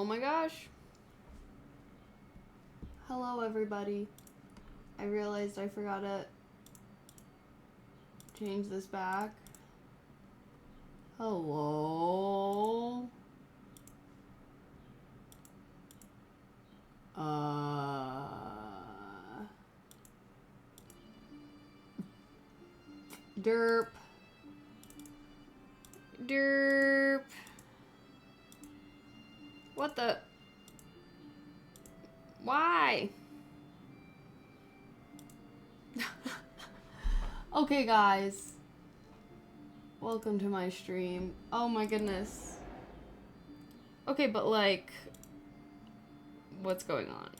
Oh my gosh. Hello, everybody. I realized I forgot to change this back. Hello. Derp. Derp. What the? Why? Okay, guys. Welcome to my stream. Oh my goodness. Okay, but like, what's going on?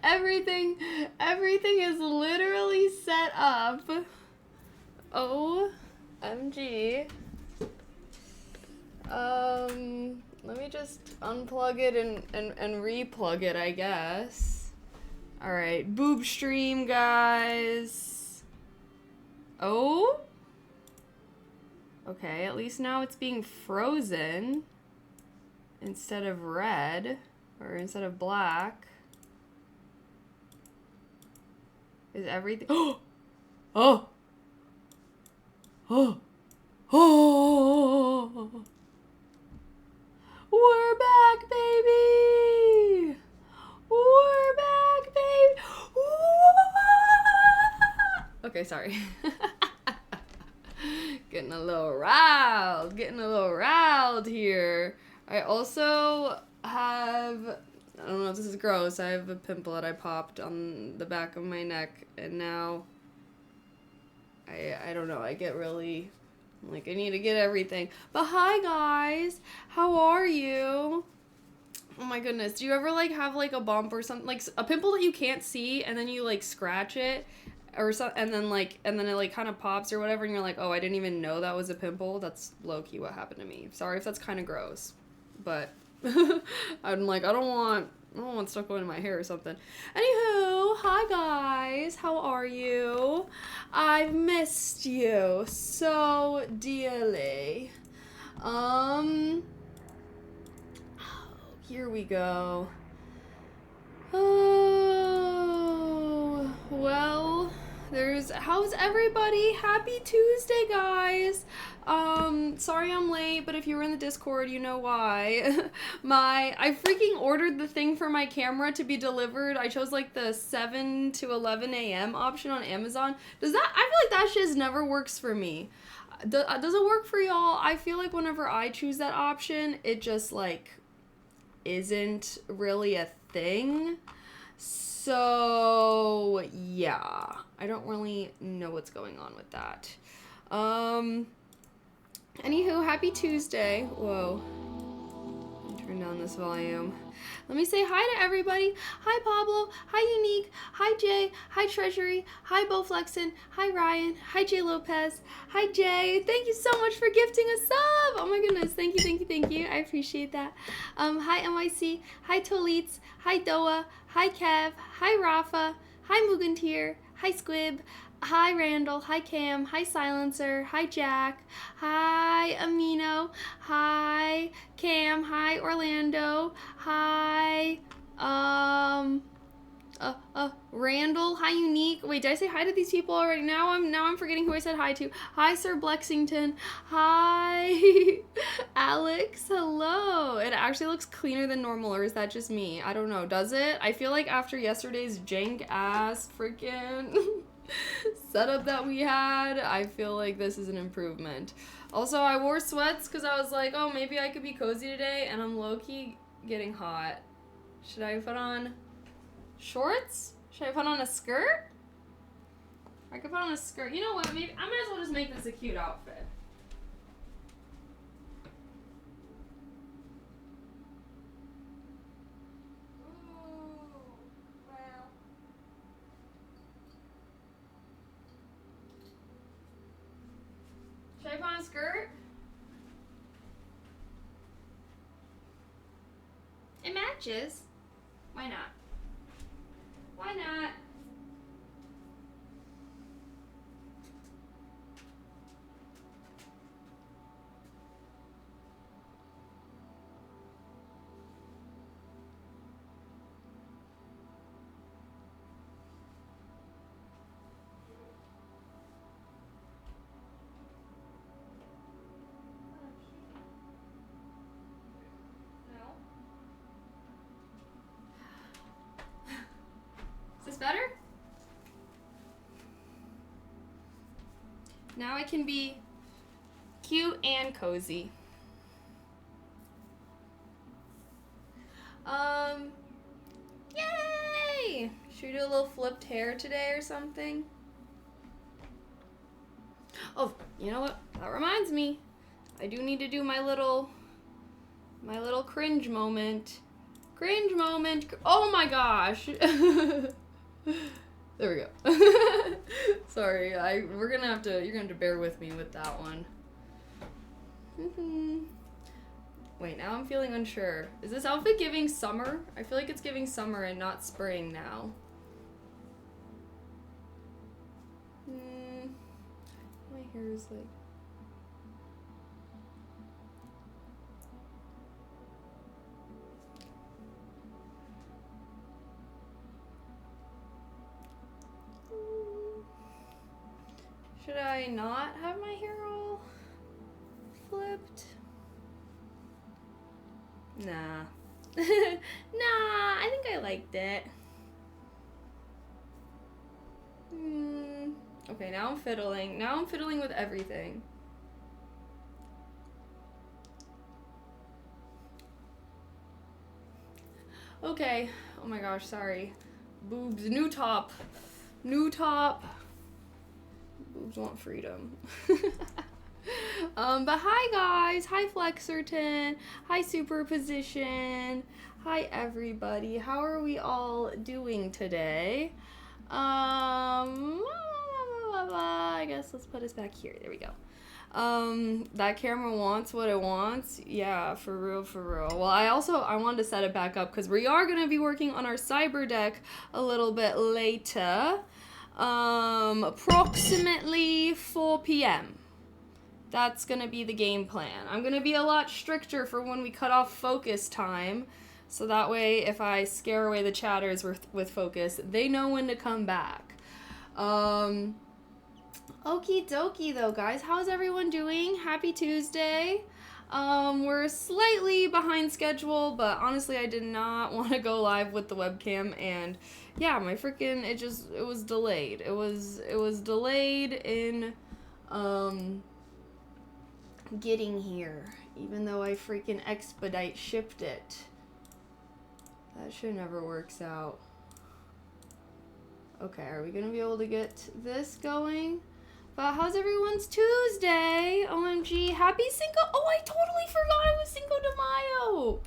Everything is literally set up. OMG. Let me just unplug it and replug it, I guess. Alright, boob stream, guys. Oh? Okay, at least now it's being frozen instead of red, or instead of black. Is everything... Oh! Oh! Oh! Oh! We're back, baby! We're back, baby! Okay, sorry. Getting a little riled here. I also have... I don't know if this is gross. I have a pimple that I popped on the back of my neck, and now I don't know. I get really like I need to get everything. But hi guys, how are you? Oh my goodness, do you ever like have like a bump or something, like a pimple that you can't see, and then you like scratch it or something, and then it like kind of pops or whatever, and you're like, oh, I didn't even know that was a pimple? That's low-key what happened to me. Sorry if that's kind of gross, but I'm like, I don't want stuff going in my hair or something. Anywho, hi guys, how are you? I've missed you so dearly. Here we go. Oh, well, how's everybody? Happy Tuesday, guys. Sorry I'm late, but if you were in the Discord, you know why. I freaking ordered the thing for my camera to be delivered. I chose like the 7 to 11 a.m. option on Amazon. I feel like that shit never works for me. Does it work for y'all? I feel like whenever I choose that option, it just like isn't really a thing. So yeah, I don't really know what's going on with that. Anywho, happy Tuesday. Whoa. Let me turn down this volume. Let me say hi to everybody. Hi Pablo. Hi Unique. Hi Jay. Hi Treasury. Hi Bowflexin. Hi Ryan. Hi Jay Lopez. Hi Jay. Thank you so much for gifting a sub. Oh my goodness. Thank you. I appreciate that. Hi NYC. Hi Tolitz. Hi Doa. Hi Kev. Hi Rafa. Hi Mugantir. Hi Squib. Hi Randall, hi Cam, hi Silencer, hi Jack, hi Amino, hi Cam, hi Orlando, hi Randall, hi Unique. Wait, did I say hi to these people already? Now I'm forgetting who I said hi to. Hi Sir Blexington, hi Alex, hello. It actually looks cleaner than normal, or is that just me? I don't know, does it? I feel like after yesterday's jank ass freaking setup that we had, I feel like this is an improvement. Also, I wore sweats because I was like, oh, maybe I could be cozy today, and I'm low-key getting hot. Should I put on shorts? Should I put on a skirt? I could put on a skirt. You know what? Maybe I might as well just make this a cute outfit. Should I put on a skirt? It matches. Why not? Why not? Now I can be cute and cozy. Yay! Should we do a little flipped hair today or something? Oh, you know what? That reminds me. I do need to do my little cringe moment. Cringe moment. Oh my gosh. There we go. Sorry, you're gonna have to bear with me with that one. Wait, now I'm feeling unsure. Is this outfit giving summer? I feel like it's giving summer and not spring now. My hair is like... Should I not have my hair all flipped? Nah. Nah, I think I liked it. Okay, now I'm fiddling. Now I'm fiddling with everything. Okay. Oh my gosh, sorry. Boobs. New top. New top. Boobs want freedom. But hi guys. Hi Flexerton. Hi Superposition. Hi everybody. How are we all doing today? I guess let's put us back here. There we go. That camera wants what it wants. Yeah, for real, for real. Well, I wanted to set it back up because we are going to be working on our cyberdeck a little bit later. Approximately 4 p.m. That's going to be the game plan. I'm going to be a lot stricter for when we cut off focus time. So that way, if I scare away the chatters with focus, they know when to come back. Okie dokie though, guys. How's everyone doing? Happy Tuesday. We're slightly behind schedule, but honestly, I did not want to go live with the webcam, and yeah, my freaking, it was delayed. It was delayed in, getting here, even though I freaking expedite shipped it. That shit never works out. Okay, are we gonna be able to get this going? But how's everyone's Tuesday? OMG, happy Cinco. Oh, I totally forgot it was Cinco de Mayo.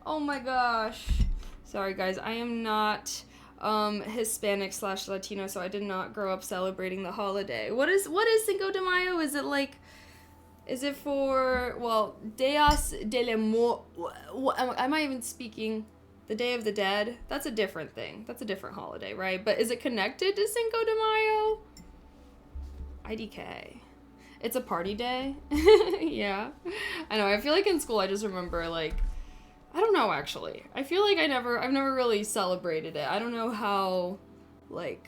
Oh my gosh. Sorry guys, I am not Hispanic / Latino, so I did not grow up celebrating the holiday. What is Cinco de Mayo? Is it like, is it for, well, Dias de los am I even speaking? The Day of the Dead? That's a different thing. That's a different holiday, right? But is it connected to Cinco de Mayo? IDK. It's a party day? Yeah. I know, I feel like in school I just remember, like, I don't know actually. I feel like I've never really celebrated it. I don't know how, like,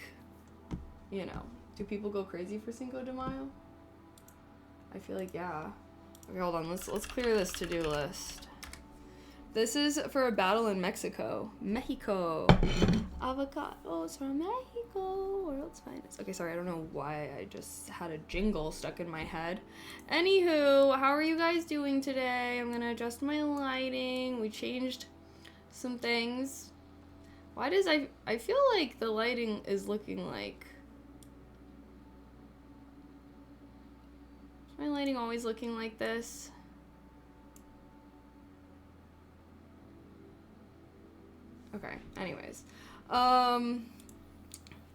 you know, do people go crazy for Cinco de Mayo? I feel like, yeah. Okay, hold on, let's clear this to-do list. This is for a battle in Mexico. Mexico. Avocados from Mexico. World's finest. Okay, sorry, I don't know why I just had a jingle stuck in my head. Anywho, how are you guys doing today? I'm gonna adjust my lighting. We changed some things. Why does I feel like the lighting is looking like... Is my lighting always looking like this? Okay, anyways.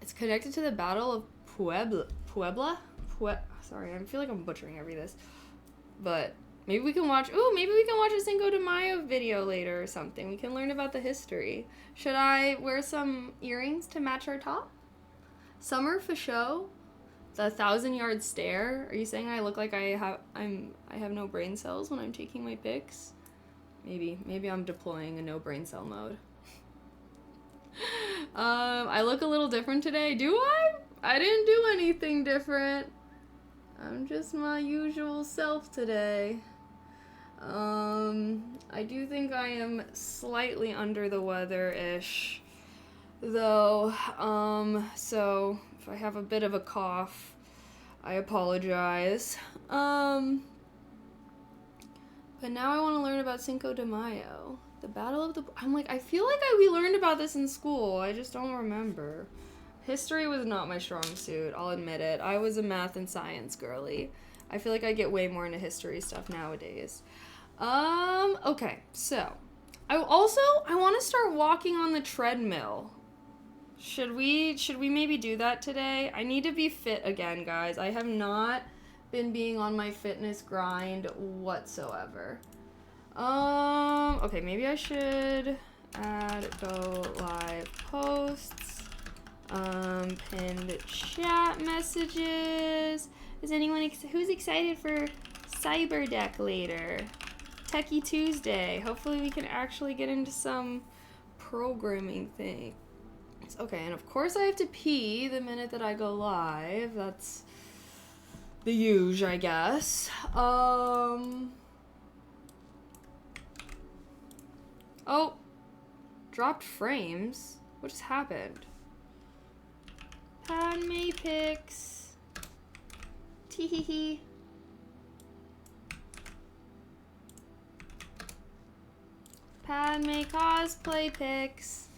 It's connected to the Battle of Puebla? Sorry, I feel like I'm butchering every this. But maybe we can watch a Cinco de Mayo video later or something. We can learn about the history. Should I wear some earrings to match our top? Summer for show? The 1,000-yard stare? Are you saying I look like I have no brain cells when I'm taking my pics? Maybe I'm deploying a no brain cell mode. I look a little different today. Do I? I didn't do anything different. I'm just my usual self today. I do think I am slightly under the weather-ish, though. So if I have a bit of a cough, I apologize. But now I want to learn about Cinco de Mayo. The Battle of the... I'm like, I feel like we learned about this in school. I just don't remember. History was not my strong suit. I'll admit it. I was a math and science girly. I feel like I get way more into history stuff nowadays. Okay. So, I want to start walking on the treadmill. Should we maybe do that today? I need to be fit again, guys. I have not been being on my fitness grind whatsoever. Okay, maybe I should add go live posts, pinned chat messages. Is anyone who's excited for cyberdeck later? Techie Tuesday. Hopefully we can actually get into some programming thing. Okay, and of course I have to pee the minute that I go live. That's the usual, I guess. Oh, dropped frames. What just happened? Padme pics. Teehee. Padme cosplay pics.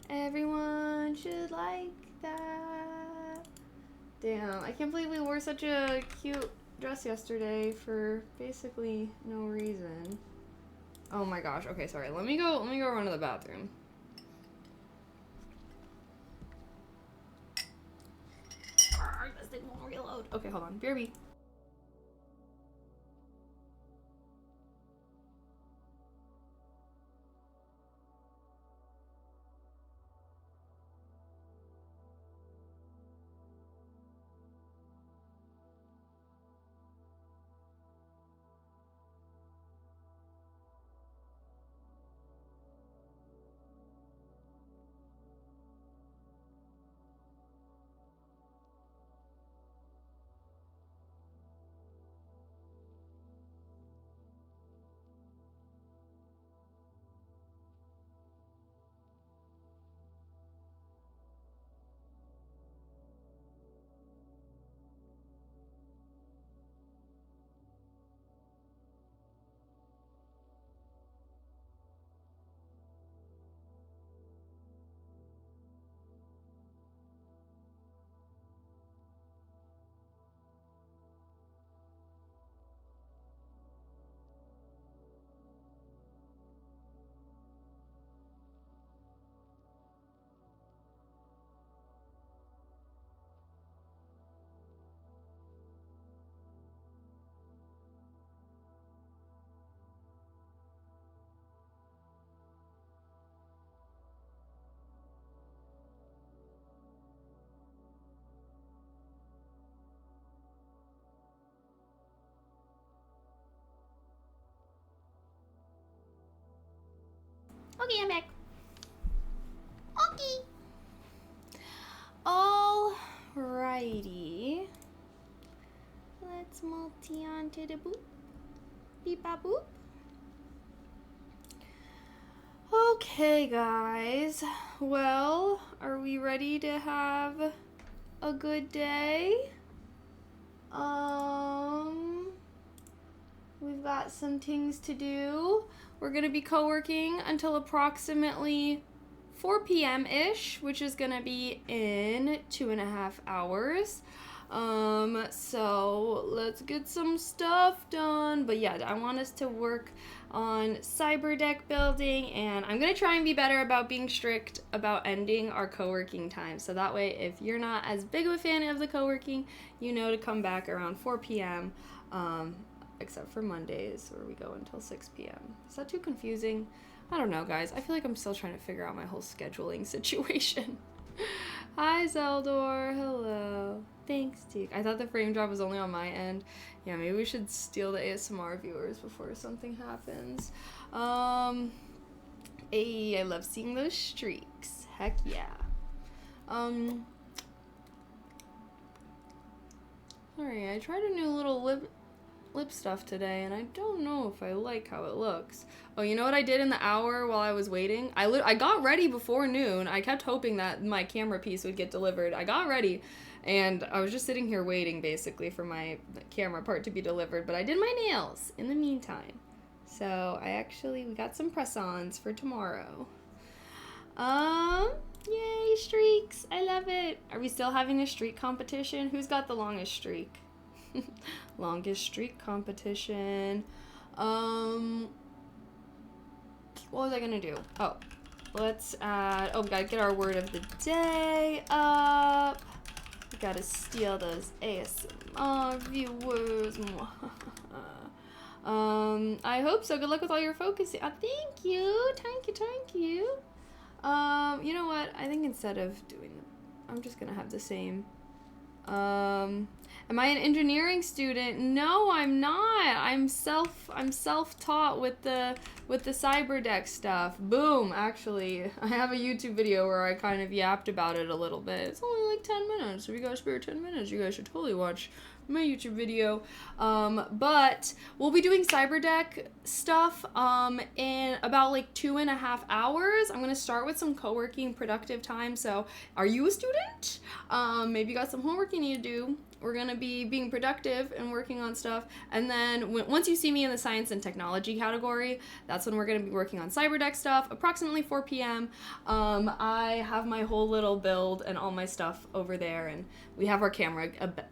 Everyone should like that. Damn, I can't believe we wore such a cute dress yesterday for basically no reason. Oh my gosh. Okay, sorry. Let me go run to the bathroom. This thing won't reload. Okay, hold on. BRB. Okay, I'm back. Okay. Alrighty. Let's multi onto the boop. Beep bop boop. Okay, guys. Well, are we ready to have a good day? We've got some things to do. We're going to be co-working until approximately 4 p.m.-ish, which is going to be in 2.5 hours. So let's get some stuff done. But yeah, I want us to work on cyberdeck building, and I'm going to try and be better about being strict about ending our co-working time. So that way, if you're not as big of a fan of the co-working, you know to come back around 4 p.m., except for Mondays where we go until 6 p.m. Is that too confusing? I don't know, guys. I feel like I'm still trying to figure out my whole scheduling situation. Hi, Zeldor. Hello. Thanks, Teak. I thought the frame drop was only on my end. Yeah, maybe we should steal the ASMR viewers before something happens. Hey, I love seeing those streaks. Heck yeah. Sorry, I tried a new little lip stuff today, and I don't know if I like how it looks. Oh, you know what I did in the hour while I was waiting? I got ready before noon. I kept hoping that my camera piece would get delivered. I got ready, And I was just sitting here waiting basically for my camera part to be delivered, but I did my nails in the meantime. So we got some press-ons for tomorrow. Yay, streaks. I love it. Are we still having a streak competition? Who's got the longest streak? Longest streak competition. What was I gonna do? Oh, let's add, we gotta get our word of the day up. We gotta steal those ASMR viewers. I hope so. Good luck with all your focusing. Thank you. You know what? I think instead of doing them, I'm just gonna have the same. Am I an engineering student? No, I'm not. I'm self-taught with the cyberdeck stuff. Boom, actually. I have a YouTube video where I kind of yapped about it a little bit. It's only like 10 minutes. If you guys spare 10 minutes, you guys should totally watch my YouTube video. But we'll be doing cyberdeck stuff in about like 2.5 hours. I'm gonna start with some co-working productive time. So are you a student? Maybe you got some homework you need to do. We're gonna be being productive and working on stuff, and then once you see me in the science and technology category, that's when we're gonna be working on cyberdeck stuff. Approximately 4 p.m. I have my whole little build and all my stuff over there, and we have our camera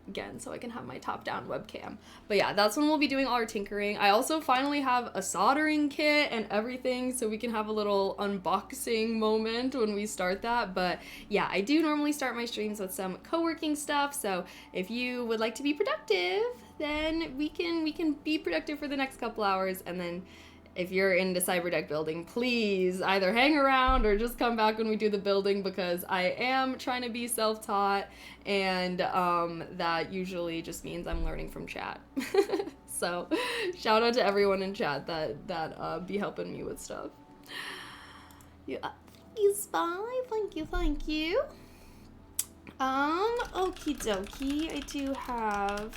again, so I can have my top-down webcam. But yeah, that's when we'll be doing all our tinkering. I also finally have a soldering kit and everything, so we can have a little unboxing moment when we start that. But yeah, I do normally start my streams with some co-working stuff, so if you would like to be productive, then we can be productive for the next couple hours. And then if you're into cyberdeck building, please either hang around or just come back when we do the building, because I am trying to be self-taught, and that usually just means I'm learning from chat. So shout out to everyone in chat that be helping me with stuff. Yeah, you spy, thank you. Okie dokie, I do have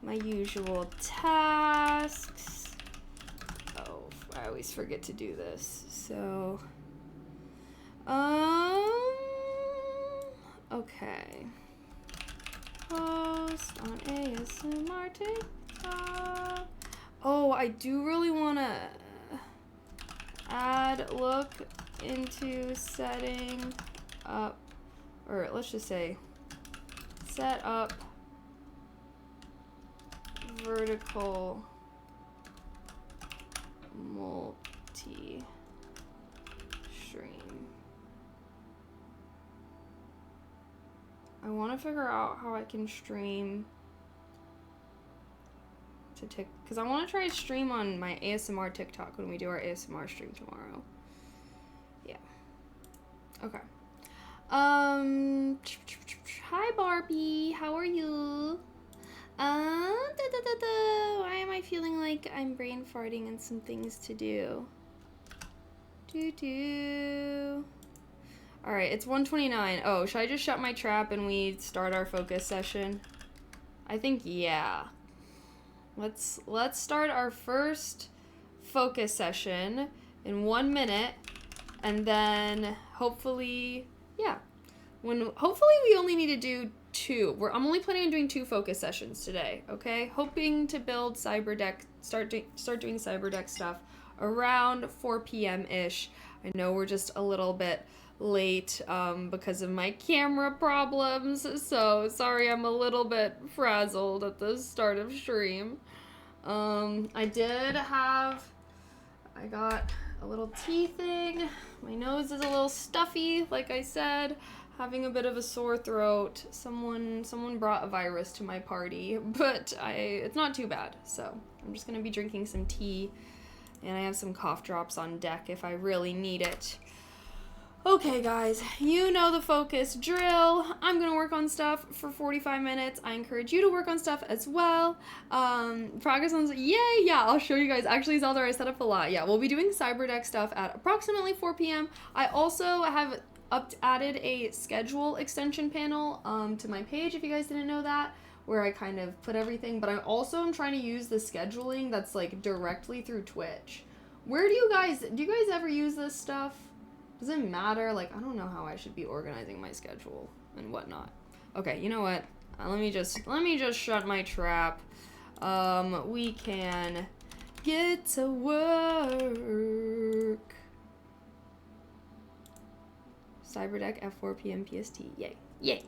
my usual tasks. Oh, I always forget to do this, so, okay. Post on ASMR TikTok. Oh, I do really want to look into setting up, or let's just say, set up vertical multi-stream. I want to figure out how I can stream to because I want to try to stream on my ASMR TikTok when we do our ASMR stream tomorrow. Yeah. Okay. Hi Barbie, how are you? Why am I feeling like I'm brain farting and some things to do? Alright, it's 1:29. Oh, should I just shut my trap and we start our focus session? I think, yeah. Let's start our first focus session in 1 minute, and then hopefully, yeah. Hopefully we only need to do 2. I'm only planning on doing 2 focus sessions today, okay? Hoping to build cyberdeck, start doing cyberdeck stuff around 4 p.m.-ish. I know we're just a little bit late because of my camera problems, so sorry I'm a little bit frazzled at the start of stream. I got a little tea thing. My nose is a little stuffy, like I said. Having a bit of a sore throat. Someone brought a virus to my party, but it's not too bad. So I'm just gonna be drinking some tea, and I have some cough drops on deck if I really need it. Okay, guys, you know the focus drill. I'm gonna work on stuff for 45 minutes. I encourage you to work on stuff as well. Progress on, yay, yeah, I'll show you guys. Actually, Zelda, I set up a lot. Yeah, we'll be doing cyberdeck stuff at approximately 4 p.m. I also have added a schedule extension panel to my page, if you guys didn't know that, where I kind of put everything, but I also am trying to use the scheduling that's like directly through Twitch. Do you guys ever use this stuff? Does it matter? Like, I don't know how I should be organizing my schedule and whatnot. Okay, you know what? Let me just shut my trap. We can get to work. Cyberdeck F4 PM PST. Yay. Yay.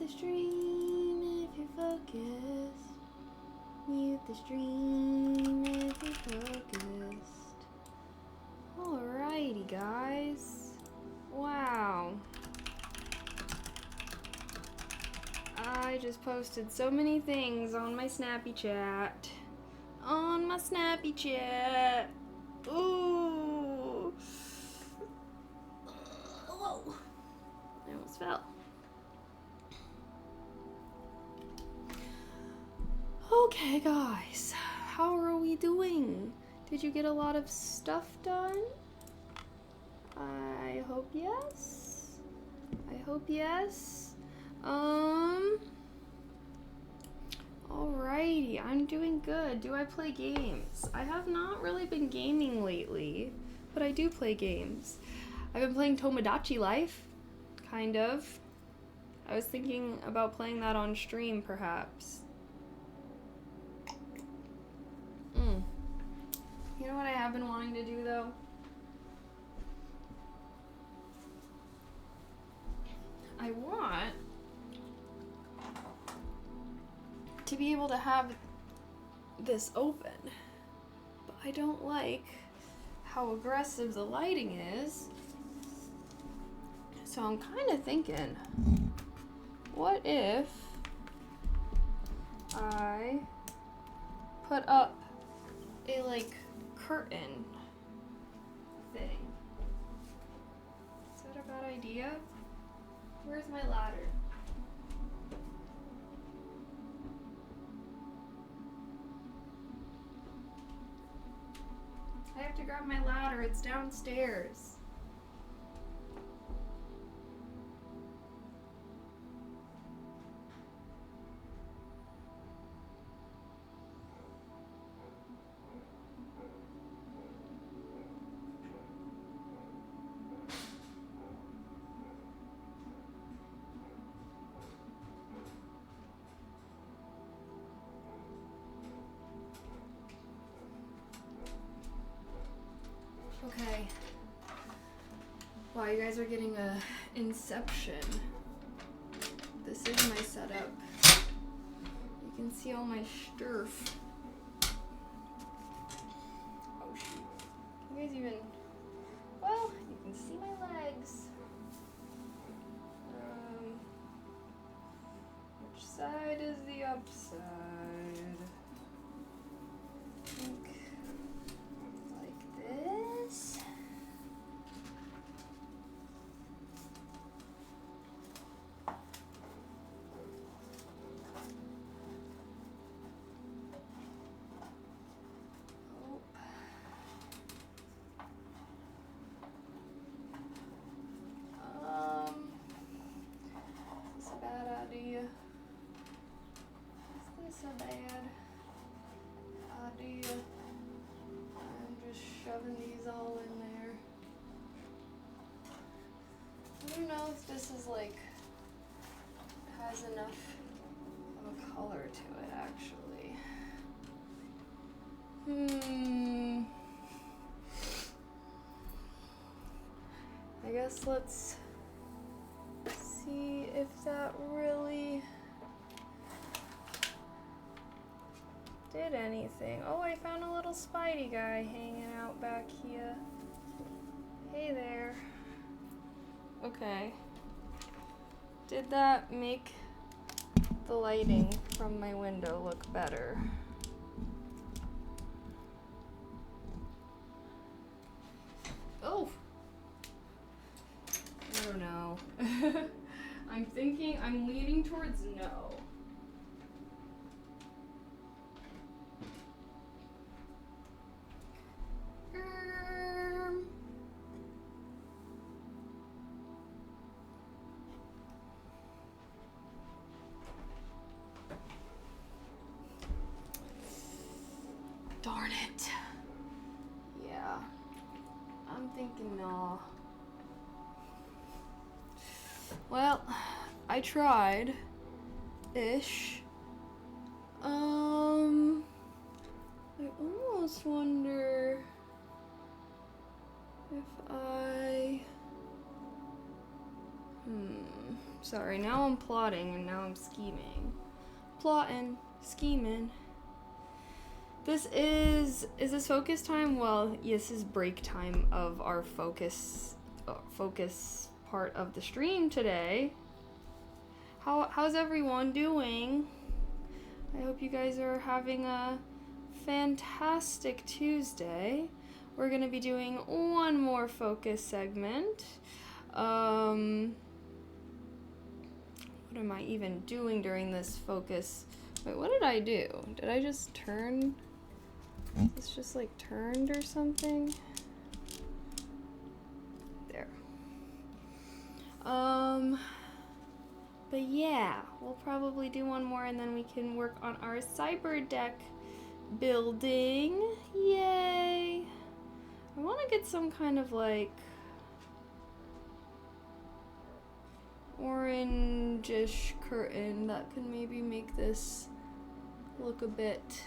stream if you're focused. Mute the stream if you're focused. Alrighty, guys. Wow. I just posted so many things on my Snappy Chat. On my Snappy Chat. Ooh. Whoa. I almost fell. Okay, guys. How are we doing? Did you get a lot of stuff done? I hope yes. I hope yes. Alrighty, I'm doing good. Do I play games? I have not really been gaming lately, but I do play games. I've been playing Tomodachi Life, kind of. I was thinking about playing that on stream, perhaps. You know what I have been wanting to do, though? I want to be able to have this open, but I don't like how aggressive the lighting is. So I'm kind of thinking, what if I put up a like curtain thing? Is that a bad idea? Where's my ladder? I have to grab my ladder, it's downstairs. Okay. Wow, you guys are getting a Inception. This is my setup. You can see all my sturf. Oh shoot. You guys even, well, you can see my legs. Which side is the upside? I think like this. Is this a bad idea? Is this a bad idea? I'm just shoving these all in there. I don't know if this is like has enough of a color to it actually. I guess let's see if that really did anything. Oh, I found a little Spidey guy hanging out back here. Hey there. Okay. Did that make the lighting from my window look better? Oh! I don't know. I'm leaning towards no. Darn it. Yeah. I'm thinking no. Well, I tried. Ish. I almost wonder if I... Sorry, now I'm plotting and now I'm scheming. Plotting, scheming. Is this focus time? Well, yes, this is break time of our focus part of the stream today. How's everyone doing? I hope you guys are having a fantastic Tuesday. We're gonna be doing one more focus segment. What am I even doing during this focus? Wait, what did I do? Did I just turn? It's just like turned or something. There. But yeah, we'll probably do one more and then we can work on our cyberdeck building. Yay! I want to get some kind of like orange-ish curtain that could maybe make this look a bit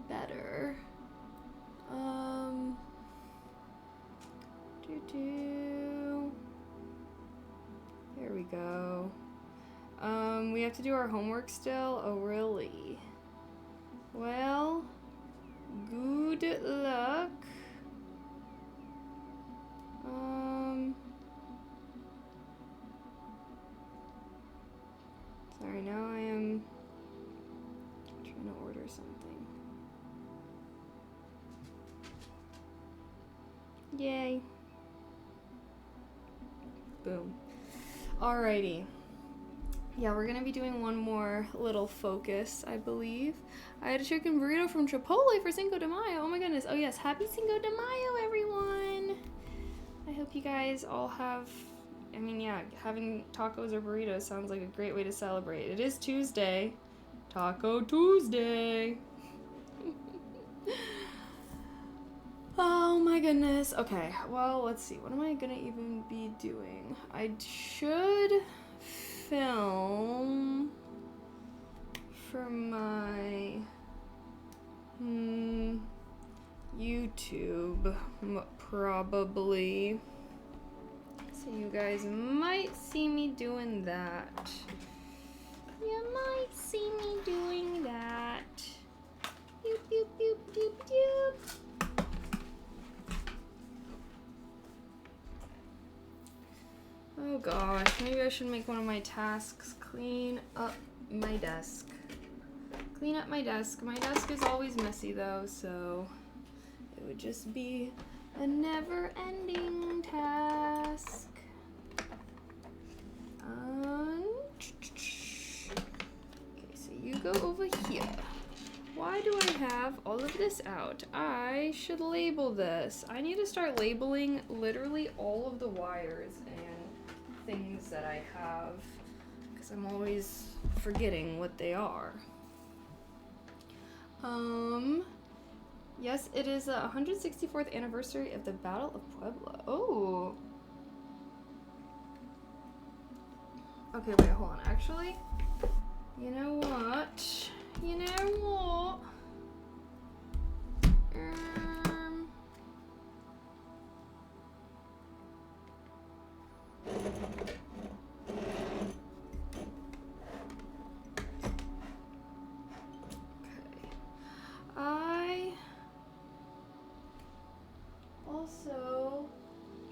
better. There we go. We have to do our homework still? Oh, really? Well, good luck. Sorry, now I am trying to order something. Yay. Boom. Alrighty. Yeah, we're gonna be doing one more little focus, I believe. I had a chicken burrito from Chipotle for Cinco de Mayo. Oh my goodness. Oh yes, happy Cinco de Mayo, everyone. I hope you guys all have, I mean, yeah, having tacos or burritos sounds like a great way to celebrate. It is Tuesday. Taco Tuesday. Oh my goodness. Okay, well, let's see. What am I gonna even be doing? I should film for my YouTube, probably. So you guys might see me doing that. You might see me doing that. Doop, doop, doop, doop, doop. Oh gosh, maybe I should make one of my tasks clean up my desk. Clean up my desk. My desk is always messy though, so it would just be a never-ending task. Okay, so you go over here. Why do I have all of this out? I should label this. I need to start labeling literally all of the wires and things that I have, because I'm always forgetting what they are. Yes, it is the 164th anniversary of the Battle of Puebla. Oh. Okay, wait, hold on. Actually, you know what? You know what?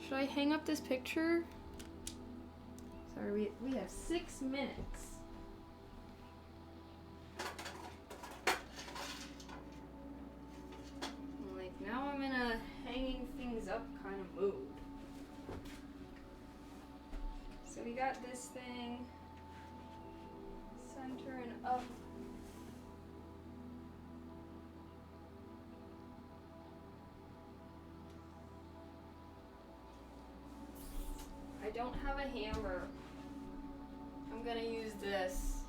Should I hang up this picture? Sorry, we have 6 minutes. Like, now I'm in a hanging things up kind of mood. So we got this thing, center and up. I don't have a hammer. I'm gonna use this.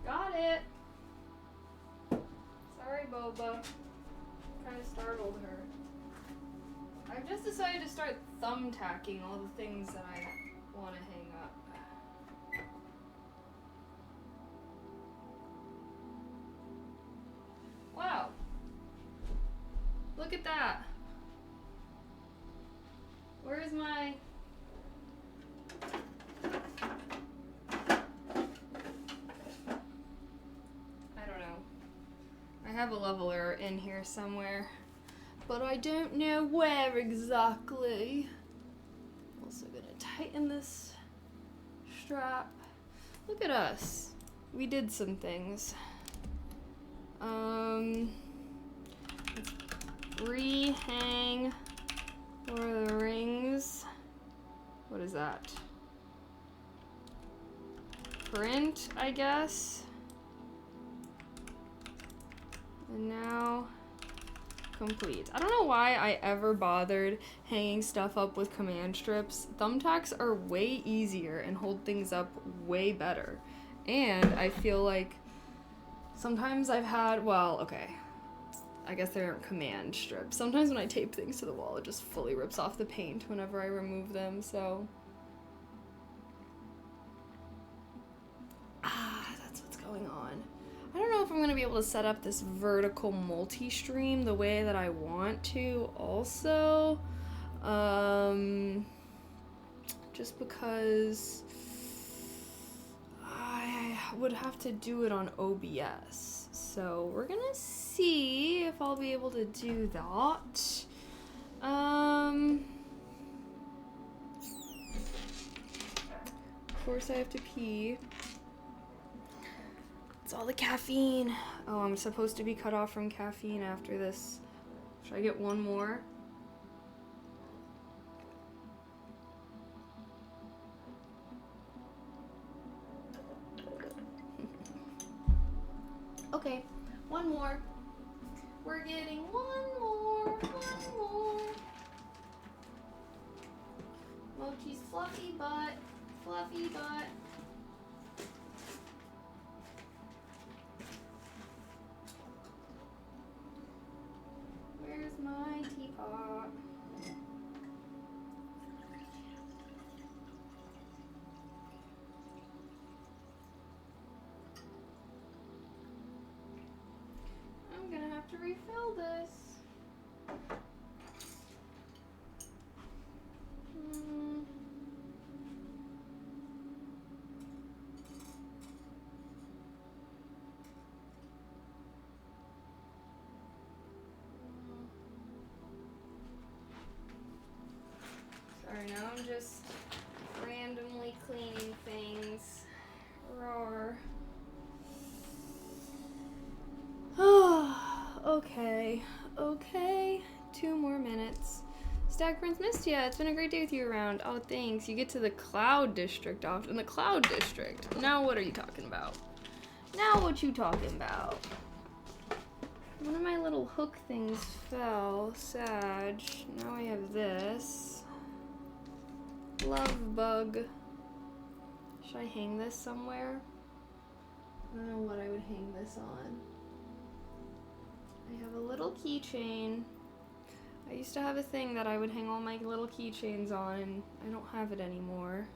Got it. Sorry, Boba. Kind of startled her. I've just decided to start thumbtacking all the things that I want to hang up. Wow. Look at that. Where's my... I don't know. I have a leveler in here somewhere, but I don't know where exactly. Also gonna tighten this strap. Look at us. We did some things. Let's rehang Lord of the Rings. What is that? Print, I guess. And now complete. I don't know why I ever bothered hanging stuff up with command strips. Thumbtacks are way easier and hold things up way better. And I feel like sometimes I've had, well, okay, I guess they aren't command strips. Sometimes when I tape things to the wall, it just fully rips off the paint whenever I remove them, so. That's what's going on. I don't know if I'm gonna be able to set up this vertical multi-stream the way that I want to also. Just because I would have to do it on OBS. So we're gonna see if I'll be able to do that. Of course I have to pee. It's all the caffeine. Oh, I'm supposed to be cut off from caffeine after this. Should I get one more? Okay, one more. We're getting one more. Mochi's fluffy butt. Fluffy butt. Where's my teapot? I'm gonna have to refill this. Sorry, now I'm just randomly cleaning things. Roar. Okay. 2 more minutes. Stag Prince missed ya. It's been a great day with you around. Oh, thanks. You get to the Cloud District often. The Cloud District. Now what are you talking about? Now what you talking about? One of my little hook things fell. Sag. Now I have this. Love bug. Should I hang this somewhere? I don't know what I would hang this on. I have a little keychain. I used to have a thing that I would hang all my little keychains on, and I don't have it anymore.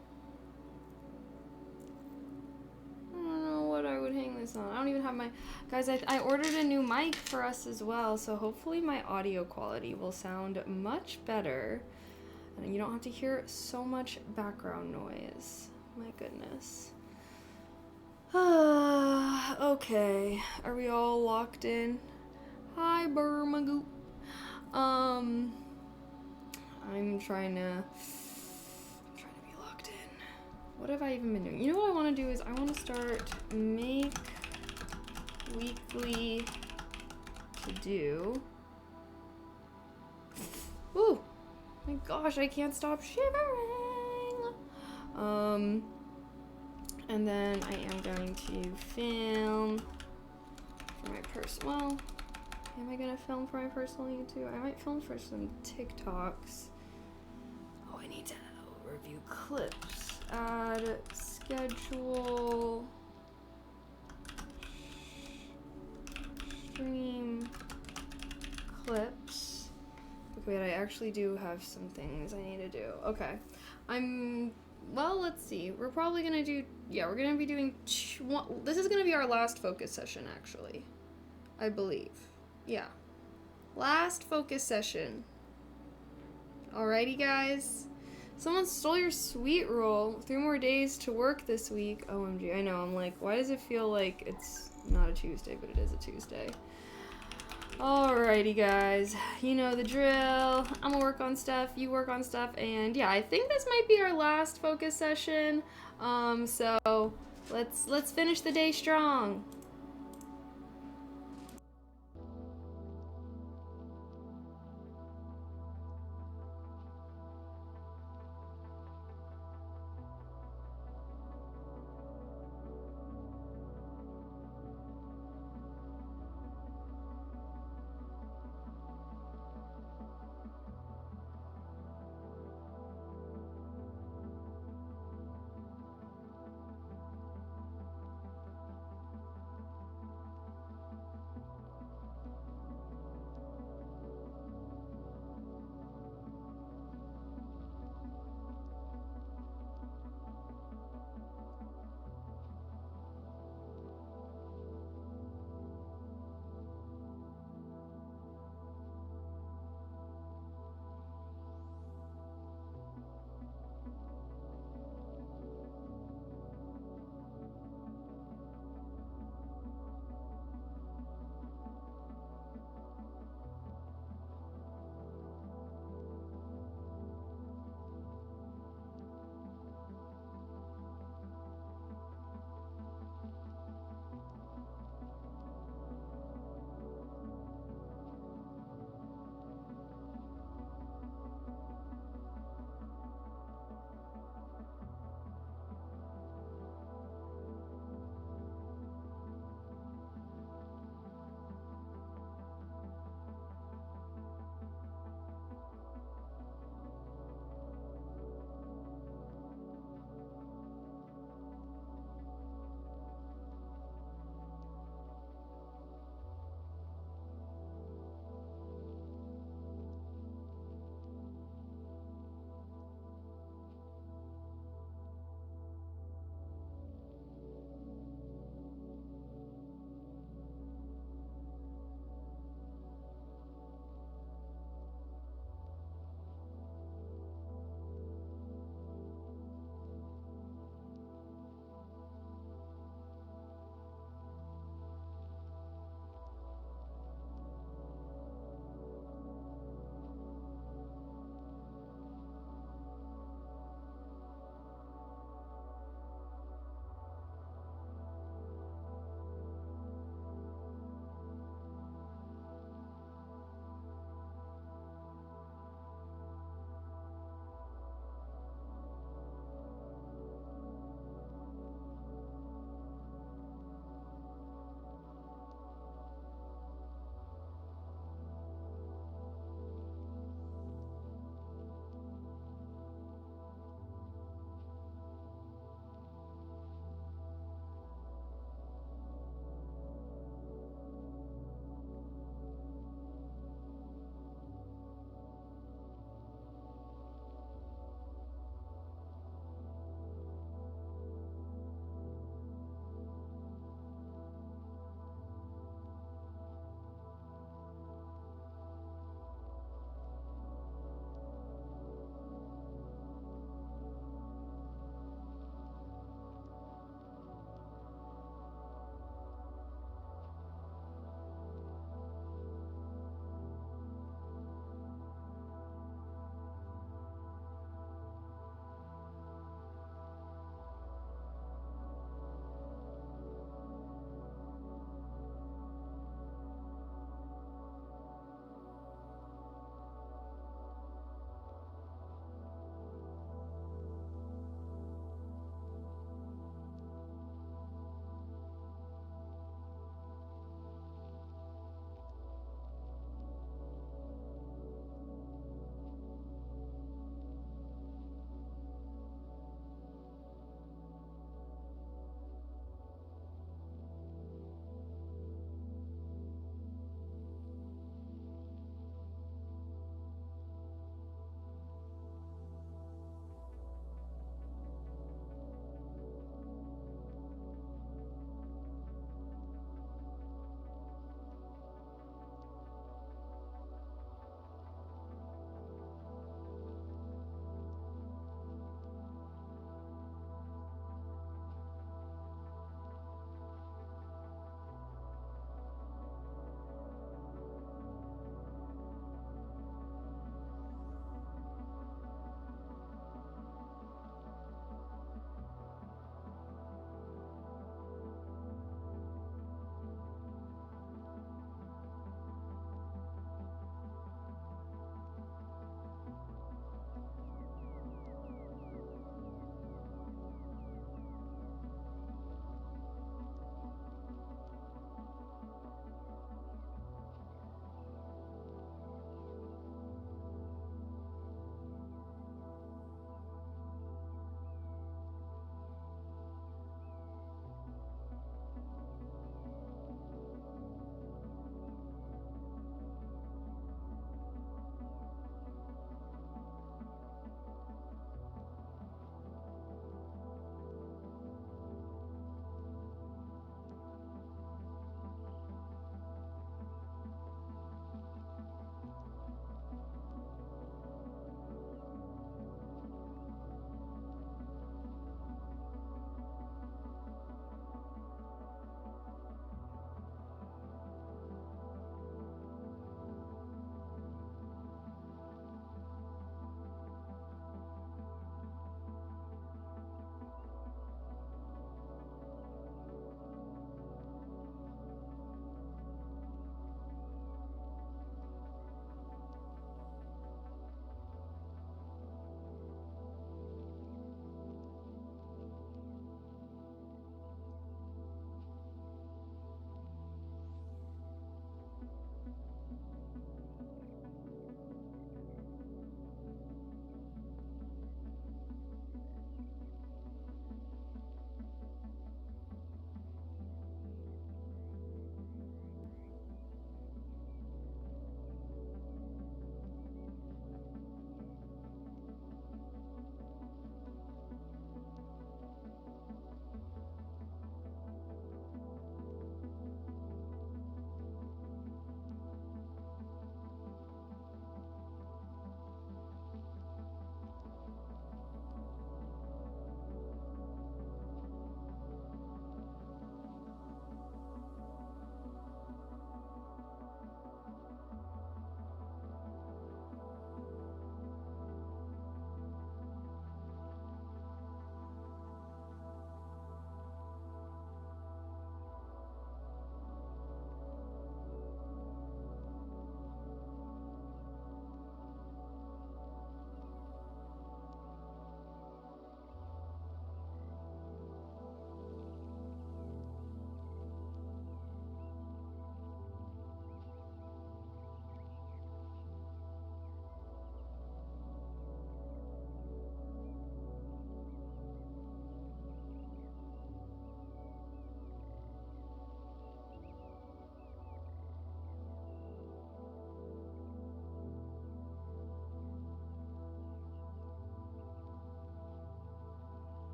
I don't know what I would hang this on. I don't even have my... Guys, I ordered a new mic for us as well, so hopefully my audio quality will sound much better. And you don't have to hear so much background noise. My goodness. Okay. Are we all locked in? Hi, Burmagoop. I'm trying to be locked in. What have I even been doing? You know what I want to do is I want to start make weekly to do. Woo! My gosh, I can't stop shivering. And then I am going to film for my personal. Well, am I gonna film for my personal YouTube? I might film for some TikToks. Oh, I need to review clips. Add schedule. Stream clips. Okay, wait, I actually do have some things I need to do. Okay. Well, let's see. We're probably gonna do, we're gonna be doing, this is gonna be our last focus session, actually. I believe. Yeah. Last focus session. Alrighty, guys. Someone stole your sweet roll. 3 more days to work this week. OMG, I know. I'm like, why does it feel like it's not a Tuesday, but it is a Tuesday? Alrighty, guys. You know the drill. I'm gonna work on stuff. You work on stuff. And yeah, I think this might be our last focus session. So let's finish the day strong.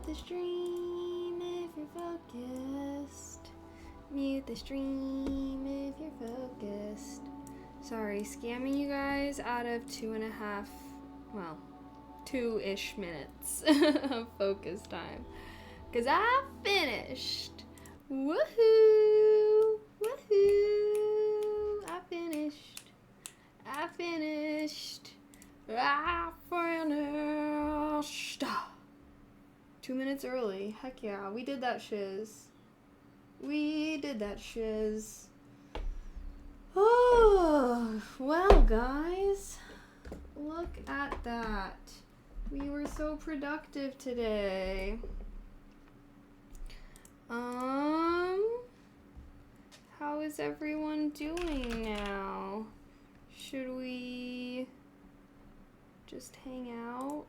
the stream if you're focused. Mute the stream if you're focused. Sorry, scamming you guys out of 2.5, well, 2-ish minutes of focus time. Cause I finished. Woohoo! Woohoo! I finished. I finished. 2 minutes early. Heck yeah, we did that shiz. We did that shiz. Oh, well, guys, look at that. We were so productive today. How is everyone doing now? Should we just hang out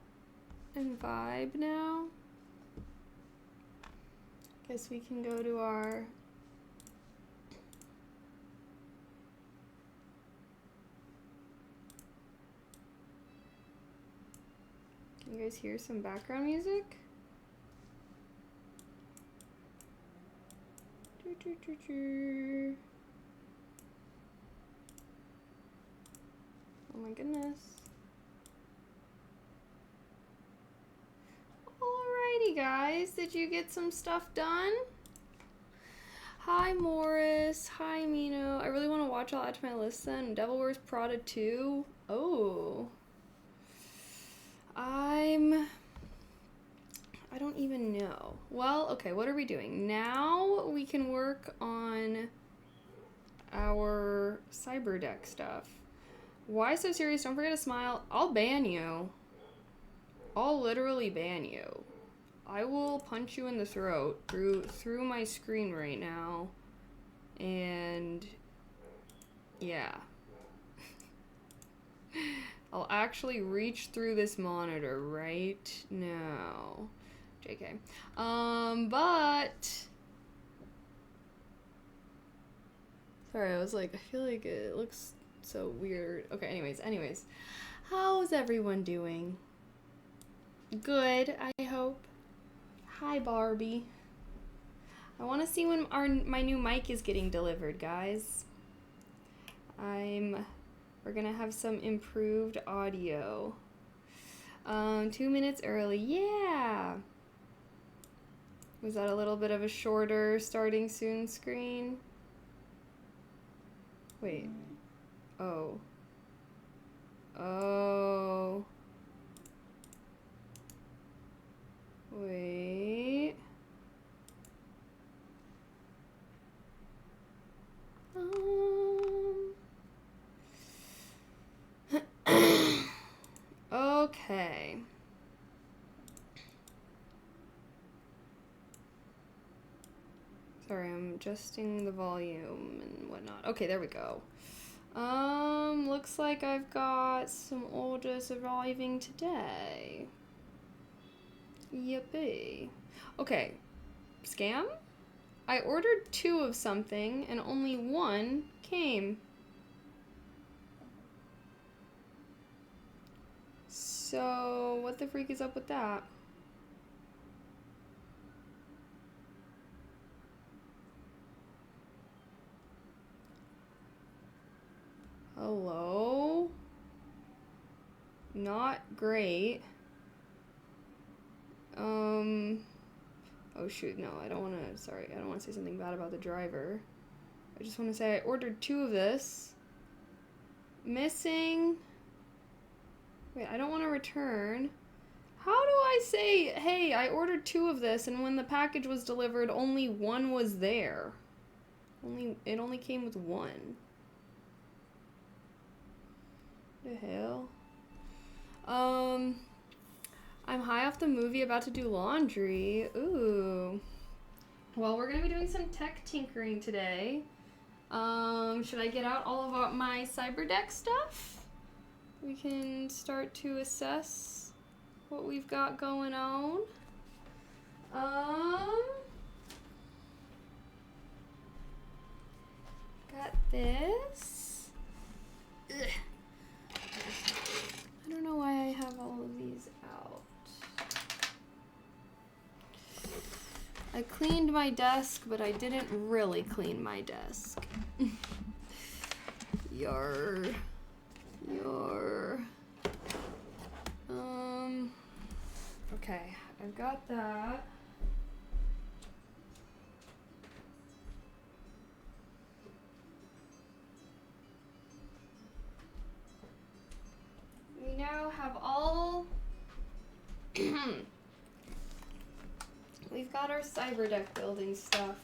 and vibe now? Guess we can go to our Can you guys hear some background music? Oh my goodness. Alrighty guys, did you get some stuff done? Hi Morris, hi Mino. I really want to watch, I'll add to my list then. Devil Wears Prada 2. Oh. I don't even know. Well, okay, what are we doing? Now we can work on our cyberdeck stuff. Why so serious? Don't forget to smile. I'll ban you. I'll literally ban you. I will punch you in the throat through my screen right now. And yeah. I'll actually reach through this monitor right now. JK. But sorry, I was like, I feel like it looks so weird. Okay, anyways. How's everyone doing? Good, I hope. Hi, Barbie. I want to see when my new mic is getting delivered, guys. We're gonna have some improved audio. 2 minutes early, yeah. Was that a little bit of a shorter starting soon screen? Wait. Oh. Oh. Wait. Okay. Sorry, I'm adjusting the volume and whatnot. Okay, there we go. Looks like I've got some orders arriving today. Yippee. Okay, scam? I ordered 2 of something and only 1 came. So, what the freak is up with that? Hello? Not great. Oh shoot, no, I don't want to, sorry, I don't want to say something bad about the driver. I just want to say I ordered 2 of this. Missing. Wait, I don't want to return. How do I say, hey, I ordered 2 of this, and when the package was delivered, only 1 was there? It only came with 1. The hell? I'm high off the movie, about to do laundry. Ooh. Well, we're gonna be doing some tech tinkering today. Should I get out all of my cyberdeck stuff? We can start to assess what we've got going on. Got this. Ugh. I don't know why I have all of these out. cleaned my desk, but I didn't really clean my desk. Your. Okay, I've got that. We now have all. We've got our cyberdeck building stuff.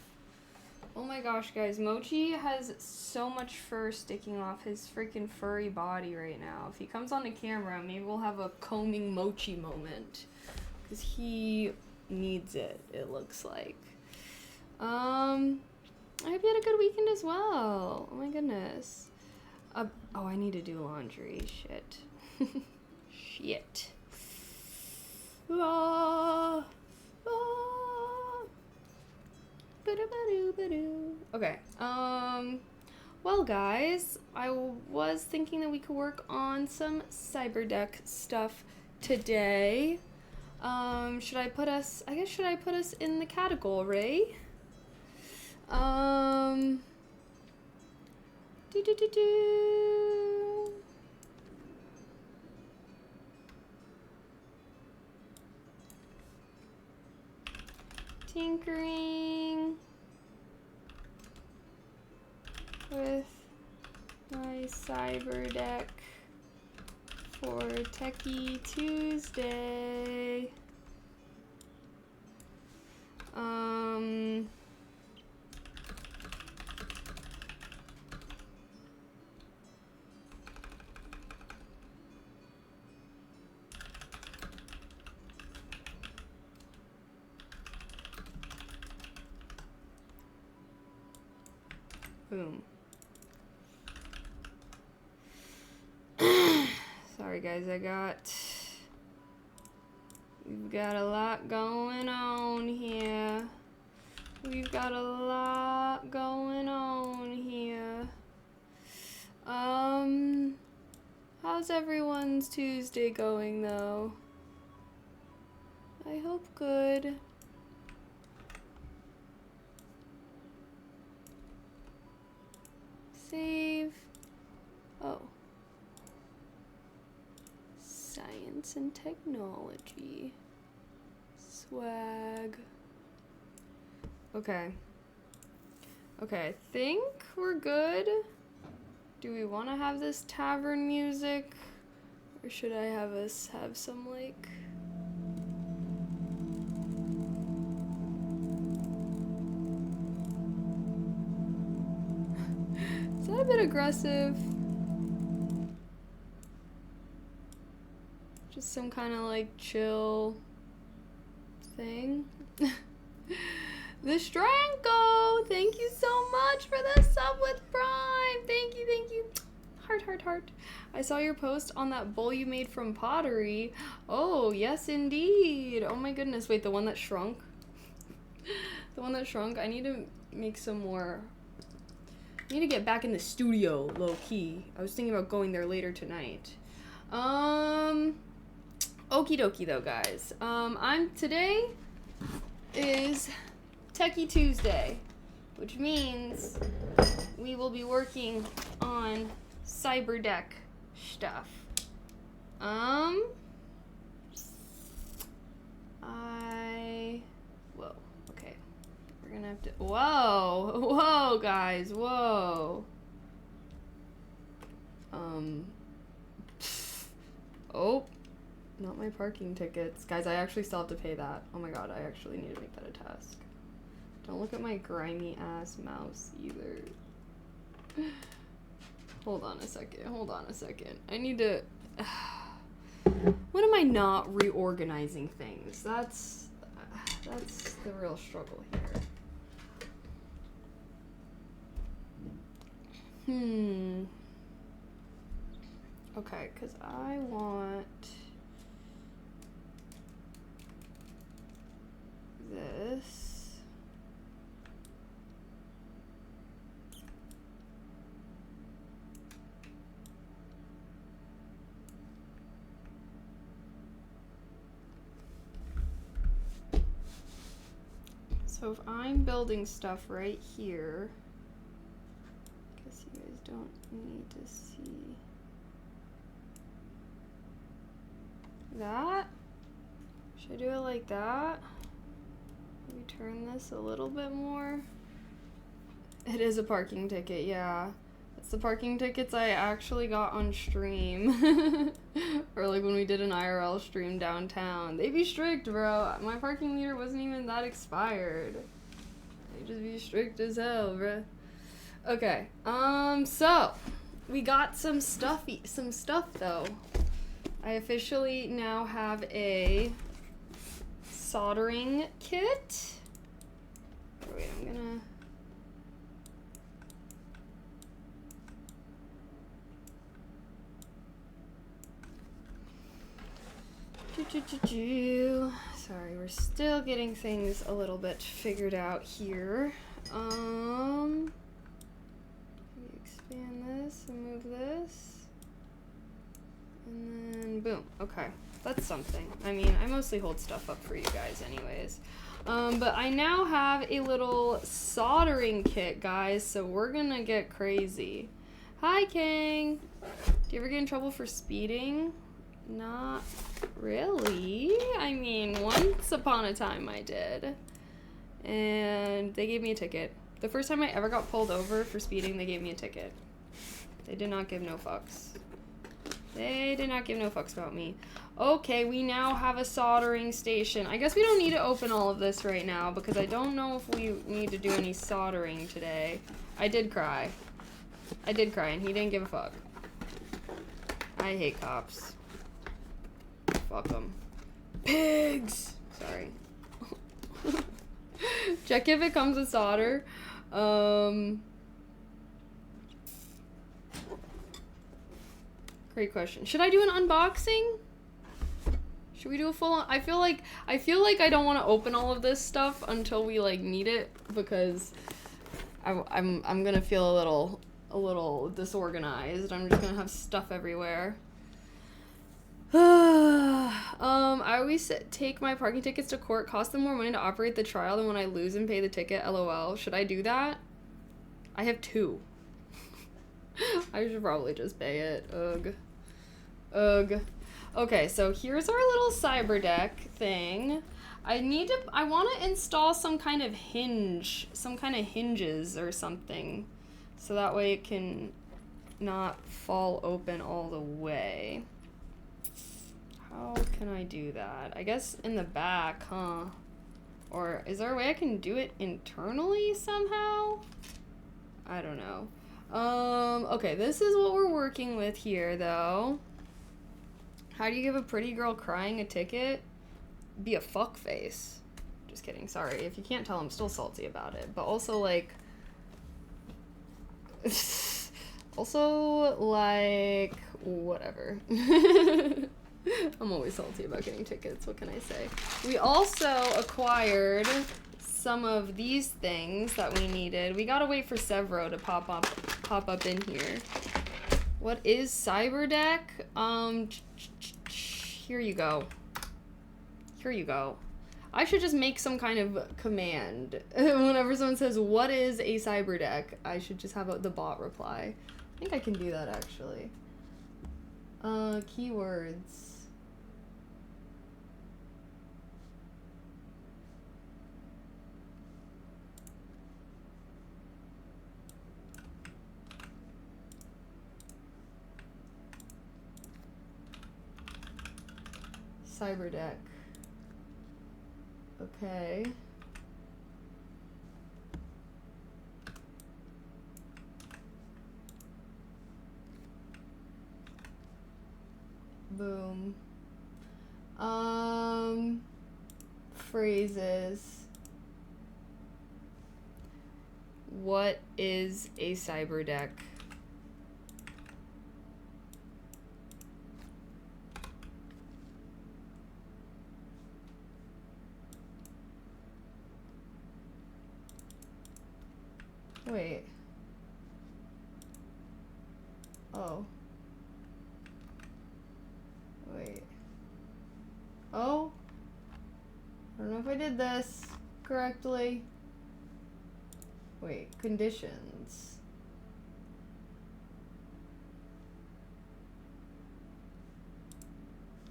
Oh my gosh, guys, Mochi has so much fur sticking off his freaking furry body right now. If he comes on the camera, maybe we'll have a combing Mochi moment. Because he needs it, it looks like. I hope you had a good weekend as well. Oh my goodness. Oh, I need to do laundry. Shit. Shit. Ah. Okay, well guys, I was thinking that we could work on some cyberdeck stuff today. Should I put us in the category? Tinkering with my cyberdeck for Techie Tuesday. Boom. Sorry guys, we've got a lot going on here. We've got a lot going on here. How's everyone's Tuesday going though? I hope good. Save. Oh. Science and technology. Swag. Okay. Okay, I think we're good. Do we want to have this tavern music? Or should I have us have some, like... Is that a bit aggressive? Just some kind of like chill thing. The Stranko! Thank you so much for the sub with Prime! Thank you, thank you. Heart, heart, heart. I saw your post on that bowl you made from pottery. Oh, yes indeed. Oh my goodness. Wait, the one that shrunk? The one that shrunk? I need to make some more. I need to get back in the studio, low key. I was thinking about going there later tonight. Okie dokie though, guys. Today is Techie Tuesday, which means we will be working on cyberdeck stuff. Whoa, okay. We're gonna have to, whoa, guys, whoa. Oh, not my parking tickets. Guys, I actually still have to pay that. Oh my god, I actually need to make that a task. Don't look at my grimy ass mouse either. Hold on a second. I need to... When am I not reorganizing things? That's the real struggle here. Okay, because I want this. So So if I'm building stuff right here, I guess you guys don't need to see that. Should I do it like that? Maybe turn this a little bit more. It is a parking ticket, yeah. It's the parking tickets I actually got on stream. Or like when we did an IRL stream downtown. They be strict, bro. My parking meter wasn't even that expired. They just be strict as hell, bro. Okay, so we got some stuff though. I officially now have a soldering kit. Wait, I'm gonna... Sorry, we're still getting things a little bit figured out here. Maybe expand this and move this. And then boom. Okay, that's something. I mean, I mostly hold stuff up for you guys anyways. But I now have a little soldering kit, guys, so we're gonna get crazy. Hi, Kang. Do you ever get in trouble for speeding? Not really. I mean, once upon a time I did. And they gave me a ticket. The first time I ever got pulled over for speeding, they gave me a ticket. They did not give no fucks. They did not give no fucks about me. Okay, we now have a soldering station. I guess we don't need to open all of this right now because I don't know if we need to do any soldering today. I did cry. I did cry and he didn't give a fuck. I hate cops. Fuck them. Pigs! Sorry. Check if it comes with solder. Great question. Should I do an unboxing? Should we do a full I feel like I don't want to open all of this stuff until we like need it because I'm gonna feel a little disorganized. I'm just gonna have stuff everywhere. I always take my parking tickets to court. Cost them more money to operate the trial than when I lose and pay the ticket. LOL. Should I do that? I have 2. I should probably just pay it. Ugh. Ugh. Okay, so here's our little cyberdeck thing. I want to install some kind of hinges or something. So that way it can not fall open all the way. How can I do that? I guess in the back, huh? Or is there a way I can do it internally somehow? I don't know. Okay, this is what we're working with here, though. How do you give a pretty girl crying a ticket? Be a fuckface. Just kidding, sorry. If you can't tell, I'm still salty about it. But also, like... also, like... whatever. I'm always salty about getting tickets, what can I say? We also acquired some of these things that we needed. We gotta wait for Severo to pop up in here. What is cyberdeck? Here you go. Here you go. I should just make some kind of command. Whenever someone says, what is a cyberdeck? I should just have the bot reply. I think I can do that actually. Keywords. Cyberdeck. Okay. Boom. Phrases. What is a cyberdeck? Wait. Oh. Wait. Oh. I don't know if I did this correctly. Wait, conditions.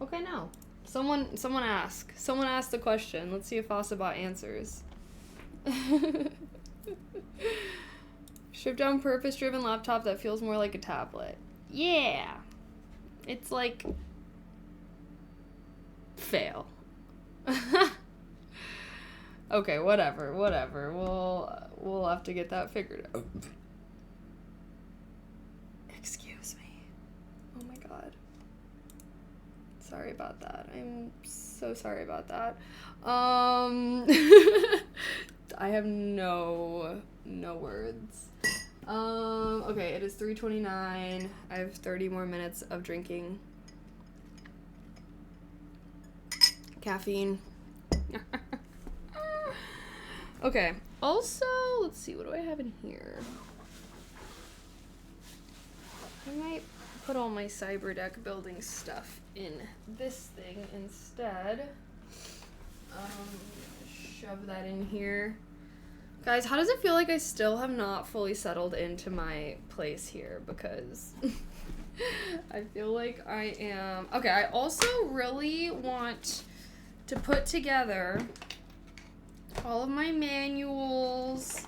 Okay, no. Someone ask. Someone asked the question. Let's see if Asabot answers. Stripped down purpose-driven laptop that feels more like a tablet. Yeah. It's like fail. Okay, whatever. We'll have to get that figured out. Excuse me. Oh my god. Sorry about that. I'm so sorry about that. I have no words. Okay, it is 3:29. I have 30 more minutes of drinking caffeine. Okay, also, let's see, what do I have in here? I might put all my cyberdeck building stuff in this thing instead. Shove that in here. Guys, how does it feel like I still have not fully settled into my place here? Because I feel like I am... Okay, I also really want to put together all of my manuals,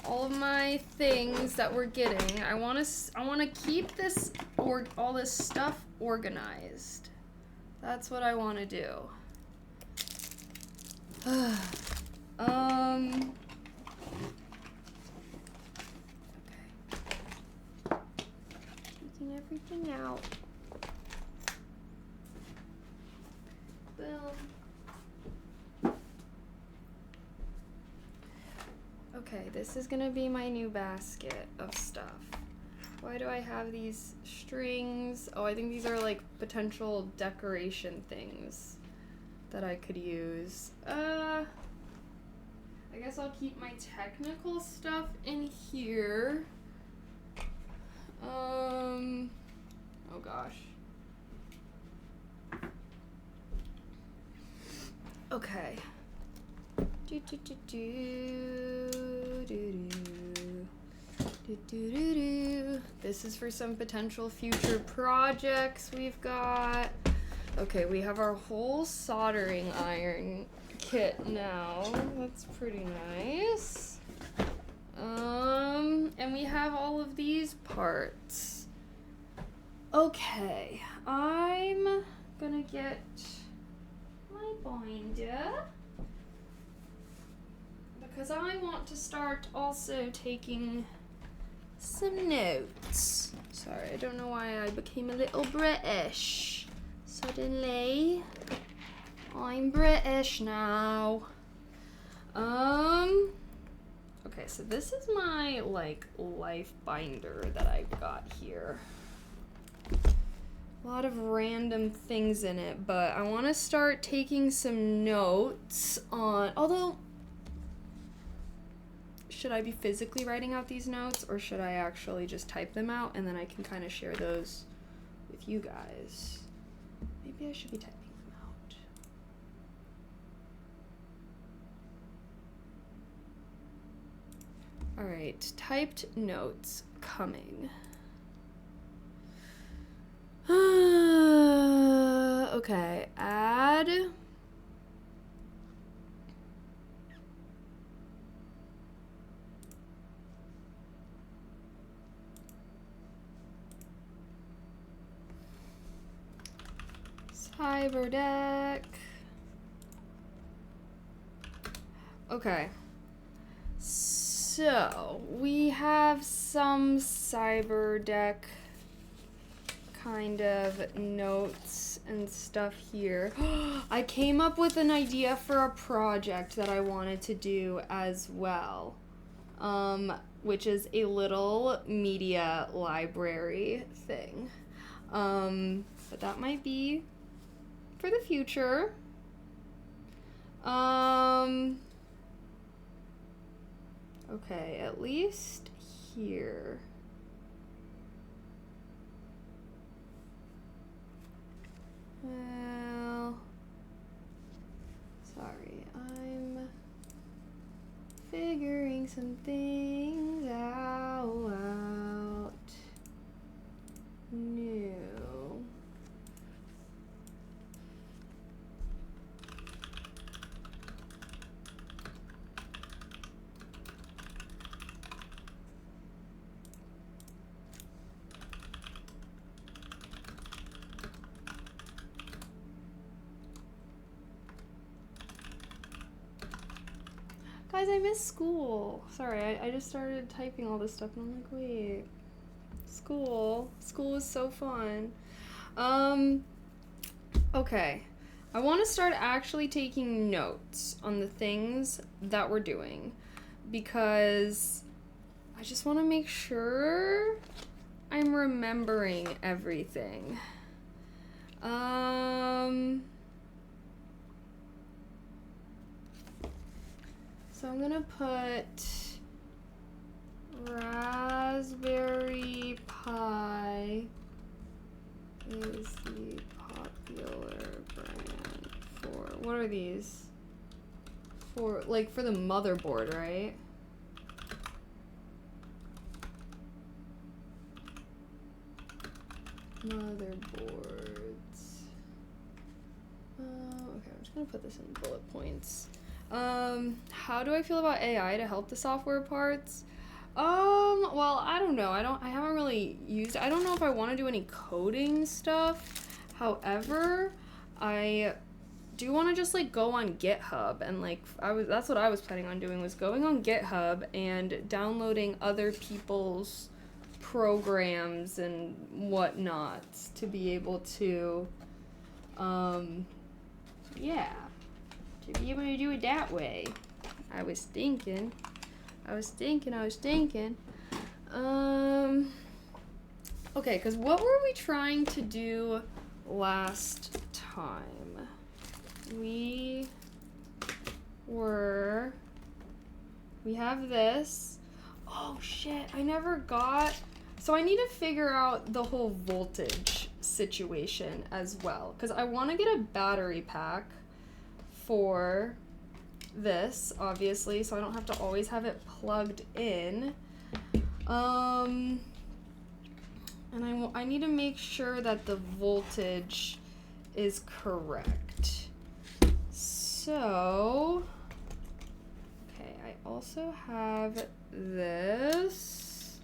all of my things that we're getting. I want to keep this all this stuff organized. That's what I want to do. Okay. Taking everything out. Boom. Okay, this is gonna be my new basket of stuff. Why do I have these strings? Oh, I think these are like potential decoration things that I could use. I guess I'll keep my technical stuff in here. Oh gosh. Okay. This is for some potential future projects we've got. Okay, we have our whole soldering iron kit now. That's pretty nice. And we have all of these parts. Okay, I'm gonna get my binder because I want to start also taking some notes. Sorry, I don't know why I became a little British suddenly. I'm British now. Okay, so this is my, like, life binder that I got here. A lot of random things in it, but I want to start taking some notes on, although, should I be physically writing out these notes, or should I actually just type them out, and then I can kind of share those with you guys? Maybe I should be typing them out. All right, typed notes coming. Okay, add. Cyberdeck. Okay. So, we have some cyberdeck kind of notes and stuff here. I came up with an idea for a project that I wanted to do as well, which is a little media library thing. But that might be for the future. Okay, at least here. Well, sorry, I'm figuring some things guys, I miss school. Sorry, I just started typing all this stuff and I'm like, wait. School was so fun. Okay. I want to start actually taking notes on the things that we're doing because I just want to make sure I'm remembering everything. So I'm gonna put Raspberry Pi is the popular brand for, what are these? For, like, for the motherboard, right? Motherboards. Okay, I'm just gonna put this in bullet points. How do I feel about AI to help the software parts? Well, I don't know. I haven't really used it. I don't know if I want to do any coding stuff. However, I do want to just like go on GitHub and like that's what I was planning on doing, was going on GitHub and downloading other people's programs and whatnot to be able to yeah, to be able to do it that way. I was thinking. Okay, because what were we trying to do last time? We have this. Oh shit, I never got, so I need to figure out the whole voltage situation as well, because I want to get a battery pack for this, obviously, so I don't have to always have it plugged in. And I need to make sure that the voltage is correct. So, okay, I also have this.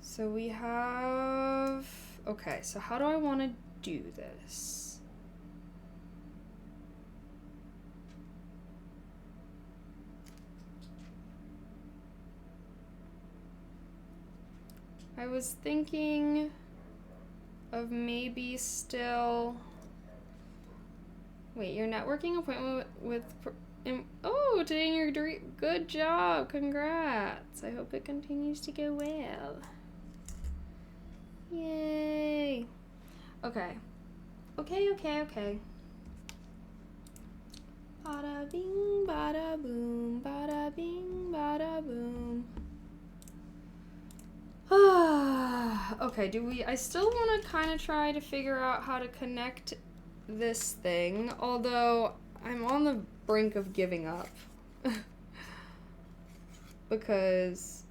So we have, okay, so how do I want to do this? I was thinking of maybe still, wait, your networking appointment with oh, today in your good job, congrats. I hope it continues to go well. Yay. Okay. Bada bing, bada boom, bada bing, bada boom. Okay, I still want to kind of try to figure out how to connect this thing, although I'm on the brink of giving up because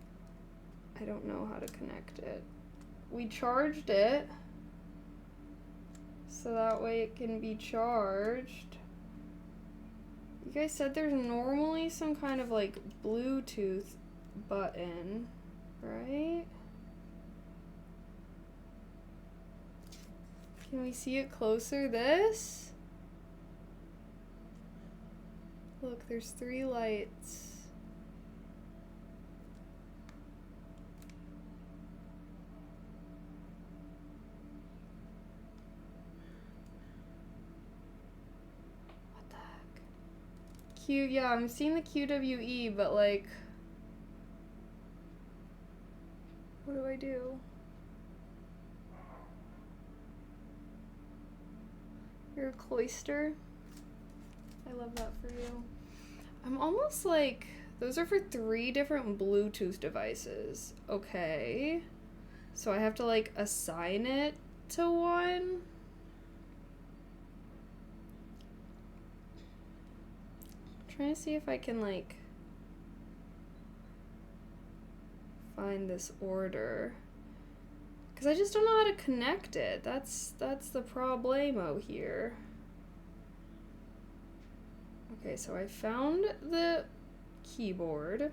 I don't know how to connect it. We charged it so that way it can be charged. You guys said there's normally some kind of like Bluetooth button, right? Can we see it closer? This? Look, there's 3 lights. What the heck? Yeah, I'm seeing the QWE, but like, what do I do? You're a cloister. I love that for you. I'm almost like, those are for 3 different Bluetooth devices. Okay. So I have to like assign it to one. I'm trying to see if I can like find this order. Because I just don't know how to connect it. That's the problemo here. Okay, so I found the keyboard.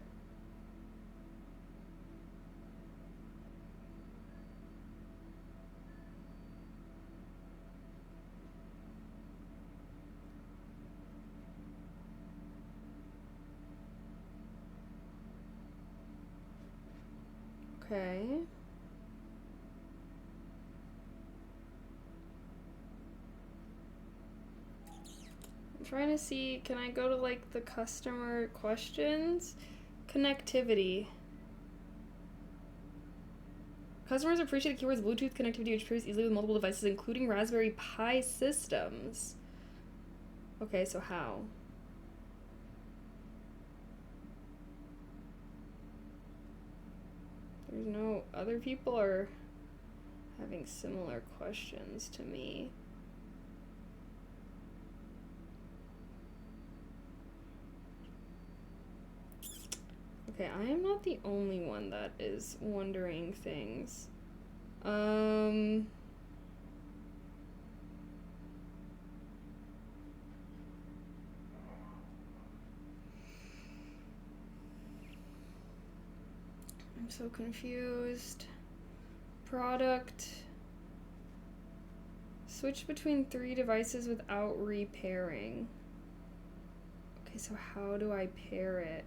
Okay. I'm trying to see, can I go to like the customer questions? Connectivity. Customers appreciate the keywords Bluetooth connectivity, which pairs easily with multiple devices, including Raspberry Pi systems. Okay, so how? There's no other people are having similar questions to me. Okay, I am not the only one that is wondering things. I'm so confused. Product. Switch between 3 devices without repairing. Okay, so how do I pair it?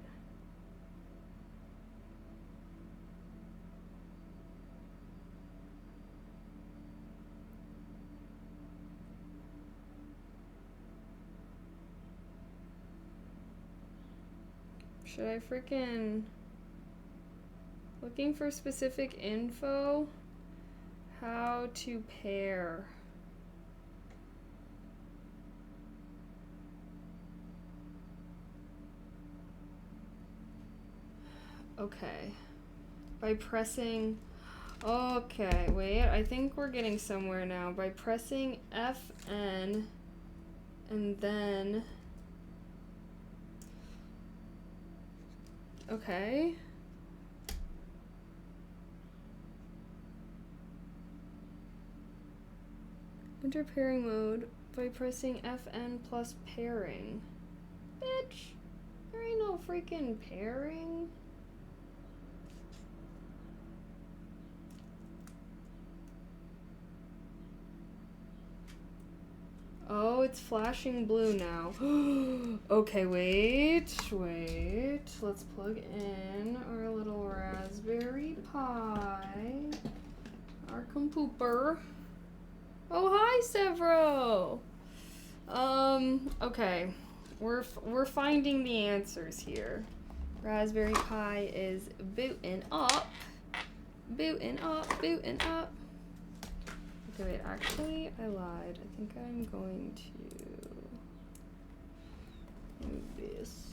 Should I freaking... Looking for specific info? How to pair. Okay. By pressing... Okay, wait. I think we're getting somewhere now. By pressing FN and then... Okay. Enter pairing mode by pressing FN plus pairing. Bitch, there ain't no freaking pairing. Oh, it's flashing blue now. Okay, wait. Let's plug in our little Raspberry Pi. Our computer. Oh, hi, Severo. Okay. We're finding the answers here. Raspberry Pi is booting up. Booting up. Okay, wait, actually, I lied. I think I'm going to move this.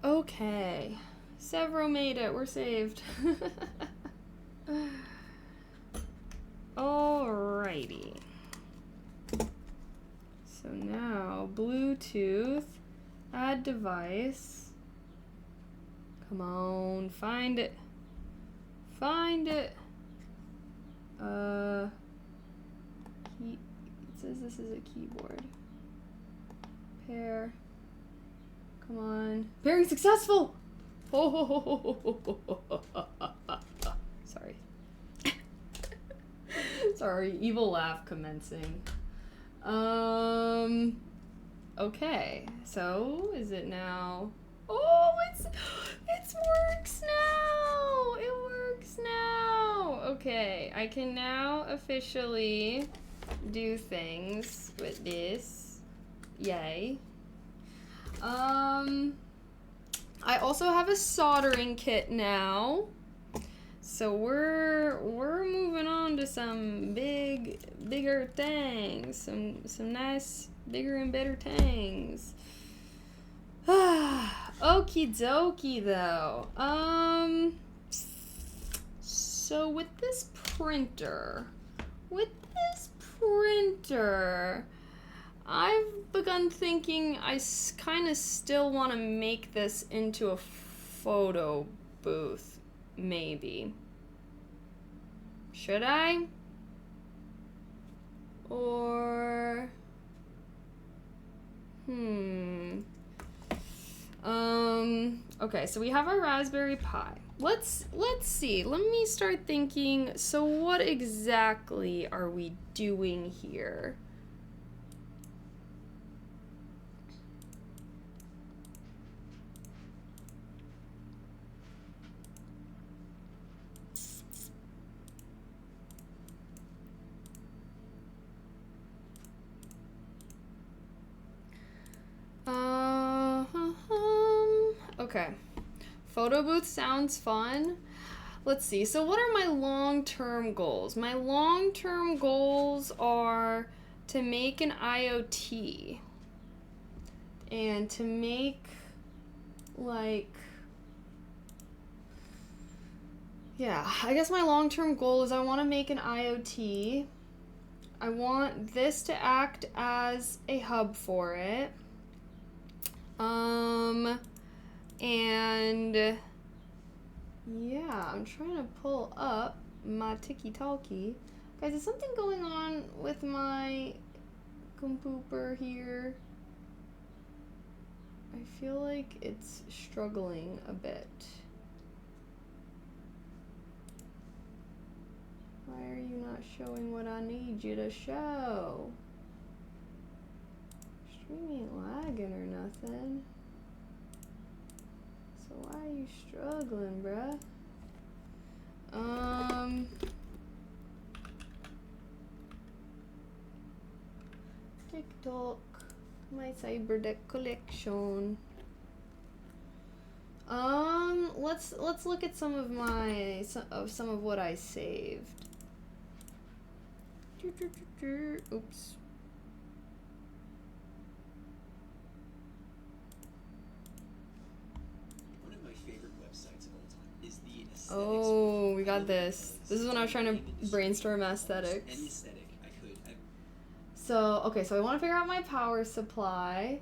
Okay. Severo made it. We're saved. Alrighty. So now, Bluetooth, add device. Come on, find it. It says this is a keyboard. Pair. Come on. Pairing successful! Sorry. Sorry, evil laugh commencing. Okay, so is it now? Oh, it works now! It works now! Okay, I can now officially do things with this. Yay. I also have a soldering kit now. So we're moving on to some bigger things. Some nice bigger and better things. Okie dokie though. So with this printer, I've begun thinking I kind of still want to make this into a photo booth, maybe. Should I? Or... Okay, so we have our Raspberry Pi. Let's see. Let me start thinking, so what exactly are we doing here? Okay. Photo booth sounds fun. Let's see. So what are my long-term goals? My long-term goals are to make an IoT and to make like, yeah, I guess my long-term goal is I want to make an IoT. I want this to act as a hub for it. And yeah, I'm trying to pull up my tiki-talkie. Guys, is something going on with my computer here? I feel like it's struggling a bit. Why are you not showing what I need you to show? Stream ain't lagging or nothing. So why are you struggling, bruh? TikTok, my cyberdeck collection. Let's look at some of what I saved. Oops. One of my favorite websites of all time is the aesthetics. Oh, we got this. This is when I was trying to brainstorm aesthetics. Any aesthetic I could. So, okay, so I want to figure out my power supply.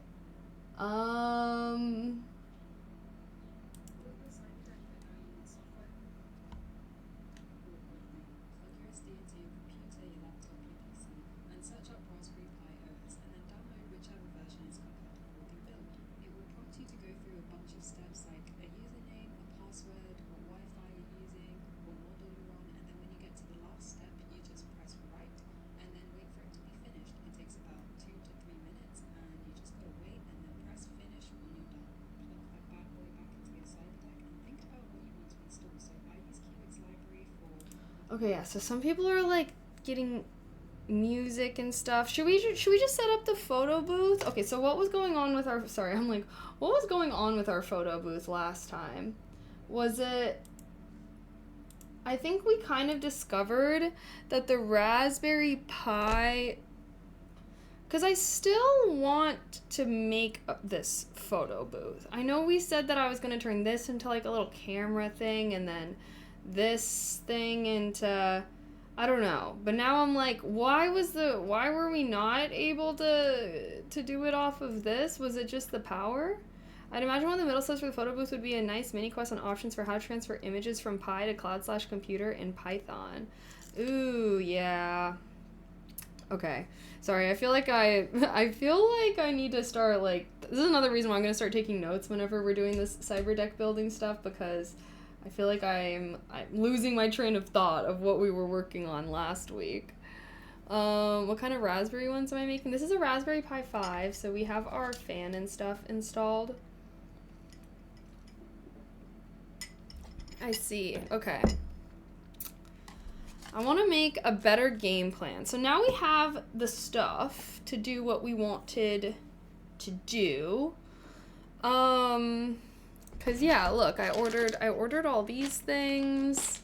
Okay, yeah, so some people are like getting music and stuff. Should we just set up the photo booth? Okay, so what was going on with our what was going on with our photo booth last time? Was it, I think we kind of discovered that the Raspberry Pi, because I still want to make this photo booth. I know we said that I was going to turn this into like a little camera thing and then this thing into, I don't know. But now I'm like, why were we not able to do it off of this? Was it just the power? I'd imagine one of the middle steps for the photo booth would be a nice mini quest on options for how to transfer images from Pi to cloud/computer in Python. Ooh, yeah. Okay. Sorry, I feel like I need to start, like, this is another reason why I'm going to start taking notes whenever we're doing this cyberdeck building stuff, because I feel like I'm losing my train of thought of what we were working on last week. What kind of Raspberry ones am I making? This is a Raspberry Pi 5, so we have our fan and stuff installed. I see. Okay. I want to make a better game plan. So now we have the stuff to do what we wanted to do. Cause yeah, look, I ordered all these things,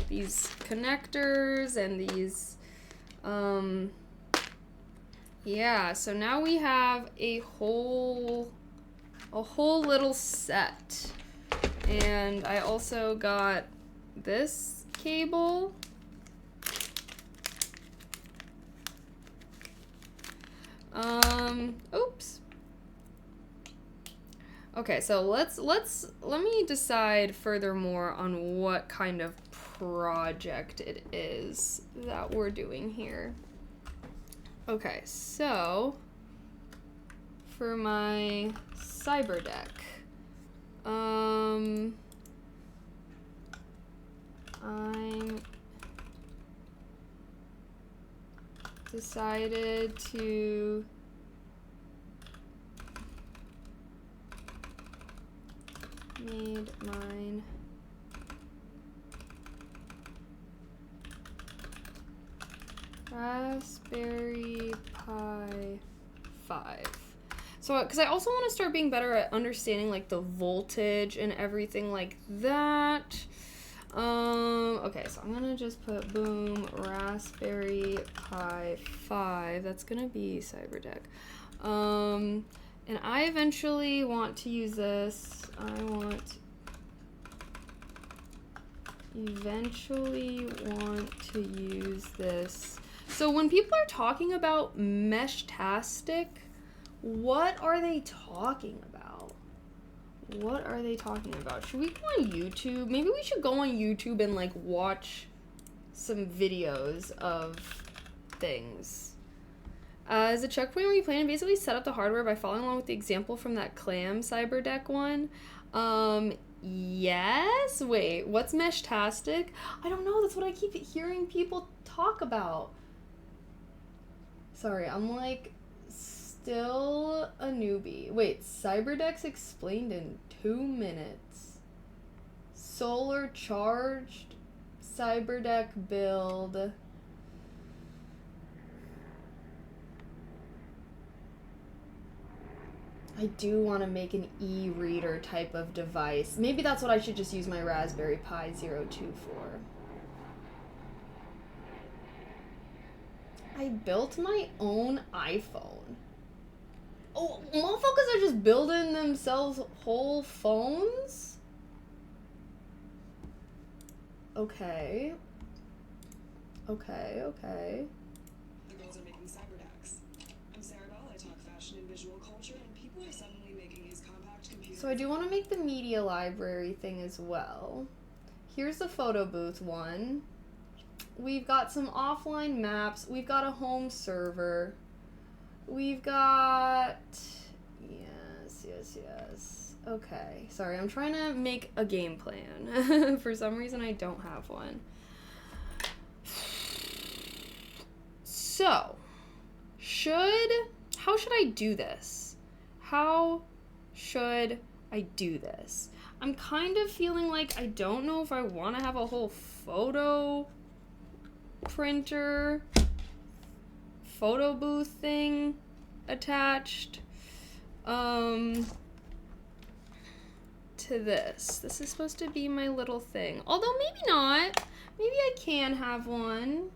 these connectors and these, yeah, so now we have a whole little set. And I also got this cable. Oops. Okay, so let me decide furthermore on what kind of project it is that we're doing here. Okay, so for my cyberdeck, I'm decided to made mine Raspberry Pi 5. So, because I also want to start being better at understanding, like, the voltage and everything like that. Okay, so I'm gonna just put boom, Raspberry Pi 5. That's gonna be cyberdeck. And I eventually want to use this. Eventually want to use this. So when people are talking about Meshtastic, what are they talking about? What are they talking about? Should we go on YouTube? Maybe we should go on YouTube and like watch some videos of things. As a checkpoint where you plan to basically set up the hardware by following along with the example from that clam cyberdeck one. Yes? Wait, what's Meshtastic? I don't know, that's what I keep hearing people talk about. Sorry, I'm like still a newbie. Wait, cyberdeck's explained in 2 minutes. Solar charged cyberdeck build. I do want to make an e-reader type of device. Maybe that's what I should just use my Raspberry Pi 02 for. I built my own iPhone. Oh, motherfuckers are just building themselves whole phones? Okay. Okay. The girls are making cyberdecks. I'm Sarah Bell, I talk fashion and visual culture, and people are suddenly making these compact computers. So I do want to make the media library thing as well. Here's the photo booth one. We've got some offline maps. We've got a home server. We've got... Yes. Okay. Sorry, I'm trying to make a game plan. For some reason, I don't have one. So, how should I do this? How should I do this? I'm kind of feeling like I don't know if I want to have a whole photo printer, photo booth thing attached to this. This is supposed to be my little thing. Although maybe not. Maybe I can have one.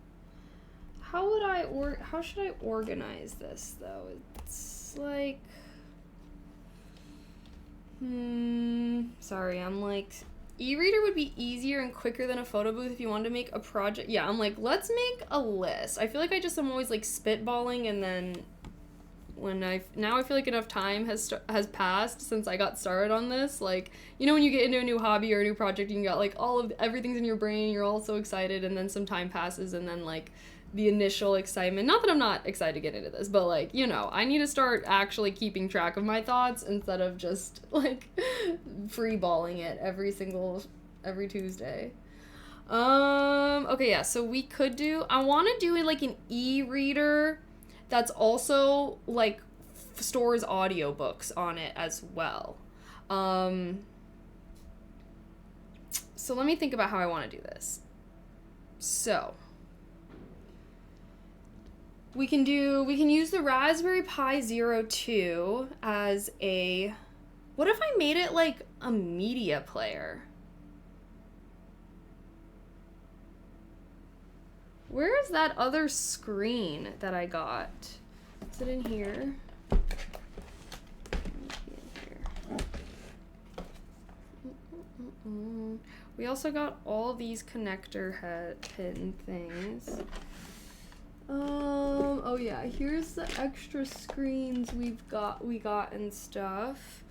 How should I organize this though? It's like sorry, I'm like e-reader would be easier and quicker than a photo booth if you wanted to make a project. Yeah, I'm like, let's make a list. I feel like I'm always like spitballing, and then now I feel like enough time has passed since I got started on this. Like, you know, when you get into a new hobby or a new project, you got like everything's in your brain, you're all so excited, and then some time passes, and then like the initial excitement, not that I'm not excited to get into this, but like, you know, I need to start actually keeping track of my thoughts instead of just like freeballing it every Tuesday. Okay, yeah, so I want to do like an e-reader that's also like stores audiobooks on it as well. So let me think about how I want to do this. So we can use the Raspberry Pi 02 as what if I made it like a media player? Where is that other screen that I got? Is it in here? We also got all these connector pin things. Oh yeah, here's the extra screens we got and stuff.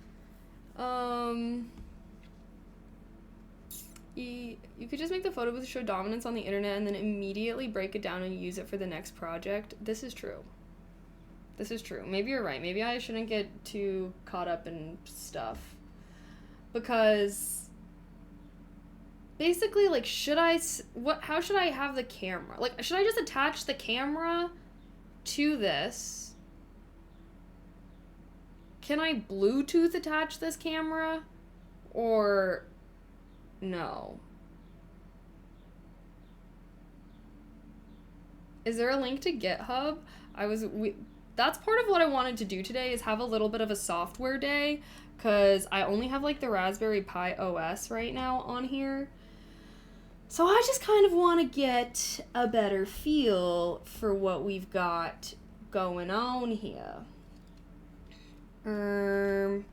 You could just make the photo booth show dominance on the internet and then immediately break it down and use it for the next project. This is true. Maybe you're right. Maybe I shouldn't get too caught up in stuff. Because basically, like, how should I have the camera? Like, should I just attach the camera to this? Can I Bluetooth attach this camera? Or no? Is there a link to GitHub? that's part of what I wanted to do today, is have a little bit of a software day, because I only have like the Raspberry Pi OS right now on here. So I just kind of want to get a better feel for what we've got going on here. You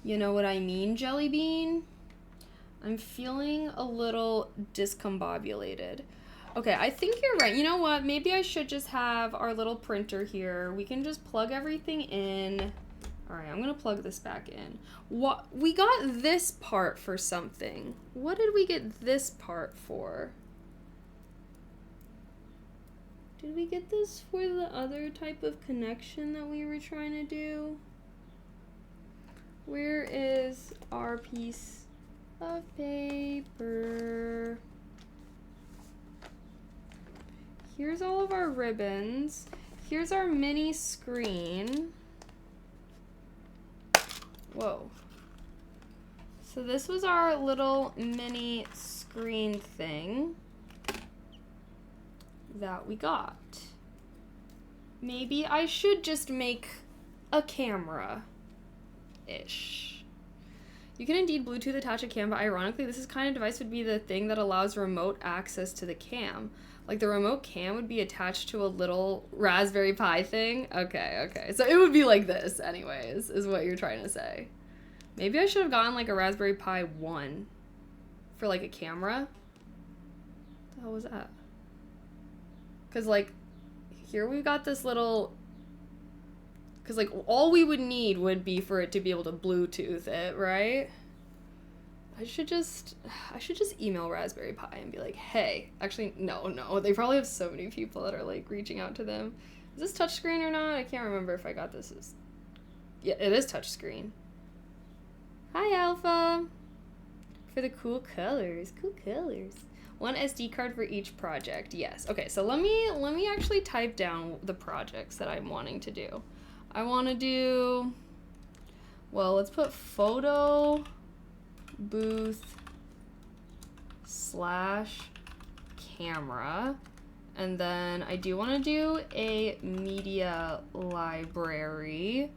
know what I mean, Jelly Bean? I'm feeling a little discombobulated. Okay, I think you're right. You know what? Maybe I should just have our little printer here. We can just plug everything in. All right, I'm gonna plug this back in. What, we got this part for something. What did we get this part for? Did we get this for the other type of connection that we were trying to do? Where is our piece of paper? Here's all of our ribbons. Here's our mini screen. Whoa. So this was our little mini screen thing that we got. Maybe I should just make a camera-ish. You can indeed Bluetooth attach a cam, but ironically, this kind of device would be the thing that allows remote access to the cam. Like, the remote cam would be attached to a little Raspberry Pi thing? Okay. So it would be like this, anyways, is what you're trying to say. Maybe I should have gotten, like, a Raspberry Pi 1 for, like, a camera. What the hell was that? Because, like, here we've got this little... Because, like, all we would need would be for it to be able to Bluetooth it, right? I should just email Raspberry Pi and be like, hey, actually, no. They probably have so many people that are, like, reaching out to them. Is this touchscreen or not? I can't remember if I got this as... Yeah, it is touchscreen. Hi, Alpha. For the cool colors. Cool colors. 1 SD card for each project. Yes. Okay, so let me actually type down the projects that I'm wanting to do. I want to do... Well, let's put photo... booth / camera, and then I do want to do a media library,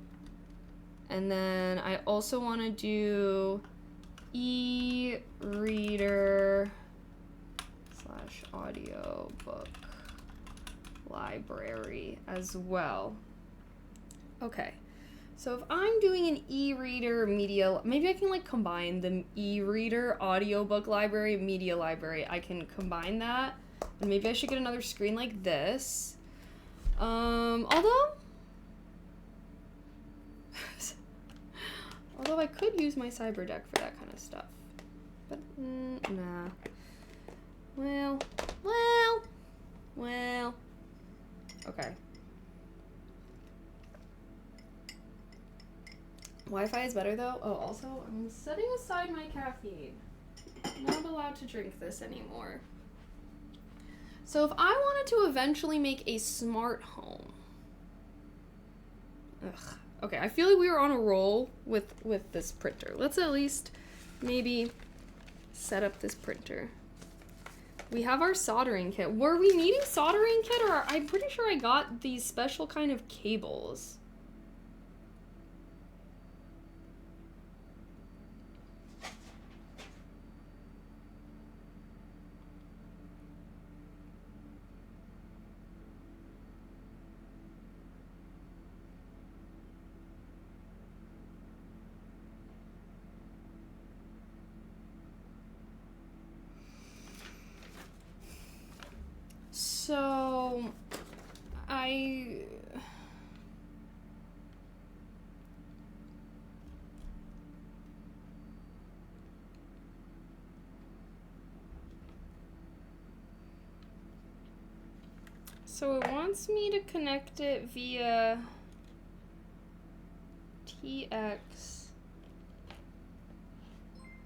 and then I also want to do e-reader / audio book library as well. Okay. So if I'm doing an e-reader media, maybe I can like combine the e-reader audiobook library, media library. I can combine that. And maybe I should get another screen like this. Although I could use my cyberdeck for that kind of stuff. But nah. Well. Okay. Wi-Fi is better though. Oh, also, I'm setting aside my caffeine. I'm not allowed to drink this anymore. So if I wanted to eventually make a smart home. Ugh. Okay, I feel like we were on a roll with this printer. Let's at least maybe set up this printer. We have our soldering kit. Were we needing soldering kit, or I'm pretty sure I got these special kind of cables. So, So it wants me to connect it via TX.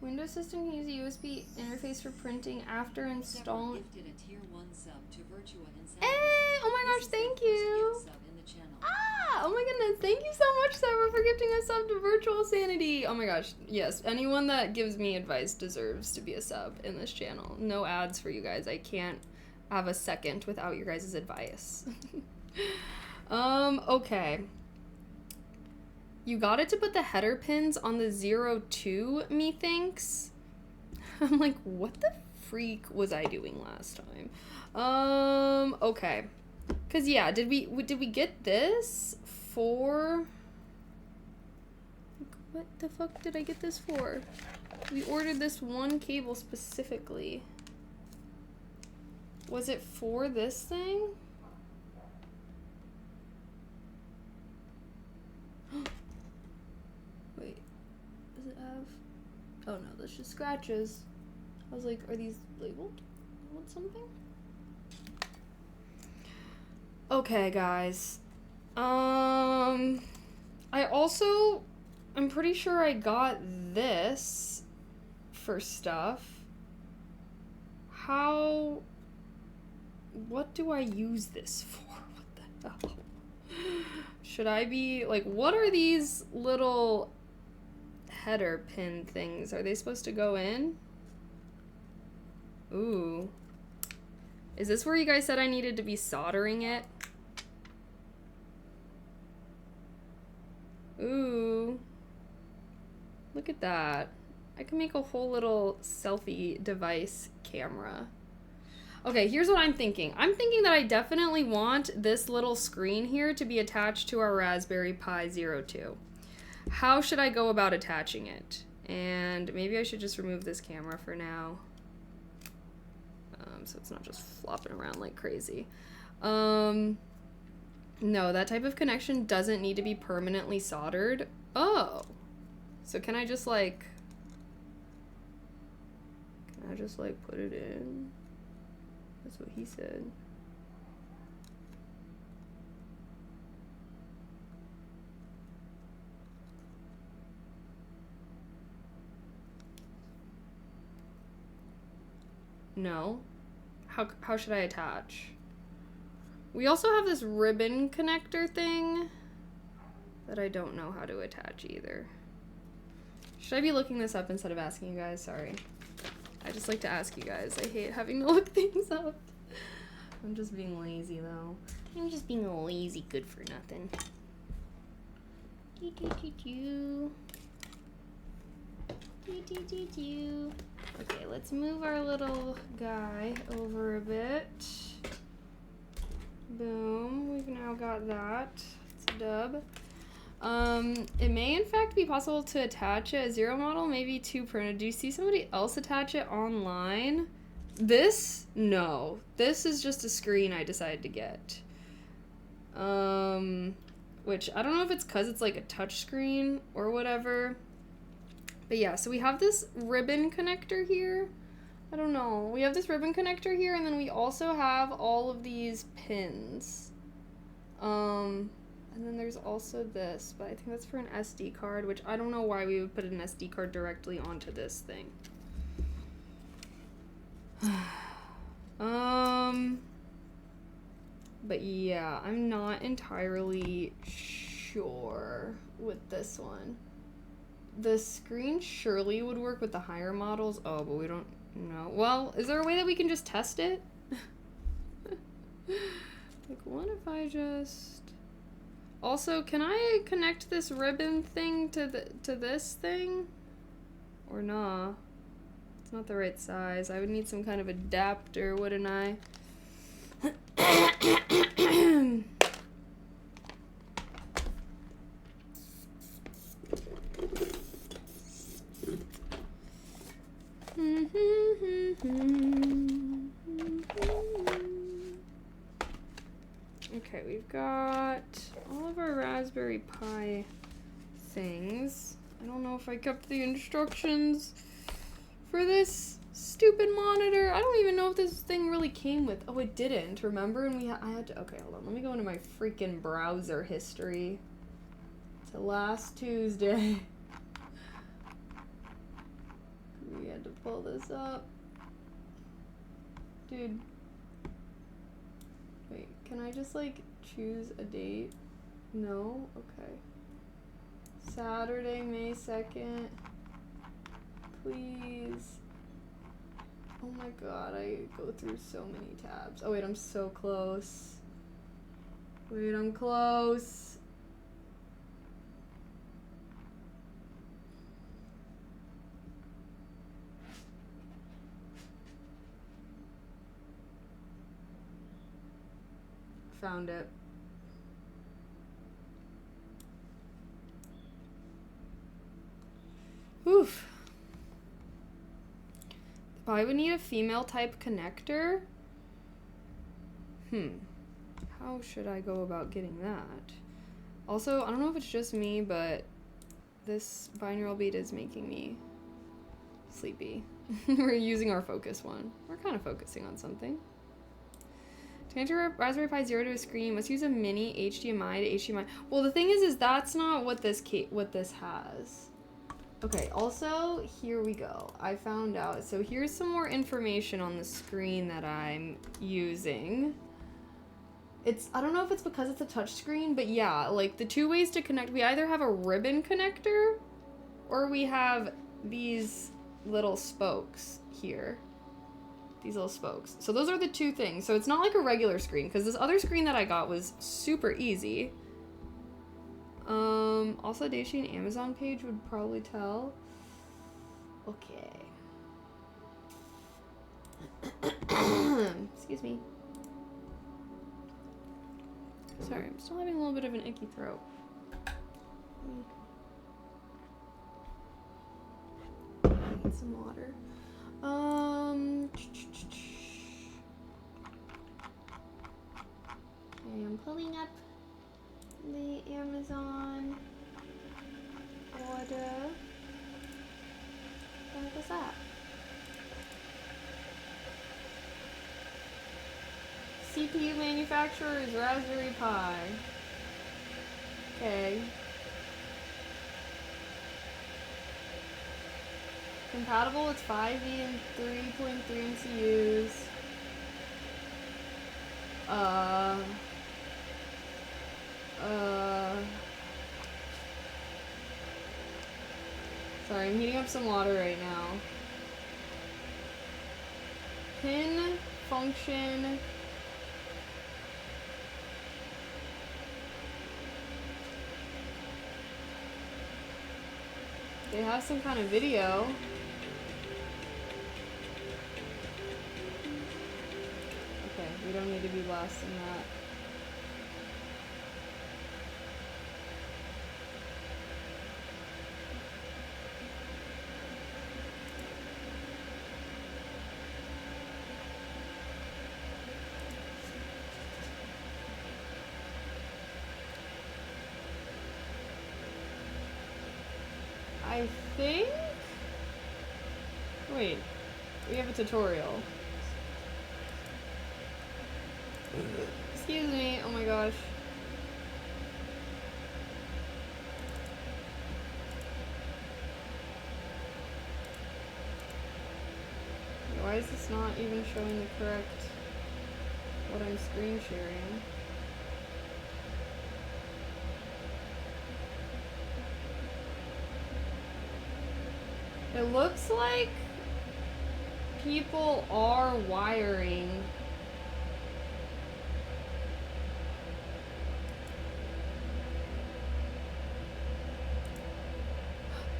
Windows system can use a USB interface for printing after installing. Oh my gosh, thank you. Oh my goodness, thank you so much, Sarah, for gifting a sub to Virtual Sanity. Oh my gosh, yes, anyone that gives me advice deserves to be a sub in this channel. No ads for you guys. I can't have a second without your guys' advice. Okay. You got it to put the header pins on the 02, methinks. I'm like, what the freak was I doing last time? Okay. Cause yeah, did we get this for? What the fuck did I get this for? We ordered this one cable specifically. Was it for this thing? Wait, does it have? Oh no, that's just scratches. I was like, are these labeled with something? Okay, guys. I'm pretty sure I got this for stuff. What do I use this for? What the hell? Should I be, like, what are these little header pin things? Are they supposed to go in? Ooh. Is this where you guys said I needed to be soldering it? Ooh. Look at that. I can make a whole little selfie device camera. Okay, here's what I'm thinking. I'm thinking that I definitely want this little screen here to be attached to our Raspberry Pi 02. How should I go about attaching it? And maybe I should just remove this camera for now. So it's not just flopping around like crazy. No, that type of connection doesn't need to be permanently soldered. Oh. So can I just like put it in? That's what he said. No. How should I attach? We also have this ribbon connector thing that I don't know how to attach either. Should I be looking this up instead of asking you guys? Sorry. I just like to ask you guys. I hate having to look things up. I'm just being lazy though. I'm just being a lazy good for nothing. Okay, let's move our little guy over a bit. Boom, we've now got that. It's a dub. It may in fact be possible to attach a zero model, maybe two printed. Do you see somebody else attach it online? This? No. This is just a screen I decided to get. Which I don't know if it's because it's like a touch screen or whatever. But yeah, so we have this ribbon connector here. I don't know. We have this ribbon connector here, and then we also have all of these pins. And then there's also this, but I think that's for an SD card, which I don't know why we would put an SD card directly onto this thing. But yeah, I'm not entirely sure with this one. The screen surely would work with the higher models. Oh, but we don't know. Well, is there a way that we can just test it? Like, what if I just... Also, can I connect this ribbon thing to this thing? Or nah? It's not the right size. I would need some kind of adapter, wouldn't I? Okay, we've got all of our Raspberry Pi things. I don't know if I kept the instructions for this stupid monitor. I don't even know if this thing really came with... Oh, it didn't, remember? And I had to... Okay, hold on. Let me go into my freaking browser history to last Tuesday. We had to pull this up. Dude. Wait, can I just, like, choose a date? No? Okay. Saturday, May 2nd. Please. Oh my god, I go through so many tabs. Oh wait, I'm so close. Wait, I'm close. Found it. Oof. I would need a female type connector. How should I go about getting that? Also, I don't know if it's just me, but this binaural beat is making me sleepy. We're using our focus one. We're kind of focusing on something. To connect your Raspberry Pi Zero to a screen, you must use a mini HDMI to HDMI. Well, the thing is that's not what this has. Okay, also, here we go. I found out. So here's some more information on the screen that I'm using. I don't know if it's because it's a touch screen, but yeah, like the two ways to connect, we either have a ribbon connector or we have these little spokes here. These little spokes. So those are the two things. So it's not like a regular screen, because this other screen that I got was super easy. Also, Daisy and Amazon page would probably tell. Okay. Excuse me. Sorry, I'm still having a little bit of an icky throat. I need some water. Okay, I'm pulling up the Amazon order. What was that? CPU manufacturer is Raspberry Pi. Okay. Compatible with 5e and 3.3 MCUs. Sorry, I'm heating up some water right now. Pin function. They have some kind of video. Okay, we don't need to be blasting that. I think... Wait, we have a tutorial. Excuse me, oh my gosh. Why is this not even showing the correct what I'm screen sharing? It looks like people are wiring.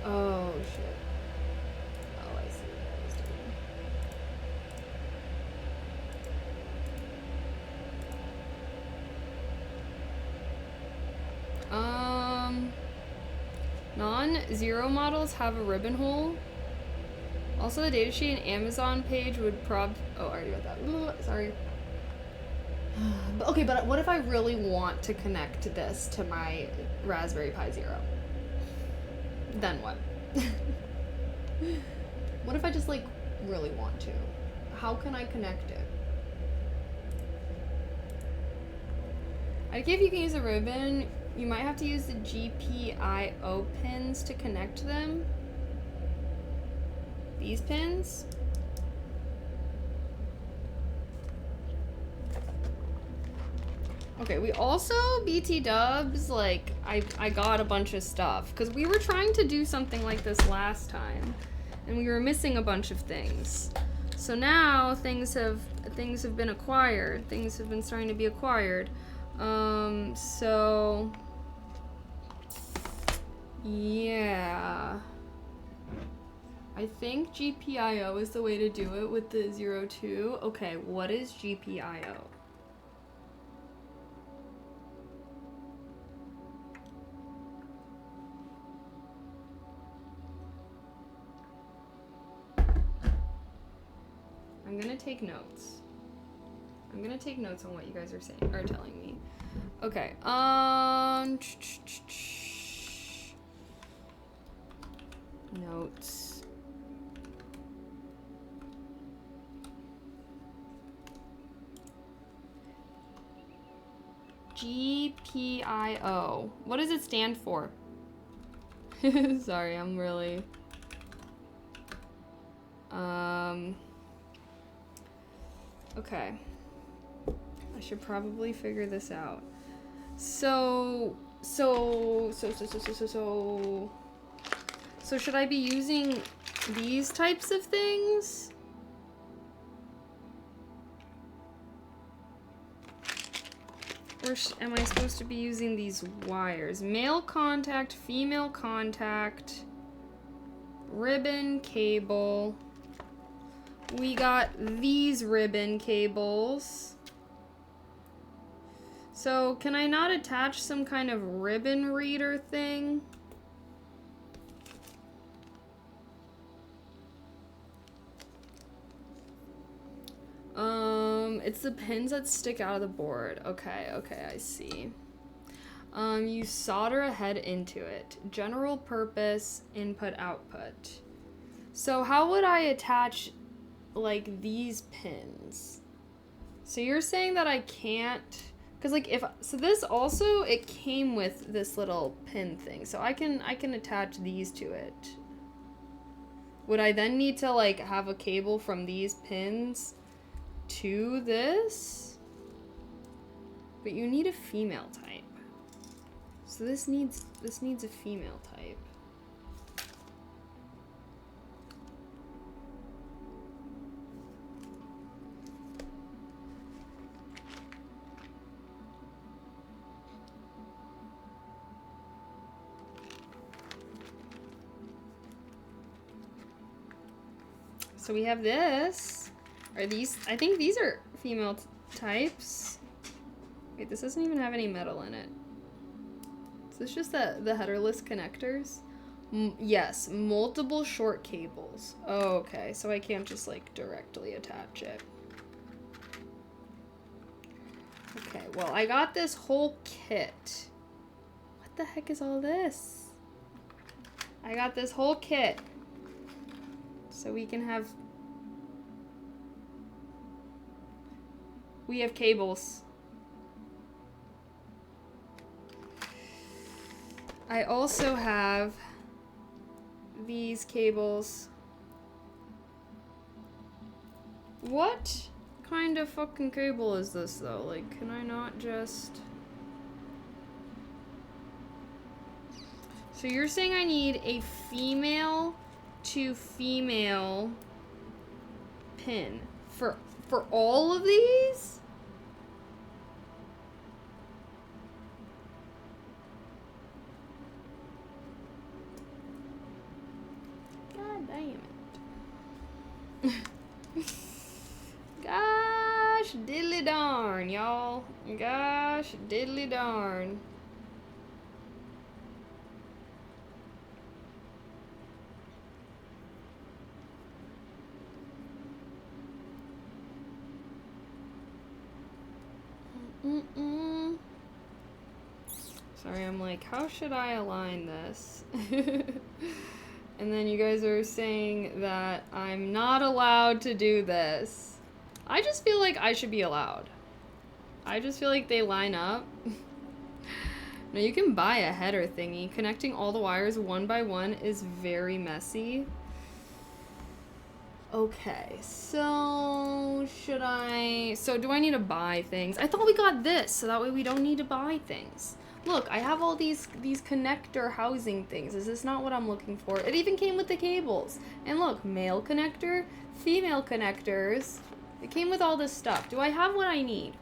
Oh shit. Oh, I see what I was doing. Non-zero models have a ribbon hole. Also, the datasheet and Amazon page would oh, I already read that. Ooh, sorry. Okay, but what if I really want to connect this to my Raspberry Pi Zero? Then what? What if I just, like, really want to? How can I connect it? I think if you can use a ribbon, you might have to use the GPIO pins to connect them. These pins. Okay, we also, BT dubs, like, I got a bunch of stuff, because we were trying to do something like this last time, and we were missing a bunch of things. So now, things have been acquired, things have been starting to be acquired. So yeah. I think GPIO is the way to do it with the 02. Okay, what is GPIO? I'm gonna take notes. I'm gonna take notes on what you guys are saying or telling me. Okay. Notes. GPIO. What does it stand for? Sorry, I'm really... Okay. I should probably figure this out. So should I be using these types of things? Or am I supposed to be using these wires? Male contact, female contact, ribbon cable. We got these ribbon cables. So can I not attach some kind of ribbon reader thing? It's the pins that stick out of the board. Okay, I see. You solder a head into it. General purpose, input, output. So how would I attach, like, these pins? So you're saying that I can't, because, like, so this also, it came with this little pin thing. So I can attach these to it. Would I then need to, like, have a cable from these pins to this? But you need a female type. So this needs a female type. So we have this. Are these, I think these are female types. Wait, this doesn't even have any metal in it. Is this just the headerless connectors? Yes, multiple short cables. Oh, okay, so I can't just like directly attach it. Okay, well, I got this whole kit. What the heck is all this? I got this whole kit. So we can have... We have cables. I also have these cables. What kind of fucking cable is this though? Like, can I not just... So you're saying I need a female to female pin for all of these? God damn it. Gosh diddly darn, y'all. Gosh diddly darn. Sorry, I'm like, how should I align this? And then you guys are saying that I'm not allowed to do this. I just feel like I should be allowed. I just feel like they line up. No, you can buy a header thingy. Connecting all the wires one by one is very messy. Okay, so do I need to buy things? I thought we got this, so that way we don't need to buy things. Look, I have all these connector housing things. Is this not what I'm looking for? It even came with the cables. And look, male connector, female connectors. It came with all this stuff. Do I have what I need?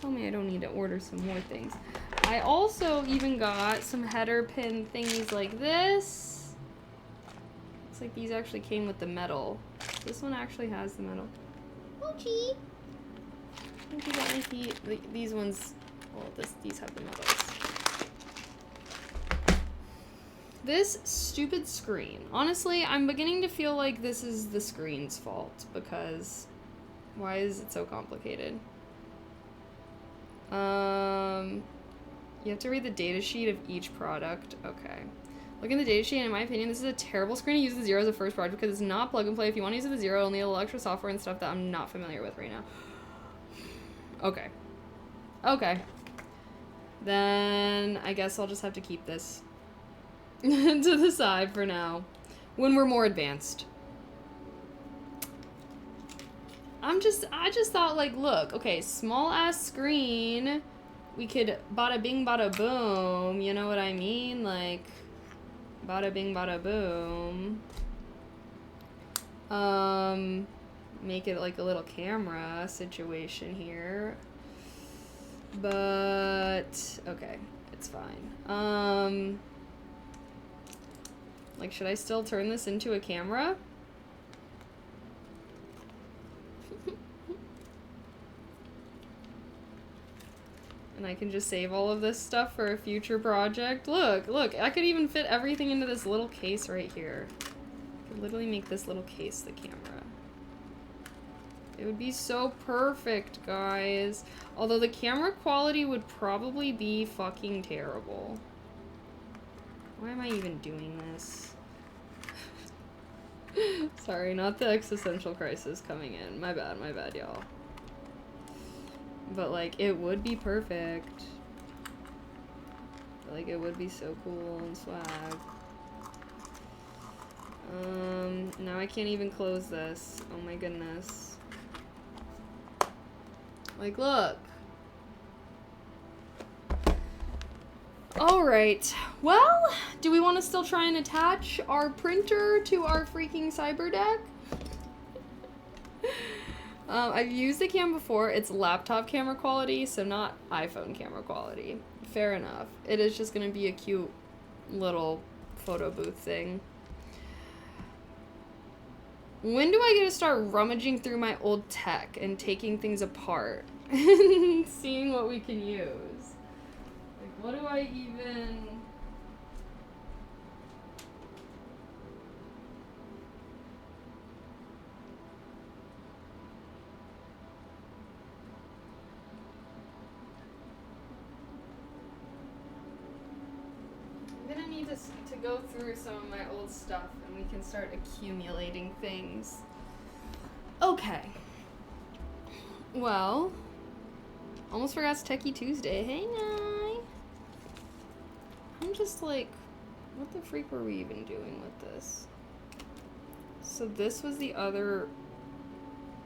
Tell me I don't need to order some more things. I also even got some header pin thingies like this. Looks like these actually came with the metal. This one actually has the metal. Mochi! I think you got my feet. These ones, well, these have the metals. This stupid screen. Honestly, I'm beginning to feel like this is the screen's fault because why is it so complicated? You have to read the data sheet of each product. Okay. Look in the data sheet, and in my opinion, this is a terrible screen to use the Zero as a first project because it's not plug and play. If you want to use it with Zero, it'll need a little extra software and stuff that I'm not familiar with right now. Okay. Okay. Then I guess I'll just have to keep this to the side for now. When we're more advanced. I just thought, like, look, okay, small ass screen. We could bada bing bada boom, you know what I mean? Like, bada bing bada boom. Make it like a little camera situation here. But, okay, it's fine. Like, should I still turn this into a camera? And I can just save all of this stuff for a future project. Look, I could even fit everything into this little case right here. I could literally make this little case the camera. It would be so perfect, guys. Although the camera quality would probably be fucking terrible. Why am I even doing this? Sorry, not the existential crisis coming in. My bad, y'all. But, like, it would be perfect. Like, it would be so cool and swag. Now I can't even close this. Oh my goodness. Like, look. Alright. Well, do we want to still try and attach our printer to our freaking cyberdeck? I've used the cam before. It's laptop camera quality, so not iPhone camera quality. Fair enough. It is just gonna be a cute little photo booth thing. When do I get to start rummaging through my old tech and taking things apart and seeing what we can use? Like, what do I even... to go through some of my old stuff and we can start accumulating things. Okay. Well, almost forgot it's Techie Tuesday. Hey, Nye. I'm just like, what the freak were we even doing with this? So this was the other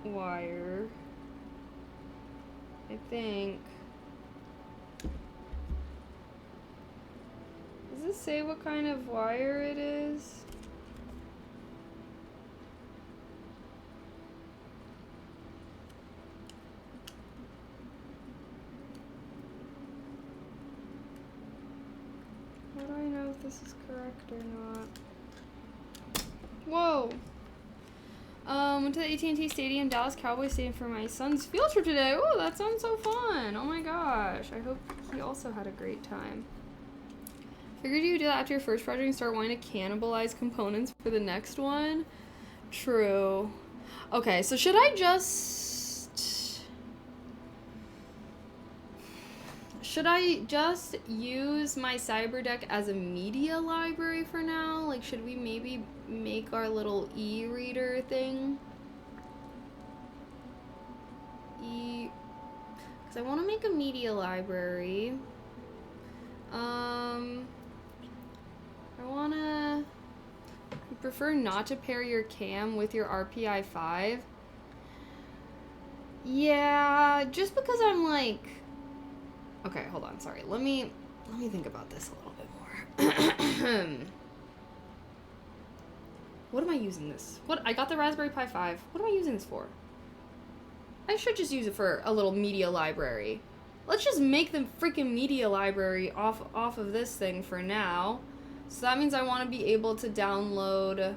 wire. I think. Does it say what kind of wire it is? How do I know if this is correct or not? Whoa! Went to the AT&T Stadium, Dallas Cowboys Stadium for my son's field trip today. Oh, that sounds so fun! Oh my gosh, I hope he also had a great time. Figured you would do that after your first project and start wanting to cannibalize components for the next one. True. Okay, so should I just use my cyberdeck as a media library for now? Like, should we maybe make our little e-reader thing? Because I want to make a media library. I prefer not to pair your cam with your RPI 5. Yeah, just because I'm like... Okay, hold on, sorry. Let me think about this a little bit more. What am I using this? I got the Raspberry Pi 5. What am I using this for? I should just use it for a little media library. let's just make the freaking media library off of this thing for now. So that means I want to be able to download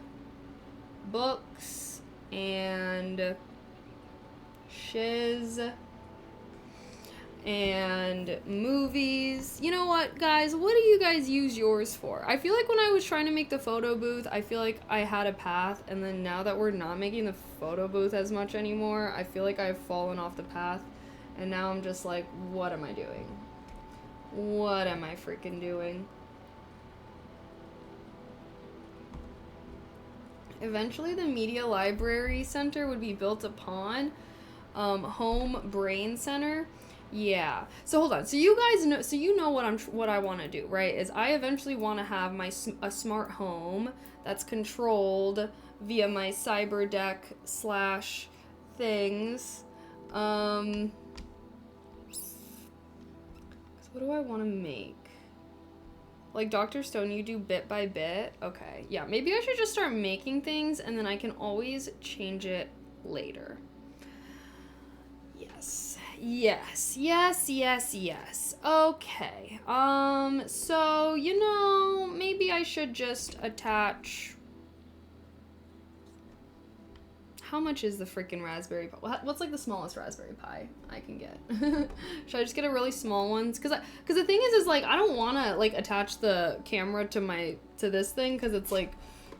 books and shiz and movies. You know what, guys? What do you guys use yours for? I feel like when I was trying to make the photo booth, I feel like I had a path, and then now that we're not making the photo booth as much anymore, I feel like I've fallen off the path, and now I'm just like, what am I doing? What am I freaking doing? Eventually, the Media Library Center would be built upon Home Brain Center. Yeah. So hold on. So you guys know. So you know what I want to do, right? Is I eventually want to have a smart home that's controlled via my cyberdeck / things. So what do I want to make? Like Dr. Stone, you do bit by bit? Okay. Yeah, maybe I should just start making things and then I can always change it later. Yes. Okay. So, you know, maybe I should just attach... How much is the freaking Raspberry Pi? What's like the smallest Raspberry Pi I can get? Should I just get a really small one? Cause the thing is like I don't want to like attach the camera to this thing because it's like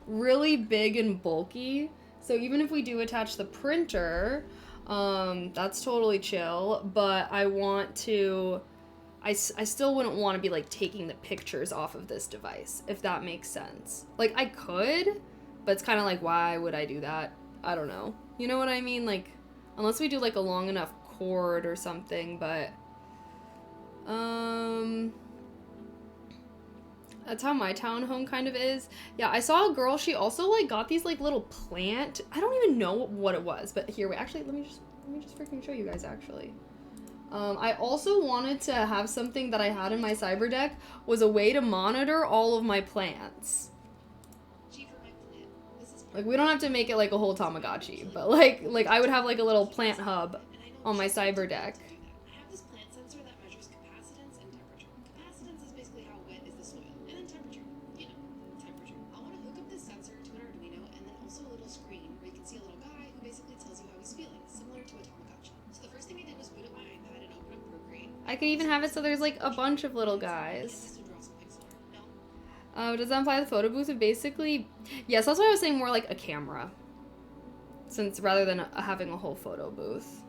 really big and bulky. So even if we do attach the printer, that's totally chill. But I want to. I still wouldn't want to be like taking the pictures off of this device, if that makes sense. Like I could, but it's kind of like, why would I do that? I don't know. You know what I mean? Like, unless we do like a long enough cord or something, but that's how my townhome kind of is. Yeah, I saw a girl, she also like got these like little plant. I don't even know what it was, but here, wait, actually, let me just freaking show you guys actually. I also wanted to have something that I had in my cyberdeck was a way to monitor all of my plants. Like, we don't have to make it like a whole Tamagotchi, but like I would have like a little plant hub on my cyberdeck. I have this plant sensor that measures capacitance and temperature. Capacitance is basically how wet is the soil, and then temperature, temperature. I want to hook up this sensor to an Arduino and then also a little screen where you can see a little guy who basically tells you how he's feeling, similar to a Tamagotchi. So the first thing I did was boot up my iPad and open up Procreate. I could even have it so there's like a bunch of little guys. Does that imply the photo booth would basically... Yes, that's why I was saying more like a camera. Since rather than having a whole photo booth.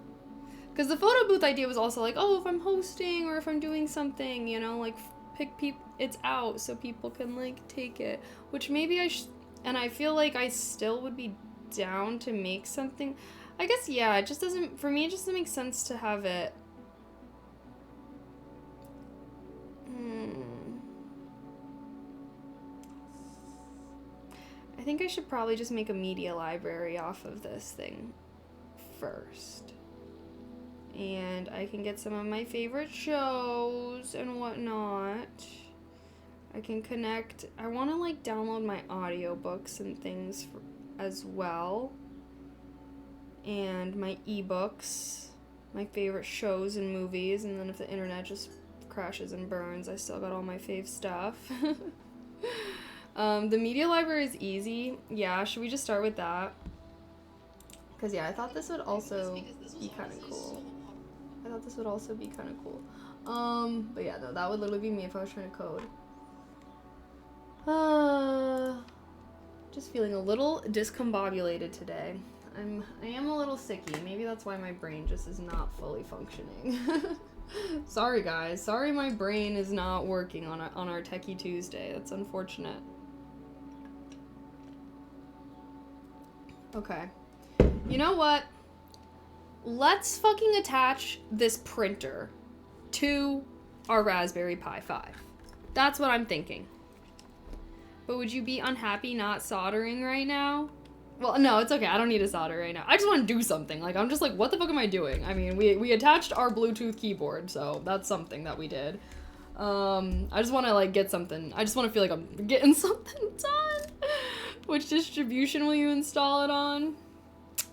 Because the photo booth idea was also like, oh, if I'm hosting or if I'm doing something, you know, like pick it's out so people can like take it. Which maybe and I feel like I still would be down to make something. I guess, yeah, it just doesn't... For me, it just doesn't make sense to have it... I think I should probably just make a media library off of this thing first. And I can get some of my favorite shows and whatnot. I can connect. I want to like download my audiobooks and things as well. And my ebooks, my favorite shows and movies. And then if the internet just crashes and burns, I still got all my fave stuff. The media library is easy. Yeah, should we just start with that? Because, yeah, I thought this would also be kind of cool. But yeah, no, that would literally be me if I was trying to code. Just feeling a little discombobulated today. I am a little sicky. Maybe that's why my brain just is not fully functioning. Sorry, guys. Sorry my brain is not working on our Techie Tuesday. That's unfortunate. Okay. You know what? Let's fucking attach this printer to our Raspberry Pi 5. That's what I'm thinking. But would you be unhappy not soldering right now? Well, no, it's okay. I don't need to solder right now. I just want to do something. Like, I'm just like, what the fuck am I doing? I mean, we attached our Bluetooth keyboard, so that's something that we did. I just want to, like, get something. I just want to feel like I'm getting something done. Which distribution will you install it on?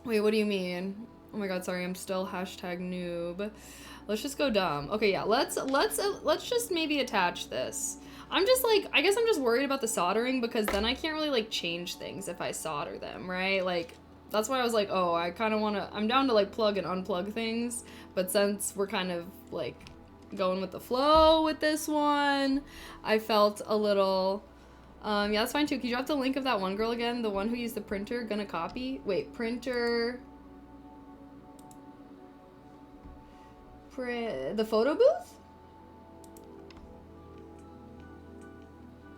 Wait, what do you mean? Oh my god, sorry, I'm still #noob. Let's just go dumb. Okay, yeah, let's just maybe attach this. I'm just like, I guess I'm just worried about the soldering because then I can't really like change things if I solder them, right? Like, that's why I was like, oh, I kind of want to, I'm down to like plug and unplug things, but since we're kind of like going with the flow with this one, I felt a little, yeah, that's fine too. Could you drop the link of that one girl again? The one who used the printer, gonna copy? Wait, printer, the photo booth?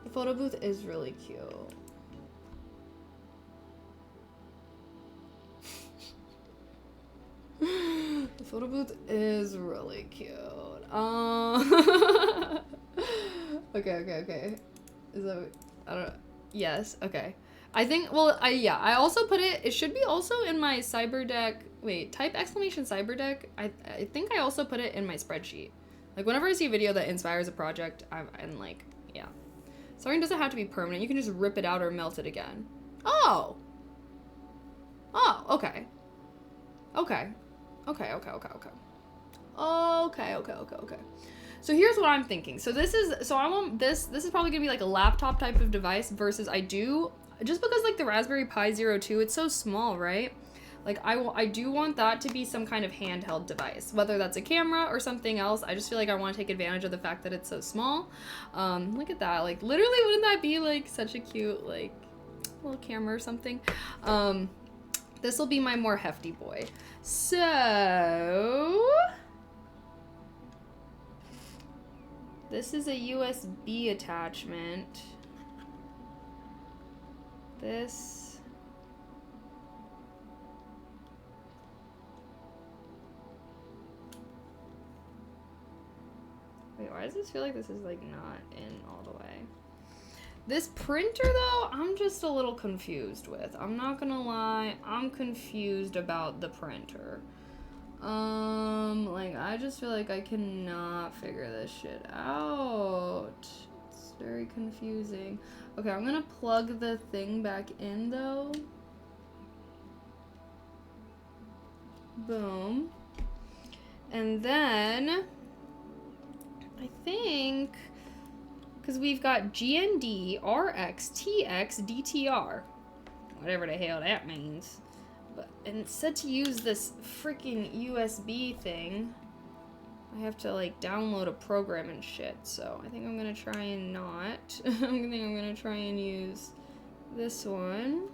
The photo booth is really cute. The photo booth is really cute. Okay. Is that, I don't know. Yes, okay. I think, well, I also put it should be also in my cyberdeck. Wait, type exclamation cyberdeck. I think I also put it in my spreadsheet. Like, whenever I see a video that inspires a project, I'm like, yeah. Soldering doesn't have to be permanent. You can just rip it out or melt it again. Oh! Oh, okay. Okay. So here's what I'm thinking. So this is, I want this is probably gonna be like a laptop type of device versus just because like the Raspberry Pi 02, it's so small, right? Like I do want that to be some kind of handheld device, whether that's a camera or something else. I just feel like I want to take advantage of the fact that it's so small. Look at that. Like literally, wouldn't that be like such a cute like little camera or something? This will be my more hefty boy. So this is a USB attachment. This. Wait, why does this feel like this is like not in all the way? This printer though, I'm just a little confused with. I'm not gonna lie, I'm confused about the printer. Like I just feel like I cannot figure this shit out. It's very confusing. Okay, I'm gonna plug the thing back in though. Boom. And then I think, because we've got GND, RX, TX, DTR, whatever the hell that means. And it's said to use this freaking USB thing. I have to like download a program and shit, so I think I'm gonna try and not. I'm gonna try and use this one.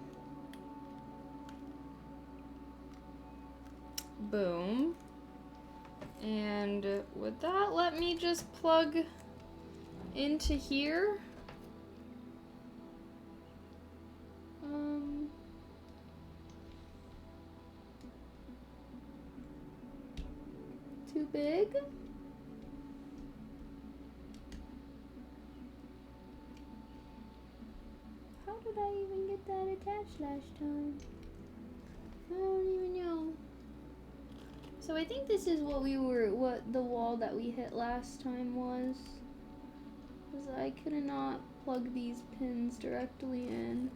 Boom. And would that let me just plug into here? Too big? How did I even get that attached last time? I don't even know. So I think this is what the wall that we hit last time was. Because I could not plug these pins directly in.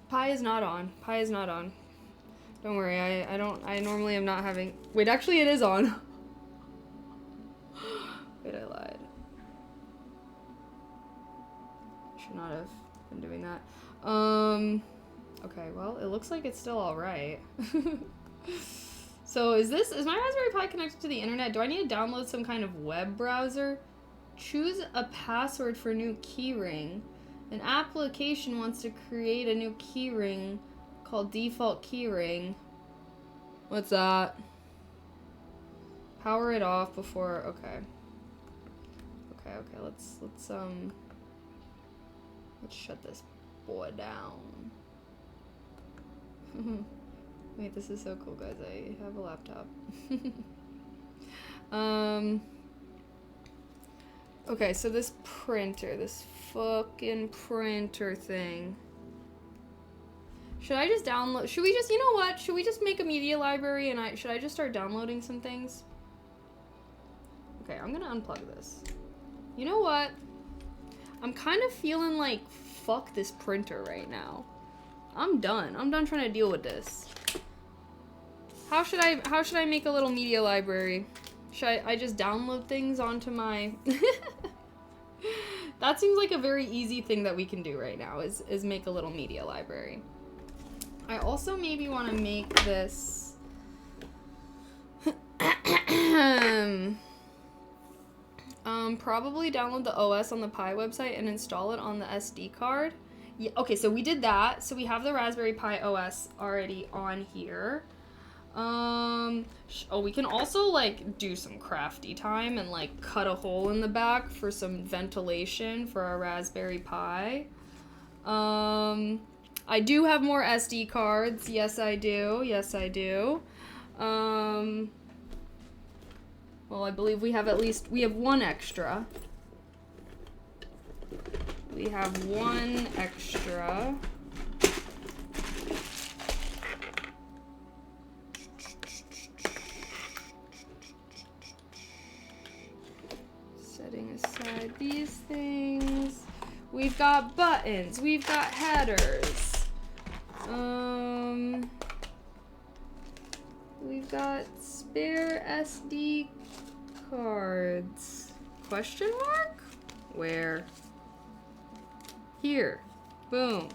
Pi is not on. Pi is not on. Don't worry, I normally am not having, wait, actually it is on. Wait, I lied. Should not have been doing that. Okay, well, it looks like it's still alright. So is my Raspberry Pi connected to the internet? Do I need to download some kind of web browser? Choose a password for new keyring. An application wants to create a new keyring called default keyring. What's that? Power it off before, okay. Okay, let's shut this boy down. Wait, this is so cool, guys. I have a laptop. Okay, so this printer, this fucking printer thing. Should I just download, should we just, you know what? Should we just make a media library and should I just start downloading some things? Okay, I'm gonna unplug this. You know what? I'm kind of feeling like fuck this printer right now. I'm done. I'm done trying to deal with this. How should I make a little media library? Should I just download things onto my... That seems like a very easy thing that we can do right now, is make a little media library. I also maybe want to make this... probably download the OS on the Pi website and install it on the SD card. Yeah, okay, so we did that. So we have the Raspberry Pi OS already on here. Oh, we can also, like, do some crafty time and, like, cut a hole in the back for some ventilation for our Raspberry Pi. I do have more SD cards. Yes, I do. Yes, I do. Well, I believe we have one extra. We have one extra. Setting aside these things. We've got buttons. We've got headers. We've got spare SD cards. Question mark? Where? Here. Boom.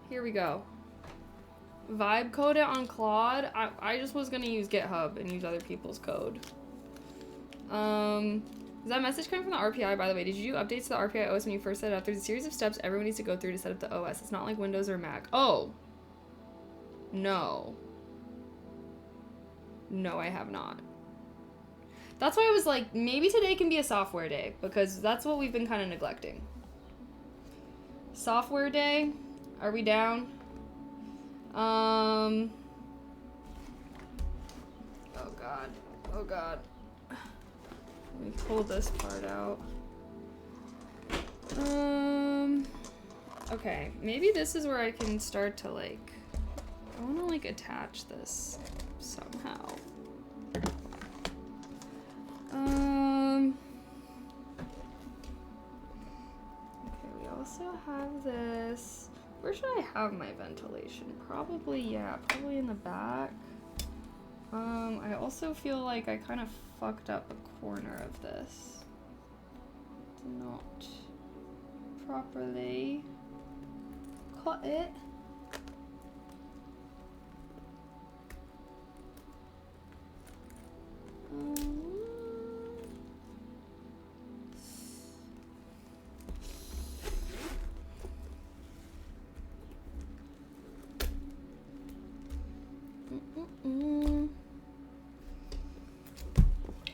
Here we go. Vibe code it on Claude. I just was gonna use GitHub and use other people's code. Is that message coming from the RPI, by the way? Did you do updates to the RPI OS when you first set it up? There's a series of steps everyone needs to go through to set up the OS. It's not like Windows or Mac. Oh. No. No, I have not. That's why I was like, maybe today can be a software day, because that's what we've been kind of neglecting. Software day? Are we down? Oh god. Oh god. Let me pull this part out. Okay, maybe this is where I can start to, like, I want to, like, attach this somehow. Okay, we also have this. Where should I have my ventilation? Probably, yeah, probably in the back. I also feel like I kind of fucked up a corner of this. Did not properly cut it.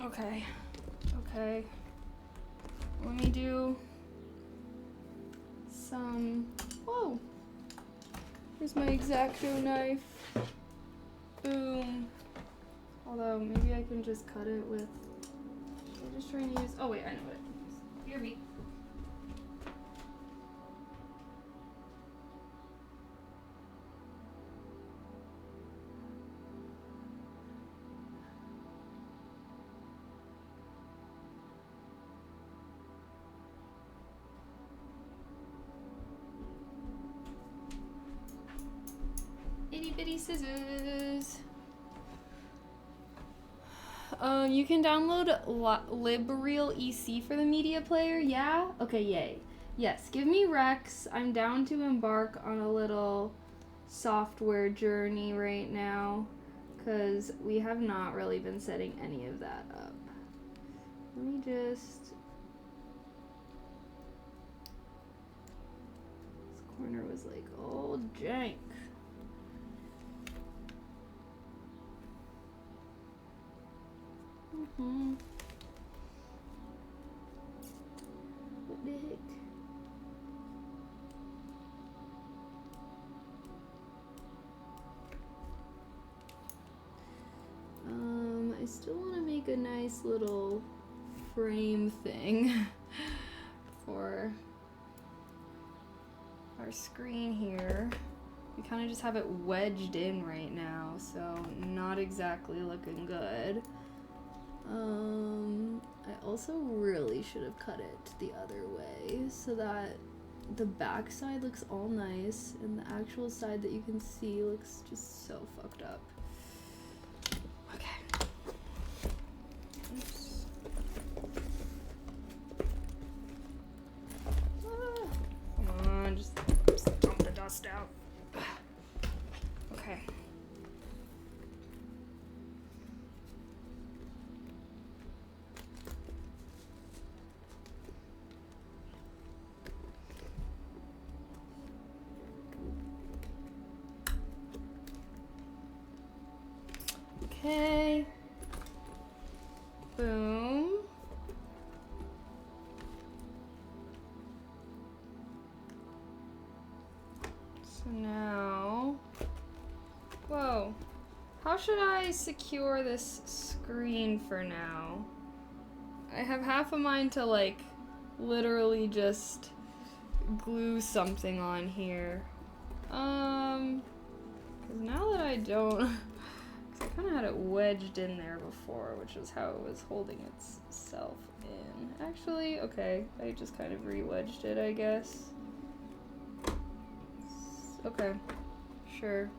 Okay. Okay. Let me do some... Whoa! Here's my X-Acto knife. Boom. Although, maybe I can just cut it with... Should I just try and use... Oh, wait, I know what I can use. Hear me. Itty bitty scissors. You can download libreal EC for the media player, yeah? Okay, yay. Yes, give me Rex. I'm down to embark on a little software journey right now, because we have not really been setting any of that up. Let me just... This corner was like, oh, jank. What the heck? I still want to make a nice little frame thing for our screen here. We kind of just have it wedged in right now, so not exactly looking good. I also really should have cut it the other way so that the back side looks all nice and the actual side that you can see looks just so fucked up. Okay. Oops. Come on, just dump the dust out. Okay. Okay. Boom. So now, whoa, how should I secure this screen for now? I have half a mind to like literally just glue something on here. 'Cause now that I don't, 'cause I kind of had it wedged in there before, which is how it was holding itself in. Actually, okay, I just kind of re-wedged it, I guess. Okay, sure.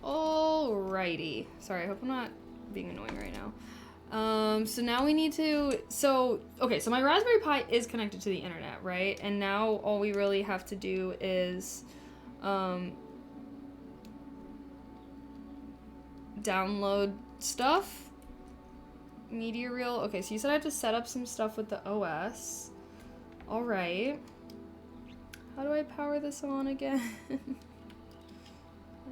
Alrighty. Sorry, I hope I'm not being annoying right now. So now we need to, okay, so my Raspberry Pi is connected to the internet, right? And now all we really have to do is, download stuff. Media reel. Okay, so you said I have to set up some stuff with the OS. Alright. How do I power this on again? I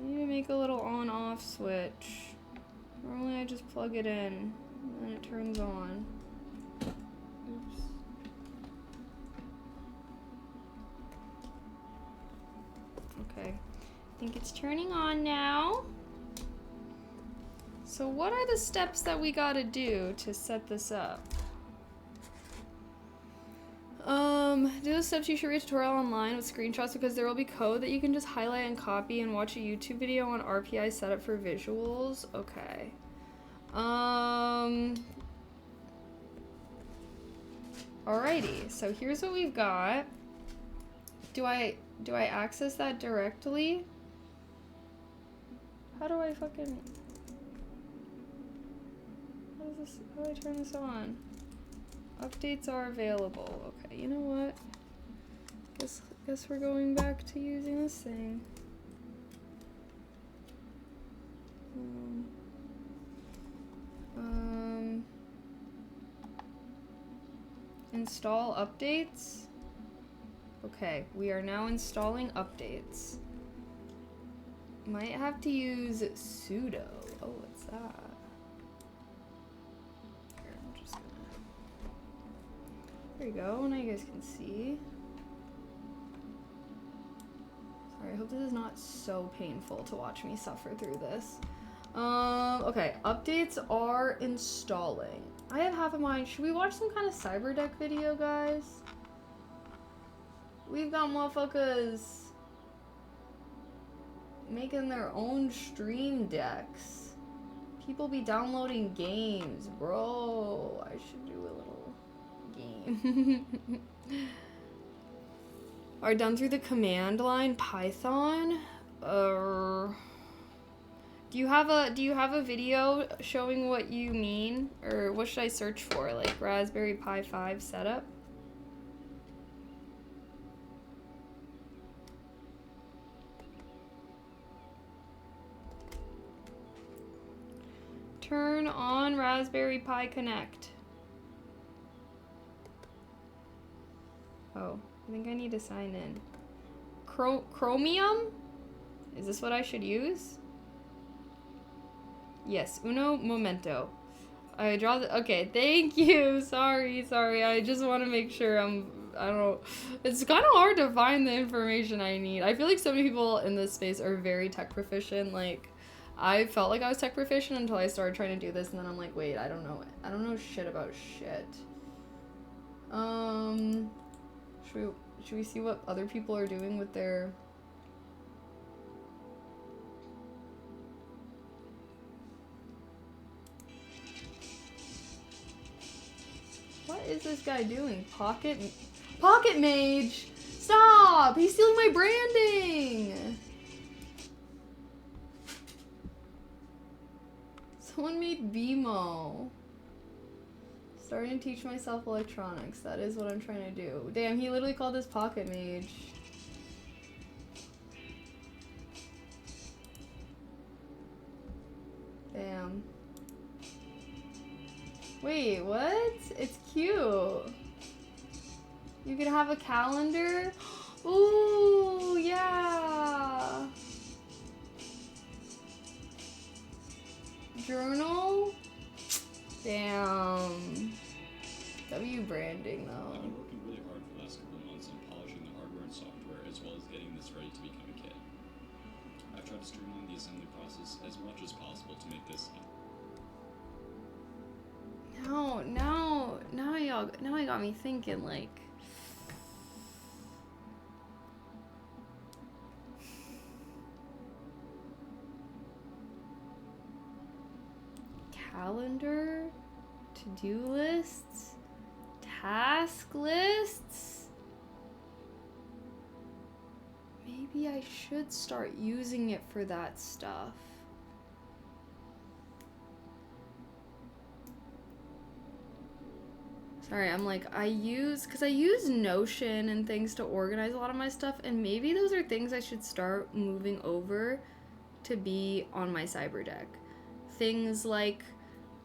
need to make a little on-off switch. Normally I just plug it in and then it turns on. Oops. Okay. I think it's turning on now. So what are the steps that we gotta do to set this up? Do the steps you should read a tutorial online with screenshots because there will be code that you can just highlight and copy and watch a YouTube video on RPI setup for visuals. Okay. Alrighty, so here's what we've got. Do I access that directly? How do I fucking... How do I turn this on? Updates are available. Okay, you know what? Guess we're going back to using this thing. Install updates. Okay, we are now installing updates. Might have to use sudo. Oh, what's that? Here, I'm just gonna... There you go, now you guys can see. Sorry, I hope this is not so painful to watch me suffer through this. Okay, updates are installing. I have half a mind. Should we watch some kind of cyberdeck video, guys? We've got motherfuckers making their own stream decks. People be downloading games, bro. I should do a little game. Are done through the command line Python? Do you have a video showing what you mean? Or what should I search for? Like Raspberry Pi 5 setup? Turn on Raspberry Pi Connect. Oh, I think I need to sign in. Chromium? Is this what I should use? Yes, uno momento. I draw the, okay, thank you. Sorry. I just want to make sure I don't know. It's kind of hard to find the information I need. I feel like so many people in this space are very tech proficient. Like, I felt like I was tech proficient until I started trying to do this, and then I'm like, wait, I don't know shit about shit. Should we see what other people are doing with their... What is this guy doing? Pocket Mage! Stop! He's stealing my branding! Someone made BMO. Starting to teach myself electronics. That is what I'm trying to do. Damn, he literally called this Pocket Mage. Damn. Wait, what? It's cute. You can have a calendar? Ooh, yeah. Journal? Damn. W branding though. I've been working really hard for the last couple of months on polishing the hardware and software as well as getting this ready to become a kit. I've tried to streamline the assembly process as much as possible to make this Now I got me thinking, like, calendar, to-do lists, task lists. Maybe I should start using it for that stuff. Sorry, I'm like, I use Notion and things to organize a lot of my stuff, and maybe those are things I should start moving over to be on my cyberdeck. Things like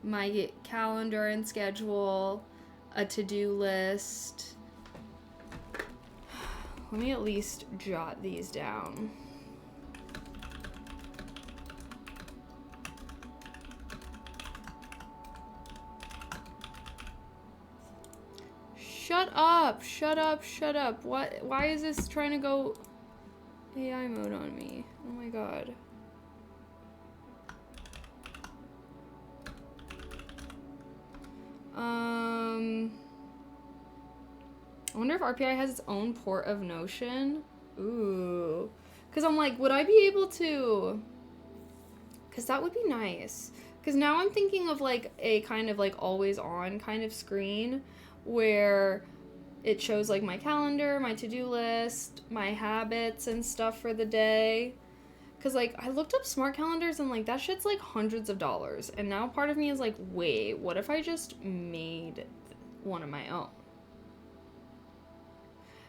my calendar and schedule, a to-do list. Let me at least jot these down. Shut up, shut up, shut up. What? Why is this trying to go AI mode on me? Oh my god. I wonder if RPI has its own port of Notion. Ooh. Because I'm like, would I be able to... Because that would be nice. Because now I'm thinking of like a kind of like always on kind of screen where it shows like my calendar, my to-do list, my habits and stuff for the day. Because like I looked up smart calendars and like that shit's like hundreds of dollars. And now part of me is like, wait, what if I just made one of my own?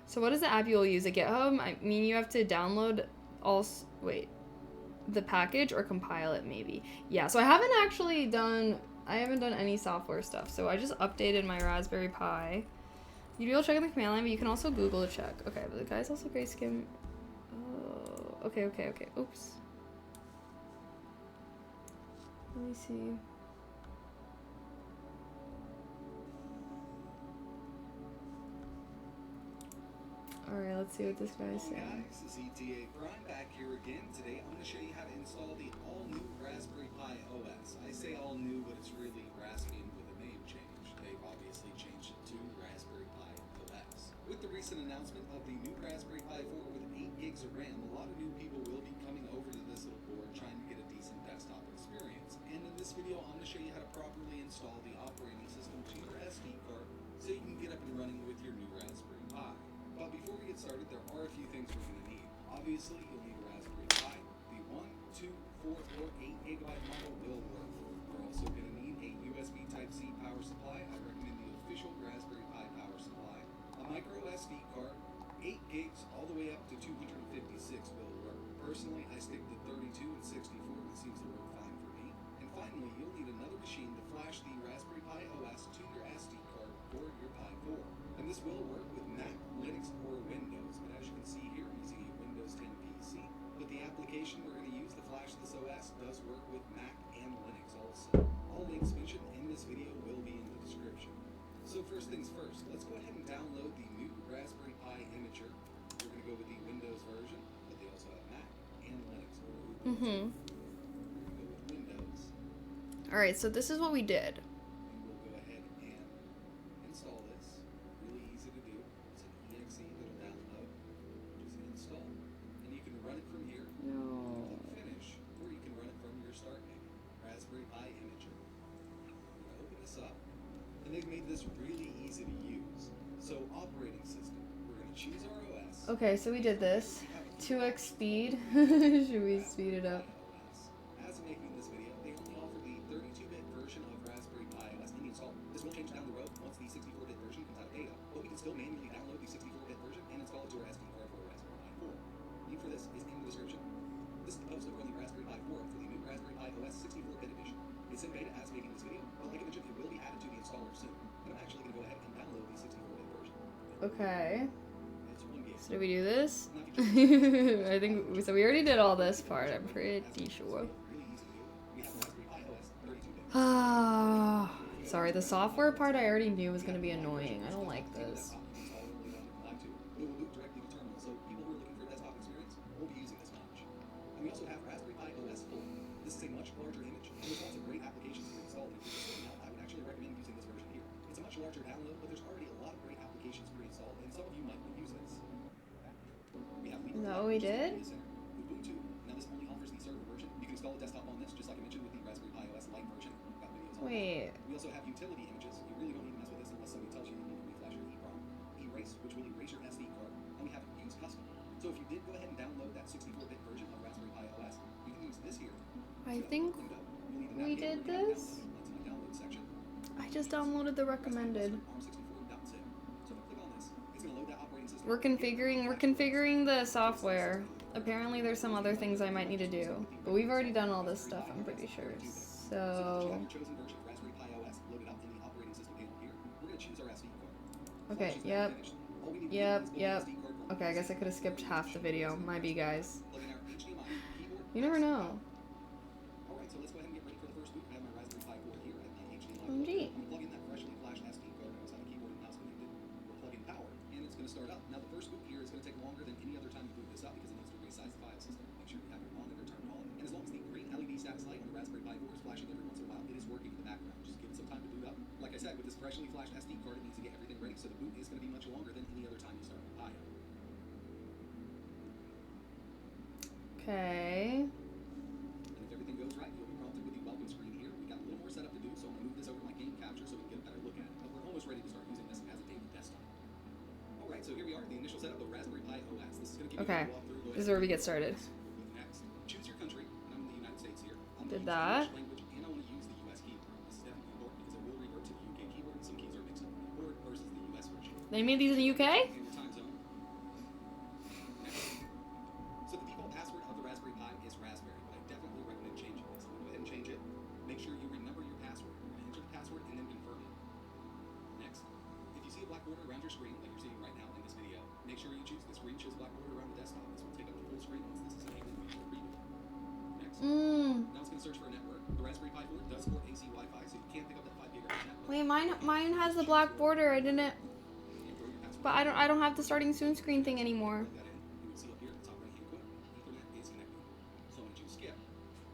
So what is the app you'll use at GitHub? I mean, you have to download the package or compile it maybe. Yeah, so I haven't done any software stuff. So I just updated my Raspberry Pi. You'd be able to check in the command line, but you can also Google to check. Okay, but the guy's also grayscale. Oh, okay. Oops. Let me see. Alright, let's see what this guy's saying. Guys, this is ETA Prime back here again. Today I'm going to show you how to install the all-new Raspberry Pi OS. I say all new, but it's really Raspbian with a name change. They've obviously changed it to Raspberry Pi OS. With the recent announcement of the new Raspberry Pi 4 with 8 gigs of RAM, a lot of new people will be coming over to this little board trying to get a decent desktop experience. And in this video, I'm going to show you how to properly install the operating system to your SD card so you can get up and running with your new Raspberry Pi. But before we get started, there are a few things we're going to need. Obviously, you'll need a Raspberry Pi. The 1, 2, 4, or 8 gigabyte model will work. You're also going to need a USB Type-C power supply. I recommend the official Raspberry Pi power supply. A micro SD card. 8 gigs all the way up to 256 will work. Personally, I stick to 32 and 64. It seems to work fine for me. And finally, you'll need another machine to flash the Raspberry Pi OS to your SD card for your Pi 4. And this will work with Mac, Linux, or Windows, but as you can see here, I'm using a Windows 10 PC. But the application we're going to use to flash this OS does work with Mac and Linux also. All links mentioned in this video will be in the description. So first things first, let's go ahead and download the new Raspberry Pi Imager. We're going to go with the Windows version, but they also have Mac and Linux. We're going to go with Windows. Alright, so this is what we did. And we'll go ahead and install this. Really easy to do. It's an exe that'll download. Just install. And you can run it from here. No. Click finish, or you can run it from your start menu. Raspberry Pi Imager. I'm going to open this up. And they've made this really easy easy to use. So operating system, we're going to choose our OS. Okay, so we did this. 2x speed. Should we speed it up? As making this video, they only offer the 32-bit version of Raspberry Pi OS in the install. This will change down the road once the 64-bit version comes out of beta, but we can still manually download the 64-bit version and install it to our SD card for a Raspberry Pi 4. Link for this is in the description. This is the post over on the Raspberry Pi 4 for the new Raspberry Pi OS 64-bit edition. It's in beta as making this video, but like I mentioned, it will be added to the installer soon. But I'm actually going to go ahead and download the 64-bit version. Okay. It's 1 gig. So do we do this? I think so. We already did all this part. I'm pretty sure. Really easy to do. We have Raspberry Pi OS 32-bit. Ah, sorry. The software part I already knew was gonna be annoying. I don't like this. It will boot directly to terminal, so people who are looking for a desktop experience won't be using this much. And we also have Raspberry Pi OS 4. This is a much larger image, and there's lots of great applications to install. And if you're just starting out, I would actually recommend using this version here. It's a much larger download, but there's already a lot of great applications pre-installed, and some of you might want to use this. We have Is that what we did? Ubuntu. Now this only offers the server version. You can install a desktop on this, just like I mentioned with the Raspberry Pi OS Lite version. Got videos on that. Wait. We also have utility images. You really don't need to mess with this unless somebody tells you you need to reflash your EEPROM. Erase, which will erase your SD card. And we have use custom. So if you did go ahead and download that 64-bit version of Raspberry Pi OS, you can use this here. I think we did this. I just downloaded the recommended. We're configuring the software. Apparently there's some other things I might need to do, but we've already done all this stuff, I'm pretty sure. So okay, yep. Okay, I guess I could have skipped half the video. Might be, guys. You never know. Alright, so let's go ahead and get ready for the first boot. I have my Raspberry Pi 4 here at the HDMI. OMG. I'm going to plug in that freshly flashed SD card inside the keyboard and mouse connected. We'll plug in power, and it's going to start up. Now, the first boot here is going to take longer than any other time you boot this up because it needs to resize the file system. Make sure you have your monitor turned on. And as long as the green LED status light on the Raspberry Pi 4 is flashing every once in a while, it is working in the background. Just give it some time to boot up. Like I said, with this freshly flashed SD card, it needs to get everything ready, so the boot is going to be much longer than any other time you start with Pi. Okay. And if everything goes right, you'll be prompted with the welcome screen here. We got a little more setup to do, so I'm going to move this over to my game capture so we can get a better look at it. But we're almost ready to start using this as a daily desktop. Alright, so here we are, the initial setup of Raspberry Pi OS. This is going to give Okay. you a walkthrough. This is where we get started. Next, choose your country. I'm in the United States here. I'm Did gonna that. use the English language, and I want to use the US keyboard. This is definitely important because it will revert to the UK keyboard, and some keys are mixed up in the keyboard versus the US version. They made these in the UK? And your time zone. Next. So the default password of the Raspberry Pi is Raspberry, but I definitely recommend changing this. I'm going to go ahead and change it. Make sure you remember your password. You're going to enter the password and then confirm it. Next. If you see a black border around your screen, like you're seeing right now in this video, make sure you choose the screen shows black border around the desktop. This will take up the full screen once this is enabled. Make sure to reboot. Next. Now it's going to search for a network. The Raspberry Pi 4 does support AC Wi-Fi, so you can pick up that 5 gigahertz network. Wait, mine has the black border. I didn't. And throw your password. But I don't have the starting soon screen thing anymore. Plug that in. You will see up here at the top right-hand corner, Ethernet is connected. So I'm going to choose skip.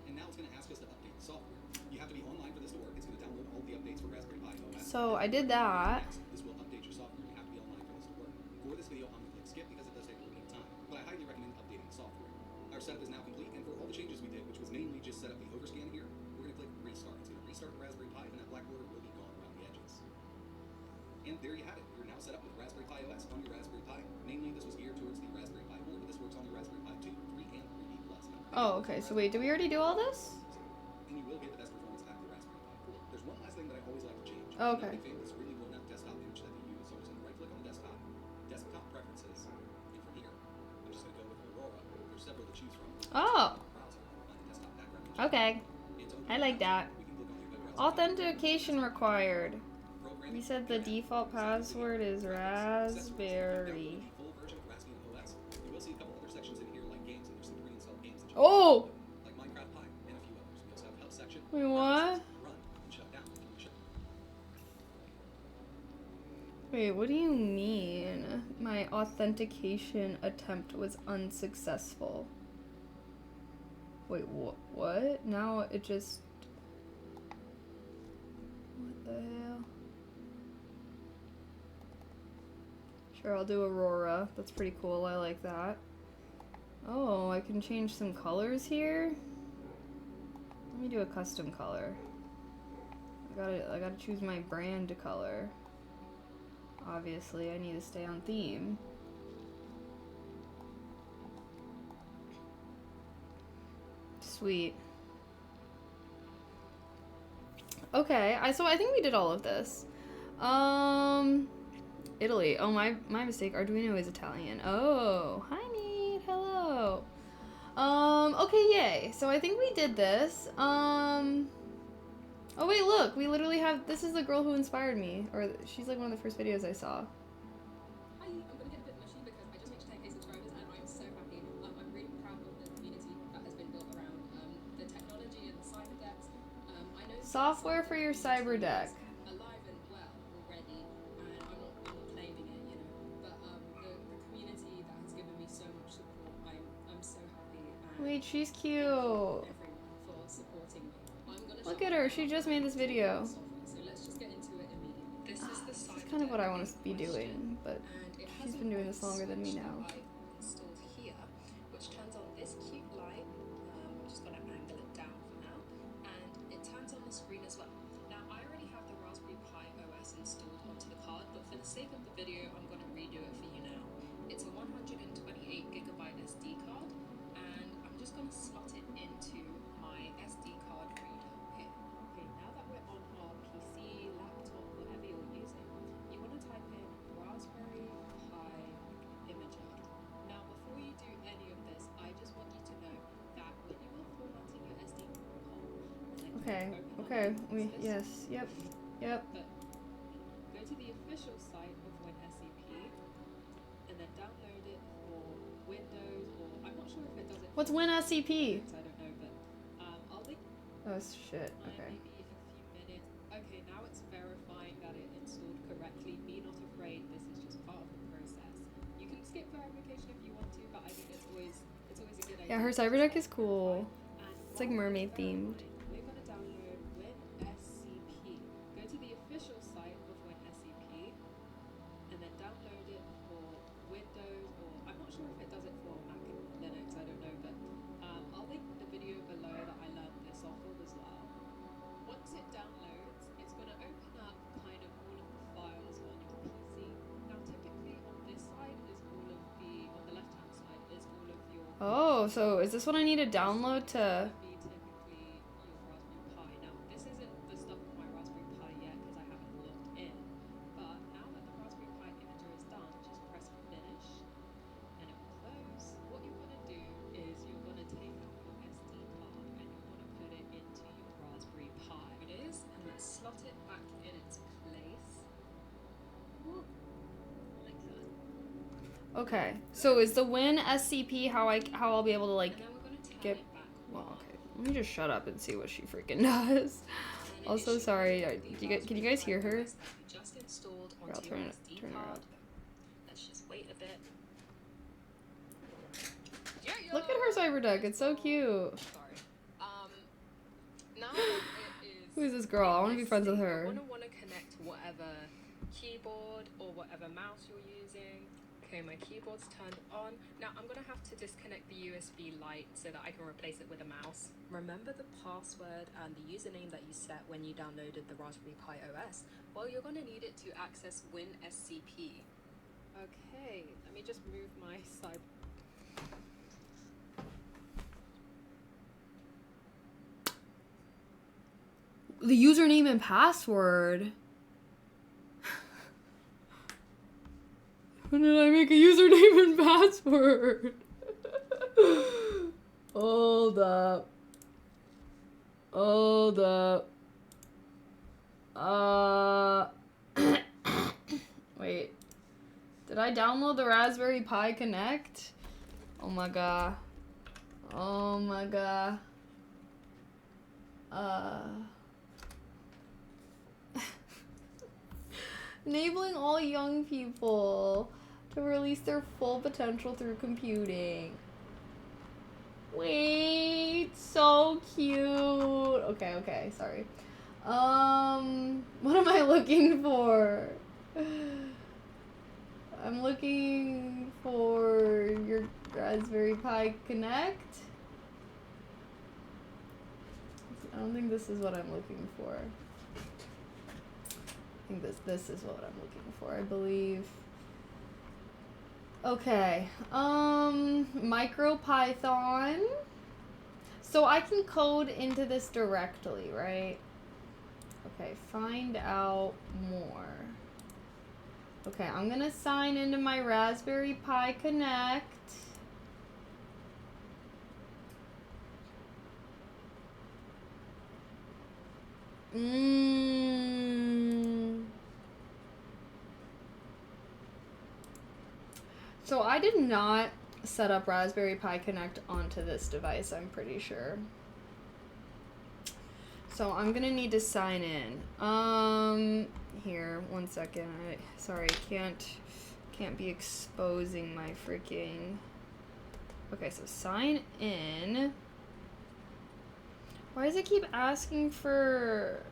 And now it's going to ask us to update the software. You have to be online for this to work. It's going to download all the updates for Raspberry Pi OS. So I did that. Next, this will update your software. You have to be online for this to work. For this video, I'm going to click skip because it does take a little bit of time. But I highly recommend updating the software. Our setup is now complete, and for all the changes we did, which was mainly just set up the overscan here, we're going to click restart. It's going to restart the Raspberry Pi, and that black border will be gone around the edges. And there you have it. You're now set up with Raspberry Pi OS on your Raspberry Pi. Mainly, this was geared towards the Raspberry Pi 4, but this works on the Raspberry Pi 2, 3, and 3D Plus. Oh, okay. So wait, did we already do all this? And you will get the best performance out of the Raspberry Pi 4. There's one last thing that I always like to change. Oh, okay. I'm not a big fan of this really blown out desktop image that they use, so I'm just going to right click on the desktop, desktop preferences, and from here, I'm just going to go with Aurora. There's several to choose from. Oh, Browser, find the desktop background image. okay. And to open I the like browser, that. we can click on the web browser. Authentication required. Programming. You said the default password is Raspberry. Full version of Raspbian OS. You will see a couple other sections in here like games, and there's some pre-installed games that you Oh! can download, like Minecraft Pi and a few others. We also have a help section. Wait, what? Run and shut down. Wait, what do you mean? My authentication attempt was unsuccessful. Wait, what? Now it just... What the hell? Sure, I'll do Aurora. That's pretty cool. I like that. Oh, I can change some colors here? Let me do a custom color. I gotta choose my brand color. Obviously, I need to stay on theme. Sweet. Okay, so I think we did all of this. Italy. Oh, my mistake. Arduino is Italian. Oh, hi, Nate. Hello. Okay, yay. So I think we did this. Oh, wait, look. We literally have... This is the girl who inspired me. Or she's like one of the first videos I saw. Hi, I'm going to get a bit mushy because I just reached 10k subscribers and I'm so happy. I'm really proud of the community that has been built around the technology and the cyberdecks. I know Software for your cyberdeck. alive and well already, and I'm not claiming it, you know. But the community that has given me so much support, I'm so happy. And Wait, she's cute. everyone for supporting me. I'm gonna Look at her. She just made this video. So let's just get into it immediately. This is the This is kind of what I want to be doing, but and it she's has been a doing this longer than me switch now. that I installed here, which turns on this cute light. I'm just going to angle it down for now, and it turns on the screen as well. Now I already have the Raspberry Pi OS installed onto the card, but for the sake of the video, I'm going to redo it for you now. It's a 128GB SD card, and I'm just going to slot it into my SD card reader here. Okay, now that we're on our PC, laptop, whatever you're using, you want to type in Raspberry Pi Imager. Now, before you do any of this, I just want you to know that when you are formatting your SD card, Okay. Yes. Yep. but go to the official site of WinSCP and then download it for Windows, or I'm not sure if it does it. What's for WinSCP? Linux, I don't know, but I'll link Oh, shit. Okay. maybe in a few minutes. Okay, now it's verifying that it installed correctly. Be not afraid, this is just part of the process. You can skip verification if you want to, but I think it's always a good idea. Yeah, her cyberdeck is cool. And It's like while mermaid it's themed. verifying, we're going to download WinSCP. Go to the official site of WinSCP and then download it for Windows, or I'm not sure if it does it for Mac and Linux, I don't know, but I'll link the video below that I learned this off of as well. Once it downloads, it's going to open up kind of all of the files on your PC. Now typically on this side is all of on the left hand side is all of your Oh, so is this what I need to download to... be typically your Raspberry Pi. Now, this isn't the stuff on my Raspberry Pi yet because I haven't logged in. But now that the Raspberry Pi imager is done, just press finish and it will close. What you're going to do is you're going to take out your SD card and you're going to put it into your Raspberry Pi. It is, and let's slot it back in its place. Like that. Okay. So is the WinSCP how I'll be able to, like, And then we're going to turn get... it back Well, on. okay. Let me just shut up and see what she freaking does. Also, sorry. Can you guys hear her? Just installed Here, I'll onto turn your it SD her card. up. Let's just wait a bit. Look at her cyberdeck. It's so cute. Sorry. Now it is. Who is this girl? I want to be friends with I her. want to connect whatever keyboard or whatever mouse you're using. Okay, my keyboard's turned on. Now I'm gonna have to disconnect the USB light so that I can replace it with a mouse. Remember the password and the username that you set when you downloaded the Raspberry Pi OS? Well, you're gonna need it to access WinSCP. Okay, let me just move my side. The username and password. When did I make a username and password? Hold up. Wait. Did I download the Raspberry Pi Connect? Oh my god. Enabling all young people to release their full potential through computing. Wait, so cute. Okay, sorry. What am I looking for? I'm looking for your Raspberry Pi Connect. I don't think this is what I'm looking for. think this is what I'm looking for, I believe. Okay, MicroPython. So I can code into this directly, right? Okay, find out more. Okay, I'm gonna sign into my Raspberry Pi Connect. So I did not set up Raspberry Pi Connect onto this device, I'm pretty sure. So I'm gonna need to sign in. Here, one second. Sorry, can't be exposing my freaking. Okay, so sign in. Why does it keep asking for?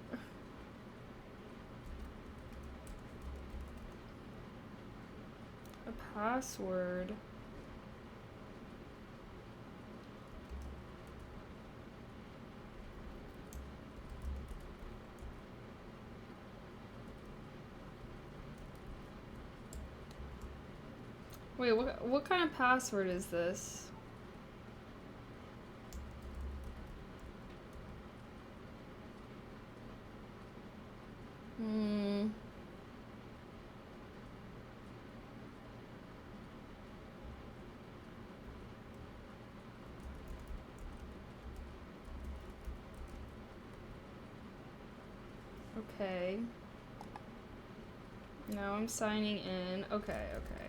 A password? Wait, what kind of password is this? Okay. Now I'm signing in. Okay, okay.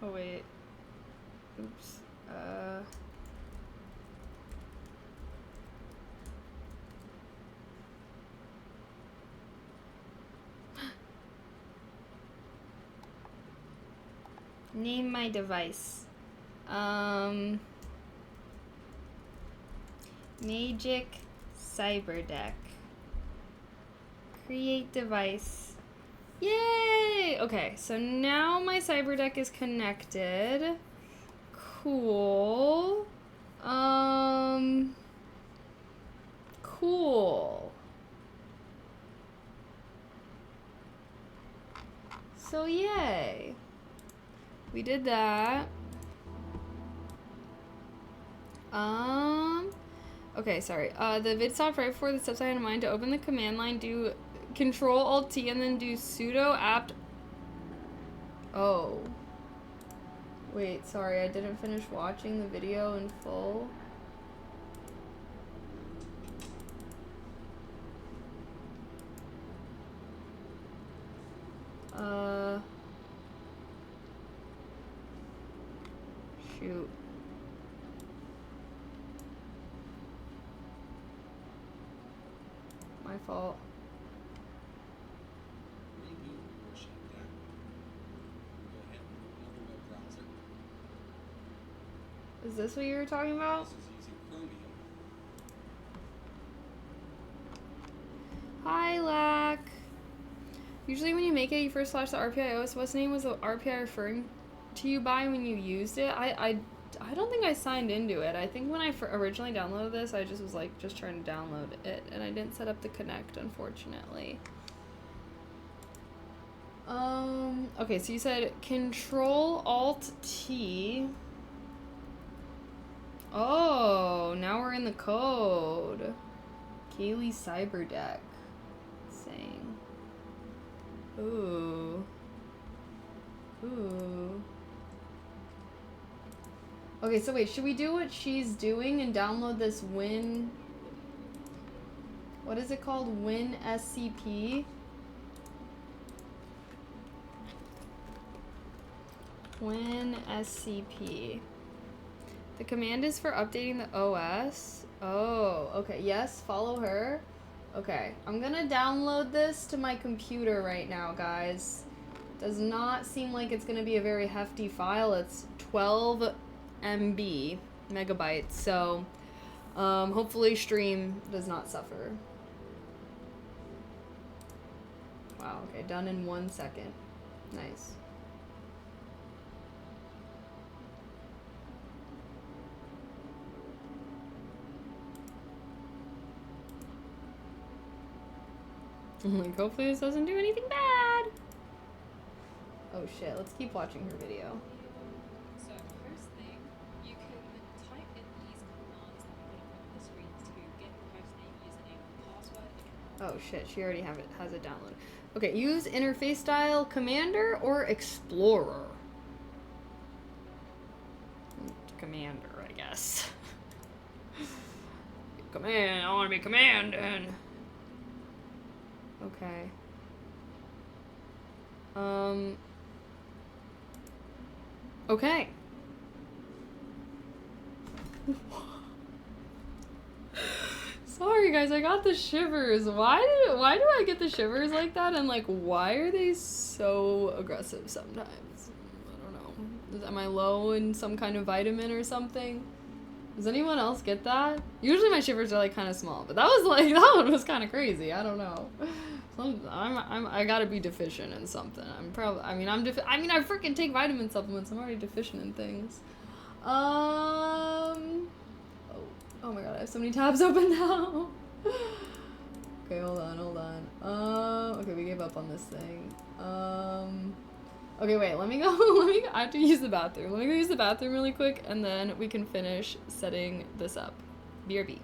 Oh wait. Oops. Name my device. Magic cyberdeck. Create device. Yay! Okay, so now my cyberdeck is connected. Cool. Cool. So yay. We did that. Okay, sorry. The vid stopped right before the steps I had in mind. To open the command line, do Control-Alt-T and then do sudo apt. Oh. Wait, sorry, I didn't finish watching the video in full. Shoot. My fault. Reboot or shut down. Go ahead and open up the web browser. Is this what you were talking about? This is using Chromium. Hi, Lack. Usually when you make it, you first slash the RPI OS. What's name was the RPI referring to you by when you used it? I don't think I signed into it. I think when I originally downloaded this, I just was like just trying to download it, and I didn't set up the Connect, unfortunately. Okay, so you said Control-Alt-T. Oh, now we're in the code. Kaylee Cyberdeck. Saying. Ooh. Ooh. Okay, so wait, should we do what she's doing and download this Win... What is it called? WinSCP? WinSCP. The command is for updating the OS. Oh, okay. Yes, follow her. Okay, I'm gonna download this to my computer right now, guys. Does not seem like it's gonna be a very hefty file. It's 12 megabytes, so hopefully stream does not suffer. Wow, okay, done in 1 second. Nice. Like, hopefully this doesn't do anything bad. Oh shit, let's keep watching her video. So hosting, you can type in these commands that I'm going to put on the screen to get your hostname, username, and password. Oh shit, she already has it downloaded. Okay, use interface style Commander or Explorer. Commander, I guess. Command, I want to be commanding. Okay. Okay. Sorry guys, I got the shivers. Why do I get the shivers like that? And like, why are they so aggressive sometimes? I don't know. Am I low in some kind of vitamin or something? Does anyone else get that? Usually my shivers are like kind of small, but that one was kind of crazy. I don't know. I gotta be deficient in something. I freaking take vitamin supplements. I'm already deficient in things. Oh my god, I have so many tabs open now. Okay, hold on. Okay, we gave up on this thing. Okay, wait, let me go. I have to use the bathroom. Let me go use the bathroom really quick, and then we can finish setting this up. BRB.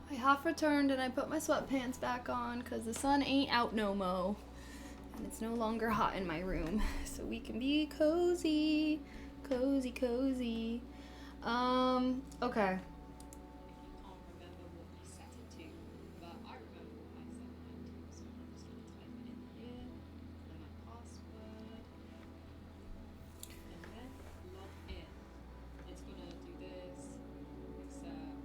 I half returned and I put my sweatpants back on because the sun ain't out no mo. And it's no longer hot in my room. So we can be cozy. Cozy, cozy. Okay. If you can't remember what you set it to, but I remember what I set mine to, so I'm just going to type it in here, and then my password, and then log in. It's going to do this, accept,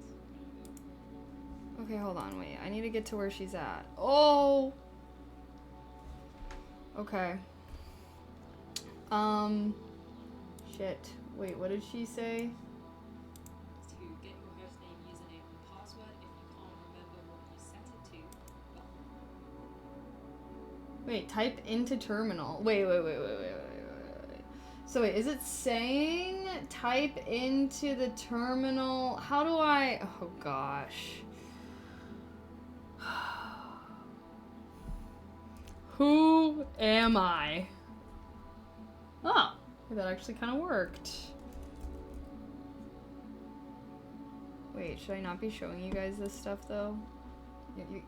whatever. Okay, hold on, wait. I need to get to where she's at. Oh! Okay. Shit. Wait, what did she say? To get your hostname, username, and password if you can't remember what you set it to. Wait, type into terminal. Wait. So wait, is it saying type into the terminal? How do I... Oh gosh. Who am I? Oh, that actually kind of worked. Wait, should I not be showing you guys this stuff though?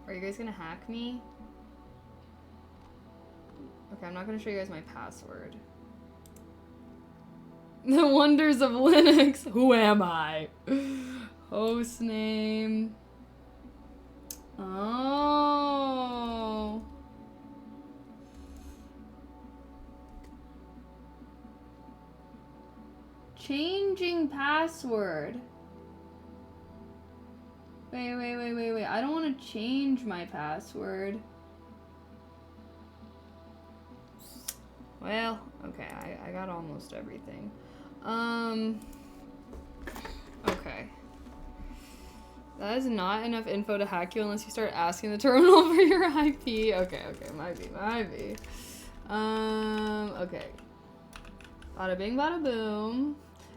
Are you guys gonna hack me? Okay, I'm not gonna show you guys my password. The wonders of Linux. Who am I? Host name. Oh. Changing password. Wait. I don't want to change my password. Well, okay, I got almost everything. Okay. That is not enough info to hack you unless you start asking the terminal for your IP. Okay, might be. Okay. Bada bing, bada boom.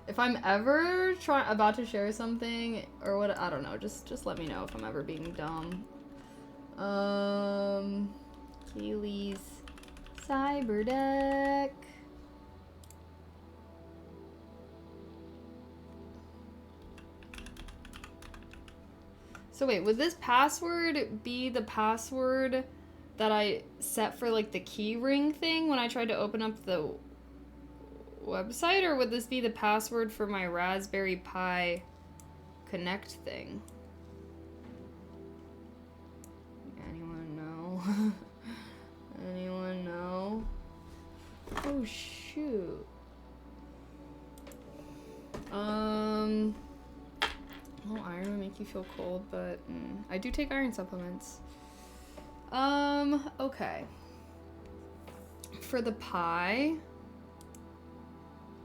If I'm ever about to share something or what, I don't know. Just let me know if I'm ever being dumb. Keely's cyberdeck. So wait, would this password be the password that I set for like the key ring thing when I tried to open up the website, or would this be the password for my Raspberry Pi Connect thing? Anyone know? Anyone know? Oh shoot. Well, iron would make you feel cold, but I do take iron supplements. Okay. For the Pi,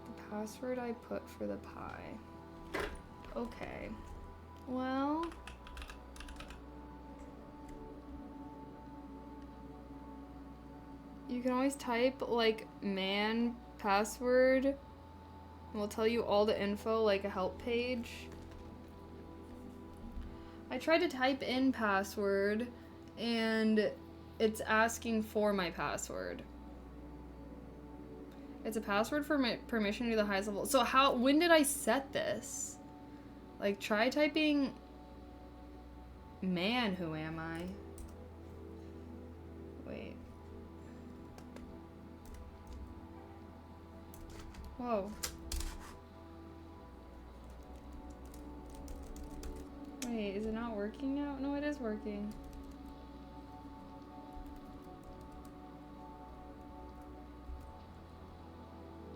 the password I put for the Pi. Okay. Well, you can always type like man password, and we'll tell you all the info like a help page. I tried to type in password and it's asking for my password. It's a password for my permission to the highest level. So when did I set this? Like, try typing man, who am I? Wait. Whoa. Wait, is it not working now? No, it is working.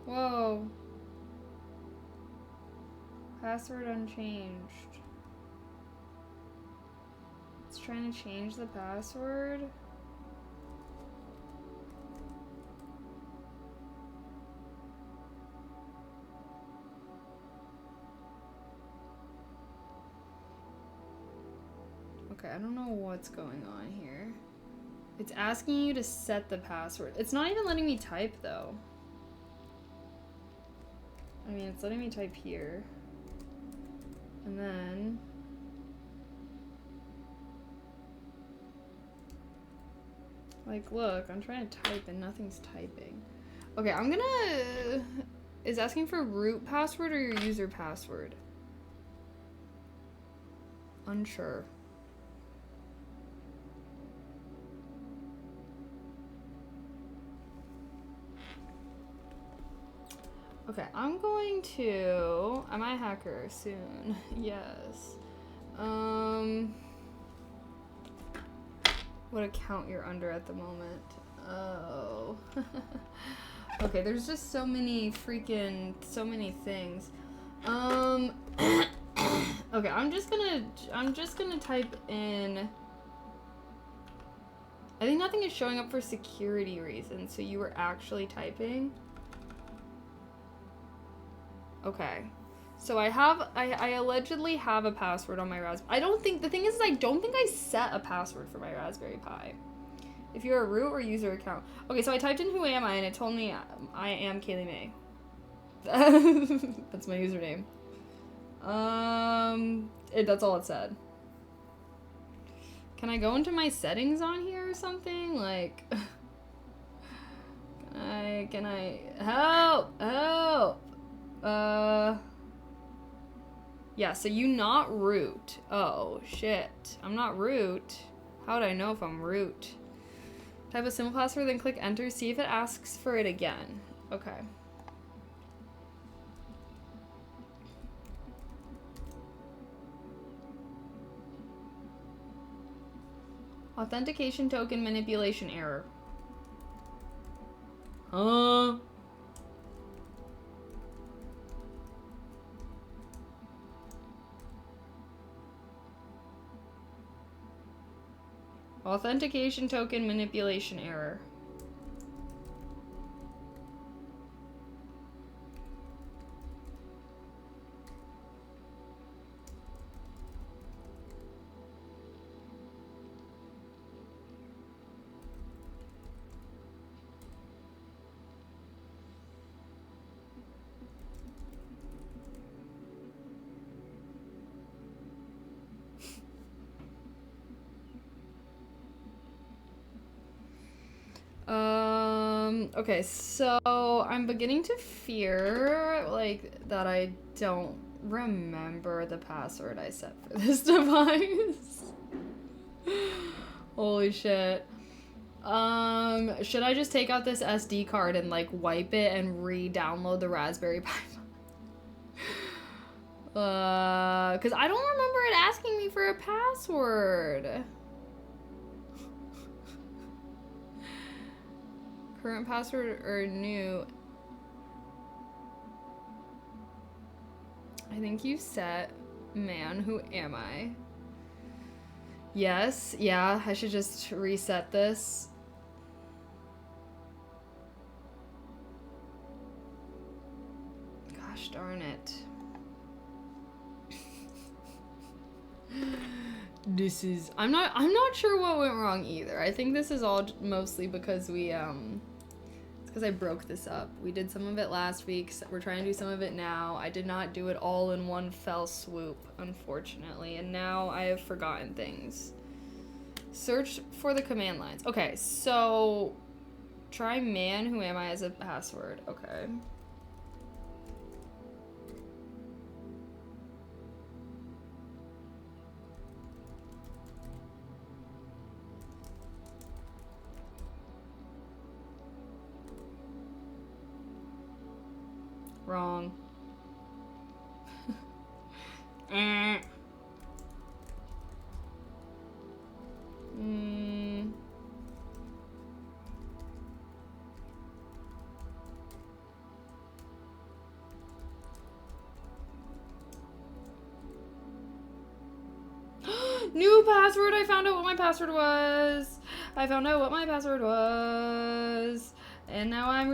Whoa. Password unchanged. It's trying to change the password. Okay, I don't know what's going on here. It's asking you to set the password. It's not even letting me type though. I mean, it's letting me type here. And then like, look, I'm trying to type and nothing's typing. Okay, I'm gonna... Is asking for root password or your user password? Unsure. Okay, I'm going to... Am I a hacker soon? Yes. What account you're under at the moment? Oh. Okay, there's just so many things. Okay, I'm just gonna type in... I think nothing is showing up for security reasons, so you were actually typing? Okay. So I allegedly have a password on my Raspberry. The thing is I don't think I set a password for my Raspberry Pi. If you're a root or user account. Okay, so I typed in who am I and it told me I am Kaylee May. That's my username. That's all it said. Can I go into my settings on here or something? Like, can I, help! Yeah, so you not root. Oh, shit. I'm not root. How would I know if I'm root? Type a simple password, then click enter. See if it asks for it again. Okay. Authentication token manipulation error. Huh? Authentication token manipulation error. Okay, so I'm beginning to fear, like, that I don't remember the password I set for this device. Holy shit. Should I just take out this SD card and, like, wipe it and re-download the Raspberry Pi? Because I don't remember it asking me for a password. Current password or new? I think you set man, who am I? Yes, yeah, I should just reset this. Gosh darn it. This is, I'm not sure what went wrong either. I think this is all mostly because we, it's because I broke this up. We did some of it last week, so we're trying to do some of it now. I did not do it all in one fell swoop, unfortunately, and now I have forgotten things. Search for the command lines. Okay, so try man, who am I as a password. Okay. Wrong. New password! I found out what my password was! I found out what my password was! And now I'm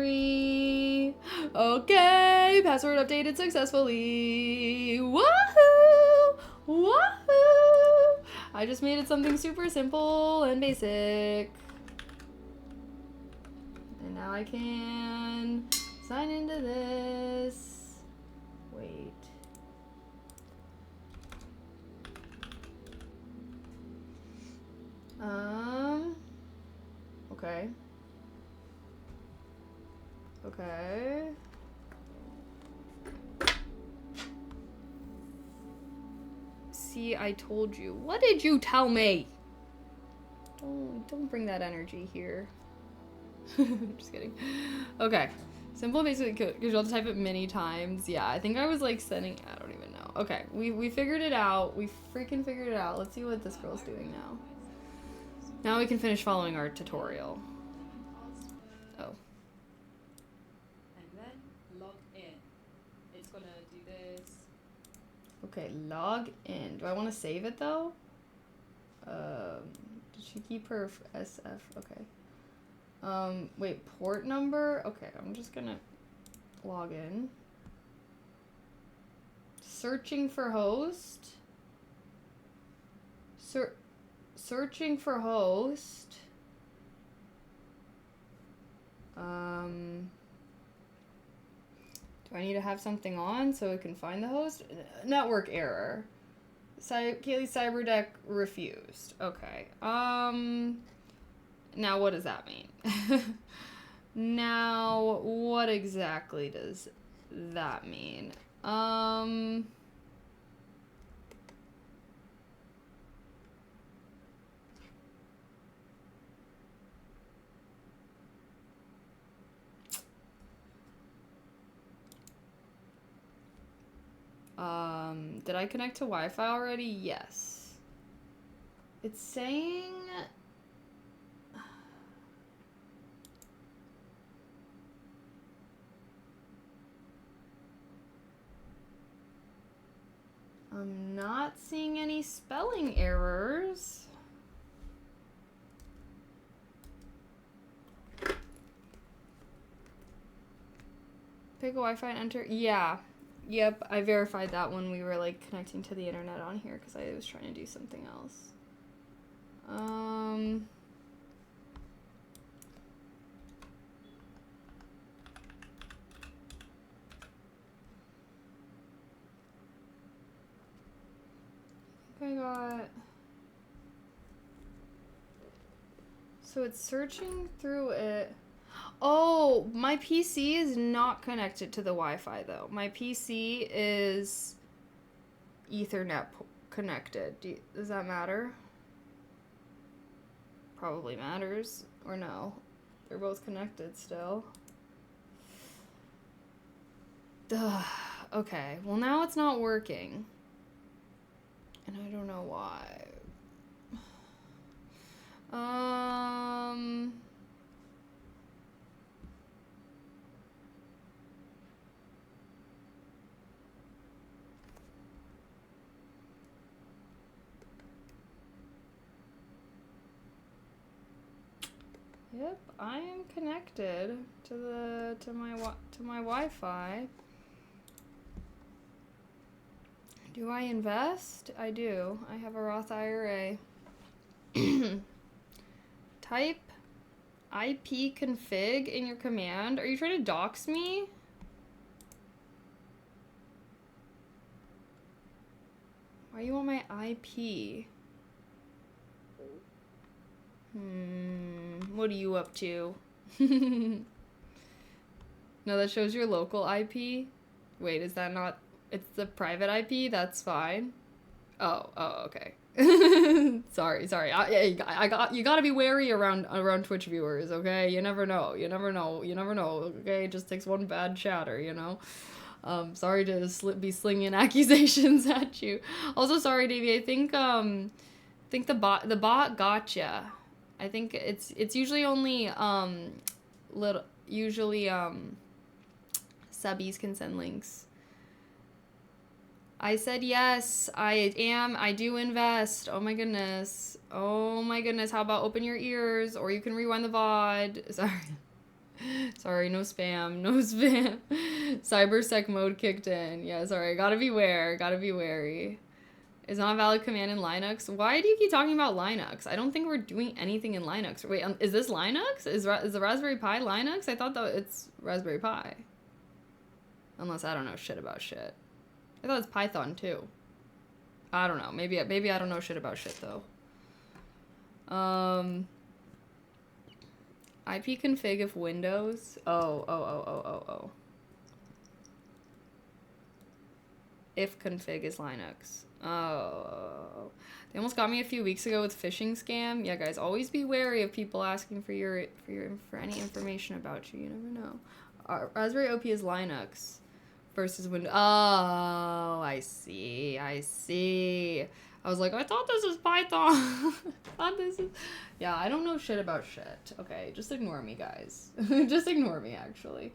Okay! Password updated successfully! Woohoo! Woohoo! I just made it something super simple and basic. And now I can sign into this. Wait. Okay. Okay. See, I told you. What did you tell me? Don't bring that energy here. Just kidding. Okay. Simple basic code, because you'll have to type it many times. Yeah, I think I was like sending, I don't even know. Okay, we figured it out. We freaking figured it out. Let's see what this girl's doing now. Now we can finish following our tutorial. Oh. And then log in. It's gonna do this. Okay, log in. Do I want to save it though? Did she keep her SF? Okay. Wait, port number? Okay, I'm just gonna log in. Searching for host. Searching for host. Do I need to have something on so it can find the host? Network error. Kaylee's cyberdeck refused. Okay. Now what does that mean? Now what exactly does that mean? Did I connect to Wi-Fi already? Yes. It's saying... I'm not seeing any spelling errors. Pick a Wi-Fi and enter. Yeah. Yep, I verified that when we were like connecting to the internet on here because I was trying to do something else. I got... So it's searching through it. Oh, my PC is not connected to the Wi-Fi though. My PC is Ethernet connected. Does that matter? Probably matters. Or no? They're both connected still. Duh. Okay, well now it's not working. And I don't know why. Yep, I am connected to my Wi-Fi. Do I invest? I do. I have a Roth IRA. Type ipconfig in your command. Are you trying to dox me? Why you want my IP? What are you up to? No, that shows your local IP. Wait, is that not... It's the private IP? That's fine. Oh, okay. sorry. I got you. Gotta be wary around Twitch viewers, okay? You never know. Okay, it just takes one bad chatter, you know. Sorry to be slinging accusations at you. Also, sorry, Davey. I think the bot gotcha. I think it's usually only subbies can send links. I said yes, I do invest. Oh my goodness. How about open your ears, or you can rewind the VOD. Sorry, no spam. Cybersec mode kicked in. Yeah, sorry, gotta be wary. Is not a valid command in Linux. Why do you keep talking about Linux? I don't think we're doing anything in Linux. Wait, is this Linux? Is the Raspberry Pi Linux? I thought that it's Raspberry Pi. Unless I don't know shit about shit. I thought it's Python too. I don't know. Maybe I don't know shit about shit though. ipconfig if Windows. Oh. If config is Linux. Oh. They almost got me a few weeks ago with phishing scam. Yeah, guys, always be wary of people asking for any information about you. You never know. Raspberry OP is Linux. Versus Windows. Oh, I see. I was like, I thought this was Python. Yeah, I don't know shit about shit. Okay, just ignore me, guys. Just ignore me, actually.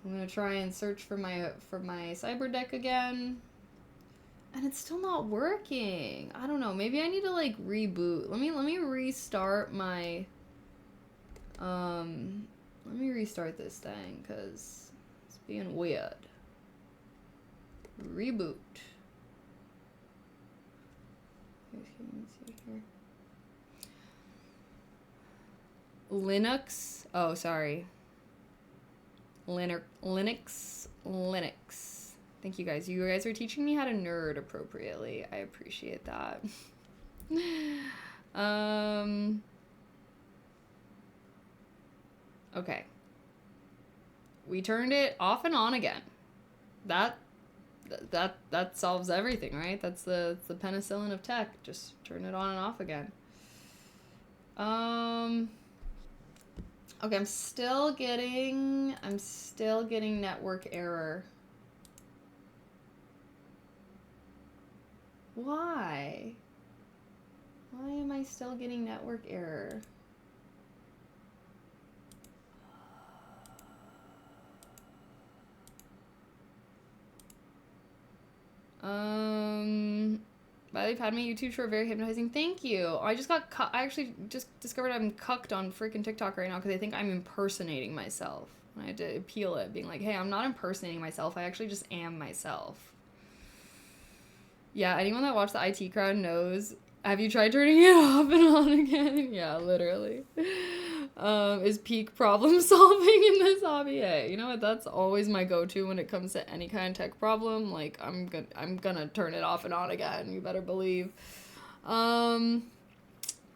I'm gonna try and search for my cyberdeck again. And it's still not working. I don't know. Maybe I need to like reboot. Let me restart my let me restart this thing, because it's being weird. Reboot. Let me see here. Linux. Oh, sorry. Linux. Thank you guys. You guys are teaching me how to nerd appropriately. I appreciate that. Okay. We turned it off and on again. That solves everything, right? That's the penicillin of tech. Just turn it on and off again. Okay, I'm still getting network error. Why? Why am I still getting network error? They've had my YouTube short very hypnotizing. Thank you. I actually just discovered I'm cucked on freaking TikTok right now because I think I'm impersonating myself. I had to appeal it, being like, hey, I'm not impersonating myself. I actually just am myself. Yeah, anyone that watched the IT crowd knows. Have you tried turning it off and on again? Yeah, literally. Is peak problem solving in this hobby? Hey, you know what? That's always my go-to when it comes to any kind of tech problem. Like, I'm gonna turn it off and on again. You better believe. I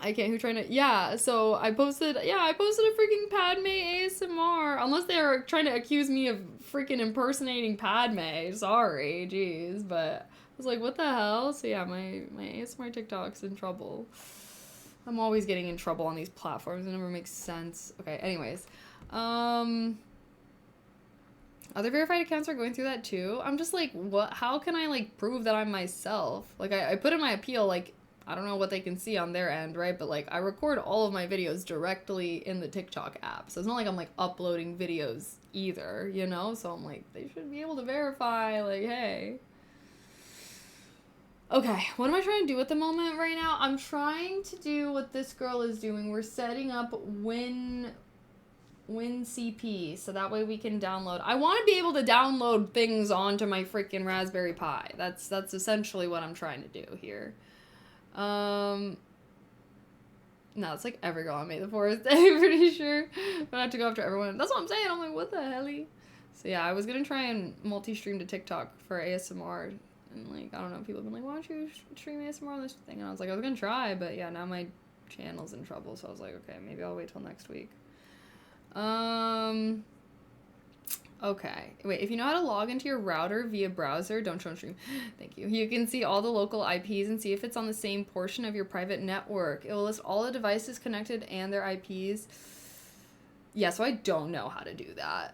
I can't, who trying to, yeah, so I posted a freaking Padme ASMR, unless they are trying to accuse me of freaking impersonating Padme, sorry, jeez, but I was like, what the hell? So yeah, my ASMR TikTok's in trouble. I'm always getting in trouble on these platforms, it never makes sense. Okay, anyways, other verified accounts are going through that too. I'm just like, what, how can I like prove that I'm myself? Like I put in my appeal, like, I don't know what they can see on their end, right? But like I record all of my videos directly in the TikTok app. So it's not like I'm like uploading videos either, you know? So I'm like, they should be able to verify, like, hey. Okay, what am I trying to do at the moment right now? I'm trying to do what this girl is doing. We're setting up WinCP, so that way we can download. I want to be able to download things onto my freaking Raspberry Pi. That's essentially what I'm trying to do here. No, it's like every girl on May the 4th day, pretty sure. I have to go after everyone. That's what I'm saying. I'm like, what the helly? So yeah, I was gonna try and multi-stream to TikTok for ASMR. And like, I don't know, people have been like, why don't you stream ASMR on this thing? And I was like, I was gonna try, but yeah, now my channel's in trouble. So I was like, okay, maybe I'll wait till next week. Okay. Wait, if you know how to log into your router via browser, don't show stream. Thank you. You can see all the local IPs and see if it's on the same portion of your private network. It will list all the devices connected and their IPs. Yeah, so I don't know how to do that.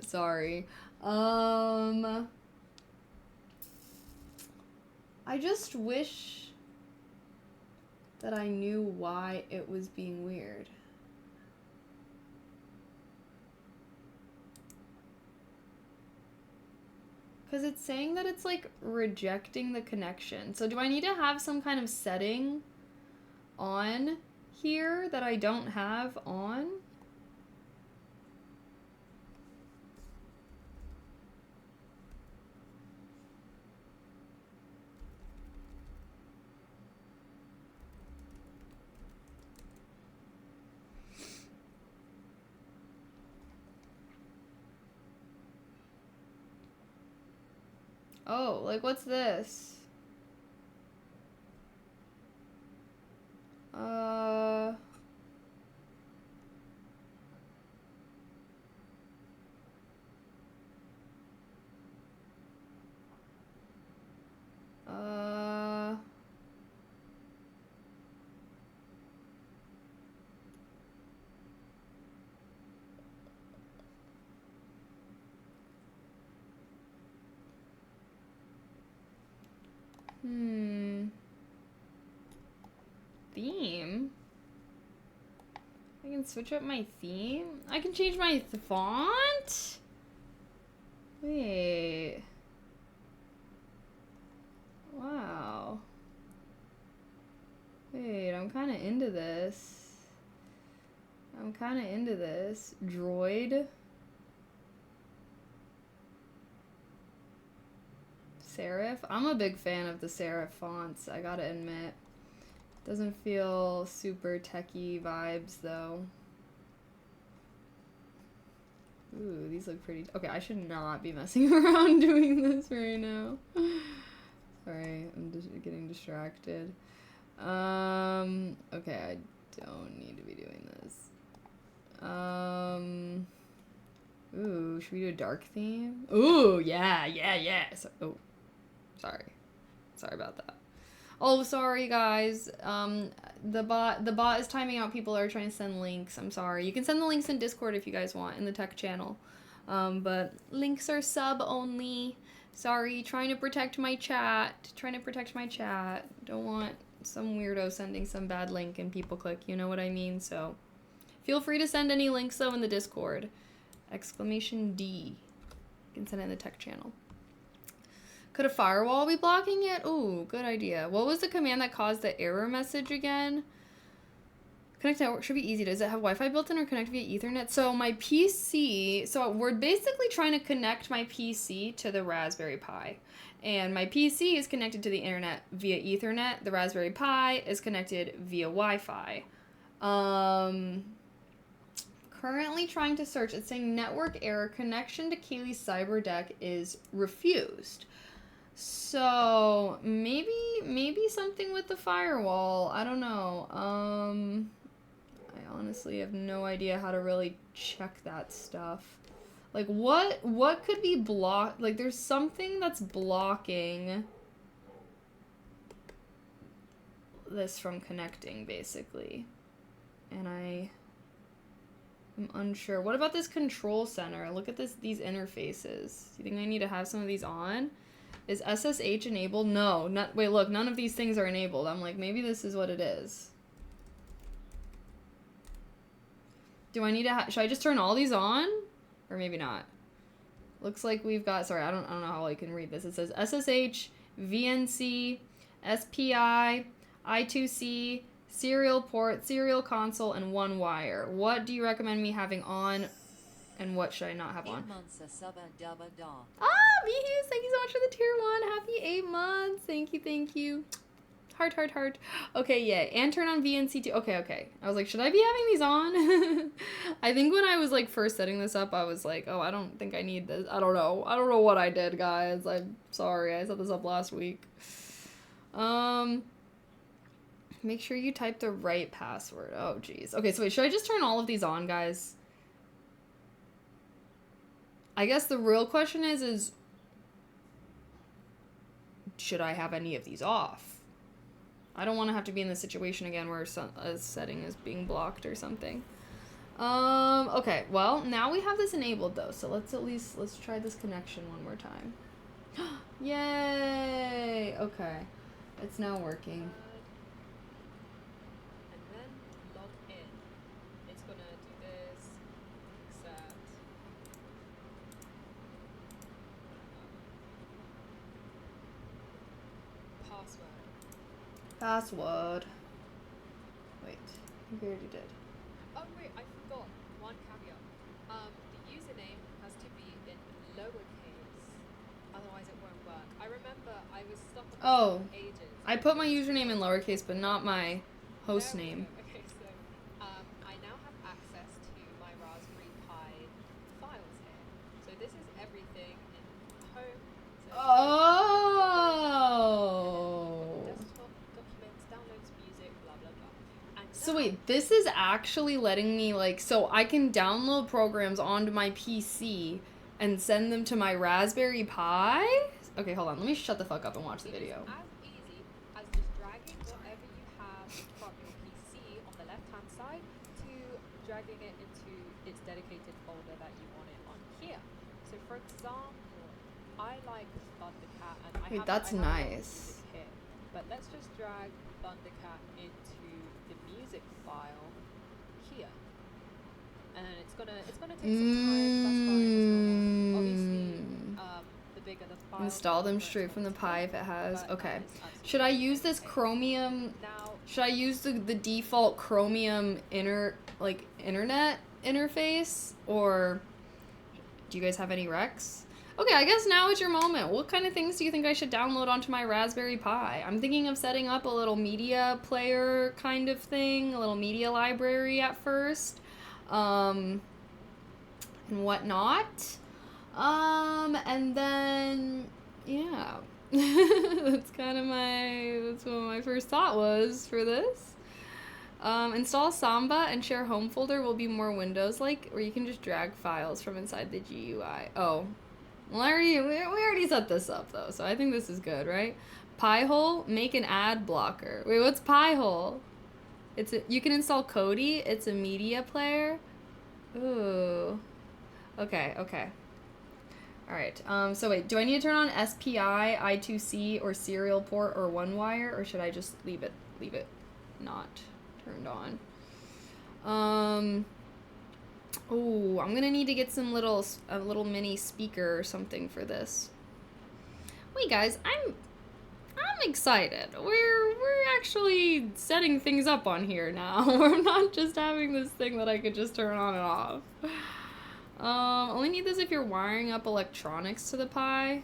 Sorry. I just wish that I knew why it was being weird. Because it's saying that it's like rejecting the connection. So do I need to have some kind of setting on here that I don't have on? Oh, like what's this? Uh... Theme? I can switch up my theme? I can change my font? Wait. Wow. Wait, I'm kind of into this. Droid. Serif? I'm a big fan of the serif fonts, I gotta admit. Doesn't feel super techie vibes, though. Ooh, these look pretty... Okay, I should not be messing around doing this right now. Sorry, I'm just getting distracted. Okay, I don't need to be doing this. Ooh, should we do a dark theme? Ooh, yeah. So, oh, sorry about that. Oh, sorry guys. The bot is timing out. People are trying to send links. I'm sorry. You can send the links in Discord if you guys want in the tech channel. But links are sub only. Sorry, trying to protect my chat. Don't want some weirdo sending some bad link and people click, you know what I mean? So feel free to send any links though in the Discord. Exclamation D. You can send it in the tech channel. Could a firewall be blocking it? Ooh, good idea. What was the command that caused the error message again? Connect network should be easy. Does it have Wi-Fi built in or connect via Ethernet? So my PC, so we're basically trying to connect my PC to the Raspberry Pi. And my PC is connected to the internet via Ethernet. The Raspberry Pi is connected via Wi-Fi. Currently trying to search. It's saying network error. Connection to Kaylee's cyberdeck is refused. So maybe something with the firewall. I don't know. I honestly have no idea how to really check that stuff. Like what could be blocked? Like there's something that's blocking this from connecting basically. And I'm unsure. What about this control center? Look at these interfaces. Do you think I need to have some of these on? Is SSH enabled? No. Wait, look, none of these things are enabled. I'm like, maybe this is what it is. Do I need to should I just turn all these on? Or maybe not. Looks like we've got, sorry, I don't know how I can read this. It says SSH, VNC, SPI, I2C, serial port, serial console, and one wire. What do you recommend me having on, and what should I not have on? Ah, Mihus, thank you so much for the tier 1. Happy 8 months. Thank you, thank you. Heart. Okay, yeah, and turn on VNC too. Okay. I was like, should I be having these on? I think when I was like first setting this up, I was like, oh, I don't think I need this. I don't know what I did, guys. I'm sorry. I set this up last week. Make sure you type the right password. Oh, geez. Okay, so wait, should I just turn all of these on, guys? I guess the real question is should I have any of these off? I don't want to have to be in this situation again where a setting is being blocked or something. Okay, well, now we have this enabled though, so let's try this connection one more time. Yay! Okay, it's now working. And then log in. It's gonna do this, accept. Password. Wait, I think we already did. Oh wait, I forgot one caveat. The username has to be in lowercase, otherwise it won't work. I remember I was stuck on this for ages. I put my username in lowercase, but not my host name. Okay, so I now have access to my Raspberry Pi files here. So this is everything in home. So desktop, documents, downloads, music, blah blah blah. And So wait, this is actually letting me so I can download programs onto my PC and send them to my Raspberry Pi? Okay, hold on. Let me shut the fuck up and watch the video. As easy as just dragging whatever you have from your PC on the left-hand side to dragging it into its dedicated folder that you want it on here. So for example, I like Thundercat and Wait, that's nice. Here. But let's just drag Thundercat into the music file here. And it's gonna take some time, that's fine. Obviously, the bigger the file. Install them straight from the Pi if it has. But, Okay. it's Should I use this Chromium? now Should I use the default Chromium internet interface, or do you guys have any recs? Okay, I guess now is your moment. What kind of things do you think I should download onto my Raspberry Pi? I'm thinking of setting up a little media player kind of thing, a little media library at first, and whatnot. And then, yeah, that's what my first thought was for this. Install Samba and share home folder will be more Windows-like, where you can just drag files from inside the GUI. Oh, well, we already set this up though, so I think this is good, right? Pi-hole, make an ad blocker. Wait, what's Pi-hole? You can install Kodi. It's a media player. Ooh. Okay. All right. So wait, do I need to turn on SPI, I2C, or serial port, or one wire, or should I just leave it not turned on? Oh, I'm gonna need to get a little mini speaker or something for this. Wait, guys, I'm excited. We're actually setting things up on here now. We're not just having this thing that I could just turn on and off. Only need this if you're wiring up electronics to the Pi.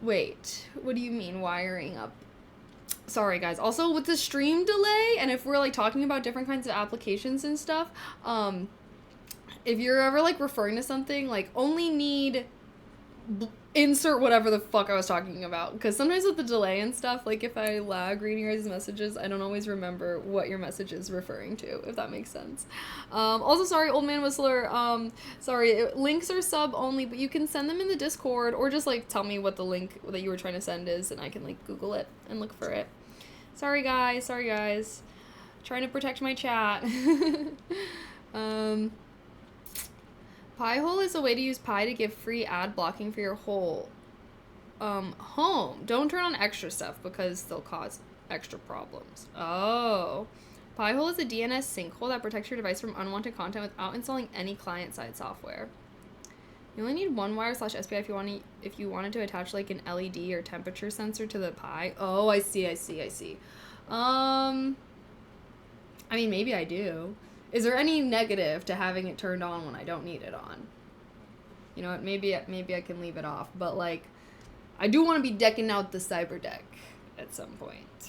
Wait, what do you mean wiring up? Sorry, guys. Also, with the stream delay, and if we're talking about different kinds of applications and stuff, if you're ever referring to something only need insert whatever the fuck I was talking about. Because sometimes with the delay and stuff, like if I lag reading your guys' messages, I don't always remember what your message is referring to, if that makes sense. Also, sorry, Old Man Whistler. Sorry, links are sub only, but you can send them in the Discord or just like tell me what the link that you were trying to send is, and I can like Google it and look for it. Sorry guys. Trying to protect my chat. Pi-hole is a way to use Pi to give free ad blocking for your whole home. Don't turn on extra stuff because they'll cause extra problems. Oh. Pi-hole is a DNS sinkhole that protects your device from unwanted content without installing any client-side software. You only need one wire / SPI if you wanted to attach like an LED or temperature sensor to the Pi. Oh, I see. I mean, maybe I do. Is there any negative to having it turned on when I don't need it on? You know what, maybe I can leave it off, but like, I do want to be decking out the cyberdeck at some point.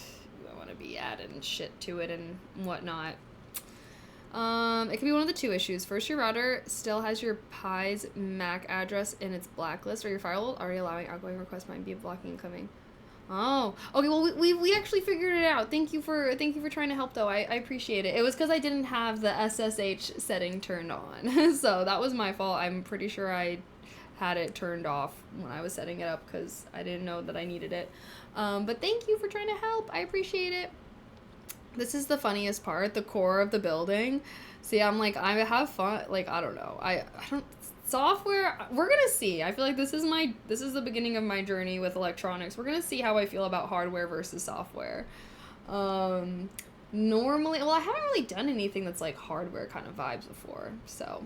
I want to be adding shit to it and whatnot. It could be one of the two issues. First, your router still has your Pi's MAC address in its blacklist, or your firewall already allowing outgoing requests might be blocking incoming. Oh, okay. Well, we actually figured it out. Thank you for trying to help, though. I appreciate it. It was because I didn't have the SSH setting turned on, so that was my fault. I'm pretty sure I had it turned off when I was setting it up because I didn't know that I needed it. But thank you for trying to help. I appreciate it. This is the funniest part, the core of the building. See, I'm like, I have fun. Like, I don't know. I don't. Software, we're gonna see. I feel like this is the beginning of my journey with electronics. We're gonna see how I feel about hardware versus software. Normally, well, I haven't really done anything that's like hardware kind of vibes before, so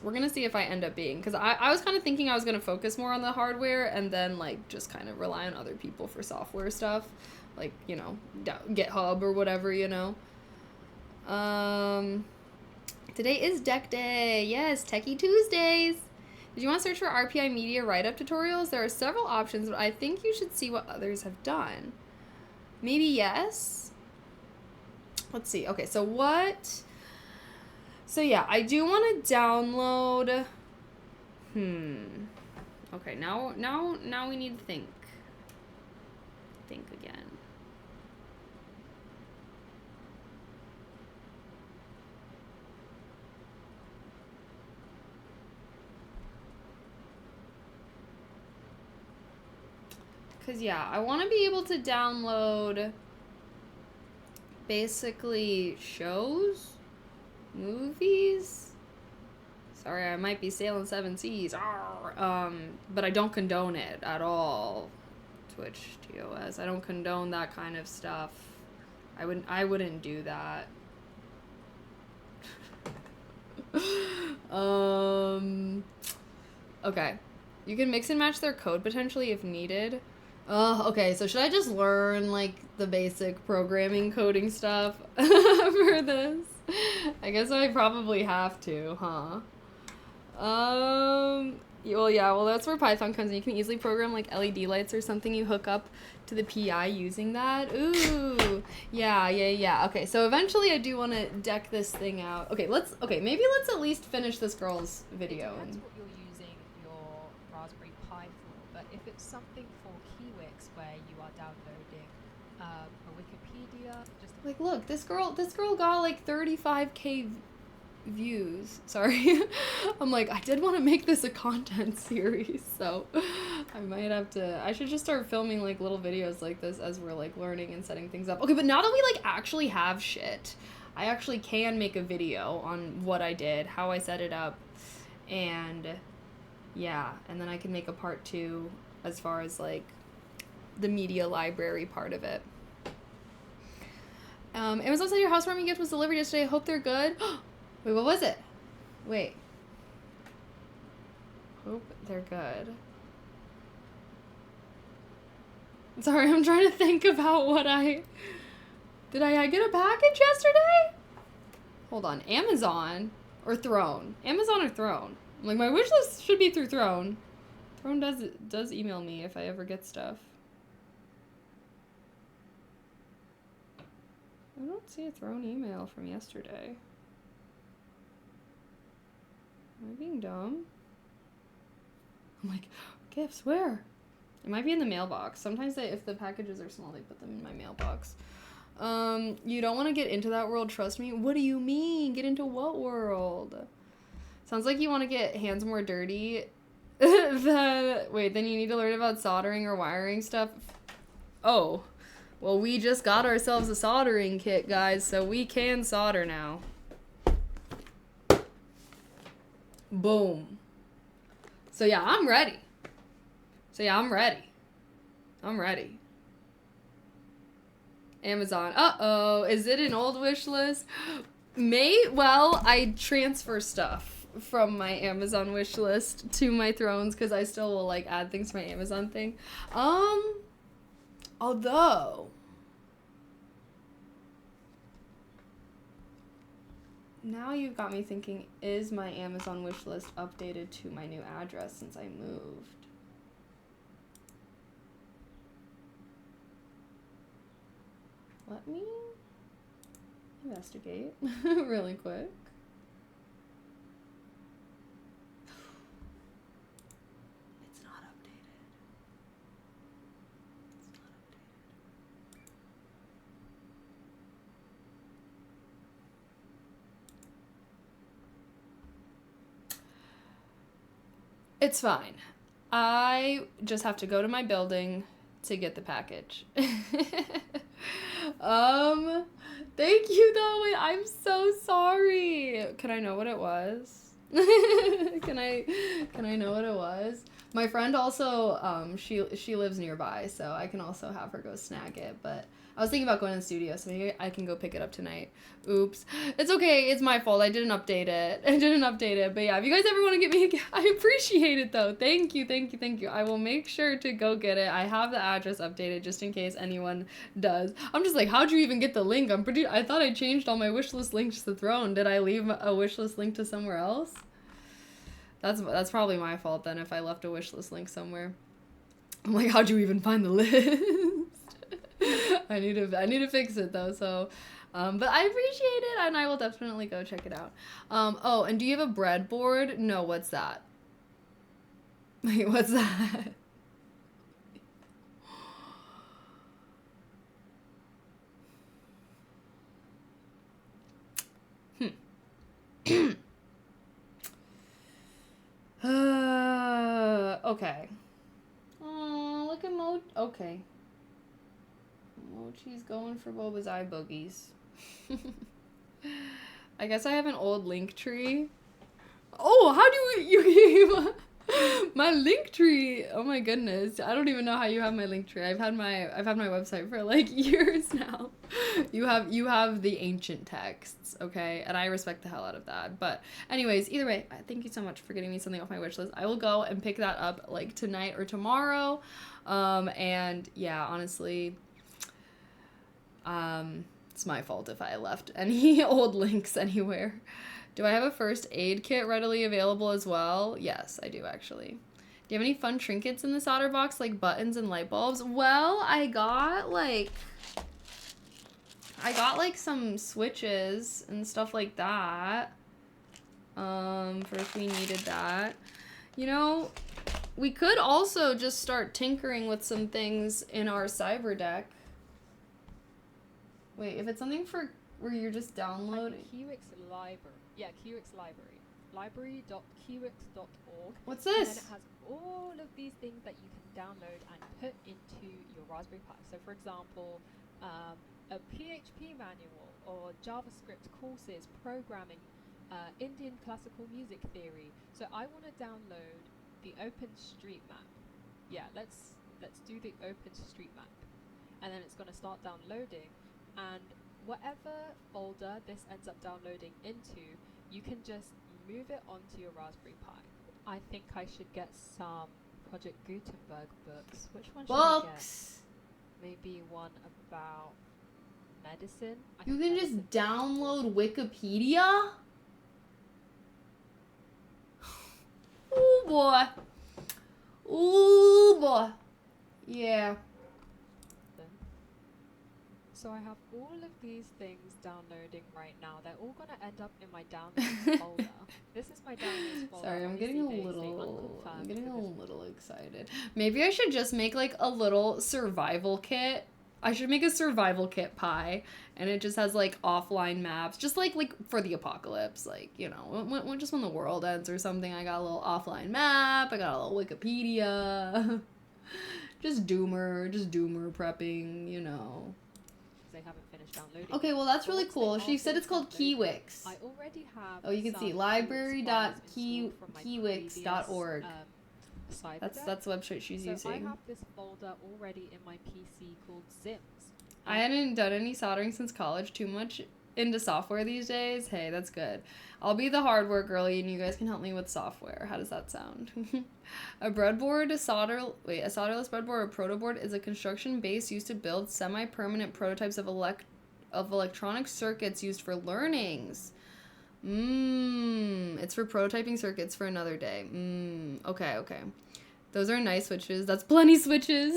we're gonna see if I end up being, because I was kind of thinking I was gonna focus more on the hardware and then like just kind of rely on other people for software stuff, like, you know, GitHub or whatever, you know. Today is Deck Day. Yes, Techie Tuesdays. Did you want to search for RPI Media write-up tutorials? There are several options, but I think you should see what others have done. Maybe yes? Let's see. Okay, so what? So yeah, I do want to download. Okay, now we need to think. Think again. Because, yeah, I want to be able to download basically shows, movies. Sorry, I might be sailing 7 seas. But I don't condone it at all. Twitch, TOS. I don't condone that kind of stuff. I wouldn't do that. Okay. You can mix and match their code potentially if needed. Okay, so should I just learn, like, the basic programming coding stuff for this? I guess I probably have to, huh? Well, that's where Python comes in. You can easily program, like, LED lights or something. You hook up to the PI using that. Ooh, yeah. Okay, so eventually I do want to deck this thing out. Okay, maybe let's at least finish this girl's video. That's what you're using your Raspberry Pi for, but if it's something for Kiwix where you are downloading a Wikipedia, just like, look, this girl got like 35k views. Sorry. I'm like, I did want to make this a content series, so I should just start filming like little videos like this as we're like learning and setting things up. Okay, but now that we like actually have shit, I actually can make a video on what I did, how I set it up, and yeah, and then I can make a part 2 as far as like the media library part of it. Amazon said your housewarming gift was delivered yesterday. I hope they're good. Wait, what was it? Wait. Hope they're good. Sorry, I'm trying to think about what did I get a package yesterday? Hold on, Amazon or Throne? Amazon or Throne? Like, my wish list should be through Throne. Throne does email me if I ever get stuff. I don't see a Throne email from yesterday. Am I being dumb? I'm like, Gifts, where? It might be in the mailbox. Sometimes if the packages are small, they put them in my mailbox. You don't want to get into that world, trust me. What do you mean? Get into what world? Sounds like you want to get hands more dirty. Then you need to learn about soldering or wiring stuff. Oh, well, we just got ourselves a soldering kit, guys, so we can solder now. Boom. So yeah, I'm ready. I'm ready. Amazon. Uh-oh. Is it an old wish list? Well, I transfer stuff from my Amazon wish list to my Thrones because I still will, like, add things to my Amazon thing. Although... Now you've got me thinking, is my Amazon wish list updated to my new address since I moved? Let me investigate really quick. It's not updated. It's fine. I just have to go to my building to get the package. Thank you though. Wait, I'm so sorry. Can I know what it was? Can I know what it was? My friend also, she lives nearby, so I can also have her go snag it, but I was thinking about going to the studio, so maybe I can go pick it up tonight. Oops. It's okay. It's my fault. I didn't update it. But yeah, if you guys ever want to get me a gift, I appreciate it, though. Thank you. I will make sure to go get it. I have the address updated just in case anyone does. I'm just like, how'd you even get the link? I thought I changed all my wishlist links to the Throne. Did I leave a wishlist link to somewhere else? That's probably my fault, then, if I left a wishlist link somewhere. I'm like, how'd you even find the list? I need to fix it though, so but I appreciate it and I will definitely go check it out. Oh, and do you have a breadboard? No, what's that? Wait, what's that? Okay. Oh, look at okay. Mochi's going for Boba's eye boogies. I guess I have an old link tree. Oh, how do you my link tree? Oh my goodness. I don't even know how you have my link tree. I've had my website for like years now. You have the ancient texts, okay? And I respect the hell out of that. But anyways, either way, thank you so much for getting me something off my wish list. I will go and pick that up like tonight or tomorrow. And yeah, honestly, it's my fault if I left any old links anywhere. Do I have a first aid kit readily available as well? Yes, I do actually. Do you have any fun trinkets in the solder box, like buttons and light bulbs? Well, I got like some switches and stuff like that. For if we needed that. You know, we could also just start tinkering with some things in our cyberdeck. Wait, if it's something for where you're just downloading. QX library. Yeah, QX library. Library.qx.org. What's this? And then it has all of these things that you can download and put into your Raspberry Pi. So, for example, a PHP manual or JavaScript courses, programming, Indian classical music theory. So I want to download the OpenStreetMap. Yeah, let's do the OpenStreetMap, and then it's going to start downloading. And whatever folder this ends up downloading into, you can just move it onto your Raspberry Pi. I think I should get some Project Gutenberg books. Which one should I get? Maybe one about medicine. You can just download Wikipedia? Ooh boy. Ooh boy. Yeah. So I have all of these things downloading right now. They're all going to end up in my downloads folder. This is my downloads folder. Sorry, I'm getting a little confirmed. I'm getting a because- little excited. Maybe I should just make like a little survival kit. I should make a survival kit pie, and it just has like offline maps, just like for the apocalypse, like, you know, when just when the world ends or something. I got a little offline map. I got a little Wikipedia. just doomer prepping, you know. They haven't finished downloading. Okay, well that's But really once they cool. are She said it's finished called downloading, Keywix. I already have. Oh, you can see some library.keywix.org. library.keywix.org. That's the website she's so I using. have this folder already in my PC called Zims. I hadn't done any soldering since college. Too much into software these days. Hey, that's good. I'll be the hardware girly, and you guys can help me with software. How does that sound? A solderless breadboard or protoboard is a construction base used to build semi-permanent prototypes of electronic circuits used for learnings. It's for prototyping circuits for another day. Okay. Those are nice switches. That's plenty switches.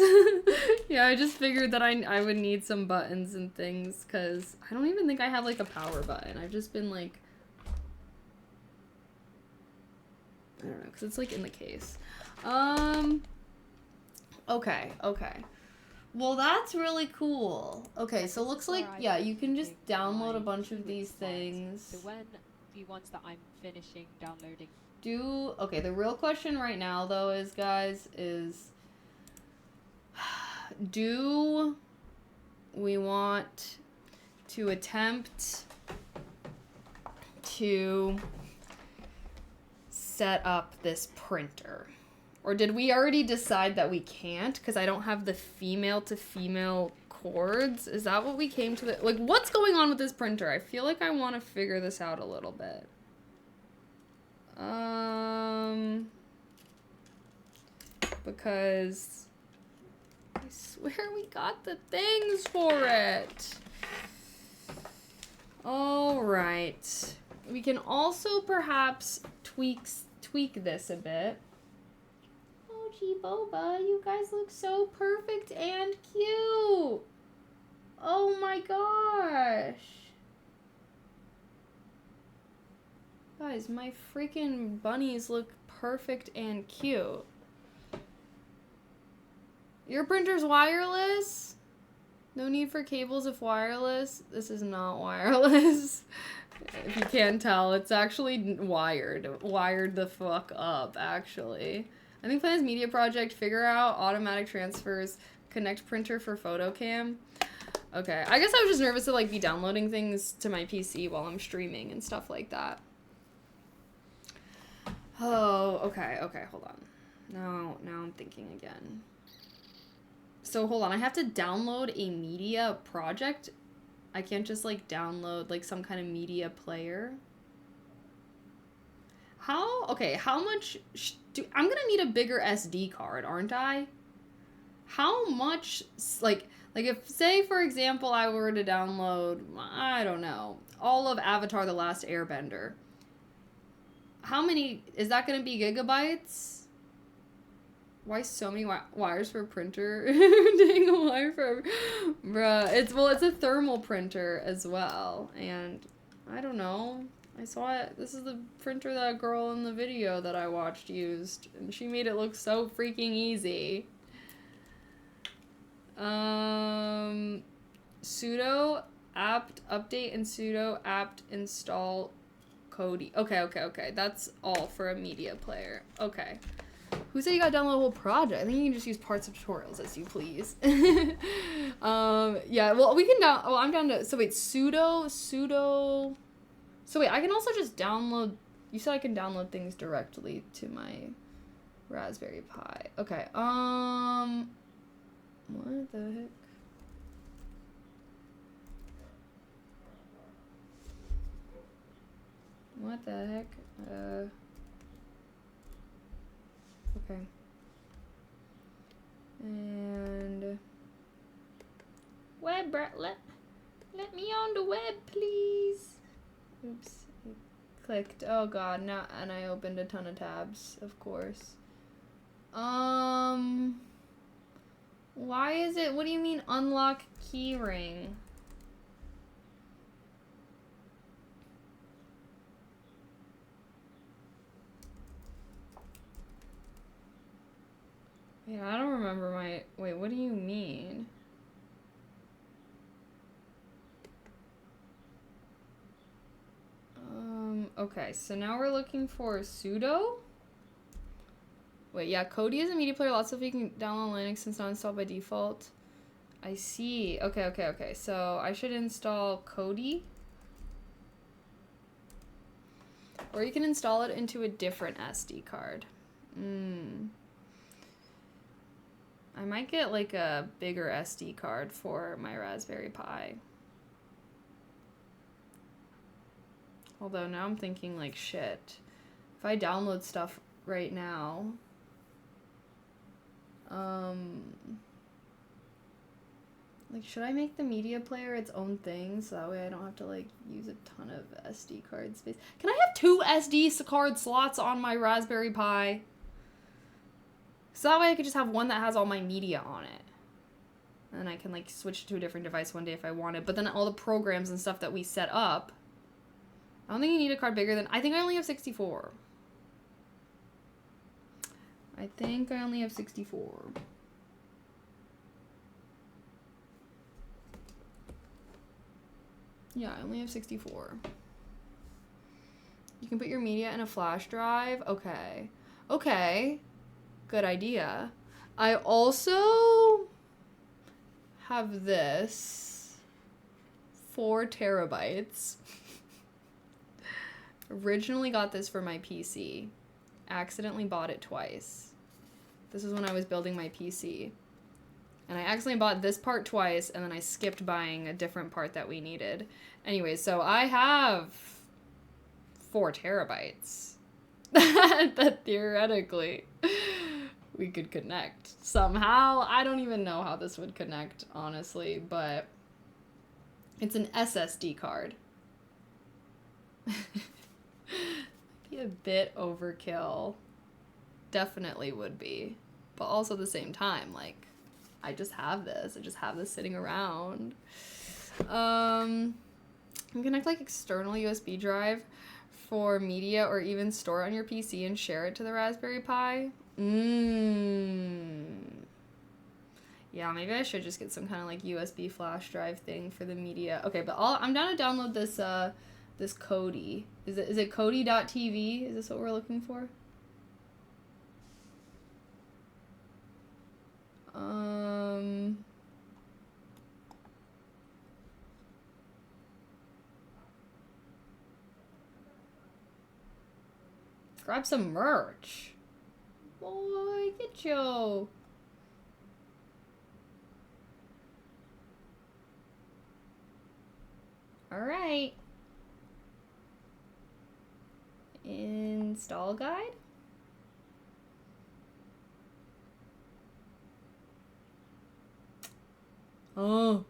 Yeah, I just figured that I would need some buttons and things, because I don't even think I have like a power button. I've just been like, I don't know, because it's like in the case. Okay. Well, that's really cool. Okay, so looks like, yeah, you can just download a bunch of these things. So when the ones that I'm finishing downloading. Okay, the real question right now, though, is, guys, do we want to attempt to set up this printer? Or did we already decide that we can't because I don't have the female to female cords? Is that what we came to? Like, what's going on with this printer? I feel like I want to figure this out a little bit. Because I swear we got the things for it. All right. We can also perhaps tweak this a bit. Oh, gee, Boba, you guys look so perfect and cute. Oh my gosh. Guys, my freaking bunnies look perfect and cute. Your printer's wireless? No need for cables if wireless. This is not wireless. If you can't tell, it's actually wired. Wired the fuck up, actually. I think Plan's media project, figure out automatic transfers, connect printer for photo cam. Okay, I guess I was just nervous to like be downloading things to my PC while I'm streaming and stuff like that. Oh, okay, hold on. Now I'm thinking again. So hold on, I have to download a media project. I can't just like download like some kind of media player. How much I'm gonna need a bigger SD card, aren't I? How much, like if, say for example, I were to download, I don't know, all of Avatar: The Last Airbender. How many, is that gonna be gigabytes? Why so many wires for a printer? Dang, a wire for, bruh. It's a thermal printer as well, and I don't know. I saw it. This is the printer that girl in the video that I watched used, and she made it look so freaking easy. Sudo apt update and sudo apt install Kodi. Okay. That's all for a media player. Okay. Who said you gotta download a whole project? I think you can just use parts of tutorials as you please. Yeah, well, we can I'm down to, so wait, sudo. So wait, I can also just download, you said I can download things directly to my Raspberry Pi. Okay, what the heck? What the heck? Okay. And web, let me on the web, please. Oops, I clicked. Oh god, now, and I opened a ton of tabs, of course. Why is it, what do you mean unlock keyring? Wait, I don't remember my... Wait, what do you mean? Okay, so now we're looking for sudo. Wait, yeah, Kodi is a media player. Lots of you can download Linux since not installed by default. I see. Okay. So I should install Kodi. Or you can install it into a different SD card. I might get like a bigger SD card for my Raspberry Pi. Although now I'm thinking like, shit. If I download stuff right now, like, should I make the media player its own thing so that way I don't have to like use a ton of SD card space? Can I have 2 SD card slots on my Raspberry Pi? So that way I could just have one that has all my media on it. And then I can like switch to a different device one day if I wanted. But then all the programs and stuff that we set up, I don't think you need a card bigger than... I think I only have 64. I think I only have 64. Yeah, I only have 64. You can put your media in a flash drive. Okay. Okay. Good idea. I also have this 4 terabytes. Originally got this for my PC. Accidentally bought it twice. This is when I was building my PC. And I accidentally bought this part twice, and then I skipped buying a different part that we needed. Anyways, so I have 4 terabytes that theoretically we could connect somehow. I don't even know how this would connect, honestly, but it's an SSD card. Be a bit overkill. Definitely would be. But also at the same time, like, I just have this. I just have this sitting around. You can connect like external USB drive for media or even store it on your PC and share it to the Raspberry Pi. Yeah, maybe I should just get some kind of like USB flash drive thing for the media. Okay, but I'm down to download this this Kodi. Is it Kodi.tv? Is this what we're looking for? Grab some merch. Boy, get yo. Alright. Install guide? Oh,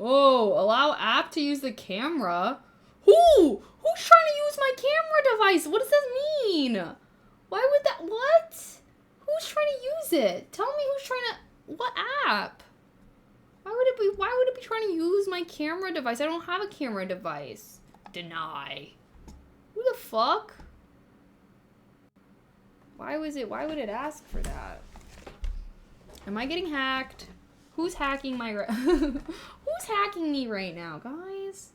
allow app to use the camera? Who's trying to use my camera device? What does this mean? Why would that, what? Who's trying to use it? Tell me who's trying to, what app? Why would it be trying to use my camera device? I don't have a camera device. Deny. Who the fuck? Why would it ask for that? Am I getting hacked? Who's hacking my who's hacking me right now, guys?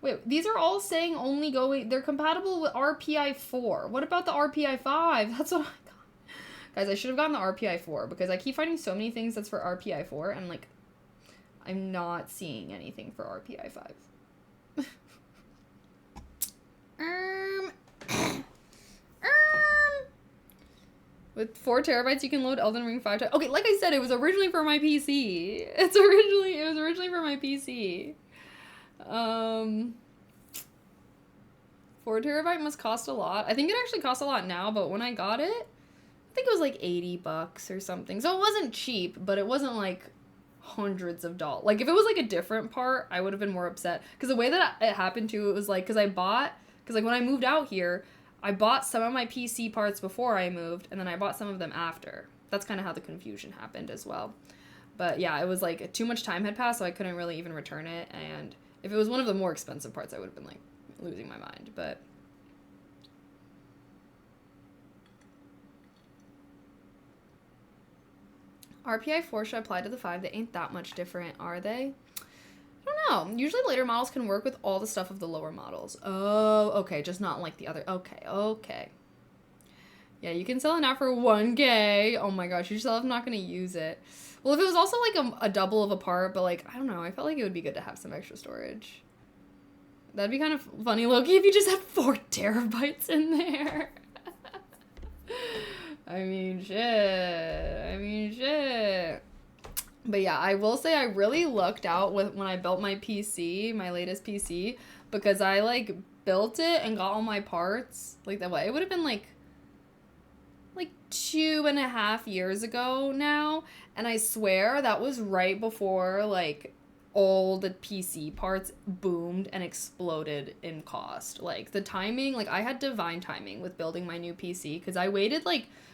Wait, these are all saying only going... They're compatible with RPI 4. What about the RPI 5? That's what I got. Guys, I should have gotten the RPI 4 because I keep finding so many things that's for RPI 4 and, like, I'm not seeing anything for RPI 5. With 4 terabytes, you can load Elden Ring 5 times. Okay, like I said, it was originally for my PC. It was originally for my PC. 4 terabyte must cost a lot. I think it actually costs a lot now, but when I got it, I think it was like $80 or something. So it wasn't cheap, but it wasn't like hundreds of dollars. Like if it was like a different part, I would have been more upset. Because the way that it happened too, it was like, because like when I moved out here, I bought some of my PC parts before I moved, and then I bought some of them after. That's kind of how the confusion happened as well. But yeah, it was like too much time had passed, so I couldn't really even return it. And if it was one of the more expensive parts, I would have been like losing my mind. But RPI 4 should apply to the 5. They ain't that much different, are they? I don't know. Usually later models can work with all the stuff of the lower models. Oh, okay. Just not like the other. Okay, okay. Yeah, you can sell it now for 1K. Oh my gosh, you still I'm not going to use it. Well, if it was also like a double of a part, but like, I don't know. I felt like it would be good to have some extra storage. That'd be kind of funny, Loki, if you just had 4 terabytes in there. I mean, shit. But yeah, I will say I really lucked out with when I built my PC, my latest PC, because I like built it and got all my parts like that way. It would have been like 2.5 years ago now, and I swear that was right before like all the PC parts boomed and exploded in cost. Like the timing, like I had divine timing with building my new PC because I waited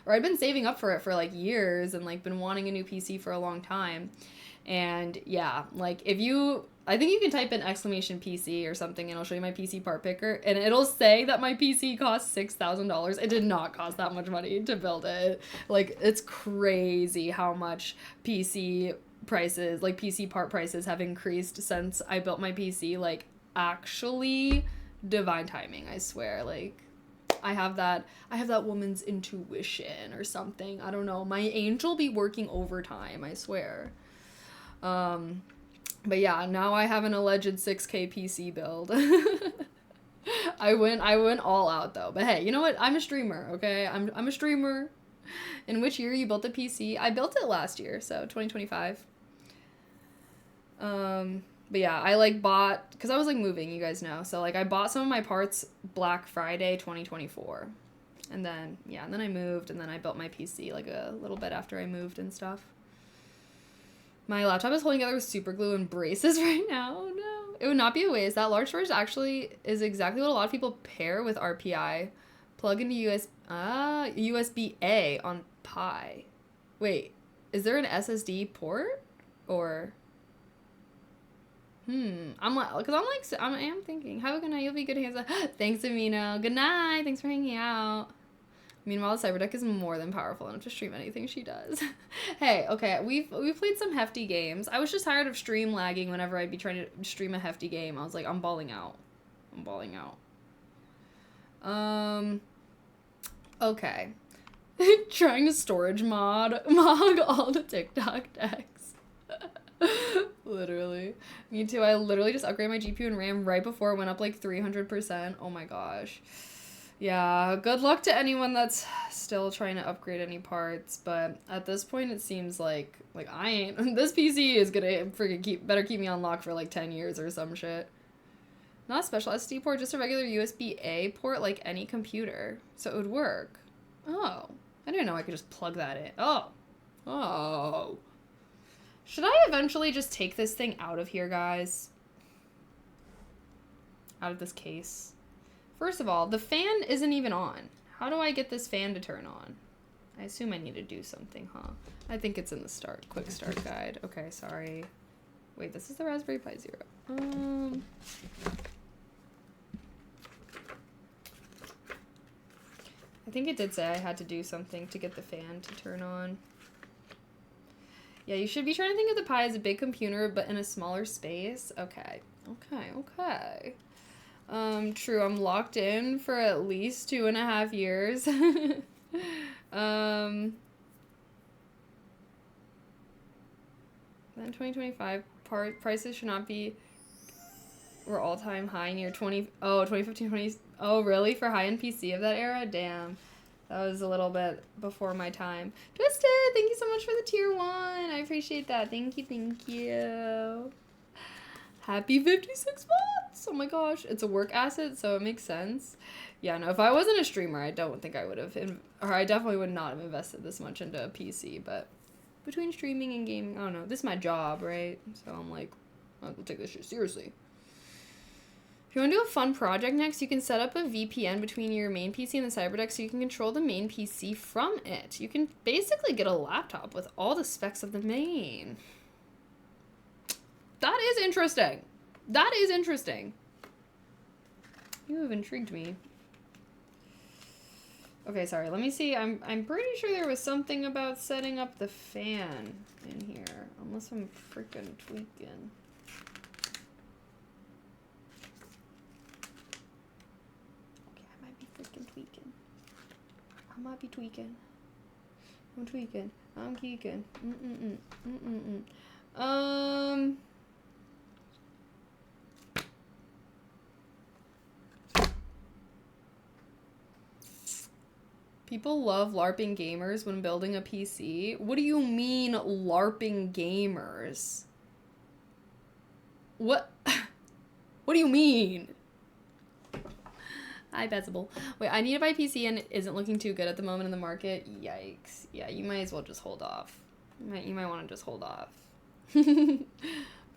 I'd been saving up for it for like years and like been wanting a new PC for a long time. And yeah, like I think you can type in !PC or something and I'll show you my PC part picker and it'll say that my PC cost $6,000. It did not cost that much money to build it. Like it's crazy how much PC prices, like PC part prices have increased since I built my PC. Like actually divine timing, I swear. Like I have that woman's intuition or something. I don't know. My angel be working overtime, I swear. But yeah, now I have an alleged 6K PC build. I went all out though. But hey, you know what? I'm a streamer, okay? I'm a streamer. In which year you built the PC? I built it last year, so 2025. But yeah, I like bought, because I was like moving, you guys know. So like I bought some of my parts Black Friday 2024. And then, yeah, and then I moved and then I built my PC like a little bit after I moved and stuff. My laptop is holding together with super glue and braces right now. Oh no. It would not be a waste. That large storage actually is exactly what a lot of people pair with RPI. Plug into USB-A on Pi. Wait, is there an SSD port? Or... I am thinking. Have a good night. You'll be good hands. Thanks, Amino. Good night. Thanks for hanging out. Meanwhile, the cyberdeck is more than powerful enough to stream anything she does. Hey, okay, we've played some hefty games. I was just tired of stream lagging whenever I'd be trying to stream a hefty game. I was like, I'm balling out. Okay. Trying to storage mod all the TikTok decks. Literally. Me too. I literally just upgraded my GPU and RAM right before it went up like 300%. Oh my gosh. Yeah, good luck to anyone that's still trying to upgrade any parts, but at this point it seems like I ain't. This PC is gonna freaking better keep me on lock for like 10 years or some shit. Not a special SD port, just a regular USB-A port like any computer. So it would work. Oh. I didn't know I could just plug that in. Oh. Should I eventually just take this thing out of here, guys? Out of this case. First of all, the fan isn't even on. How do I get this fan to turn on? I assume I need to do something, huh? I think it's in the quick start guide. Okay, sorry. Wait, this is the Raspberry Pi Zero. I think it did say I had to do something to get the fan to turn on. Yeah, you should be trying to think of the Pi as a big computer, but in a smaller space. Okay. True, I'm locked in for at least 2.5 years. Then 2025 prices should not be were all-time high near 2015, 20. Oh, really? For high-end PC of that era? Damn. That was a little bit before my time. Twisted, thank you so much for the tier 1. I appreciate that. Thank you. Happy 56 months! Oh my gosh. It's a work asset, so it makes sense. Yeah, no, if I wasn't a streamer, I don't think I would have, or I definitely would not have invested this much into a PC, but between streaming and gaming, I don't know. This is my job, right? So I'm like, I'll take this shit seriously. If you want to do a fun project next, you can set up a VPN between your main PC and the cyberdeck so you can control the main PC from it. You can basically get a laptop with all the specs of the main. That is interesting. You have intrigued me. Okay, sorry. Let me see. I'm pretty sure there was something about setting up the fan in here. Unless I'm freaking tweaking. Okay, I might be freaking tweaking. I might be tweaking. I'm tweaking. I'm geeking. People love LARPing gamers when building a PC. What do you mean LARPing gamers? What? What do you mean? Hi, Betzable. Wait, I need to buy a PC and it isn't looking too good at the moment in the market. Yikes. Yeah, you might as well just hold off. You might want to just hold off. Maybe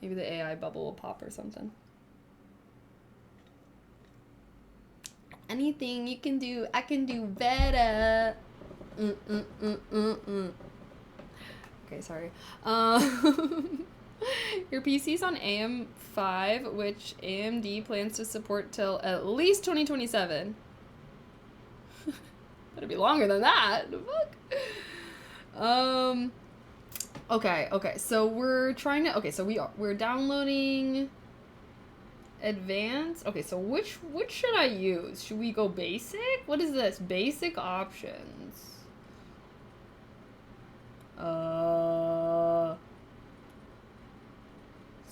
the AI bubble will pop or something. Anything you can do, I can do better. Okay, sorry. Your PC's on AM5, which AMD plans to support till at least 2027. Better be longer than that. The fuck? Okay, so we're trying to, okay, so we're downloading advanced. Okay, so which should I use? Should we go basic? What is this? Basic options.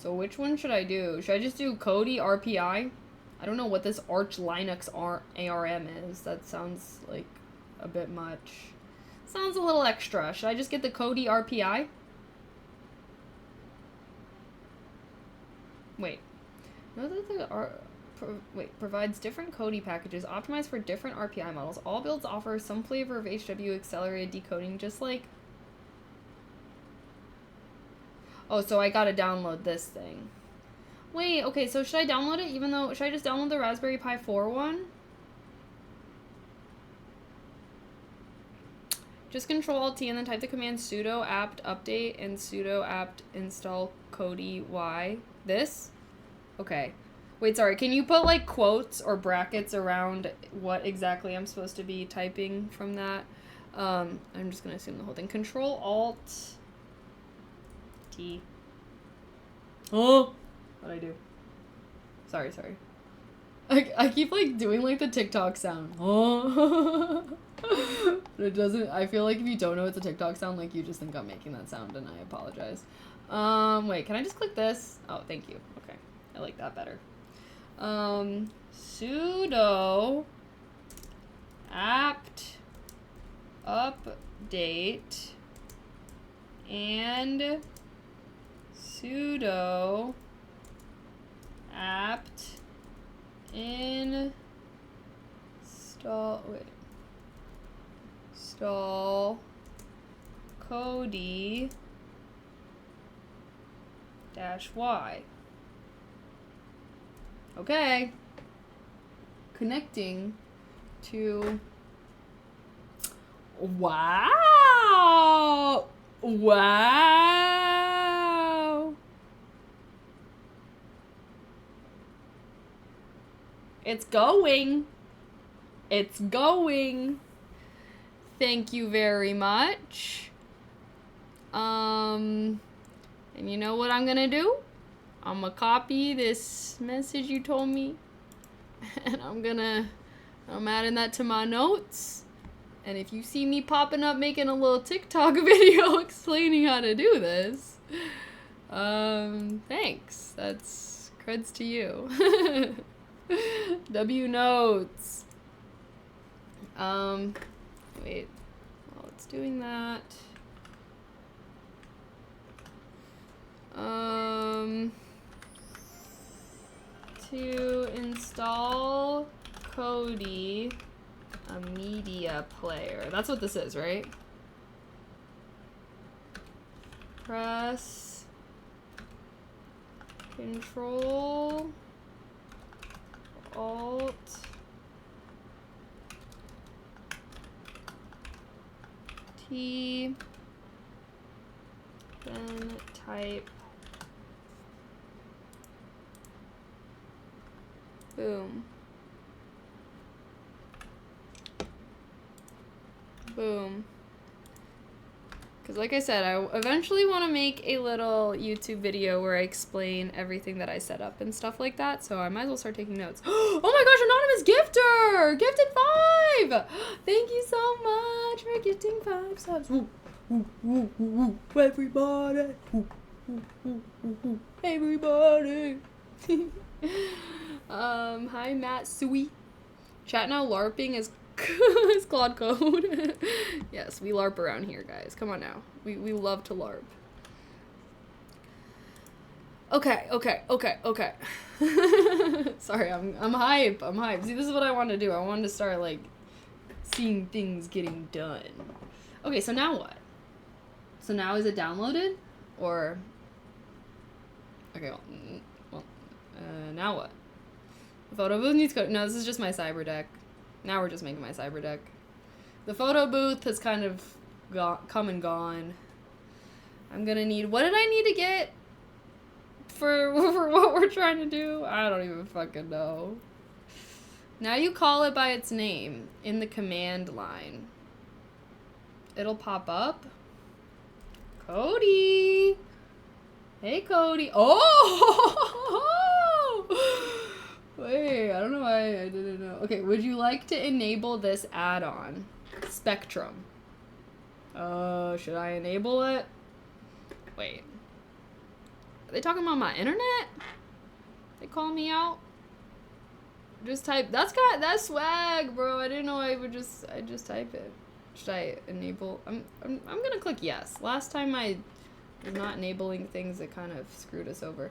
So which one should I do? Should I just do Kodi RPI? I don't know what this Arch Linux ARM is. That sounds like a bit much. Sounds a little extra. Should I just get the Kodi RPI? Wait. Know that the provides different Kodi packages optimized for different RPI models. All builds offer some flavor of HW accelerated decoding, just like... Oh, so I gotta download this thing. Wait, okay, so should I download it even though... Should I just download the Raspberry Pi 4 one? Just Control-Alt-T and then type the command sudo apt update and sudo apt install Kodi Y. This? Okay. Wait, sorry, can you put like quotes or brackets around what exactly I'm supposed to be typing from that? I'm just gonna assume the whole thing. Control-Alt-T. Oh! What'd I do? Sorry. I keep like doing like the TikTok sound. Oh! But it doesn't, I feel like if you don't know it's a TikTok sound, like you just think I'm making that sound and I apologize. Wait, can I just click this? Oh, thank you. Okay. I like that better. Sudo apt update and sudo apt install Kodi -y. Okay. Connecting to... Wow! Wow! It's going. It's going. Thank you very much. And you know what I'm gonna do? I'm gonna copy this message you told me and I'm adding that to my notes. And if you see me popping up making a little TikTok video explaining how to do this, thanks. That's creds to you. W notes. Wait, while it's doing that, to install Kodi, a media player. That's what this is, right? Press Control Alt T, then type boom. Boom. Because like I said, I eventually want to make a little YouTube video where I explain everything that I set up and stuff like that, so I might as well start taking notes. Oh my gosh, anonymous gifter! Gifted 5! Thank you so much for gifting 5 subs. Woo, woo, woo, woo, woo, everybody! Woo, woo, woo, woo, woo, everybody! Hi Matt Sui. Chat now LARPing is is Claude Code. Yes, we LARP around here, guys. Come on now. We love to LARP. Okay. Sorry, I'm hype. I'm hype. See, this is what I wanted to do. I wanted to start, like, seeing things getting done. Okay, so now what? So now is it downloaded? Or... Okay, well now what? The photo booth needs code. No, this is just my cyberdeck. Now we're just making my cyberdeck. The photo booth has kind of come and gone. I'm gonna need... What did I need to get for what we're trying to do? I don't even fucking know. Now you call it by its name in the command line. It'll pop up. Cody! Hey, Cody. Oh! Wait, I don't know why I didn't know. Okay, would you like to enable this add-on? Spectrum. Should I enable it? Wait. Are they talking about my internet? They calling me out? Just type, that's swag, bro. I didn't know I just type it. Should I enable? I'm gonna click yes. Last time I was not enabling things, it kind of screwed us over.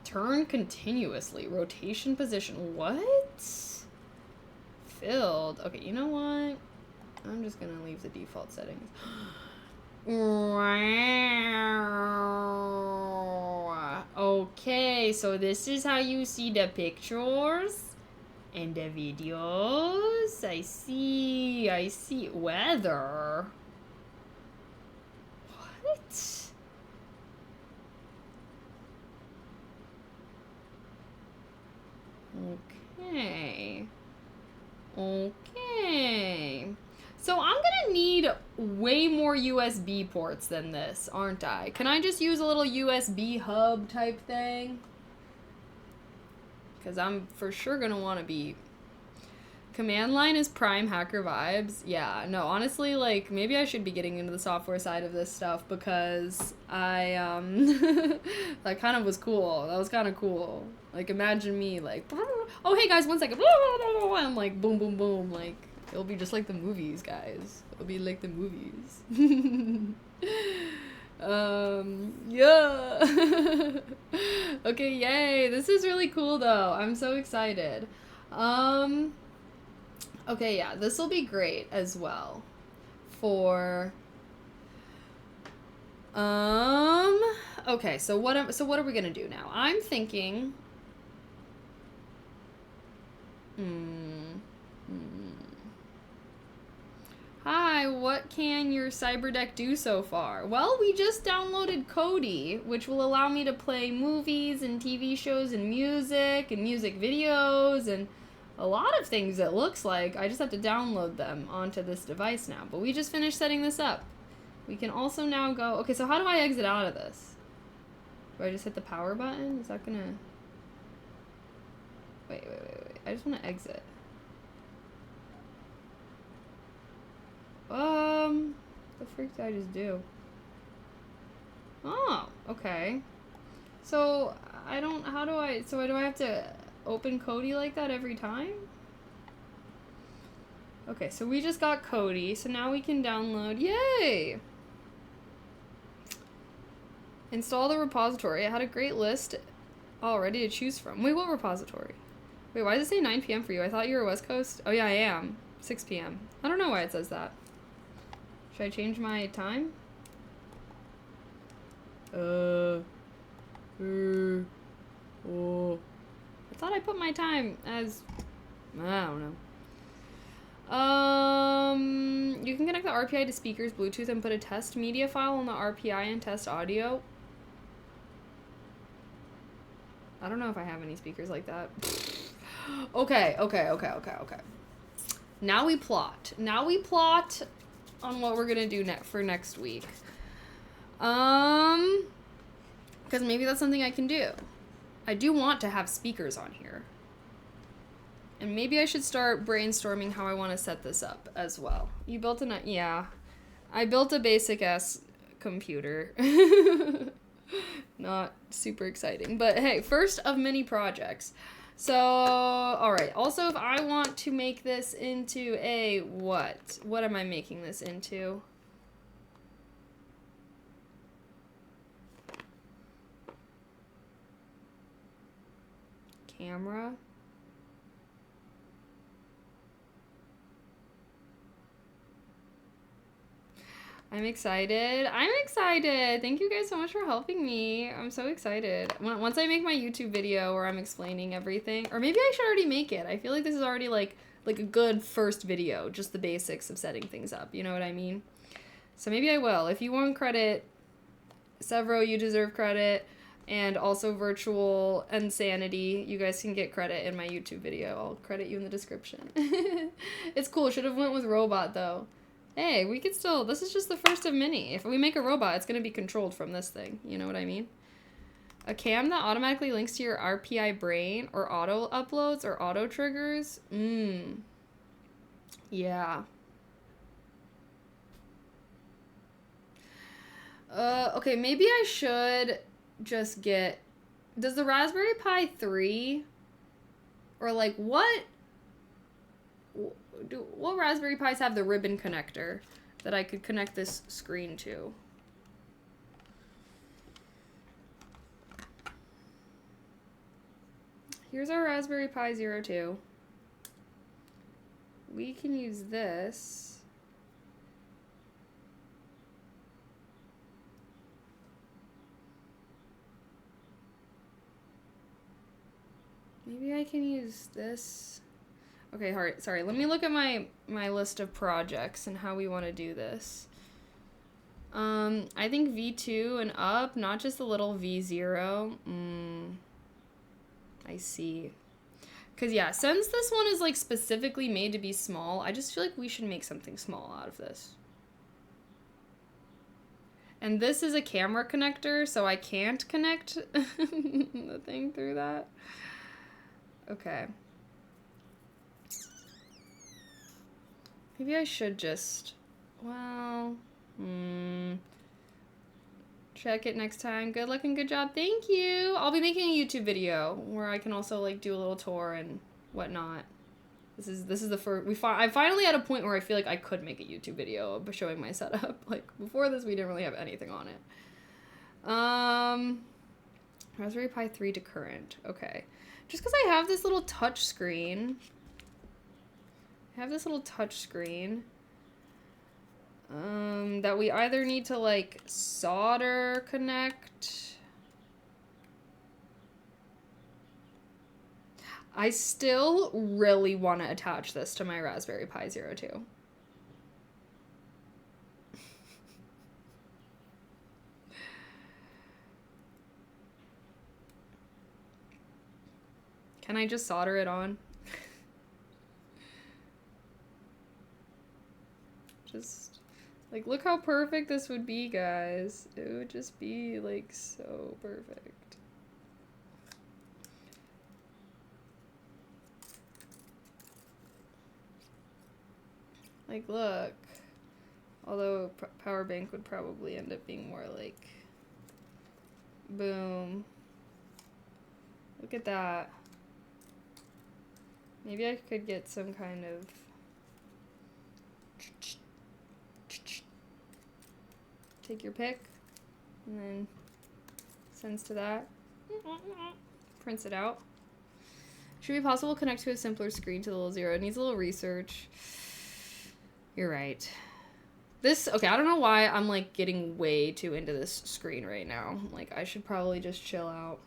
Turn continuously. Rotation position. What? Filled. Okay, you know what? I'm just gonna leave the default settings. Okay, so this is how you see the pictures and the videos. I see. Weather. What? Okay. So I'm gonna need way more USB ports than this, aren't I? Can I just use a little USB hub type thing? Because I'm for sure gonna want to be... Command line is prime hacker vibes. Yeah, no, honestly, like, maybe I should be getting into the software side of this stuff because I, that kind of was cool. That was kind of cool. Like, imagine me, like, oh, hey, guys, 1 second. I'm like, boom, boom, boom. Like, it'll be just like the movies, guys. It'll be like the movies. Yeah. Okay, yay. This is really cool, though. I'm so excited. Okay, yeah, this will be great as well for, okay, so what are we gonna do now? I'm thinking, Hi, what can your cyberdeck do so far? Well, we just downloaded Kodi, which will allow me to play movies and TV shows and music videos and a lot of things, it looks like. I just have to download them onto this device now. But we just finished setting this up. We can also now go... Okay, so how do I exit out of this? Do I just hit the power button? Is that gonna... Wait. I just want to exit. The freak did I just do? Oh, okay. So, I don't... How do I... So, do I have to... open Kodi like that every time? Okay, so we just got Kodi, so now we can download. Yay! Install the repository. I had a great list already to choose from. Wait, what repository? Wait, why does it say 9 p.m. for you? I thought you were West Coast. Oh yeah, I am. 6 p.m. I don't know why it says that. Should I change my time? Oh. I thought I put my time as... I don't know. You can connect the RPI to speakers, Bluetooth, and put a test media file on the RPI and test audio. I don't know if I have any speakers like that. Okay. Now we plot. On what we're gonna do for next week. Because maybe that's something I can do. I do want to have speakers on here. And maybe I should start brainstorming how I want to set this up as well. You built yeah. I built a basic ass computer. Not super exciting. But hey, first of many projects. So, alright. Also, if I want to make this into a what? What am I making this into? Camera. I'm excited. Thank you guys so much for helping me. I'm so excited. Once I make my YouTube video where I'm explaining everything, or maybe I should already make it. I feel like this is already like a good first video, just the basics of setting things up. You know what I mean? So maybe I will. If you want credit, Severo, you deserve credit. And also Virtual and Sanity, you guys can get credit in my YouTube video. I'll credit you in the description. It's cool. Should have went with robot though. Hey, we could still, this is just the first of many. If we make a robot, it's going to be controlled from this thing. You know what I mean? A cam that automatically links to your RPI brain or auto uploads or auto triggers. Yeah. Okay, maybe I should just get, does the Raspberry Pi 3 or like what Raspberry Pis have the ribbon connector that I could connect this screen to? Here's our Raspberry Pi 02. We can use this. Maybe I can use this. Okay, sorry. Let me look at my list of projects and how we want to do this. I think V2 and up, not just the little V0. I see. Because, yeah, since this one is, like, specifically made to be small, I just feel like we should make something small out of this. And this is a camera connector, so I can't connect the thing through that. Okay. Maybe I should just, well, check it next time. Good luck and good job. Thank you. I'll be making a YouTube video where I can also like do a little tour and whatnot. This is the first, I finally at a point where I feel like I could make a YouTube video showing my setup. Like before this, we didn't really have anything on it. Raspberry Pi 3 to current. Okay. Just because I have this little touch screen. That we either need to like solder connect. I still really want to attach this to my Raspberry Pi 02. Can I just solder it on? Just, like, look how perfect this would be, guys. It would just be, like, so perfect. Like, look. Although power bank would probably end up being more like, boom. Look at that. Maybe I could get some kind of take your pick and then sends to that. Prints it out. Should be possible to connect to a simpler screen to the little zero. It needs a little research. You're right. This, okay, I don't know why I'm like getting way too into this screen right now. Like I should probably just chill out.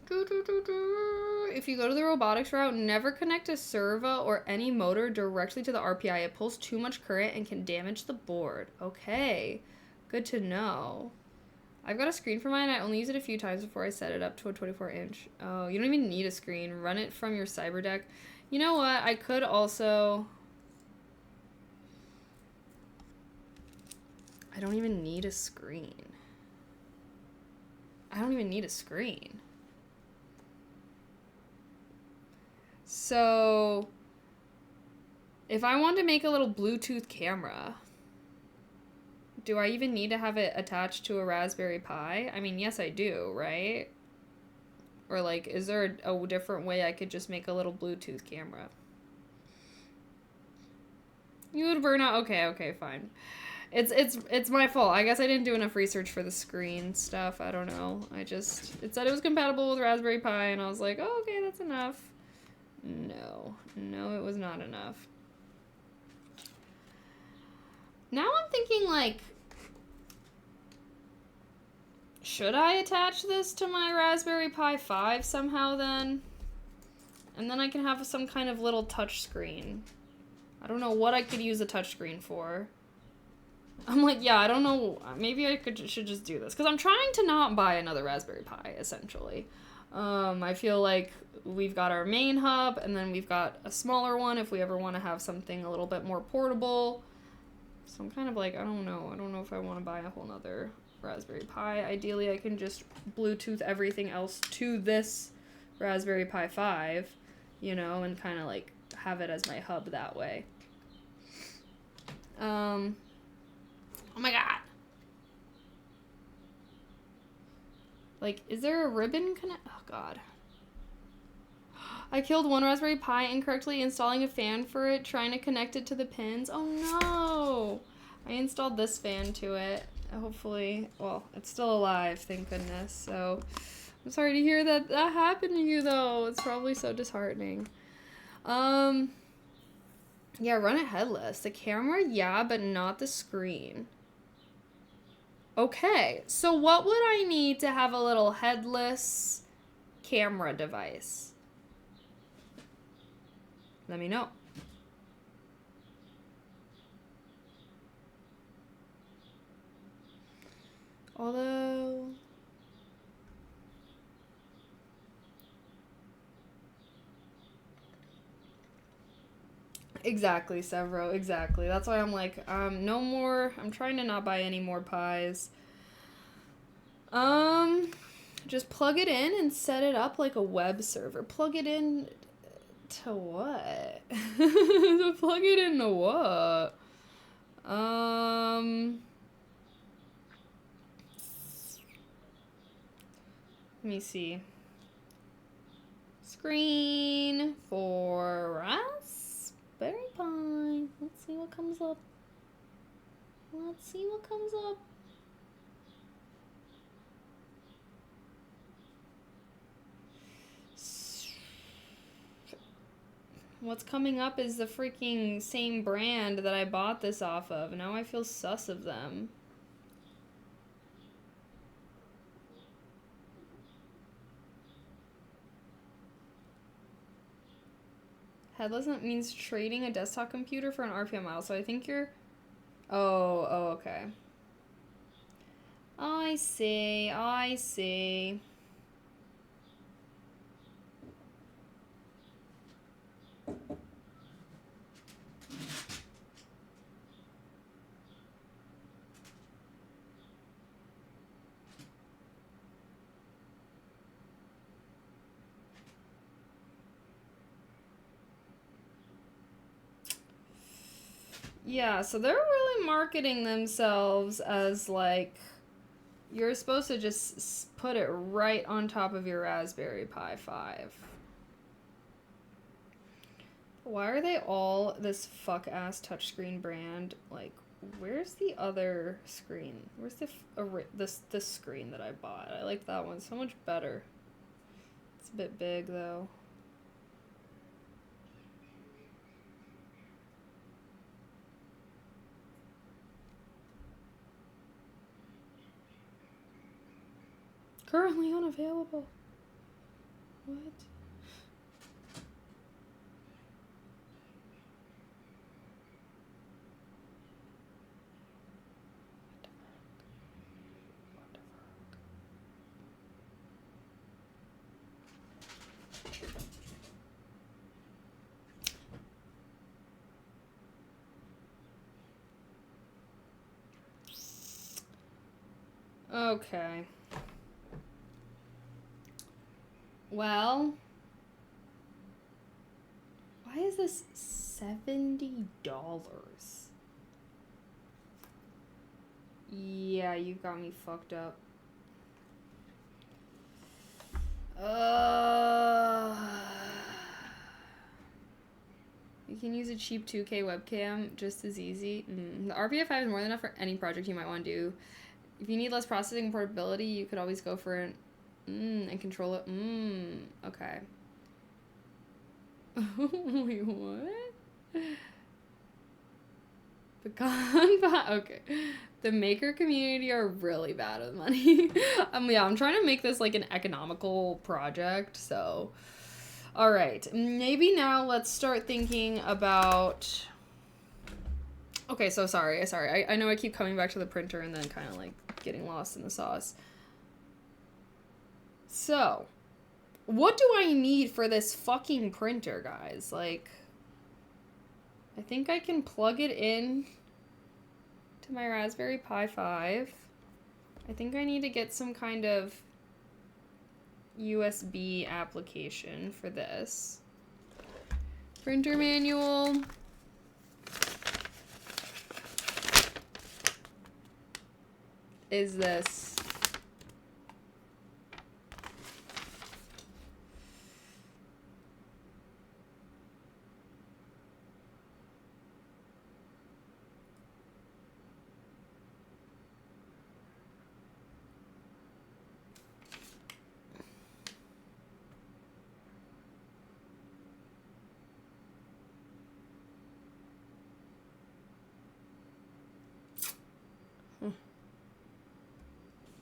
If you go to the robotics route, never connect a servo or any motor directly to the RPI. It pulls too much current and can damage the board. Okay, good to know. I've got a screen for mine. I only use it a few times before I set it up to a 24-inch. Oh, you don't even need a screen. Run it from your cyberdeck. You know what? I could also... I don't even need a screen. I don't even need a screen. So, if I want to make a little Bluetooth camera, do I even need to have it attached to a Raspberry Pi? I mean, yes, I do, right? Or, like, is there a different way I could just make a little Bluetooth camera? You would burn out? Okay, fine. It's my fault. I guess I didn't do enough research for the screen stuff. I don't know. It said it was compatible with Raspberry Pi, and I was like, oh, okay, that's enough. No, it was not enough. Now I'm thinking, like, should I attach this to my Raspberry Pi 5 somehow then? And then I can have some kind of little touch screen. I don't know what I could use a touch screen for. I'm like, yeah, I don't know. Maybe I should just do this. Because I'm trying to not buy another Raspberry Pi, essentially. I feel like we've got our main hub, and then we've got a smaller one if we ever want to have something a little bit more portable. So I'm kind of like, I don't know. I don't know if I want to buy a whole nother Raspberry Pi. Ideally, I can just Bluetooth everything else to this Raspberry Pi 5, you know, and kind of like have it as my hub that way. Oh my god. Like, is there a ribbon connect? Oh god. I killed one Raspberry Pi incorrectly installing a fan for it, trying to connect it to the pins. Oh no! I installed this fan to it. Hopefully, well, it's still alive, thank goodness. So, I'm sorry to hear that happened to you, though. It's probably so disheartening. Yeah, run it headless. The camera, yeah, but not the screen. Okay, so what would I need to have a little headless camera device? Let me know. Although... Exactly, Severo, exactly. That's why I'm like, no more. I'm trying to not buy any more pies. Just plug it in and set it up like a web server. Plug it in to what? To plug it into what? Let me see. Screen for Raspberry Pi. Let's see what comes up. Let's see what comes up. What's coming up is the freaking same brand that I bought this off of. Now I feel sus of them. Headless means trading a desktop computer for an RPM model. So I think you're... Oh, okay. I see. Yeah, so they're really marketing themselves as, like, you're supposed to just put it right on top of your Raspberry Pi 5. Why are they all this fuck-ass touchscreen brand? Like, where's the other screen? Where's this screen that I bought? I like that one so much better. It's a bit big, though. Currently unavailable. What? Okay. Well, why is this $70? Yeah, you got me fucked up. You can use a cheap 2K webcam just as easy. The RPF5 is more than enough for any project you might want to do. If you need less processing and portability, you could always go for an and control it. Okay. Wait, what? Okay. The maker community are really bad with money. Yeah, I'm trying to make this like an economical project, so. All right, maybe now let's start thinking about. Okay, so sorry. I know I keep coming back to the printer and then kind of like getting lost in the sauce. So, what do I need for this fucking printer, guys? Like, I think I can plug it in to my Raspberry Pi 5. I think I need to get some kind of USB application for this. Printer manual. Is this?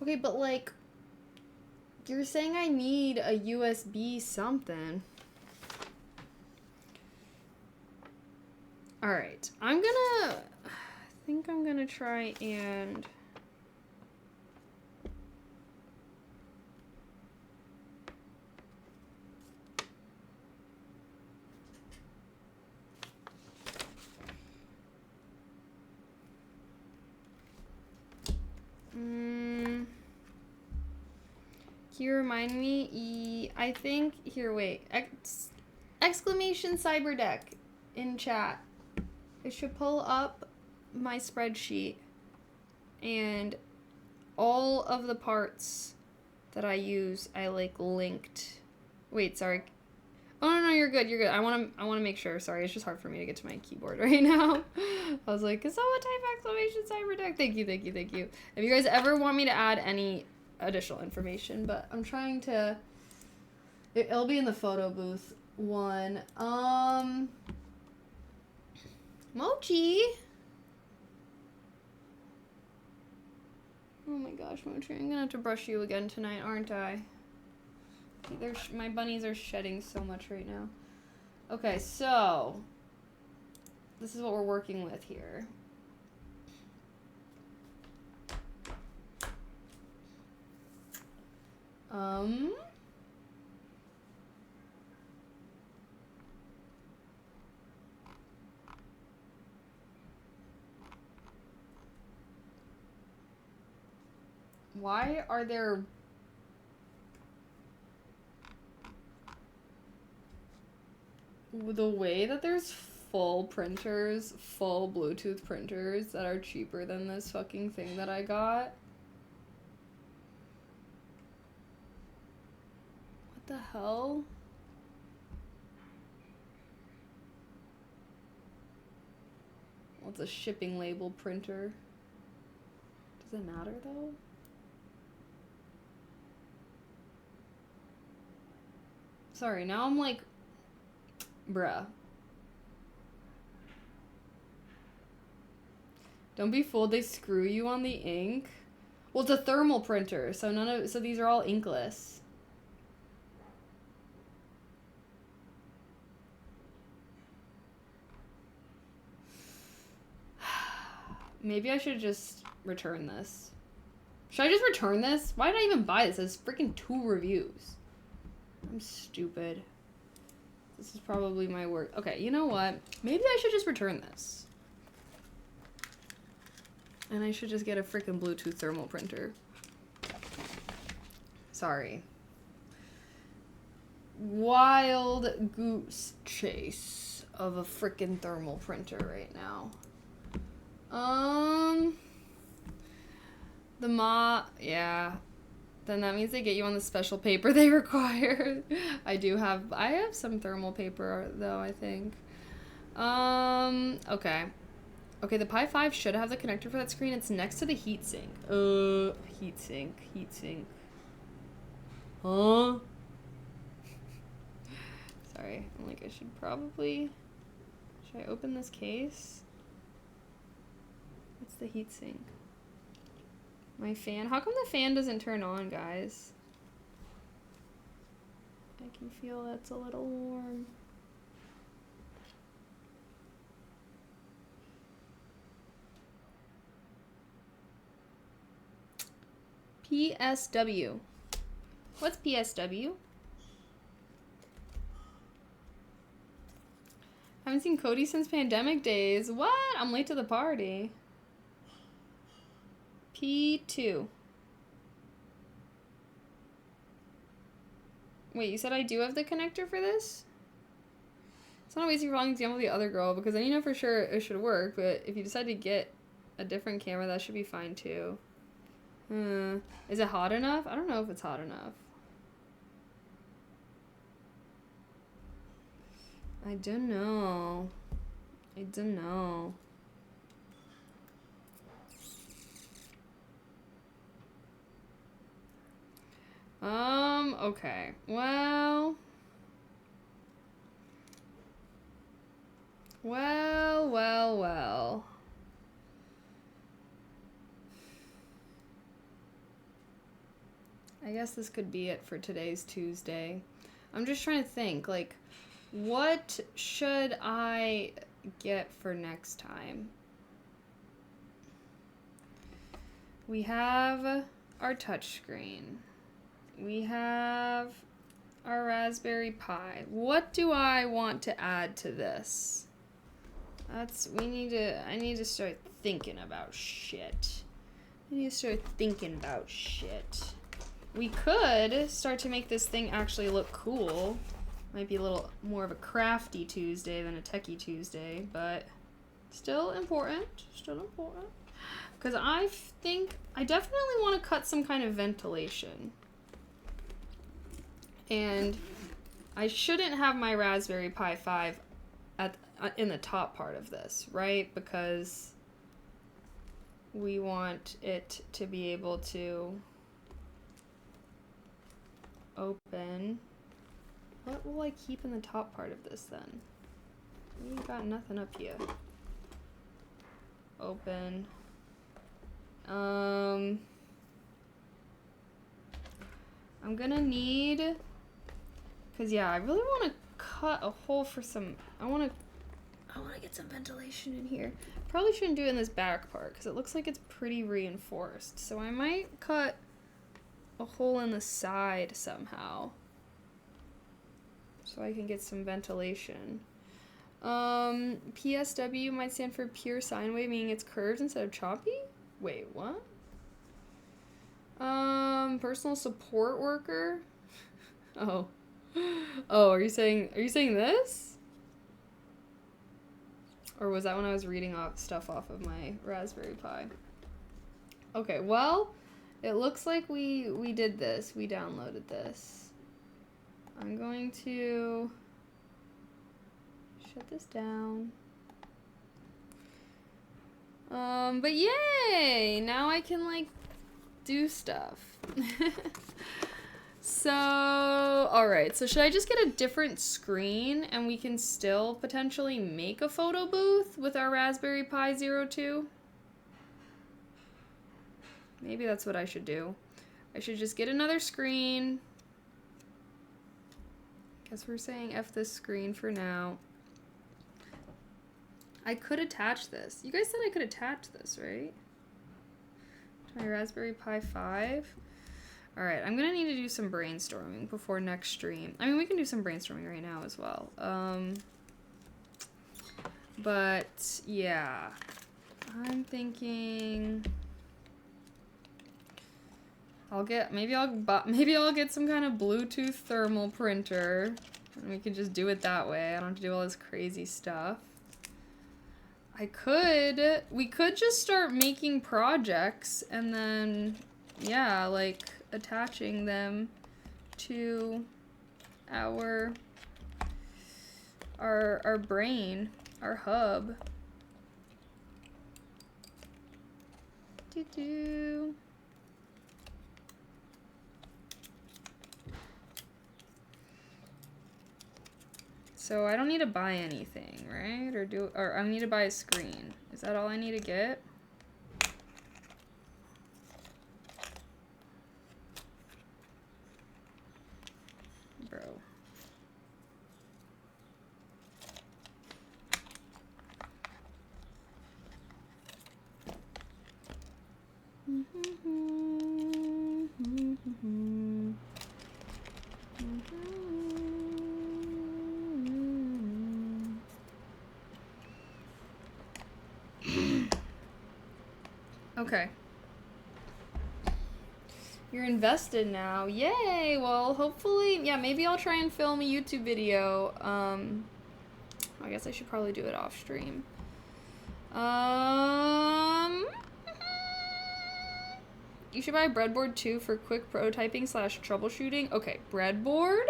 Okay, but like, you're saying I need a USB something. Alright, I think I'm gonna try and... Can you remind me? I think, here, wait, exclamation cyberdeck in chat. It should pull up my spreadsheet and all of the parts that I use, I like linked. Wait, sorry. Oh no, you're good. I want to make sure. Sorry, it's just hard for me to get to my keyboard right now. I was like, is someone type exclamation cyberdeck? Thank you. If you guys ever want me to add any additional information, but I'm trying to. It'll be in the photo booth one. Mochi. Oh my gosh, Mochi, I'm gonna have to brush you again tonight, aren't I? My bunnies are shedding so much right now. Okay, so this is what we're working with here. Why are there the way that there's full printers, full Bluetooth printers that are cheaper than this fucking thing that I got? What the hell? Well, it's a shipping label printer. Does it matter though? Sorry, now I'm like, bruh. Don't be fooled, they screw you on the ink. Well, it's a thermal printer, so these are all inkless. Maybe I should just return this. Should I just return this? Why did I even buy this? It's freaking 2 reviews. I'm stupid. This is probably my work. Okay, you know what? Maybe I should just return this. And I should just get a freaking Bluetooth thermal printer. Sorry. Wild goose chase of a frickin' thermal printer right now. Yeah. Then that means they get you on the special paper they require. I have some thermal paper though, I think. Okay. Okay, the Pi 5 should have the connector for that screen. It's next to the heatsink. Heatsink. Huh? Sorry, I'm like, should I open this case? What's the heatsink? My fan? How come the fan doesn't turn on, guys? I can feel that's a little warm. PSW. What's PSW? Haven't seen Cody since pandemic days. What? I'm late to the party. P2. Wait, you said I do have the connector for this? It's not a wasting wrong example of the other girl, because then you know for sure it should work, but if you decide to get a different camera, that should be fine too. Is it hot enough? I don't know if it's hot enough. I don't know. Okay. Well. I guess this could be it for today's Tuesday. I'm just trying to think, like, what should I get for next time? We have our touchscreen. We have our Raspberry Pi. What do I want to add to this? I need to start thinking about shit. We could start to make this thing actually look cool. Might be a little more of a crafty Tuesday than a techie Tuesday, but still important. Because I think I definitely want to cut some kind of ventilation. And I shouldn't have my Raspberry Pi 5 in the top part of this, right? Because we want it to be able to open. What will I keep in the top part of this then? We got nothing up here. Open. I'm gonna need, cause yeah, I really want to cut a hole for some. I want to get some ventilation in here. Probably shouldn't do it in this back part because it looks like it's pretty reinforced. So I might cut a hole in the side somehow, so I can get some ventilation. PSW might stand for pure sine wave, meaning it's curved instead of choppy. Wait, what? Personal support worker? Oh. Oh, are you saying this? Or was that when I was reading off stuff off of my Raspberry Pi? Okay, well, it looks like we did this. We downloaded this. I'm going to shut this down. But yay! Now I can, like, do stuff. So, alright, so should I just get a different screen and we can still potentially make a photo booth with our Raspberry Pi 02? Maybe that's what I should do. I should just get another screen. Guess we're saying F this screen for now. I could attach this. You guys said I could attach this, right? To my Raspberry Pi 5. Alright, I'm gonna need to do some brainstorming before next stream. I mean, we can do some brainstorming right now as well. But, yeah. I'm thinking maybe I'll get some kind of Bluetooth thermal printer, and we could just do it that way. I don't have to do all this crazy stuff. We could just start making projects and then, yeah, like attaching them to our brain, our hub. Doo-doo. So I don't need to buy anything, right? Or I need to buy a screen. Is that all I need to get? Bro. Okay. You're invested now. Yay! Well, hopefully, yeah, maybe I'll try and film a YouTube video. I guess I should probably do it off stream. You should buy a breadboard too for quick prototyping / troubleshooting. Okay, breadboard.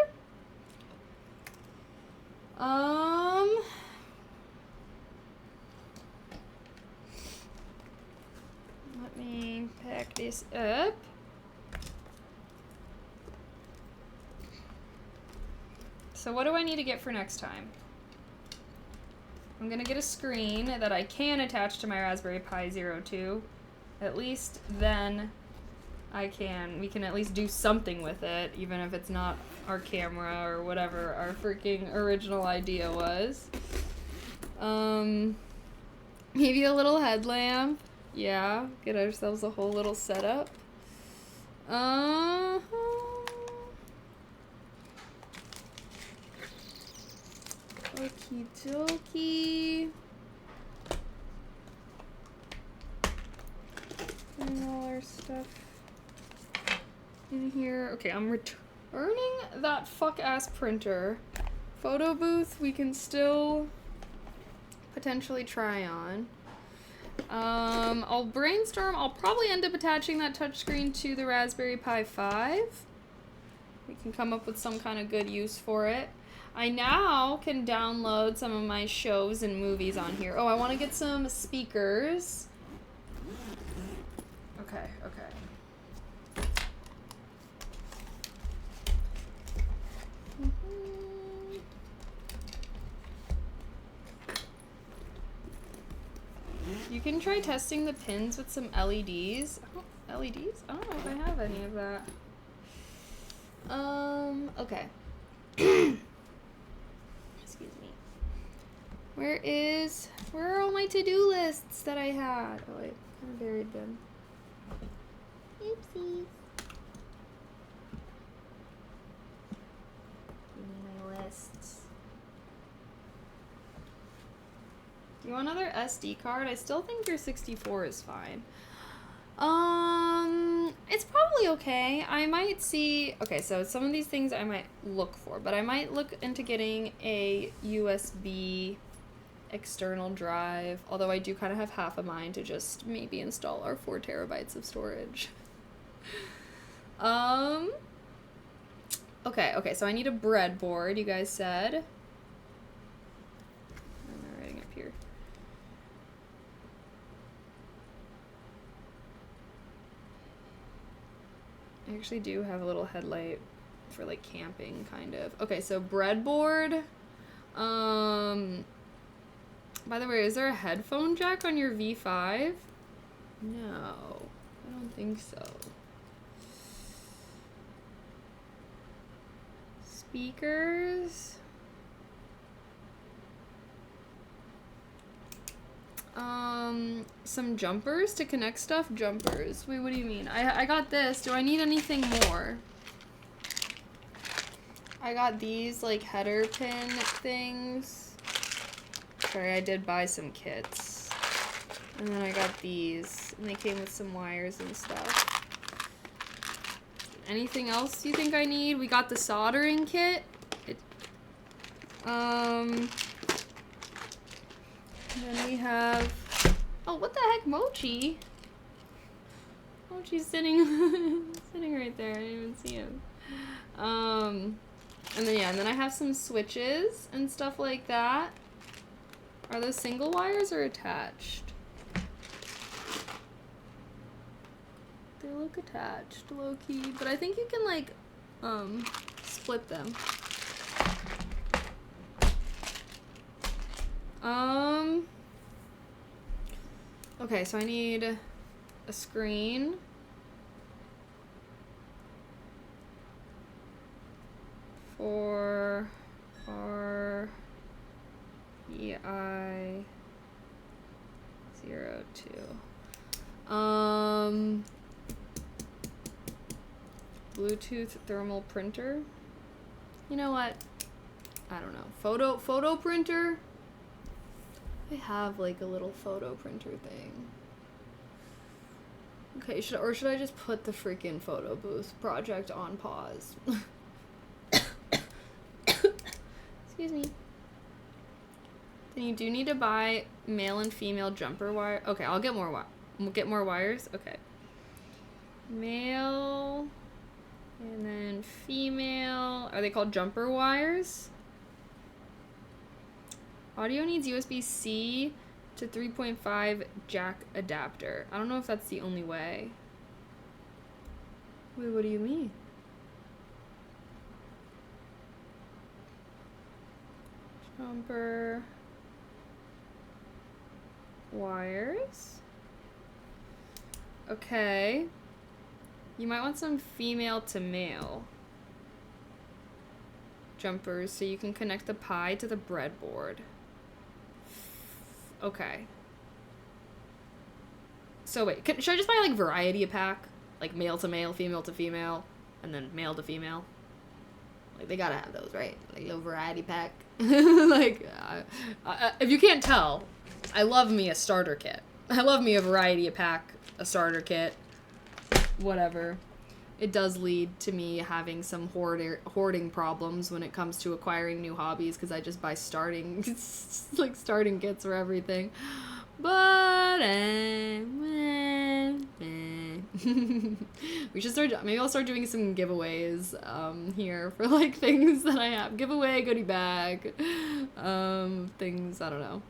Let me pack this up. So what do I need to get for next time? I'm gonna get a screen that I can attach to my Raspberry Pi 02. At least then we can at least do something with it, even if it's not our camera or whatever our freaking original idea was. Maybe a little headlamp. Yeah, get ourselves a whole little setup. Okie dokie. Putting all our stuff in here. Okay, I'm returning that fuck-ass printer. Photo booth we can still potentially try on. I'll brainstorm. I'll probably end up attaching that touchscreen to the Raspberry Pi 5. We can come up with some kind of good use for it. I now can download some of my shows and movies on here. Oh, I want to get some speakers. Okay. You can try testing the pins with some LEDs. Oh, LEDs? I don't know if I have any of that. Okay. Excuse me. Where are all my to-do lists that I had? Oh wait, I buried them. Oopsies. Give me my lists. Do you want another SD card? I still think your 64 is fine. It's probably okay. I might see... Okay, so some of these things I might look for, but I might look into getting a USB external drive, although I do kind of have half a mind to just maybe install our 4 terabytes of storage. Okay, so I need a breadboard, you guys said. What am I writing up here? I actually do have a little headlight for like camping, kind of. Okay, so breadboard. By the way, is there a headphone jack on your V5? No, I don't think so. Speakers. Some jumpers to connect stuff. Jumpers. Wait, what do you mean? I got this. Do I need anything more? I got these like header pin things. Sorry, I did buy some kits. And then I got these, and they came with some wires and stuff. Anything else you think I need? We got the soldering kit. Then we have, oh, what the heck, Mochi? Mochi's sitting, sitting right there. I didn't even see him. And then, yeah, and then I have some switches and stuff like that. Are those single wires or attached? They look attached, low-key, but I think you can, like, split them. Okay, so I need a screen. For our EI 02. Bluetooth thermal printer. You know what? I don't know. Photo printer? I have like a little photo printer thing. Okay, should I just put the freaking photo booth project on pause? Excuse me. Then you do need to buy male and female jumper wire. Okay, I'll get more wires. Okay. Male and then female. Are they called jumper wires? Audio needs USB-C to 3.5 jack adapter. I don't know if that's the only way. Wait, what do you mean? Jumper wires. Okay. You might want some female to male jumpers so you can connect the Pi to the breadboard. Okay. So wait, should I just buy like variety pack? Like male to male, female to female, and then male to female? Like they gotta have those, right? Like a little variety pack. Like, if you can't tell, I love me a starter kit. I love me a variety pack, a starter kit, whatever. It does lead to me having some hoarding problems when it comes to acquiring new hobbies because I just buy starting kits for everything. But we should maybe I'll start doing some giveaways here for like things that I have. Giveaway, goodie bag, things, I don't know.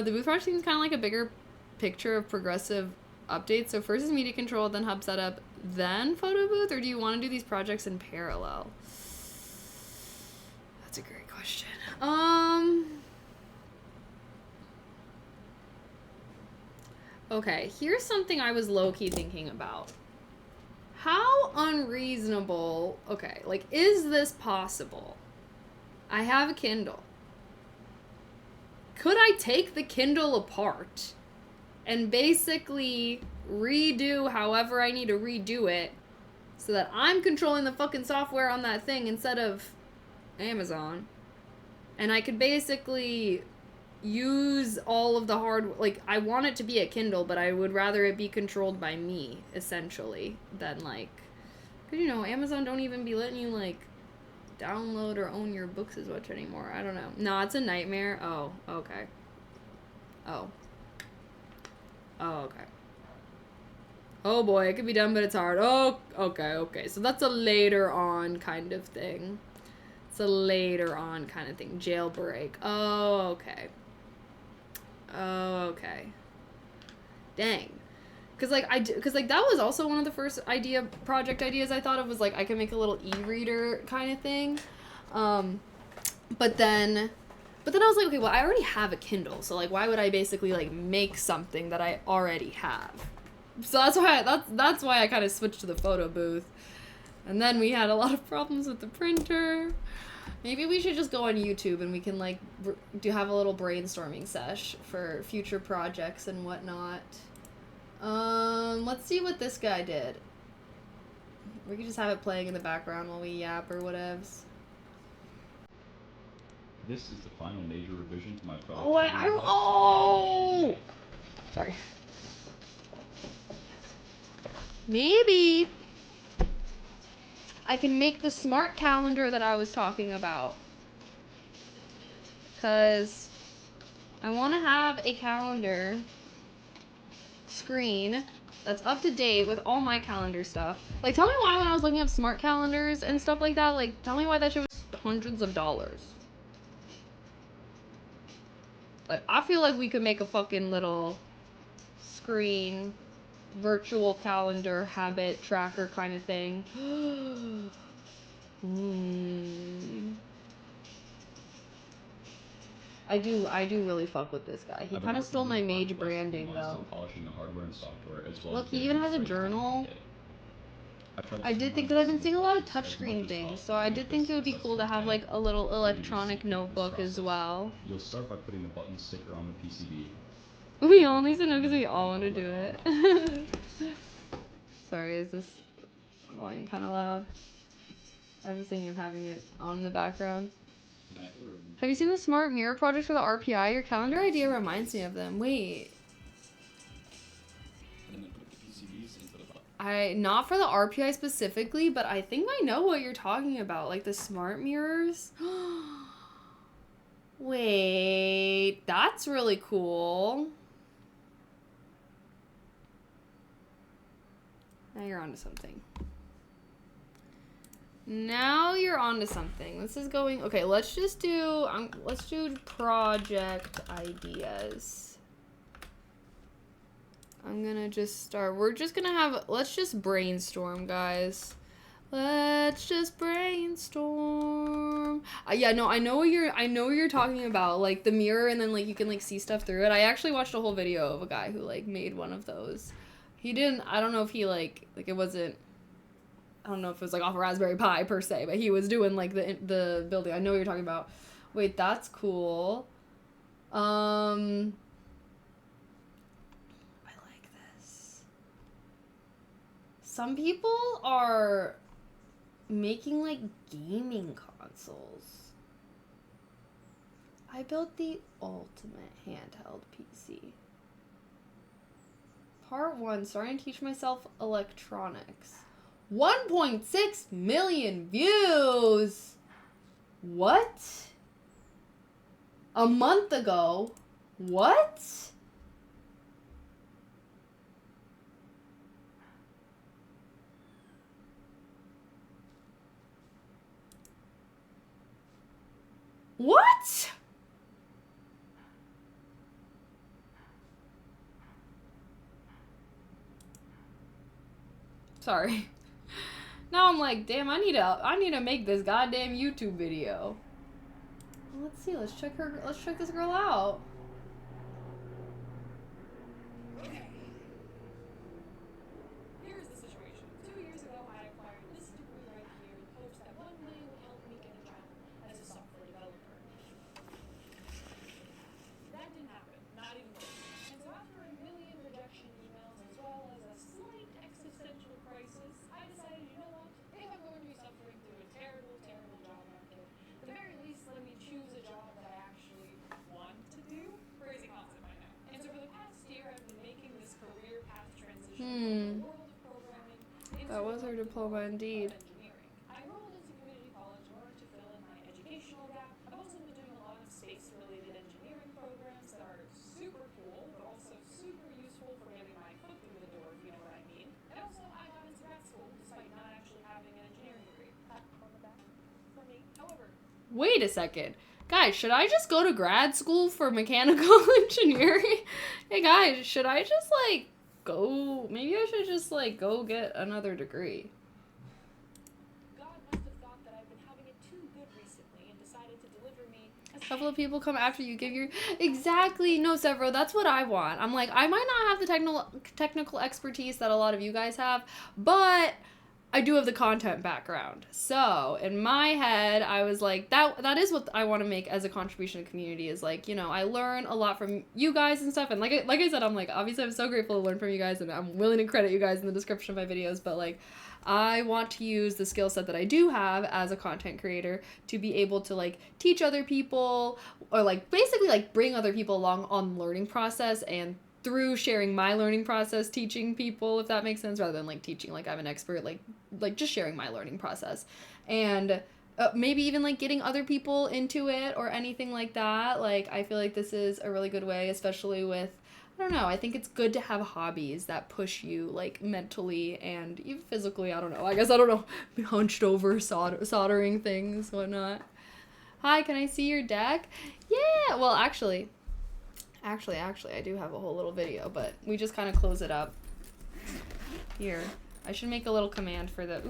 The booth project seems kind of like a bigger picture of progressive updates. So first is media control, then hub setup, then photo booth, or do you want to do these projects in parallel? That's a great question. Okay, here's something I was low-key thinking about. How unreasonable, okay, like, is this possible? I have a Kindle. Could I take the Kindle apart and basically redo however I need to redo it so that I'm controlling the fucking software on that thing instead of Amazon? And I could basically use all of the like, I want it to be a Kindle, but I would rather it be controlled by me, essentially, than, like, because, you know, Amazon don't even be letting you, like, download or own your books as much anymore. I don't know. No, it's a nightmare. Oh, okay. Oh, okay. Oh boy, it could be done, but it's hard. Oh, okay. So that's a later on kind of thing. It's a later on kind of thing. Jailbreak. Oh, okay. Dang. Cause like that was also one of the first project ideas I thought of, was like I could make a little e-reader kind of thing. But then I was like, okay, well, I already have a Kindle, so like why would I basically like make something that I already have? So that's why I kind of switched to the photo booth. And then we had a lot of problems with the printer. Maybe we should just go on YouTube and we can like have a little brainstorming sesh for future projects and whatnot. Let's see what this guy did. We could just have it playing in the background while we yap or whatevs. This is the final major revision to my product. Sorry. Maybe. I can make the smart calendar that I was talking about. Because I want to have a calendar screen that's up to date with all my calendar stuff. Like, tell me why when I was looking up smart calendars and stuff like that, like, tell me why that shit was hundreds of dollars. Like, I feel like we could make a fucking little screen, virtual calendar, habit tracker kind of thing. I do really fuck with this guy. He kind of stole my mage branding, though. Polishing the hardware and software as well. Look, he even has a journal. I did think that I've been seeing a lot of touchscreen things, so I did think it would be cool to have like a little electronic notebook as well. You'll start by putting the button sticker on the PCB. We all need to know because we all want to do it. Sorry, is this volume kind of loud? I was thinking of having it on in the background. Have you seen the smart mirror project for the RPI? Your calendar idea reminds me of them. Wait. And then put the PCBs into the button. Not for the RPI specifically, but I think I know what you're talking about. Like the smart mirrors. Wait, that's really cool. Now you're onto something. Now you're onto something. This is going... Okay, let's just do... let's do project ideas. I'm gonna just start... We're just gonna have... Let's just brainstorm, guys. Let's just brainstorm. Yeah, no, I know what you're talking about. Like, the mirror, and then, like, you can, like, see stuff through it. I actually watched a whole video of a guy who, like, made one of those. He didn't... I don't know if he, like, it wasn't... I don't know if it was like off a Raspberry Pi per se, but he was doing like the building. I know what you're talking about. Wait, that's cool. I like this. Some people are making like gaming consoles. I built the ultimate handheld PC. Part 1, starting to teach myself electronics. 1.6 million views. What? A month ago? What? What? Sorry. Now I'm like, damn, I need to make this goddamn YouTube video. Well, let's see. Let's check this girl out. Okay. Here's the situation. 2 years ago, I acquired this degree right here in hopes that one day it would help me get a job as a software developer. That didn't happen. Not even close. And so after a million rejection emails as well as a slight existential crisis, I decided, you know what? If I'm going to be suffering through a terrible, terrible job market, at the very least, let me choose a job that I actually want to do. Crazy concept, I know. And so for the past year, I've been making this career path transition from the world of programming into That was her the diploma world of indeed. engineering. I enrolled into community college in order to fill in my educational gap. I've also been doing a lot of space-related engineering programs that are super cool, but also super useful for getting my foot through the door, if you know what I mean. And also, I got into grad school despite not actually having an engineering degree. Pat on the back for me. However, Wait a second. Guys, should I just go to grad school for mechanical engineering? Hey guys, should I just like go... Maybe I should just like go get another degree. God must have thought that I've been having it too good recently and decided to deliver me a A couple of people come after you give your... Exactly. No, Severo, that's what I want. I'm like, I might not have the technical expertise that a lot of you guys have, but I do have the content background. So in my head, I was like, that is what I want to make as a contribution to community, is like, you know, I learn a lot from you guys and stuff. And like I said, I'm like, obviously I'm so grateful to learn from you guys, and I'm willing to credit you guys in the description of my videos, but like, I want to use the skill set that I do have as a content creator to be able to like teach other people, or like basically like bring other people along on the learning process and through sharing my learning process, teaching people, if that makes sense, rather than like teaching like I'm an expert, like just sharing my learning process. And maybe even like getting other people into it or anything like that. Like I feel like this is a really good way, especially with, I don't know, I think it's good to have hobbies that push you like mentally and even physically. I don't know, I guess, I don't know, be hunched over soldering things, whatnot. Hi, can I see your deck? Yeah, well actually I do have a whole little video, but we just kind of close it up here. I should make a little command for the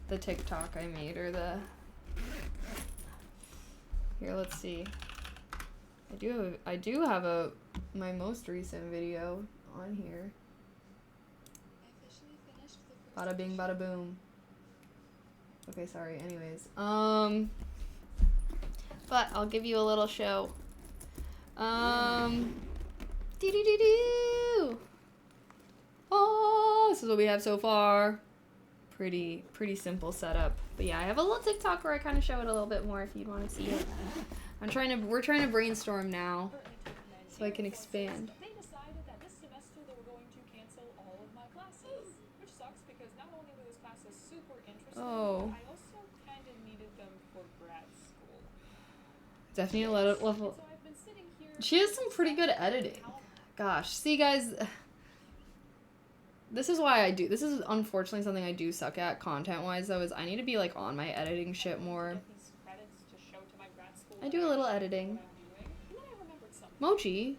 the TikTok I made, or the, here, let's see. I do have my most recent video on here. I officially finished the first Bada bing, bada boom. Okay, sorry. Anyways, but I'll give you a little show. Doo-doo-doo-doo. Oh, this is what we have so far. Pretty simple setup. But yeah, I have a little TikTok where I kind of show it a little bit more if you'd want to see it. We're trying to brainstorm now, so I can expand. They decided that this semester they were going to cancel all of my classes, which sucks because not only were those classes super interesting, Oh. but I also kind of needed them for grad school. Definitely a level. So I've been sitting here. She has some pretty good editing. Gosh, see guys, this is why this is unfortunately something I do suck at content-wise though, is I need to be like on my editing shit more. Get these credits to show to my grad school I that do a little actually editing. know what I'm doing. And then I remembered something. Mochi.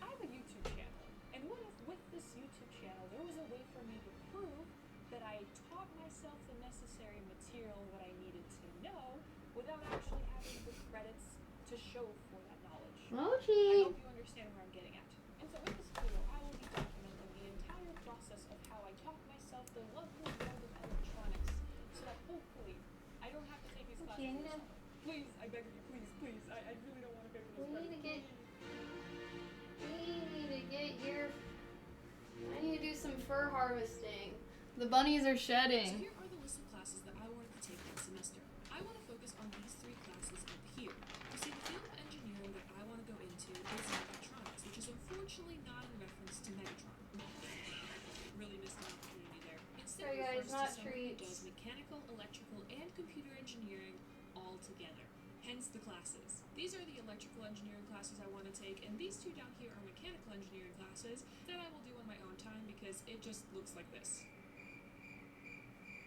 I have a YouTube channel, and what if with this YouTube channel there was a way for me to prove that I taught myself the necessary material that I needed to know without actually having the credits to show for that knowledge? I Mochi. hope you understand where I'm getting at. And so in this video, I will be documenting the entire process of how I taught myself the lovely world of electronics, so that hopefully I don't have to take these classes Okay, this summer. Please, I beg of you, please. I really don't want to pay for those credits. I need to do some fur harvesting. The bunnies are So shedding. here are the list of classes that I wanted to take next semester. I want to focus on these 3 classes up here. You see, the field of engineering that I want to go into is mechatronics, which is unfortunately not in reference to Megatron. Really missed an opportunity there. Instead, Sorry, it guys, refers not to someone who treats. does mechanical, electrical, and computer engineering all together. Hence the classes. These are the electrical engineering classes I want to take, and these 2 down here are mechanical engineering classes that I will do on my own time because it just looks like this,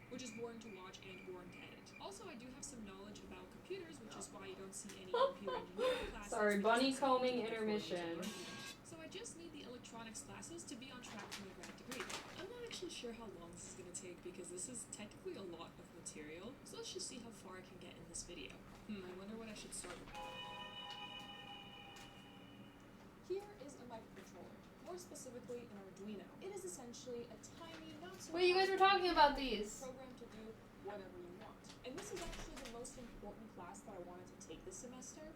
which is boring to watch and boring to edit. Also, I do have some knowledge about computers, which is why you don't see any computer engineering classes. Sorry, because bunny it's something combing to look forward to intermission. learning. So I just need the electronics classes to be on track for my grad degree. I'm not actually sure how long this is going to take because this is technically a lot of material, so let's just see how far I can get in this video. I wonder what I should start with. Here is a microcontroller, more specifically an Arduino. It is essentially a tiny, not so Wait, you guys were talking about these. program to do whatever you want. And this is actually the most important class that I wanted to take this semester.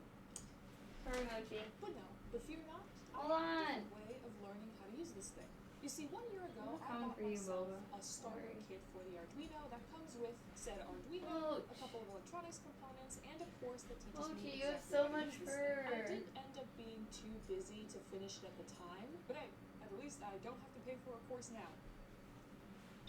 Sorry, Mochi. But no, but fear not, Hold I on. have a way of learning how to use this thing. You see, 1 year ago, I'm I coming bought for you, myself Boba. a starter Sorry. kit for the Arduino that comes with said Arduino, Ouch. a couple of electronics components, and a course that teaches Mochi, me you have exactly so how to much use this thing. I fur. did end up being too busy to finish it at the time, but hey, at least I don't have to pay for a course now.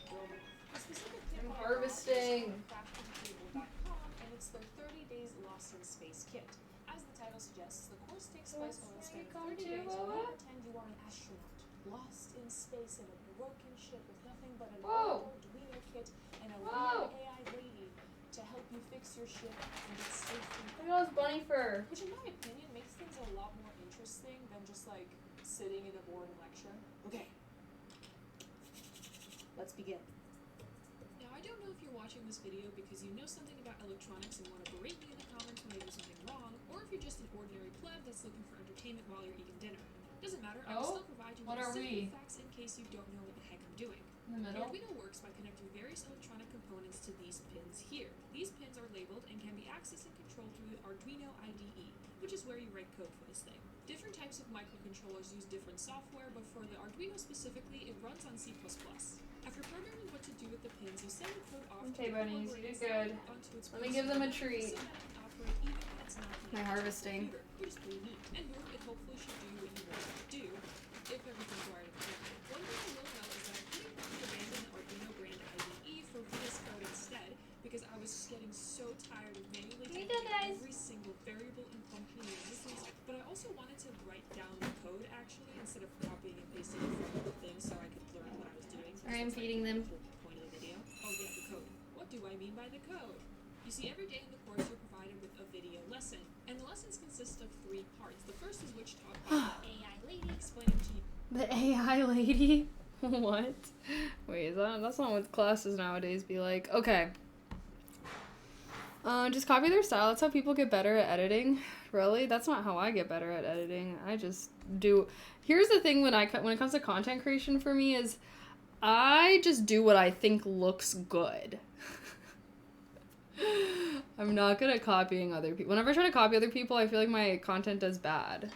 The specific kit I'm that I got harvesting. is from craftingtable.com, and it's their 30 Days Lost in Space kit. As the title suggests, the course takes place over the span of 30 days where you pretend you are an astronaut, lost in space in a broken ship with nothing but an Whoa. old Arduino kit and a Whoa. weird AI lady to help you fix your ship and get safely Look at all this bunny fur. which in my opinion makes things a lot more interesting than just like sitting in a boring lecture. Okay, let's begin. Now, I don't know if you're watching this video because you know something about electronics and want to berate me in the comments when I do something wrong, or if you're just an ordinary pleb that's looking for entertainment while you're eating dinner. Doesn't matter, I will Oh, still provide you what with are simple we? facts in case you don't know what the heck I'm doing. In the The middle. Arduino works by connecting various electronic components to these pins here. These pins are labeled and can be accessed and controlled through the Arduino IDE, which is where you write code for this thing. Different types of microcontrollers use different software, but for the Arduino specifically, it runs on C++. After programming what to do with the pins, you send the code off Okay, to the bunnies, program you did install good. it onto its Let me give them a PC treat. so that it can operate even when it's not My connected to the harvesting. computer, which is pretty neat, and work it hopefully should do what supposed to do if everything's wired in the family. One thing I will note is that I pretty quickly abandoned the Arduino brand IDE for VS Code instead because I was getting so tired of manually Hey, typing guys. every single variable and function in existence, but I also wanted to write down the code actually instead of copying and pasting it from the thing so I could learn what I was doing. I'm feeding them. The whole point of the video. Oh yeah, the code. What do I mean by the code? You see, every day in the course you're provided with a video lesson, and the lessons consist of 3 parts. The first is which taught by the AI lady explaining to you. The AI lady? What? Wait, that's not what classes nowadays be like. Okay. Just copy their style. That's how people get better at editing. Really? That's not how I get better at editing. I just do. Here's the thing when it comes to content creation for me is I just do what I think looks good. I'm not good at copying other people. Whenever I try to copy other people, I feel like my content does bad.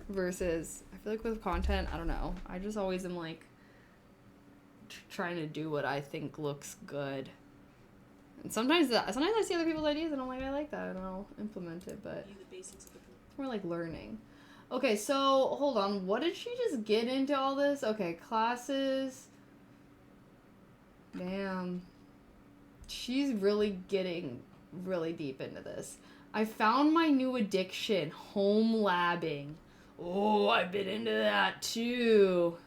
Versus, I feel like with content, I don't know. I just always am like trying to do what I think looks good. And sometimes I see other people's ideas and I'm like, I like that, and I'll implement it, but it's more like learning. Okay, so hold on. What did she just get into all this? Okay, classes. Damn. She's really getting really deep into this. I found my new addiction, home labbing. Oh, I've been into that too.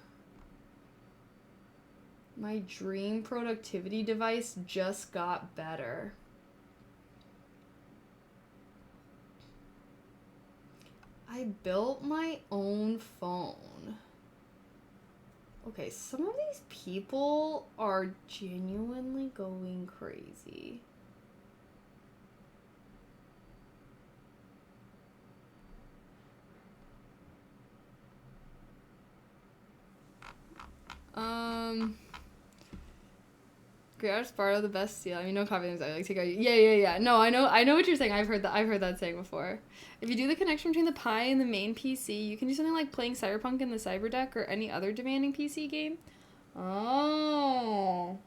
My dream productivity device just got better. I built my own phone. Okay, some of these people are genuinely going crazy. Great out of Sparta, the best seal. I mean, no confidence. I like take out. Yeah. No, I know what you're saying. I've heard that saying before. If you do the connection between the Pi and the main PC, you can do something like playing Cyberpunk in the cyberdeck or any other demanding PC game. Oh.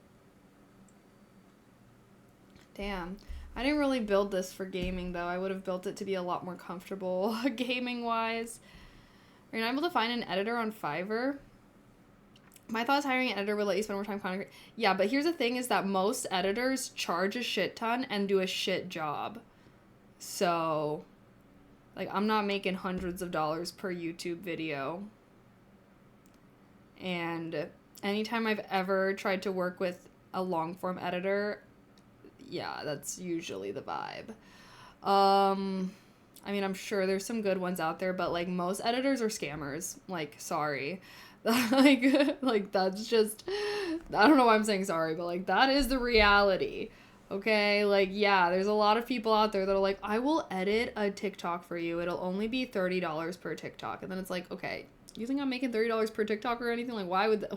Damn. I didn't really build this for gaming, though. I would have built it to be a lot more comfortable gaming-wise. Are you not able to find an editor on Fiverr? My thought is hiring an editor would let you spend more time content. Yeah, but here's the thing is that most editors charge a shit ton and do a shit job. So, like, I'm not making hundreds of dollars per YouTube video. And anytime I've ever tried to work with a long-form editor, yeah, that's usually the vibe. I mean, I'm sure there's some good ones out there, but, like, most editors are scammers. Like, sorry. like that's just, I don't know why I'm saying sorry, but like that is the reality. Okay, like yeah, there's a lot of people out there that are like, I will edit a TikTok for you, it'll only be $30 per TikTok. And then it's like, okay, you think I'm making $30 per TikTok or anything? Like, why would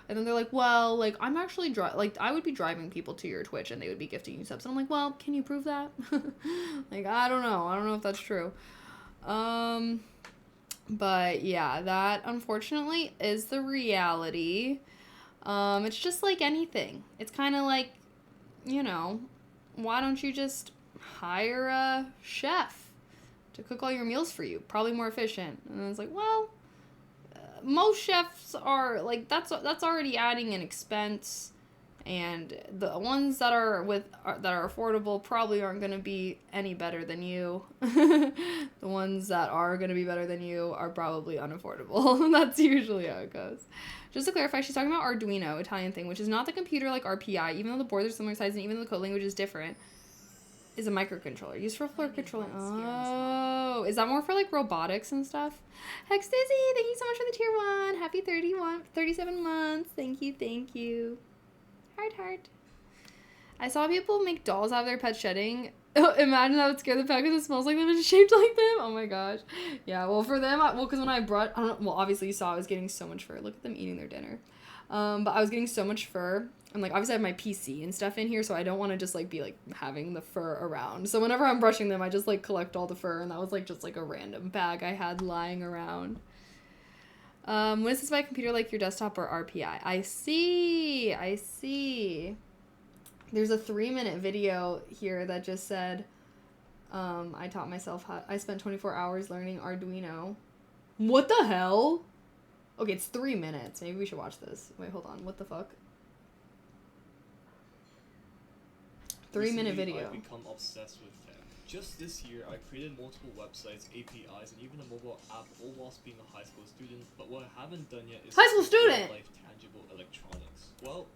and then they're like, well, like I'm actually I would be driving people to your Twitch and they would be gifting you subs. And I'm like, well, can you prove that? Like, I don't know if that's true. But yeah, that unfortunately is the reality. It's just like anything. It's kind of like, you know, why don't you just hire a chef to cook all your meals for you? Probably more efficient. And it's like, well, most chefs are like, that's already adding an expense. And the ones that are affordable probably aren't going to be any better than you. The ones that are going to be better than you are probably unaffordable. That's usually how it goes. Just to clarify, she's talking about Arduino, Italian thing, which is not the computer like RPI, even though the boards are similar size and even though the code language is different, is a microcontroller used for floor controlling. Oh, is that more for like robotics and stuff? Hex Dizzy, thank you so much for the tier 1. Happy 37 months. Thank you. Heart. I saw people make dolls out of their pets shedding. Imagine that would scare the pet because it smells like them and it's shaped like them. Oh my gosh. Yeah, well for them, because when I brought, obviously you saw I was getting so much fur. Look at them eating their dinner. But I was getting so much fur. And like, obviously I have my PC and stuff in here, so I don't want to just like be like having the fur around. So whenever I'm brushing them, I just like collect all the fur, and that was like just like a random bag I had lying around. When is this by computer like your desktop or RPI? I see. There's a 3-minute video here that just said, I taught myself I spent 24 hours learning Arduino. What the hell? Okay, it's 3 minutes. Maybe we should watch this. Wait, hold on. What the fuck? 3-minute Recently, video. I've become obsessed with tech. Just this year, I created multiple websites, APIs, and even a mobile app, all whilst being a high school student. But what I haven't done yet is High school student! real-life tangible electronics. Well,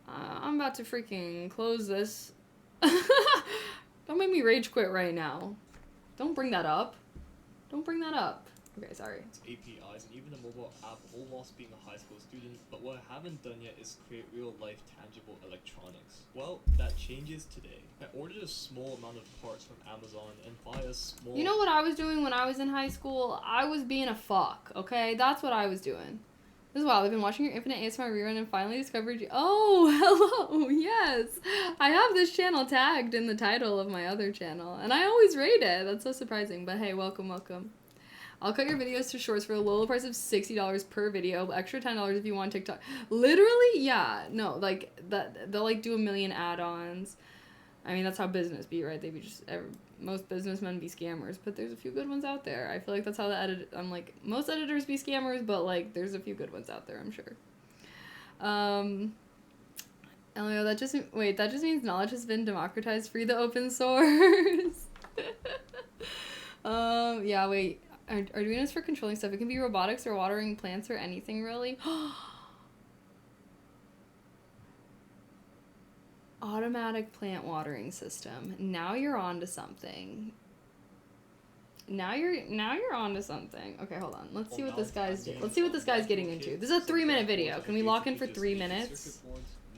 I'm about to freaking close this. Don't make me rage quit right now. Don't bring that up. Don't bring that up. Okay, sorry. APIs, and even a mobile app, all whilst being a high school student. But what I haven't done yet is create real-life tangible electronics. Well, that changes today. I ordered a small amount of parts from Amazon and buy a small... You know what I was doing when I was in high school? I was being a fuck, okay? That's what I was doing. This is wild. I've been watching your Infinite ASMR rerun and finally discovered you. Oh, hello. Yes. I have this channel tagged in the title of my other channel. And I always rate it. That's so surprising. But hey, welcome, welcome. I'll cut your videos to shorts for a low price of $60 per video. Extra $10 if you want TikTok. Literally? Yeah. No, like, that they'll, like, do a million add-ons. I mean, that's how business be, right? They be just... most businessmen be scammers, but there's a few good ones out there. I feel like that's how I'm like, most editors be scammers, but like, there's a few good ones out there, I'm sure. LMAO, that just means knowledge has been democratized. Free the open source. Yeah, wait. Arduino's for controlling stuff. It can be robotics or watering plants or anything, really. Automatic plant watering system. Now you're on to something. Now you're on to something. Okay, hold on. Let's see what this guy's doing. Let's see what this guy's getting into. This is a 3-minute video. Can we lock in for 3 minutes?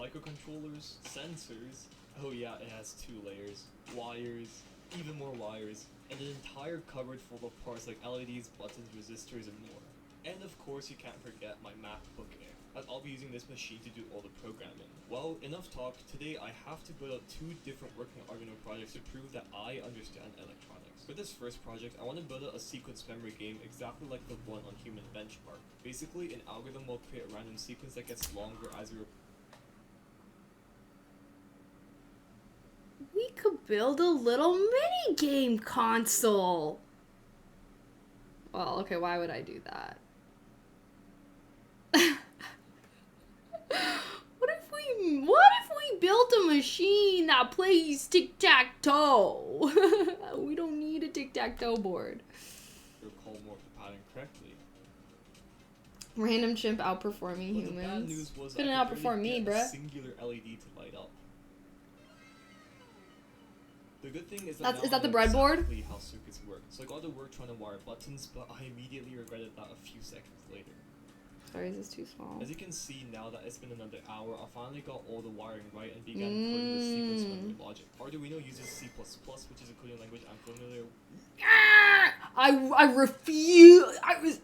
Microcontrollers, sensors. Oh yeah, it has 2 layers. Wires, even more wires, and an entire cupboard full of parts like LEDs, buttons, resistors, and more. And of course, you can't forget my MacBook Air, as I'll be using this machine to do all the programming. Well, enough talk. Today I have to build out 2 different working Arduino projects to prove that I understand electronics. For this first project, I want to build out a sequence memory game exactly like the one on Human Benchmark. Basically, an algorithm will create a random sequence that gets longer as you We could build a little mini game console. Well, okay, why would I do that? What if we built a machine that plays tic-tac-toe? We don't need a tic-tac-toe board. recall more of the pattern correctly. Random chimp outperforming But humans. the bad news was Couldn't I could outperform only me, get a bruh. singular LED to light up. The good thing is that Is now that the I know breadboard? exactly how circuits work. So I got to work trying to wire buttons, but I immediately regretted that a few seconds later. Sorry, is this too small? As you can see now that it's been another hour, I finally got all the wiring right and began coding the sequence memory logic. Arduino uses C++, which is a coding language I'm familiar with. I refuse.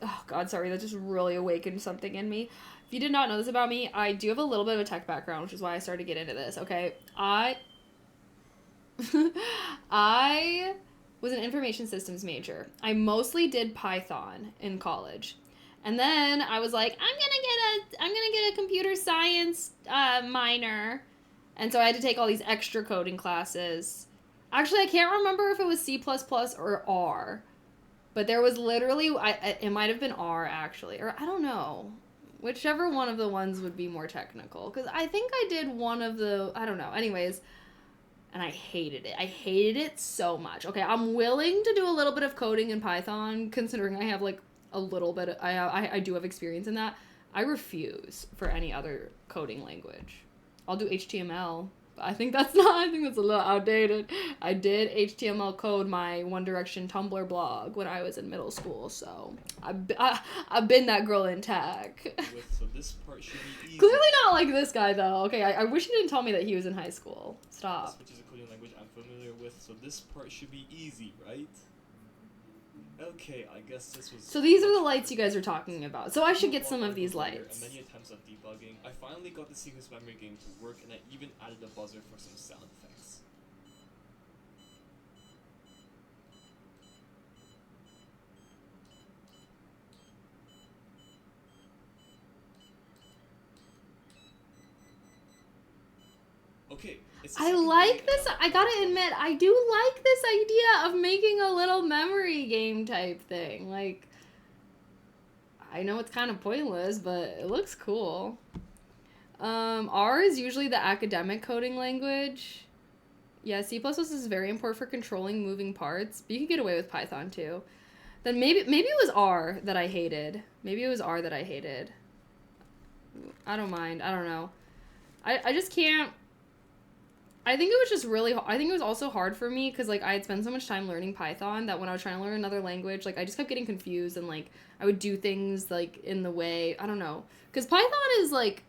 Oh god, sorry, that just really awakened something in me. If you did not know this about me, I do have a little bit of a tech background, which is why I started to get into this. Okay, I was an information systems major. I mostly did Python in college. And then I was like, I'm gonna get a computer science minor. And so I had to take all these extra coding classes. Actually, I can't remember if it was C++ or R. But there was literally, it might have been R actually, or I don't know. Whichever one of the ones would be more technical. Because I think I did one of the, I don't know. Anyways, and I hated it. I hated it so much. Okay, I'm willing to do a little bit of coding in Python, considering I have like a little bit, I do have experience in that. I refuse for any other coding language. I'll do HTML. I think that's a little outdated. I did HTML code my One Direction Tumblr blog when I was in middle school, so I've been that girl in tech. So this part should be easy. Clearly not like this guy, though. Okay, I wish he didn't tell me that he was in high school. Stop. Which is a coding language I'm familiar with, so this part should be easy, right? Okay, I guess this was... So these are the lights you guys are talking about. So I should get some of these lights. And many attempts at debugging, I finally got the sequence memory game to work, and I even added a buzzer for some sound effects. Okay, I like this. I gotta admit, I do like this idea of making a little memory game type thing. Like, I know it's kind of pointless, but it looks cool. R is usually the academic coding language. Yeah, C++ is very important for controlling moving parts, but you can get away with Python too. Then maybe it was R that I hated. Maybe it was R that I hated. I don't mind. I don't know. I just can't. I think it was just really. I think it was also hard for me because like I had spent so much time learning Python that when I was trying to learn another language, like I just kept getting confused and like I would do things like in the way. I don't know, because Python is like,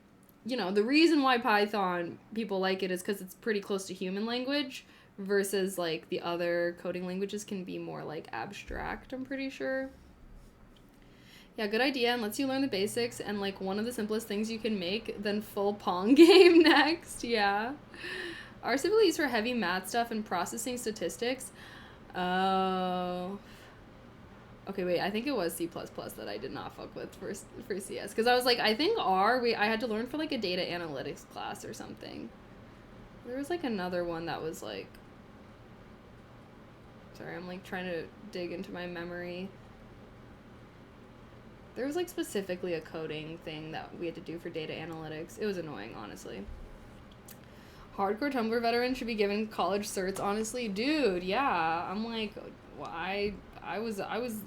you know, the reason why Python people like it is because it's pretty close to human language versus like the other coding languages can be more like abstract. I'm pretty sure. Yeah, good idea, and lets you learn the basics, and like one of the simplest things you can make, then full Pong game next. Yeah. R is typically used for heavy math stuff and processing statistics. Oh. Okay, wait, I think it was C++ that I did not fuck with for CS. Because I was like, I think R, I had to learn for like a data analytics class or something. There was like another one that was like... Sorry, I'm like trying to dig into my memory. There was like specifically a coding thing that we had to do for data analytics. It was annoying, honestly. Hardcore Tumblr veterans should be given college certs, honestly. Dude, yeah. I'm like, well, I was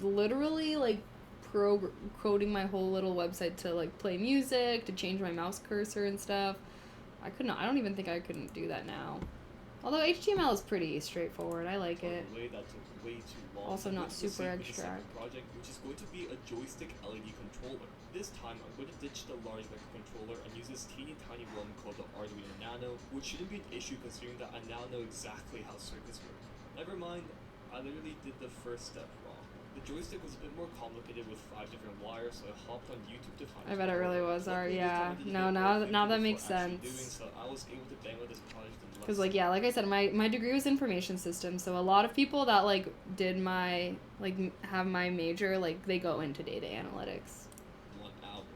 literally like coding my whole little website to like play music, to change my mouse cursor and stuff. I don't even think I couldn't do that now. Although HTML is pretty straightforward. I like it. That took way too long. Also not super abstract. abstract. Project, which is going to be a joystick LED controller. This time, I'm going to ditch the large microcontroller and use this teeny tiny one called the Arduino Nano, which shouldn't be an issue considering that I now know exactly how circuits work. Never mind, I literally did the first step wrong. The joystick was a bit more complicated with 5 different wires, so I hopped on YouTube to find. I bet it really was. Yeah. No, now that makes sense. So I was able to bang with this project. Because, like, yeah, like I said, my degree was information systems, so a lot of people that, like, did my, like, have my major, like, they go into data analytics. One album.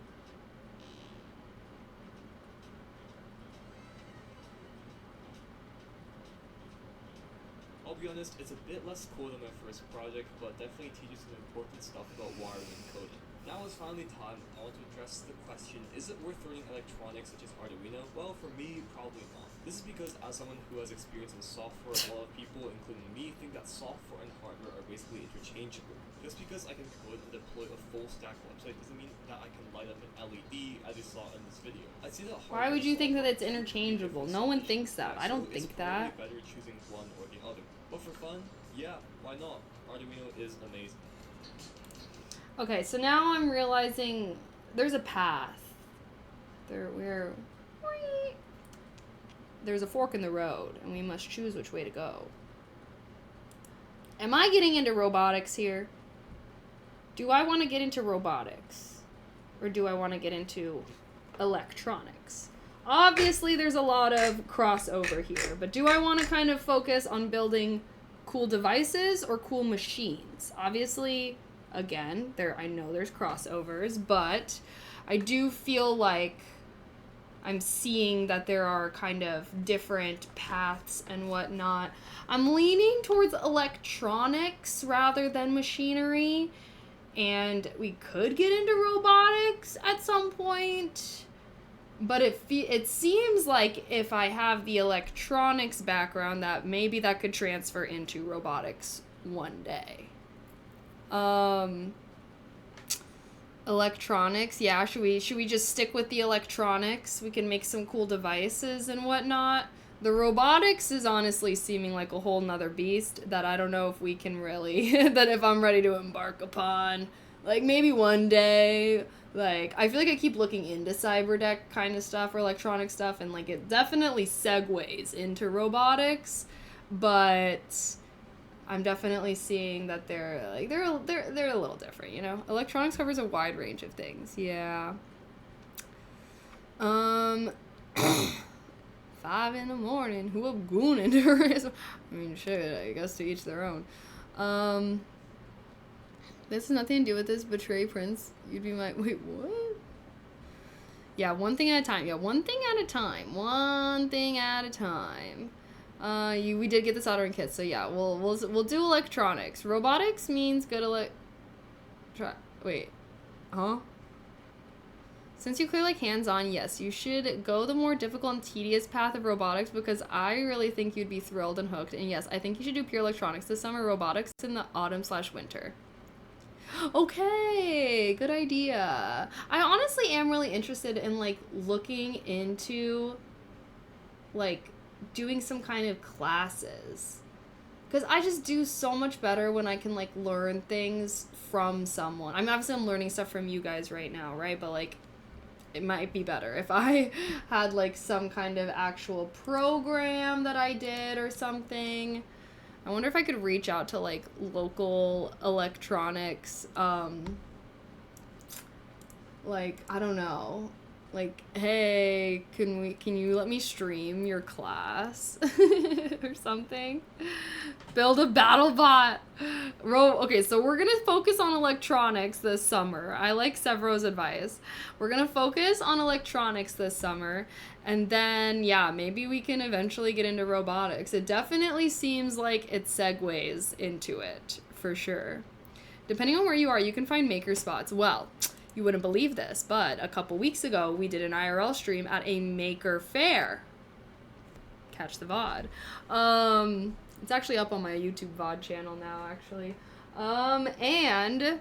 I'll be honest, it's a bit less cool than my first project, but definitely teaches some important stuff about wiring and coding. Now is finally time I want to address the question, is it worth learning electronics such as Arduino? Well, for me, probably not. This is because as someone who has experience in software, a lot of people, including me, think that software and hardware are basically interchangeable. Just because I can code and deploy a full stack website doesn't mean that I can light up an LED as you saw in this video. I see that. Why would you think that it's interchangeable? No one thinks that. I don't think that. It's better choosing one or the other. But for fun, yeah, why not? Arduino is amazing. Okay, so now I'm realizing there's a path. There's a fork in the road, and we must choose which way to go. Am I getting into robotics here? Do I want to get into robotics? Or do I want to get into electronics? Obviously, there's a lot of crossover here, but do I want to kind of focus on building cool devices or cool machines? Obviously, again, I know there's crossovers, but I do feel like I'm seeing that there are kind of different paths and whatnot. I'm leaning towards electronics rather than machinery, and we could get into robotics at some point, but it seems like if I have the electronics background that maybe that could transfer into robotics one day. Electronics, yeah, should we just stick with the electronics? We can make some cool devices and whatnot. The robotics is honestly seeming like a whole nother beast that I don't know if we can really, that if I'm ready to embark upon. Like, maybe one day, like, I feel like I keep looking into cyberdeck kind of stuff or electronic stuff, and, like, it definitely segues into robotics, but I'm definitely seeing that they're a little different, you know? Electronics covers a wide range of things, yeah. 5 in the morning, who up gooning tourism? I mean, shit, I guess to each their own. This has nothing to do with this, betray Prince. You'd be my, wait, what? Yeah, one thing at a time. Yeah, one thing at a time. One thing at a time. We did get the soldering kit, so yeah, we'll do electronics. Robotics means good wait. Huh? Since you clear like hands-on, yes, you should go the more difficult and tedious path of robotics because I really think you'd be thrilled and hooked. And yes, I think you should do pure electronics this summer, robotics in the autumn/winter. Okay, good idea. I honestly am really interested in like looking into like doing some kind of classes. Because I just do so much better when I can like learn things from someone. I mean, obviously I'm learning stuff from you guys right now, right? But like it might be better if I had like some kind of actual program that I did or something. I wonder if I could reach out to like local electronics, like, I don't know, like, hey, can you let me stream your class or something? Build a battle bot. Okay, so we're gonna focus on electronics this summer. I like Severo's advice. We're gonna focus on electronics this summer, and then, yeah, maybe we can eventually get into robotics. It definitely seems like it segues into it, for sure. Depending on where you are, you can find maker spots. Well, you wouldn't believe this, but a couple weeks ago, we did an IRL stream at a maker fair. Catch the VOD. It's actually up on my YouTube VOD channel now, actually. And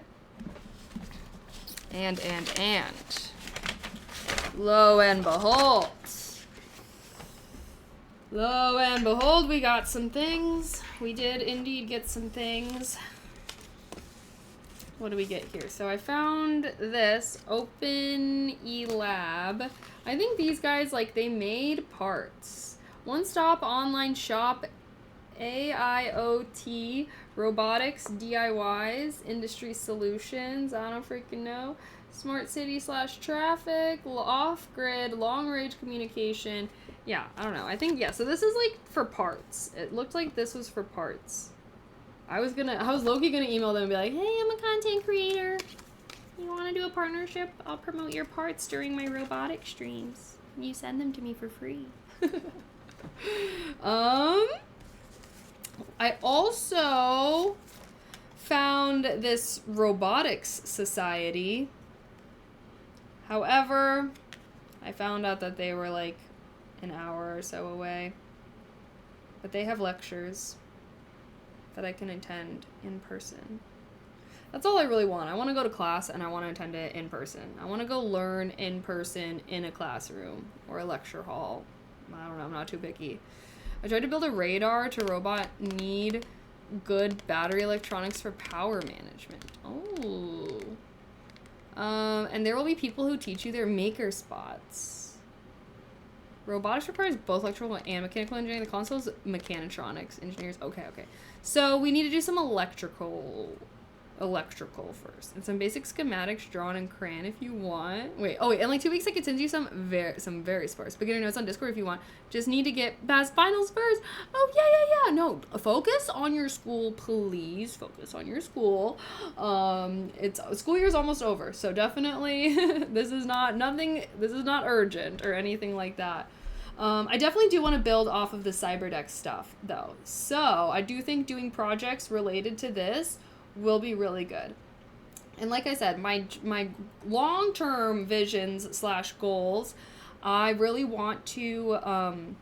lo and behold, we got some things. We did indeed get some things. What do we get here? So I found this yippeee Lab. I think these guys, like, they made parts. One-stop online shop, AIoT, robotics, DIYs, industry solutions, I don't freaking know. Smart city / traffic, off-grid, long-range communication. Yeah, I don't know. I think, yeah, so this is, like, for parts. It looked like this was for parts. I was low-key gonna email them and be like, hey, I'm a content creator. You wanna do a partnership? I'll promote your parts during my robotic streams. You send them to me for free. I also found this robotics society. However, I found out that they were like an hour or so away. But they have lectures that I can attend in person. That's all I really want. I want to go to class and I want to attend it in person. I want to go learn in person in a classroom or a lecture hall. I don't know, I'm not too picky. I tried to build a radar to robot need good battery electronics for power management. Oh. And there will be people who teach you their maker spots. Robotics requires both electrical and mechanical engineering. The console's mechanitronics engineers. Okay. So we need to do some electrical first. And some basic schematics drawn in crayon if you want. Wait, in like 2 weeks I could send you some very sparse beginner notes on Discord if you want. Just need to get past finals first. Oh, yeah. No, focus on your school, please. Focus on your school. It's school year's almost over, so definitely this is not urgent or anything like that. I definitely do want to build off of the cyberdeck stuff though. So I do think doing projects related to this will be really good. And like I said, my long-term visions / goals, I really want to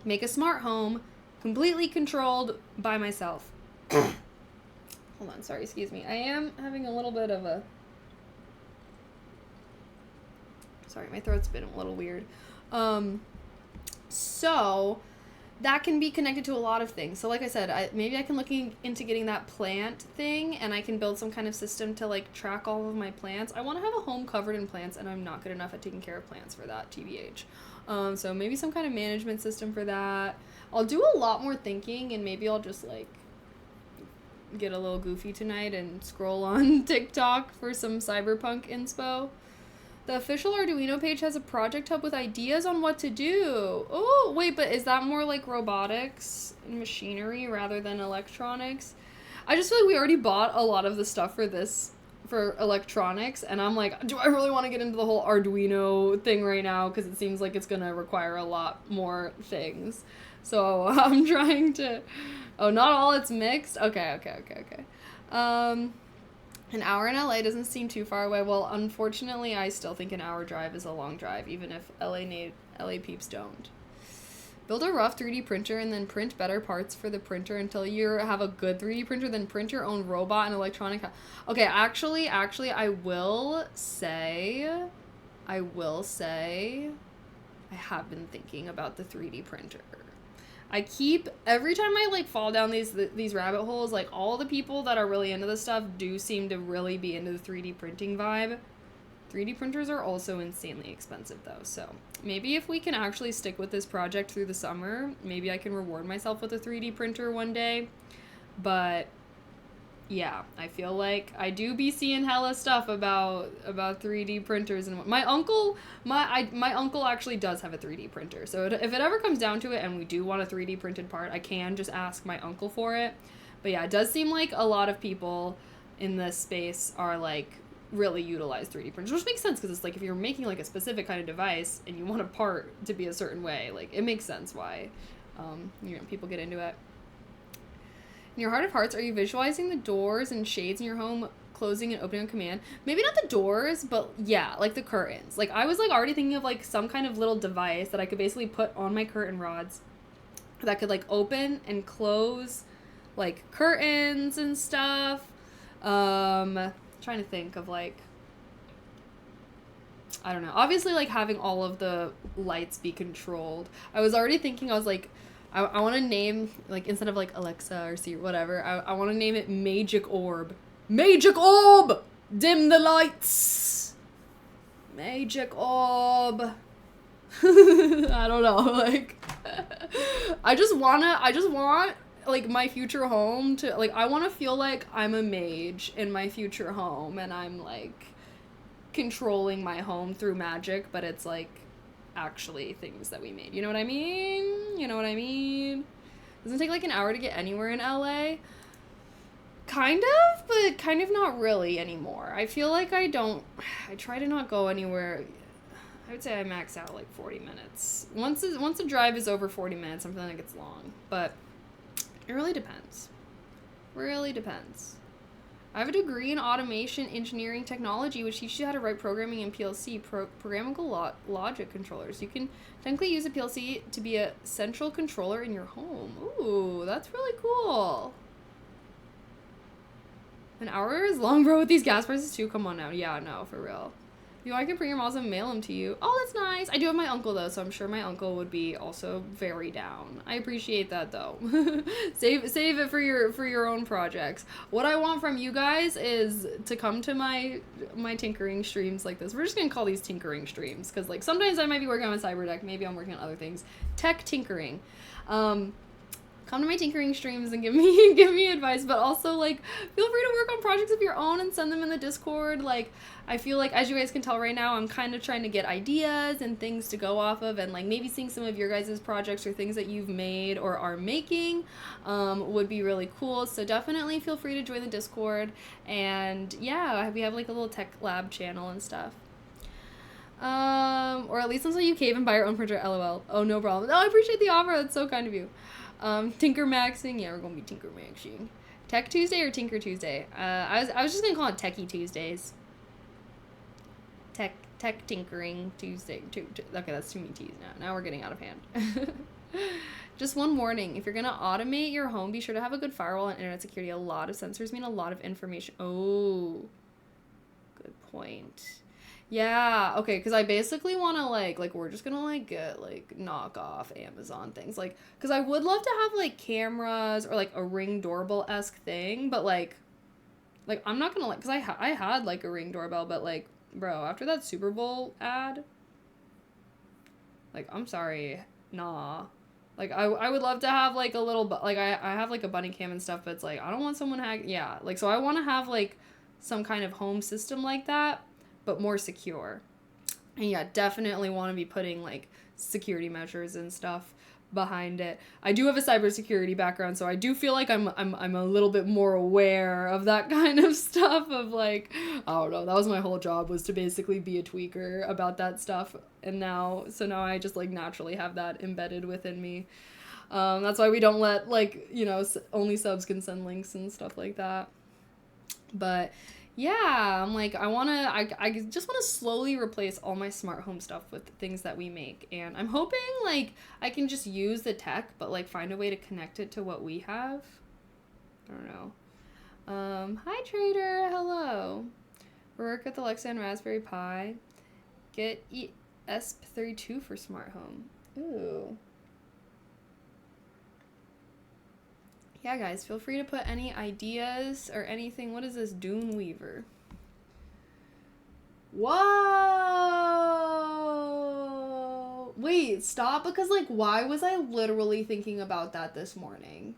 make a smart home completely controlled by myself. Hold on, sorry, excuse me. I am having a little bit of a... Sorry, my throat's been a little weird. So that can be connected to a lot of things. So like I said, maybe I can look into getting that plant thing, and I can build some kind of system to like track all of my plants. I want to have a home covered in plants, and I'm not good enough at taking care of plants for that, TBH. So maybe some kind of management system for that. I'll do a lot more thinking, and maybe I'll just like get a little goofy tonight and scroll on TikTok for some cyberpunk inspo. The official Arduino page has a project hub with ideas on what to do. Oh, wait, but is that more like robotics and machinery rather than electronics? I just feel like we already bought a lot of the stuff for electronics, and I'm like, do I really want to get into the whole Arduino thing right now? Because it seems like it's going to require a lot more things. So I'm trying to... Oh, not all it's mixed? Okay. An hour in LA doesn't seem too far away. Well, unfortunately, I still think an hour drive is a long drive, even if LA peeps don't. Build a rough 3D printer and then print better parts for the printer until you have a good 3D printer, then print your own robot and electronic. Okay, actually, I will say, I have been thinking about the 3D printer. Every time I like fall down these rabbit holes, like all the people that are really into this stuff do seem to really be into the 3D printing vibe. 3D printers are also insanely expensive though, so maybe if we can actually stick with this project through the summer, maybe I can reward myself with a 3D printer one day. But yeah, I feel like I do be seeing hella stuff about 3D printers, and my uncle actually does have a 3D printer. So if it ever comes down to it and we do want a 3D printed part, I can just ask my uncle for it. But yeah, it does seem like a lot of people in this space are like really utilize 3D printers, which makes sense because it's like if you're making like a specific kind of device and you want a part to be a certain way, like it makes sense why people get into it. In your heart of hearts, are you visualizing the doors and shades in your home closing and opening on command? Maybe not the doors, but yeah, like the curtains. Like I was like already thinking of like some kind of little device that I could basically put on my curtain rods that could like open and close like curtains and stuff. Trying to think of like, I don't know, obviously like having all of the lights be controlled. I was already thinking, I was like, I want to name, like, instead of like Alexa or Siri, whatever, I want to name it Magic Orb. Magic Orb! Dim the lights! Magic Orb. I don't know, like, I just want like my future home to like, I want to feel like I'm a mage in my future home and I'm like controlling my home through magic, but it's like actually things that we made. You know what I mean? Doesn't take like an hour to get anywhere in LA. Kind of, but kind of not really anymore. I feel like I try to not go anywhere. I would say I max out like 40 minutes. Once a drive is over 40 minutes, I'm feeling like it's long, but it really depends. I have a degree in automation engineering technology, which teaches you how to write programming in PLC, programmable logic controllers. You can technically use a PLC to be a central controller in your home. Ooh, that's really cool. An hour is long, bro, with these gas prices too. Come on now. Yeah, no, for real. If you want, I can bring your moms and mail them to you. Oh, that's nice. I do have my uncle, though, so I'm sure my uncle would be also very down. I appreciate that, though. Save it for your own projects. What I want from you guys is to come to my tinkering streams like this. We're just gonna call these tinkering streams, because like sometimes I might be working on cyberdeck, maybe I'm working on other things. Tech tinkering. Come to my tinkering streams and give me advice, but also like feel free to work on projects of your own and send them in the Discord. Like I feel like, as you guys can tell right now, I'm kind of trying to get ideas and things to go off of, and like maybe seeing some of your guys' projects or things that you've made or are making would be really cool. So definitely feel free to join the Discord, and yeah, we have like a little tech lab channel and stuff. Or at least until you cave and buy your own printer, lol. Oh, no problem. Oh, I appreciate the offer. That's so kind of you. Tinker Maxing. Yeah, we're gonna be Tinker Maxing. Tech Tuesday or Tinker Tuesday? I was just gonna call it Techie Tuesdays. Tech Tinkering Tuesday. Okay, that's too many T's now. Now we're getting out of hand. Just one warning. If you're gonna automate your home, be sure to have a good firewall and internet security. A lot of sensors mean a lot of information. Oh, good point. Yeah, okay, because I basically want to, like, we're just gonna, like, get, like, knock off Amazon things, like, because I would love to have, like, cameras or, like, a Ring doorbell-esque thing, but, like, I'm not gonna, like, because I had, like, a Ring doorbell, but, like, bro, after that Super Bowl ad, like, I'm sorry, nah. Like, I would love to have, like, a little, like, I have, like, a bunny cam and stuff, but it's, like, I don't want someone yeah, like, so I want to have, like, some kind of home system like that, but more secure. And yeah, definitely want to be putting like security measures and stuff behind it. I do have a cybersecurity background, so I do feel like I'm a little bit more aware of that kind of stuff of like, I don't know, that was my whole job, was to basically be a tweaker about that stuff. And now I just like naturally have that embedded within me. That's why we don't let like, you know, only subs can send links and stuff like that. But yeah, I'm like, I just want to slowly replace all my smart home stuff with things that we make. And I'm hoping, like, I can just use the tech, but, like, find a way to connect it to what we have. I don't know. Hi, Trader. Hello. Work at the Lexan Raspberry Pi. Get ESP32 for smart home. Ooh. Yeah, guys, feel free to put any ideas or anything. What is this? Dune Weaver. Whoa! Wait, stop, because, like, why was I literally thinking about that this morning?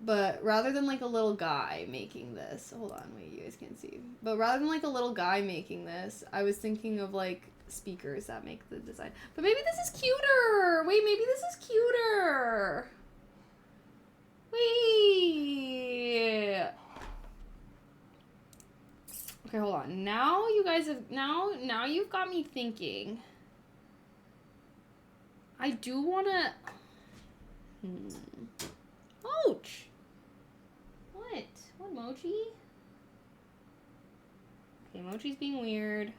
But rather than, like, a little guy making this... Hold on, wait, you guys can't see. But rather than, like, a little guy making this, I was thinking of, like, speakers that make the design. But maybe this is cuter! Wait, maybe this is cuter! Wait. Okay, hold on. Now you guys have now you've got me thinking. I do wanna Moch. What? What, Mochi? Okay, Mochi's being weird.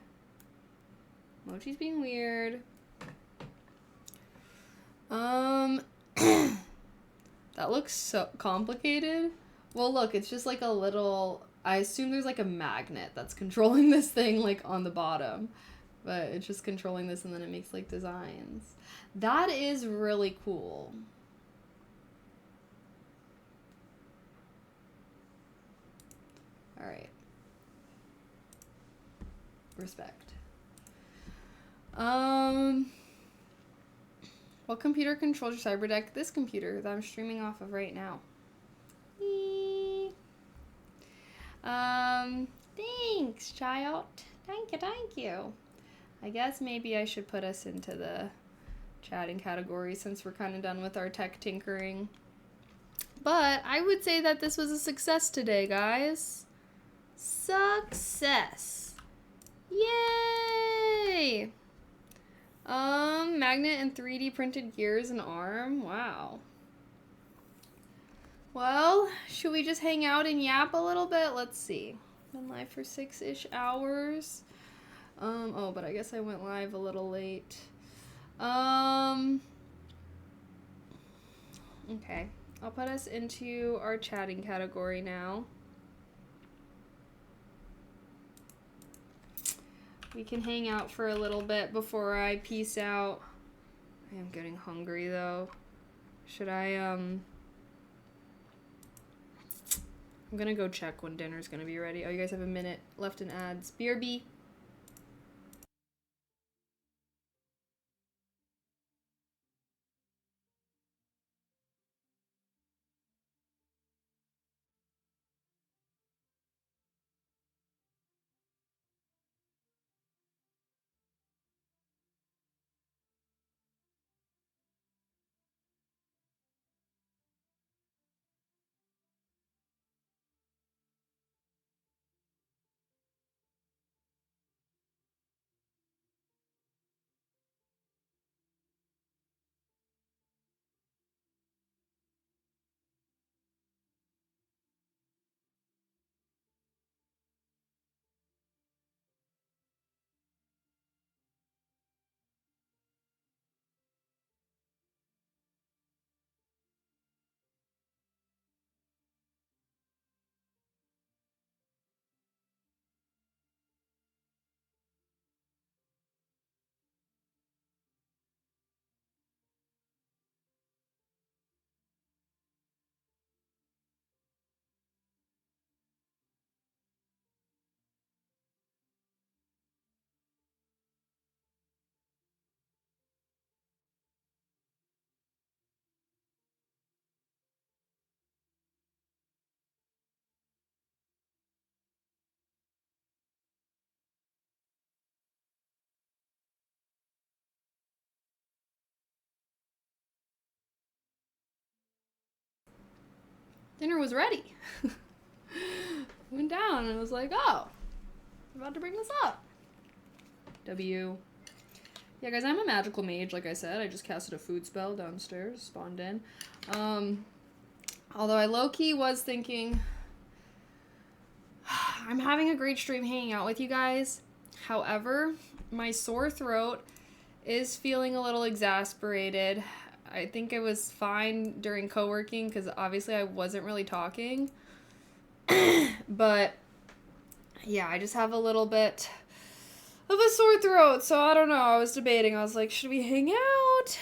Mochi's being weird. That looks so complicated. Well, look, it's just like a little... I assume there's like a magnet that's controlling this thing like on the bottom. But it's just controlling this and then it makes like designs. That is really cool. Alright. Respect. What computer controls your cyberdeck? This computer that I'm streaming off of right now. Thanks, child. Thank you. I guess maybe I should put us into the chatting category since we're kind of done with our tech tinkering. But I would say that this was a success today, guys. Success. Yay! Magnet and 3D printed gears and arm. Wow. Well, should we just hang out and yap a little bit? Let's see. Been live for 6-ish hours. Oh, but I guess I went live a little late. Okay. I'll put us into our chatting category now. We can hang out for a little bit before I peace out. I am getting hungry though. Should I, I'm gonna go check when dinner's gonna be ready. Oh, you guys have a minute left in ads. BRB. Dinner was ready. Went down and I was like, oh, I'm about to bring this up. W. Yeah, guys, I'm a magical mage, like I said. I just casted a food spell downstairs, spawned in. Although I low-key was thinking, I'm having a great stream hanging out with you guys. However, my sore throat is feeling a little exasperated. I think it was fine during co-working because obviously I wasn't really talking. But yeah, I just have a little bit of a sore throat, so I don't know. I was debating. I was like, should we hang out?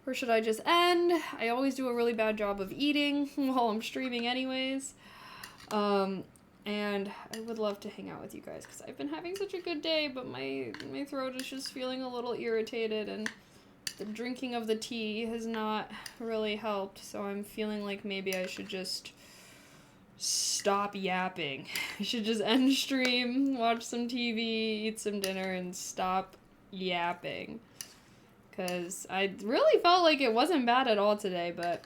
Or should I just end? I always do a really bad job of eating while I'm streaming anyways. And I would love to hang out with you guys because I've been having such a good day, but my throat is just feeling a little irritated, and the drinking of the tea has not really helped, so I'm feeling like maybe I should just stop yapping. I should just end stream, watch some TV, eat some dinner, and stop yapping. Because I really felt like it wasn't bad at all today, but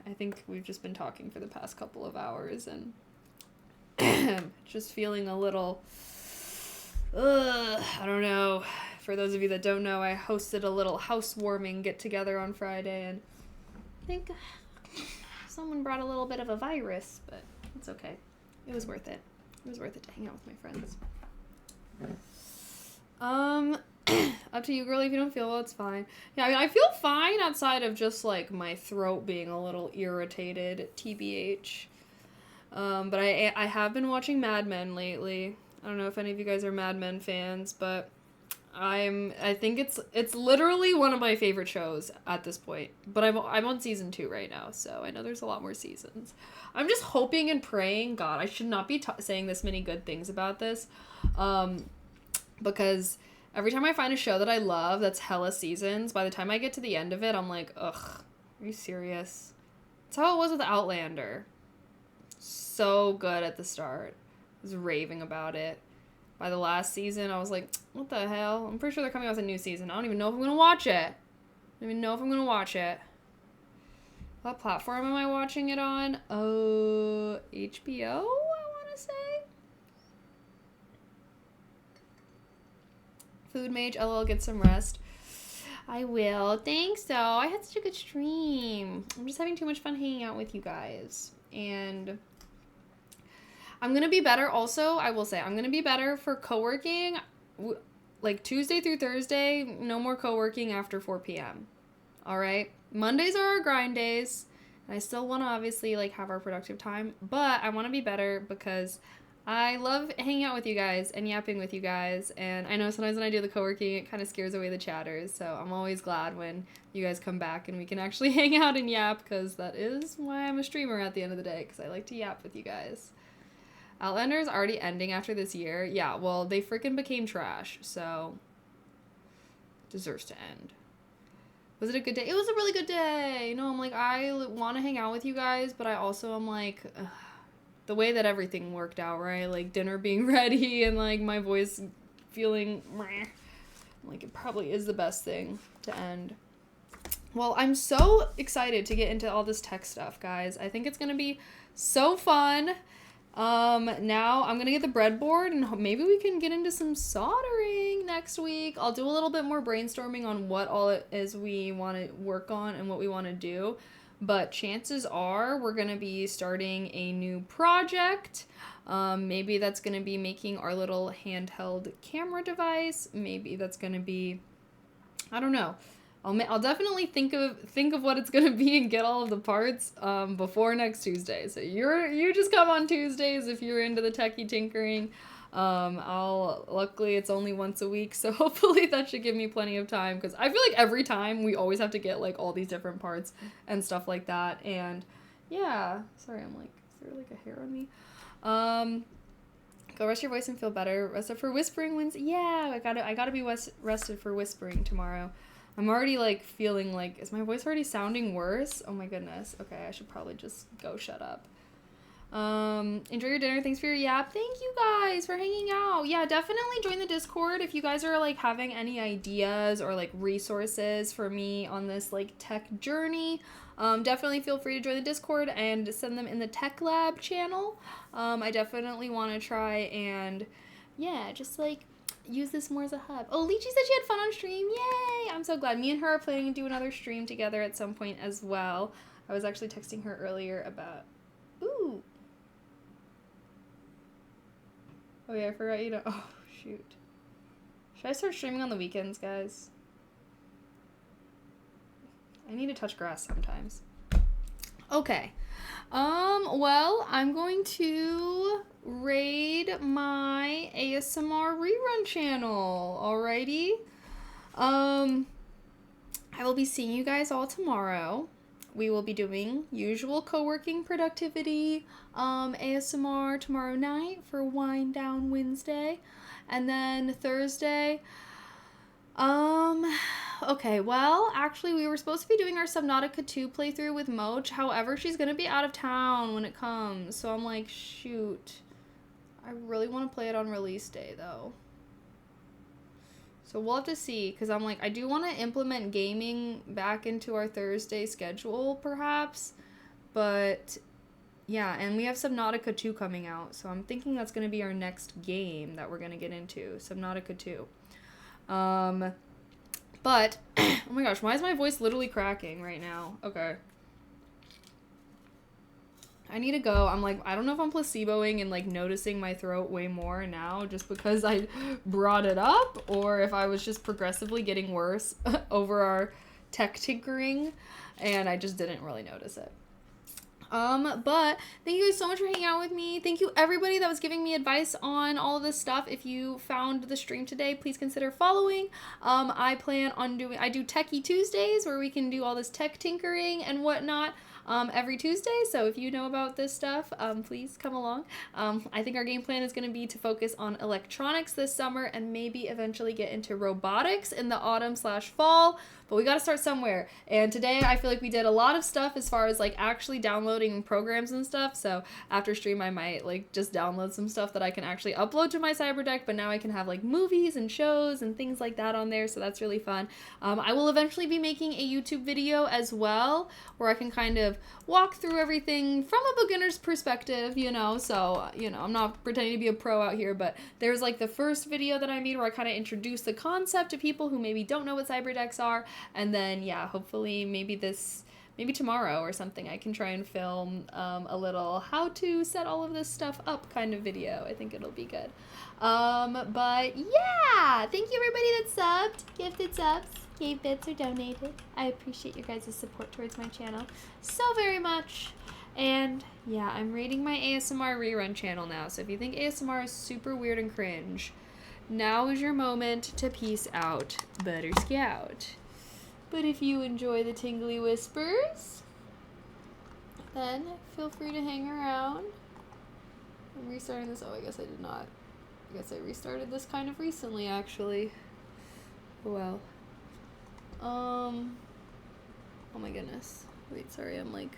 I think we've just been talking for the past couple of hours, and just feeling a little, I don't know. For those of you that don't know, I hosted a little housewarming get-together on Friday, and I think someone brought a little bit of a virus, but it's okay. It was worth it. It was worth it to hang out with my friends. Up to you, girlie. If you don't feel well, it's fine. Yeah, I mean, I feel fine outside of just, like, my throat being a little irritated, TBH. But I have been watching Mad Men lately. I don't know if any of you guys are Mad Men fans, but I think it's literally one of my favorite shows at this point. But I'm on season 2 right now, so I know there's a lot more seasons. I'm just hoping and praying, God, I should not be saying this many good things about this, because every time I find a show that I love that's hella seasons, by the time I get to the end of it, I'm like, ugh, are you serious? That's how it was with Outlander. So good at the start. I was raving about it. By the last season, I was like, what the hell? I'm pretty sure they're coming out with a new season. I don't even know if I'm going to watch it. I don't even know if I'm going to watch it. What platform am I watching it on? Oh, HBO, I want to say? Food Mage, LOL, get some rest. I will. Thanks, though. I had such a good stream. I'm just having too much fun hanging out with you guys. And I'm going to be better also, I will say. I'm going to be better for co-working. Like, Tuesday through Thursday, no more co-working after 4 p.m. All right? Mondays are our grind days. And I still want to obviously, like, have our productive time. But I want to be better because I love hanging out with you guys and yapping with you guys, and I know sometimes when I do the co-working, it kind of scares away the chatters, so I'm always glad when you guys come back and we can actually hang out and yap, because that is why I'm a streamer at the end of the day, because I like to yap with you guys. Outlander is already ending after this year. Yeah, well, they freaking became trash, so it deserves to end. Was it a good day? It was a really good day. You know, I'm like, I want to hang out with you guys, but I also am like, ugh. The way that everything worked out, right? Like, dinner being ready and, like, my voice feeling meh. Like, it probably is the best thing to end. Well, I'm so excited to get into all this tech stuff, guys. I think it's going to be so fun. Now I'm going to get the breadboard, and maybe we can get into some soldering next week. I'll do a little bit more brainstorming on what all it is we want to work on and what we want to do. But chances are we're going to be starting a new project. Maybe that's going to be making our little handheld camera device. Maybe that's going to be, I don't know. I'll definitely think of what it's going to be and get all of the parts before next Tuesday. So you just come on Tuesdays if you're into the techie tinkering. Luckily it's only once a week, so hopefully that should give me plenty of time, because I feel like every time we always have to get like all these different parts and stuff like that. And yeah, sorry, I'm like, is there like a hair on me? Go rest your voice and feel better. Rest up for whispering wins. Yeah, I gotta be rested for whispering tomorrow. I'm already like feeling like, is my voice already sounding worse? Oh my goodness. Okay, I should probably just go shut up. Enjoy your dinner. Thanks for your yap. Thank you guys for hanging out. Yeah, definitely join the Discord if you guys are like having any ideas or like resources for me on this like tech journey. Definitely feel free to join the Discord and send them in the Tech Lab channel. I definitely want to try and yeah, just like use this more as a hub. Oh, Lychee said she had fun on stream. Yay! I'm so glad. Me and her are planning to do another stream together at some point as well. I was actually texting her earlier about, ooh, Oh yeah, I forgot you don't. Oh shoot. Should I start streaming on the weekends, guys? I need to touch grass sometimes. Okay. Well, I'm going to raid my ASMR rerun channel. Alrighty. I will be seeing you guys all tomorrow. We will be doing usual co-working productivity ASMR tomorrow night for Wind Down Wednesday. And then Thursday, okay, well, actually, we were supposed to be doing our Subnautica 2 playthrough with Moch. However, she's gonna be out of town when it comes. So I'm like, shoot. I really want to play it on release day, though. So we'll have to see, because I'm like, I do want to implement gaming back into our Thursday schedule, perhaps. But, yeah, and we have Subnautica 2 coming out. So I'm thinking that's going to be our next game that we're going to get into, Subnautica 2. But, oh my gosh, why is my voice literally cracking right now? Okay. I need to go. I'm like, I don't know if I'm placeboing and like noticing my throat way more now just because I brought it up, or if I was just progressively getting worse over our tech tinkering and I just didn't really notice it. But thank you guys so much for hanging out with me. Thank you everybody that was giving me advice on all of this stuff. If you found the stream today, please consider following. I do Techie Tuesdays where we can do all this tech tinkering and whatnot. Every Tuesday, so if you know about this stuff, please come along. I think our game plan is going to be to focus on electronics this summer and maybe eventually get into robotics in the autumn/fall, but we got to start somewhere. And today I feel like we did a lot of stuff as far as like actually downloading programs and stuff, so after stream I might like just download some stuff that I can actually upload to my cyberdeck, but now I can have like movies and shows and things like that on there, so that's really fun. I will eventually be making a YouTube video as well where I can kind of walk through everything from a beginner's perspective, you know, so, you know, I'm not pretending to be a pro out here, but there's like the first video that I made where I kind of introduced the concept to people who maybe don't know what cyberdecks are, and then, yeah, hopefully maybe tomorrow or something I can try and film a little how to set all of this stuff up kind of video. I think it'll be good. But yeah, thank you everybody that subbed, gifted subs, gave bits or donated. I appreciate your guys' support towards my channel so very much. And yeah, I'm rating my ASMR rerun channel now, so if you think ASMR is super weird and cringe, now is your moment to peace out, Butter Scout. But if you enjoy the tingly whispers, then feel free to hang around. I'm restarting this. Oh, I guess I did not. I guess I restarted this kind of recently, actually. Well. Oh my goodness. Wait, sorry, I'm like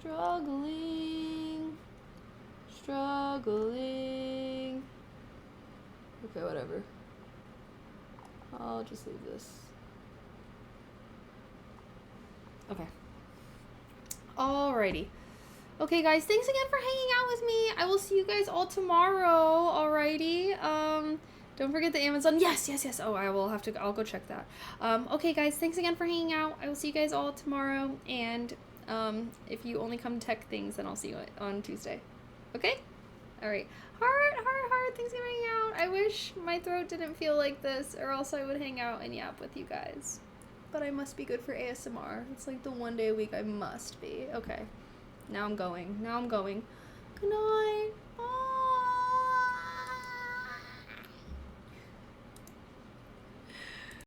struggling. Okay, whatever. I'll just leave this. Okay. Alrighty. Okay, guys, thanks again for hanging out with me. I will see you guys all tomorrow. Alrighty. Don't forget the Amazon. Yes. Oh, I'll go check that. Okay, guys, thanks again for hanging out. I will see you guys all tomorrow. And if you only come tech things, then I'll see you on Tuesday. Okay? Alright. Heart. Thanks for hanging out. I wish my throat didn't feel like this, or else I would hang out and yap with you guys. But I must be good for ASMR. It's like the one day a week I must be. Okay. Now I'm going. Good night. Bye.